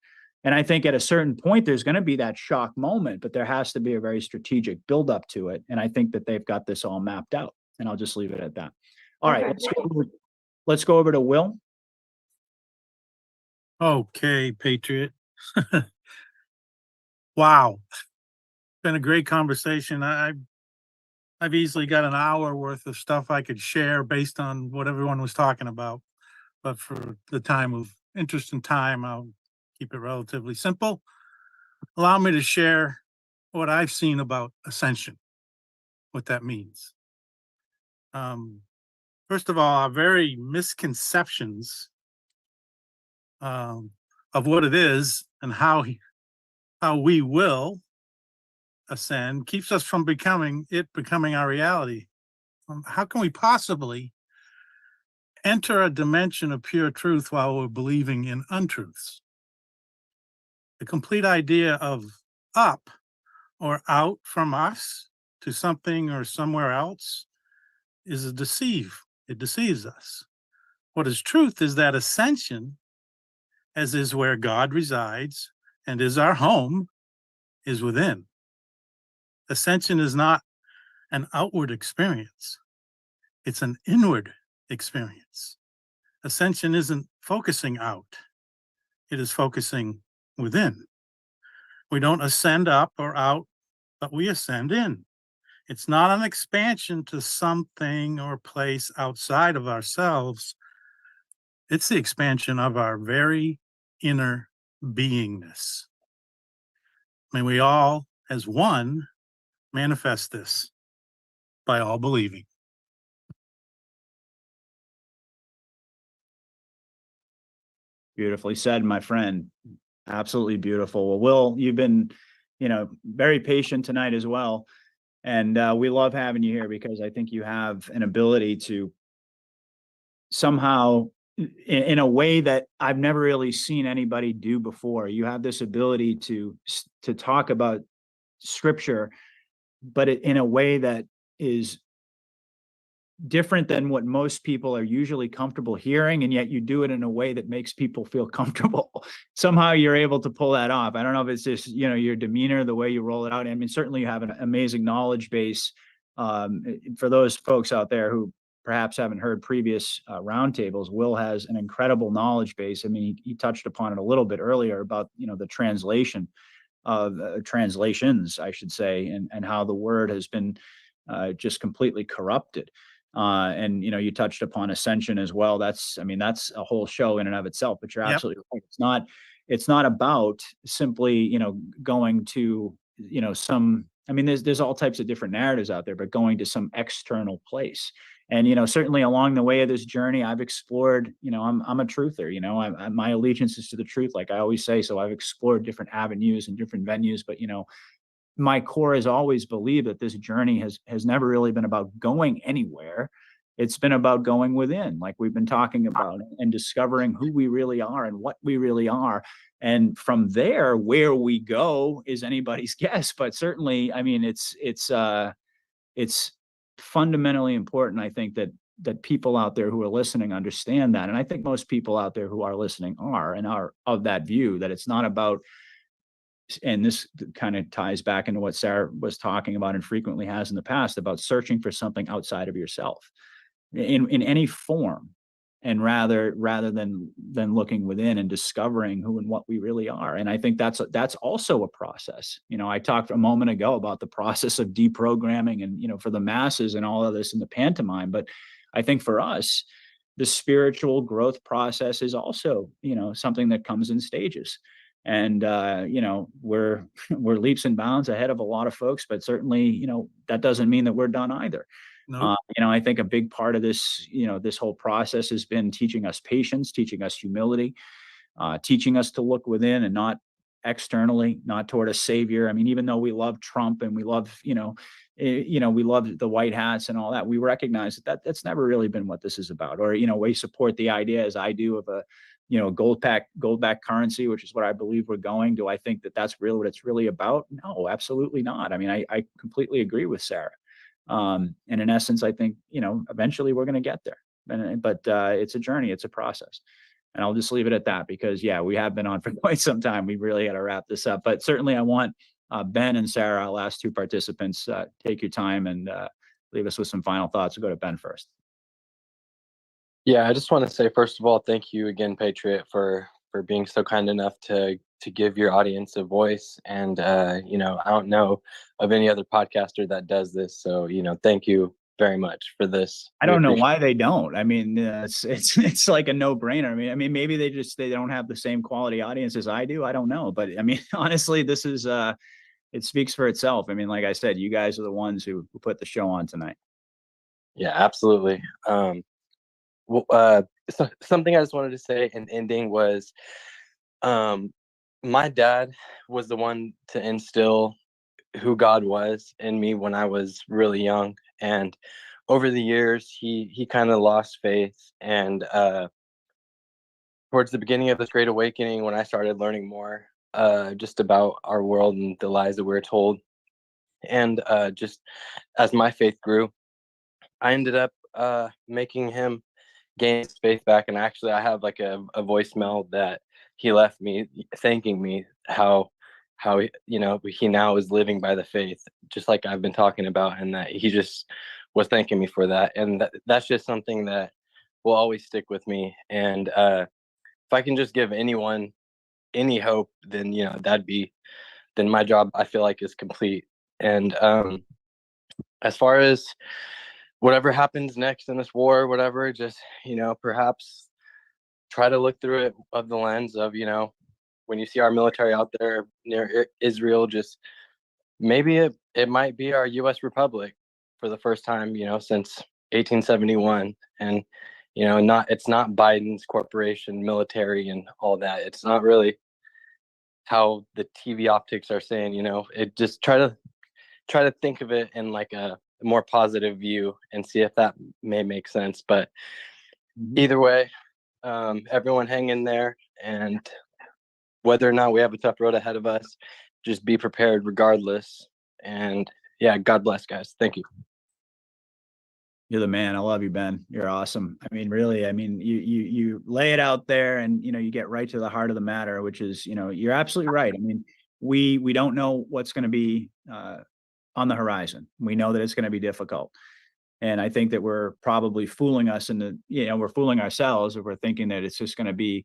And I think at a certain point, there's going to be that shock moment, but there has to be a very strategic buildup to it. And I think that they've got this all mapped out, and I'll just leave it at that. All right, let's go over to Will. Okay, Patriot. Wow. Been a great conversation. I've easily got an hour worth of stuff I could share based on what everyone was talking about. But for the time of interest and time, I'll keep it relatively simple. Allow me to share what I've seen about ascension, what that means. First of all, our very misconceptions of what it is and how we will ascend keeps us from becoming our reality. How can we possibly enter a dimension of pure truth while we're believing in untruths? The complete idea of up or out from us to something or somewhere else is a deceive. It deceives us. What is truth is that ascension, as is where God resides and is our home, is within. Ascension is not an outward experience. It's an inward experience. Ascension isn't focusing out. It is focusing within. We don't ascend up or out, but we ascend in. It's not an expansion to something or place outside of ourselves. It's the expansion of our very inner beingness. May we all, as one, manifest this by all believing. Beautifully said, my friend. Absolutely beautiful. Well, Will, you've been, very patient tonight as well. And we love having you here because I think you have an ability to somehow, in a way that I've never really seen anybody do before, you have this ability to talk about scripture, but in a way that is different than what most people are usually comfortable hearing, and yet you do it in a way that makes people feel comfortable. Somehow you're able to pull that off. I don't know if it's just, your demeanor, the way you roll it out. I mean, certainly you have an amazing knowledge base. For those folks out there who perhaps haven't heard previous roundtables, Will has an incredible knowledge base. I mean, he touched upon it a little bit earlier about, the translation of translations, I should say, and how the word has been just completely corrupted. And you touched upon ascension as well. That's a whole show in and of itself, but you're absolutely right. It's not about simply, going to, there's all types of different narratives out there, but going to some external place. And, certainly along the way of this journey, I've explored, I'm a truther, my allegiance is to the truth, like I always say. So I've explored different avenues and different venues, but, my core has always believed that this journey has never really been about going anywhere. It's been about going within, like we've been talking about, and discovering who we really are and what we really are. And from there, where we go is anybody's guess. But certainly, it's fundamentally important, I think, that people out there who are listening understand that. And I think most people out there who are listening are of that view, that it's not about, and this kind of ties back into what Sarah was talking about and frequently has in the past, about searching for something outside of yourself in any form, and rather than looking within and discovering who and what we really are. And I think that's also a process. I talked a moment ago about the process of deprogramming and, for the masses and all of this in the pantomime. But I think for us, the spiritual growth process is also, something that comes in stages. And, we're leaps and bounds ahead of a lot of folks, but certainly, that doesn't mean that we're done either. Nope. I think a big part of this, this whole process has been teaching us patience, teaching us humility, teaching us to look within and not externally, not toward a savior. I mean, even though we love Trump and we love, we love the white hats and all that, we recognize that that's never really been what this is about. Or, we support the idea, as I do, of a, gold back currency, which is what I believe we're going. Do I think that that's really what it's really about? No, absolutely not. I mean, I completely agree with Sarah. And in essence, I think, eventually we're going to get there. But it's a journey, it's a process. And I'll just leave it at that because, yeah, we have been on for quite some time. We really got to wrap this up. But certainly I want Ben and Sarah, our last two participants, take your time and leave us with some final thoughts. We'll go to Ben first. Yeah, I just want to say, first of all, thank you again, Patriot, for being so kind enough to give your audience a voice. And, I don't know of any other podcaster that does this. So, thank you very much for this. I don't know why they don't. I mean, it's like a no-brainer. I mean, maybe they don't have the same quality audience as I do. I don't know, but I mean, honestly, this is it speaks for itself. I mean, like I said, you guys are the ones who put the show on tonight. Yeah, absolutely. Something I just wanted to say in ending was, my dad was the one to instill who God was in me when I was really young. And over the years, he kind of lost faith. And towards the beginning of this Great Awakening, when I started learning more just about our world and the lies that we were told, and just as my faith grew, I ended up making him gain his faith back. And actually, I have like a voicemail that he left me thanking me how he now is living by the faith, just like I've been talking about, and that he just was thanking me for that. And that's just something that will always stick with me. And if I can just give anyone any hope, then then my job, I feel like, is complete. And as far as whatever happens next in this war, whatever, just perhaps try to look through it of the lens of when you see our military out there near Israel, just maybe it might be our U.S. Republic for the first time, since 1871. And, it's not Biden's corporation, military and all that. It's not really how the TV optics are saying, it just try to think of it in like a more positive view and see if that may make sense. But either way, everyone hang in there, and whether or not we have a tough road ahead of us, just be prepared regardless. And yeah, God bless, guys. Thank you. You're the man. I love you, Ben. You're awesome. I mean, really, you lay it out there, and you get right to the heart of the matter, which is, you're absolutely right. I mean, we don't know what's going to be on the horizon. We know that it's going to be difficult. And I think that we're probably fooling us we're fooling ourselves if we're thinking that it's just going to be,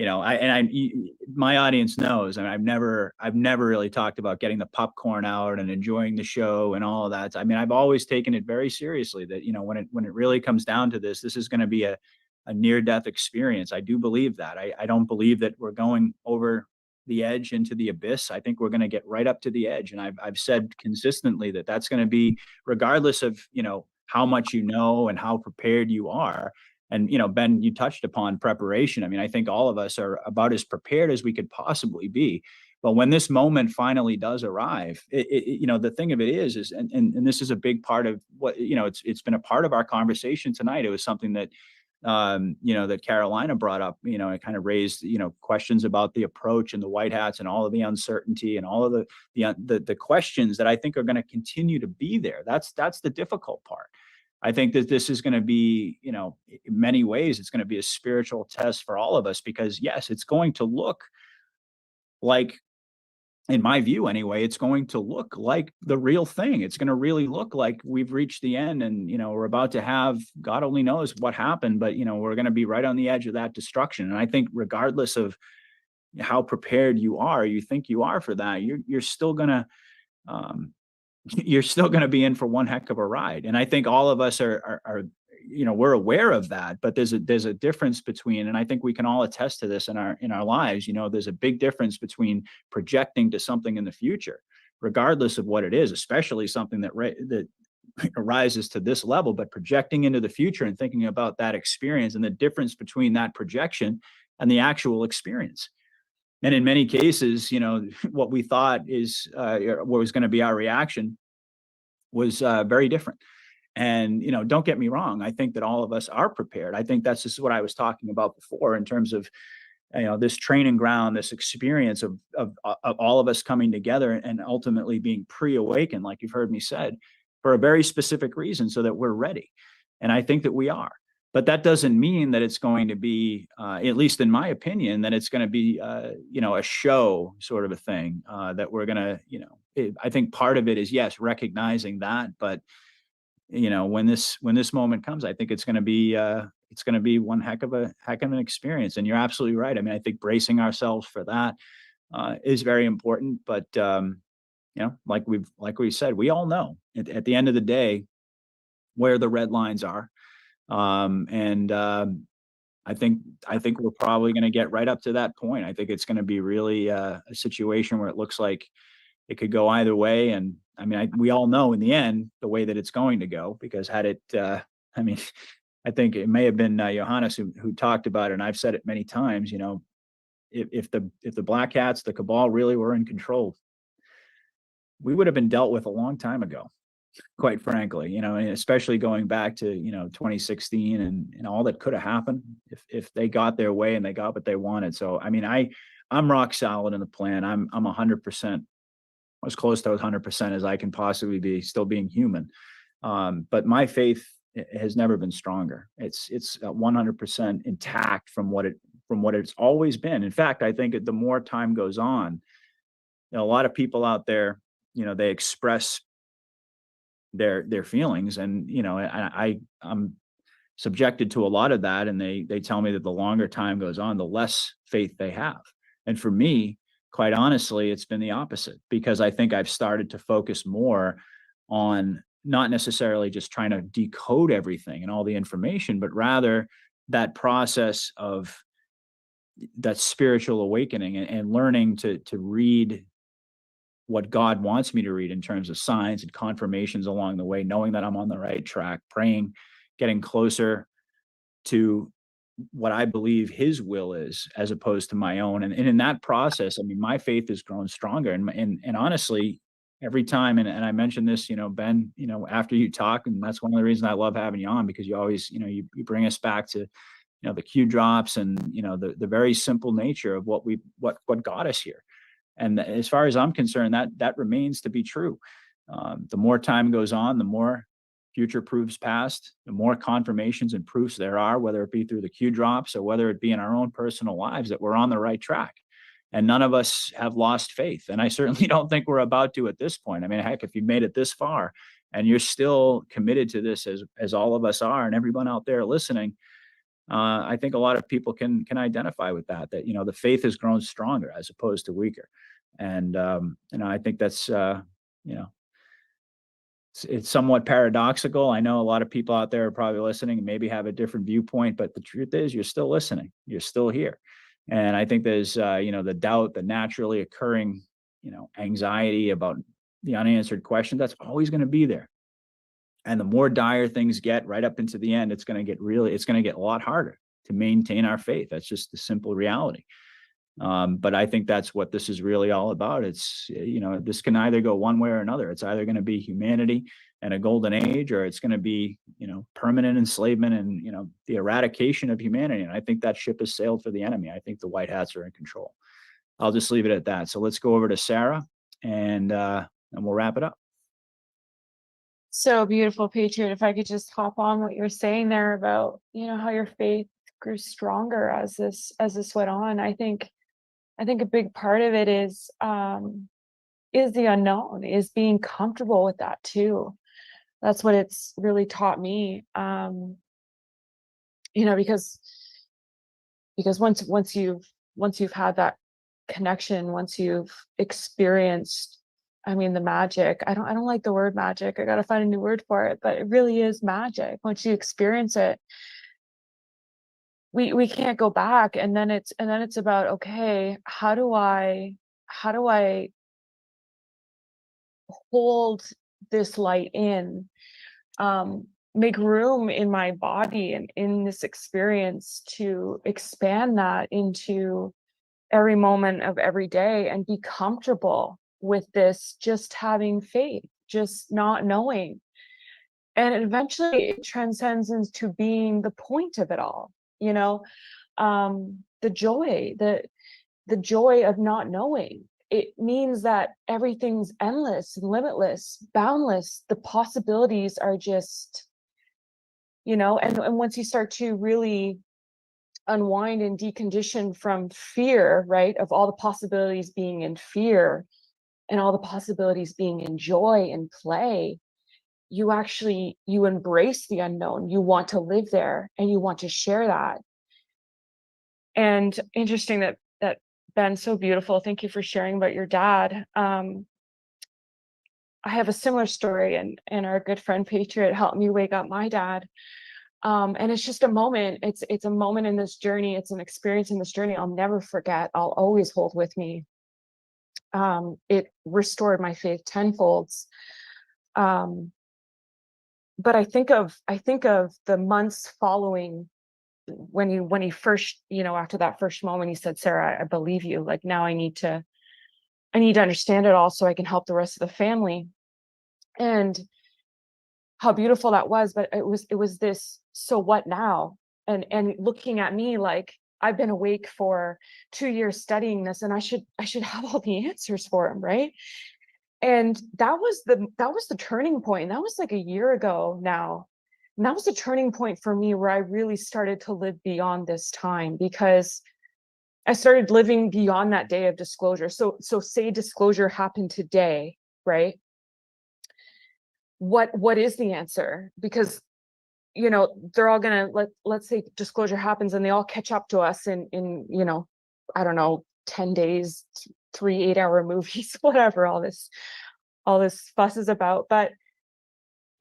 my audience knows, and I've never really talked about getting the popcorn out and enjoying the show and all of that. I mean, I've always taken it very seriously that, when it really comes down to this is going to be a near-death experience. I do believe that. I don't believe that we're going over the edge into the abyss. I think we're going to get right up to the edge. And I've said consistently that that's going to be regardless of, how much and how prepared you are. And, Ben, you touched upon preparation. I mean, I think all of us are about as prepared as we could possibly be. But when this moment finally does arrive, the thing of it is, and this is a big part of what, it's been a part of our conversation tonight. It was something that, that Carolina brought up, it kind of raised, questions about the approach and the white hats and all of the uncertainty and all of the questions that I think are going to continue to be there. That's the difficult part. I think that this is going to be, in many ways, it's going to be a spiritual test for all of us, because yes, it's going to look like, in my view anyway, it's going to look like the real thing. It's going to really look like we've reached the end, and, we're about to have, God only knows what happened, but, we're going to be right on the edge of that destruction. And I think regardless of how prepared you think you are for that, you're still going to, be in for one heck of a ride. And I think all of us are we're aware of that, but there's a difference between, and I think we can all attest to this in our lives, there's a big difference between projecting to something in the future, regardless of what it is, especially something that rises to this level, but projecting into the future and thinking about that experience and the difference between that projection and the actual experience. And in many cases, you know, what we thought is what was going to be our reaction was very different. And, you know, don't get me wrong, I think that all of us are prepared. I think that's just what I was talking about before in terms of, you know, this training ground, this experience of all of us coming together and ultimately being pre-awakened, like you've heard me said, for a very specific reason, so that we're ready. And I think that we are. But that doesn't mean that it's going to be, at least in my opinion, that it's going to be, you know, a show sort of a thing that we're going to, you know, I think part of it is, yes, recognizing that. But, you know, when this moment comes, I think it's going to be one heck of an experience. And you're absolutely right. I mean, I think bracing ourselves for that is very important. But, you know, like we said, we all know at the end of the day where the red lines are. I think we're probably going to get right up to that point. I think it's going to be really a situation where it looks like it could go either way. And I mean, we all know in the end the way that it's going to go, because had it, I mean, I think it may have been Johannes who talked about it, and I've said it many times. You know, if the Black Hats, the cabal, really were in control, we would have been dealt with a long time ago, quite frankly, you know, and especially going back to, you know, 2016 and all that could have happened if they got their way and they got what they wanted. So, I mean, I'm rock solid in the plan. I'm 100%, as close to 100% as I can possibly be, still being human. But my faith has never been stronger. It's 100% intact from what it's always been. In fact, I think the more time goes on, you know, a lot of people out there, you know, they express their feelings, and you know, I'm subjected to a lot of that, and they tell me that the longer time goes on, the less faith they have. And for me, quite honestly, it's been the opposite, because I think I've started to focus more on not necessarily just trying to decode everything and all the information, but rather that process of that spiritual awakening and learning to read what God wants me to read in terms of signs and confirmations along the way, knowing that I'm on the right track, praying, getting closer to what I believe his will is, as opposed to my own. And in that process, I mean, my faith has grown stronger. And honestly, every time, and I mentioned this, you know, Ben, you know, after you talk, and that's one of the reasons I love having you on, because you always, you know, you bring us back to, you know, the Q drops and, you know, the very simple nature of what got us here. And as far as I'm concerned, that remains to be true. The more time goes on, the more future proofs past, the more confirmations and proofs there are, whether it be through the Q drops or whether it be in our own personal lives, that we're on the right track. And none of us have lost faith. And I certainly don't think we're about to at this point. I mean, heck, if you made it this far and you're still committed to this as all of us are, and everyone out there listening, I think a lot of people can identify with that, you know, the faith has grown stronger as opposed to weaker. And, you know, I think that's, you know, it's somewhat paradoxical. I know a lot of people out there are probably listening and maybe have a different viewpoint, but the truth is you're still listening. You're still here. And I think there's, you know, the doubt, the naturally occurring, you know, anxiety about the unanswered question, that's always going to be there. And the more dire things get right up into the end, it's going to get a lot harder to maintain our faith. That's just the simple reality. But I think that's what this is really all about. It's, you know, this can either go one way or another. It's either going to be humanity and a golden age, or it's going to be, you know, permanent enslavement and, you know, the eradication of humanity. And I think that ship has sailed for the enemy. I think the white hats are in control. I'll just leave it at that. So let's go over to Sarah and we'll wrap it up. So beautiful, Patriot. If I could just hop on what you're saying there about, you know, how your faith grew stronger as this went on. I think a big part of it is the unknown, is being comfortable with that too. That's what it's really taught me. You know, because once you've had that connection, once you've experienced, I mean, the magic, I don't like the word magic. I got to find a new word for it, but it really is magic. Once you experience it, we can't go back. And then it's about, okay, how do I hold this light in, make room in my body and in this experience to expand that into every moment of every day and be comfortable with this, just having faith, just not knowing. And eventually it transcends into being the point of it all, you know, the joy, the joy of not knowing. It means that everything's endless and limitless, boundless. The possibilities are just, you know, and once you start to really unwind and decondition from fear, right, of all the possibilities being in fear and all the possibilities being in joy and play, you embrace the unknown. You want to live there and you want to share that. And interesting that Ben, so beautiful. Thank you for sharing about your dad. I have a similar story, and our good friend Patriot helped me wake up my dad. And it's just a moment. It's a moment in this journey. It's an experience in this journey I'll never forget. I'll always hold with me. It restored my faith tenfold. But I think of the months following when he first, you know, after that first moment, he said, "Sarah, I believe you. Like, now I need to understand it all so I can help the rest of the family." And how beautiful that was. But it was this, so what now? And looking at me like, I've been awake for 2 years studying this, and I should have all the answers for him, right? And that was the turning point. That was like a year ago now. And that was a turning point for me where I really started to live beyond this time, because I started living beyond that day of disclosure. So say disclosure happened today, right? What is the answer? Because, you know, they're all gonna, let's say disclosure happens and they all catch up to us in you know, I don't know, 10 days, 3 8-hour movies, whatever all this fuss is about. But,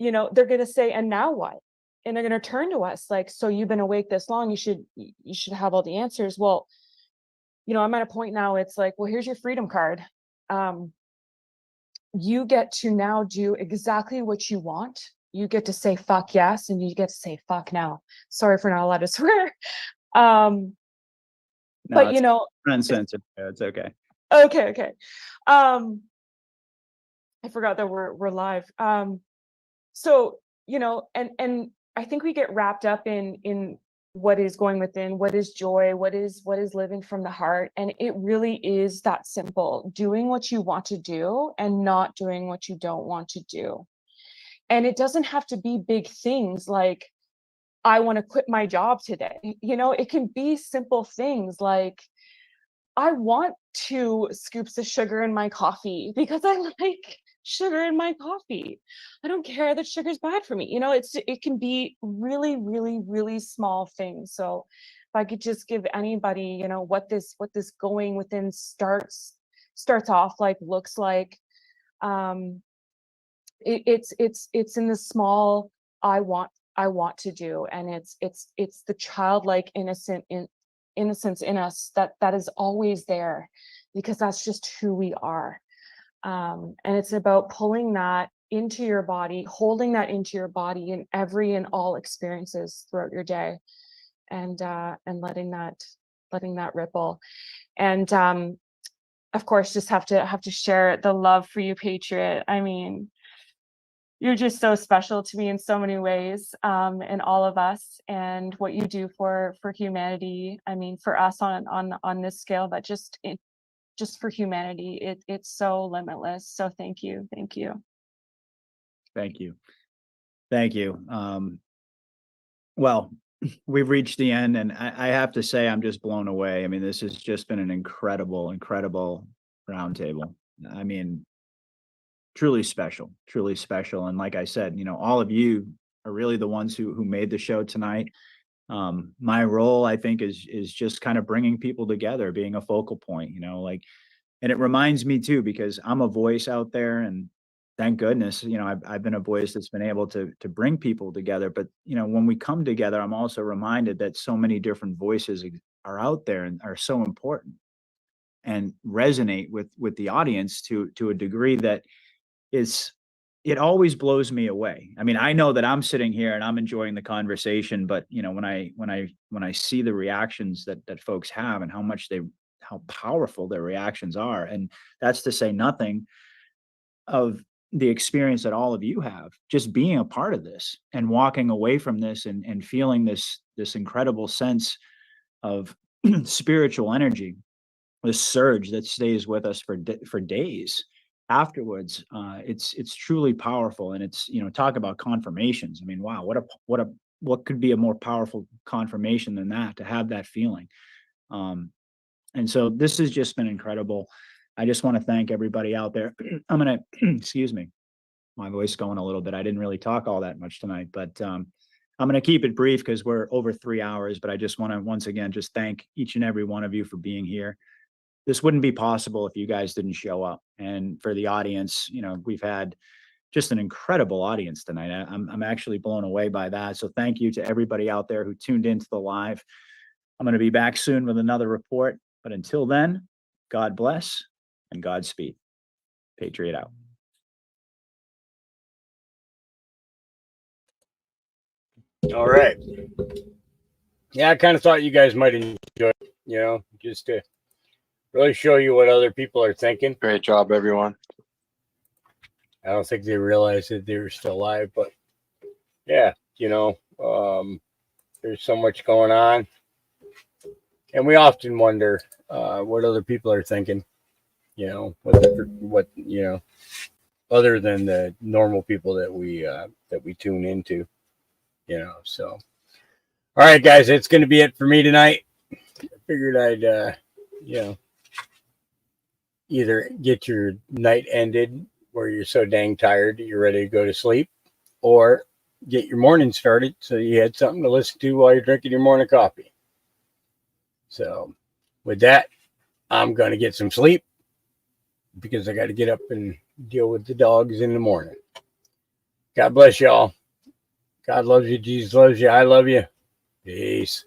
you know, they're gonna say, and now what? And they're gonna turn to us like, so you've been awake this long, you should have all the answers. Well, you know, I'm at a point now, it's like, well, here's your freedom card. You get to now do exactly what you want. You get to say fuck yes, and you get to say fuck no. Sorry for not allowed to swear. No, But you know, uncensored. It's okay. Okay. I forgot that we're live. So, you know, and I think we get wrapped up in what is going within, what is joy, what is living from the heart. And it really is that simple: doing what you want to do and not doing what you don't want to do. And it doesn't have to be big things like, I want to quit my job today. You know, it can be simple things like, I want 2 scoops of sugar in my coffee because I like sugar in my coffee. I don't care that sugar's bad for me. You know, it can be really, really, really small things. So if I could just give anybody, you know, what this going within starts off like, looks like, it's in the small, I want to do. And it's the childlike innocence in us that is always there, because that's just who we are. And it's about pulling that into your body, holding that into your body in every and all experiences throughout your day, and letting that ripple. And of course, just have to share the love for you, Patriot. I mean, you're just so special to me in so many ways, and all of us, and what you do for humanity. I mean, for us on this scale, but just for humanity, it's so limitless. So thank you. Thank you. Well, we've reached the end, and I have to say, I'm just blown away. I mean, this has just been an incredible roundtable. I mean, truly special. And like I said, you know, all of you are really the ones who made the show tonight. My role, I think, is just kind of bringing people together, being a focal point, you know, like, and it reminds me too, because I'm a voice out there, and thank goodness, you know, I've been a voice that's been able to bring people together. But, you know, when we come together, I'm also reminded that so many different voices are out there and are so important and resonate with the audience to a degree that it always blows me away. I mean, I know that I'm sitting here and I'm enjoying the conversation, but you know, when I see the reactions that folks have and how much they how powerful their reactions are. And that's to say nothing of the experience that all of you have, just being a part of this and walking away from this and feeling this incredible sense of spiritual energy, this surge that stays with us for days afterwards. It's truly powerful. And it's, talk about confirmations. I mean, wow, what could be a more powerful confirmation than that, to have that feeling. And so this has just been incredible. I just want to thank everybody out there. I'm going to, excuse me, my voice going a little bit. I didn't really talk all that much tonight, but I'm going to keep it brief because we're over 3 hours, but I just want to once again, just thank each and every one of you for being here. This wouldn't be possible if you guys didn't show up. And for the audience, we've had just an incredible audience tonight. I'm actually blown away by that. So thank you to everybody out there who tuned into the live. I'm going to be back soon with another report, but until then, God bless and Godspeed. Patriot out. All right. Yeah, I kind of thought you guys might enjoy it, just to really show you what other people are thinking. Great job, everyone. I don't think they realized that they were still alive, but yeah, there's so much going on. And we often wonder what other people are thinking, what other than the normal people that we tune into, so. All right, guys, it's going to be it for me tonight. I figured I'd, either get your night ended where you're so dang tired that you're ready to go to sleep, or get your morning started so you had something to listen to while you're drinking your morning coffee. So with that, I'm going to get some sleep because I got to get up and deal with the dogs in the morning. God bless y'all. God loves you. Jesus loves you. I love you. Peace.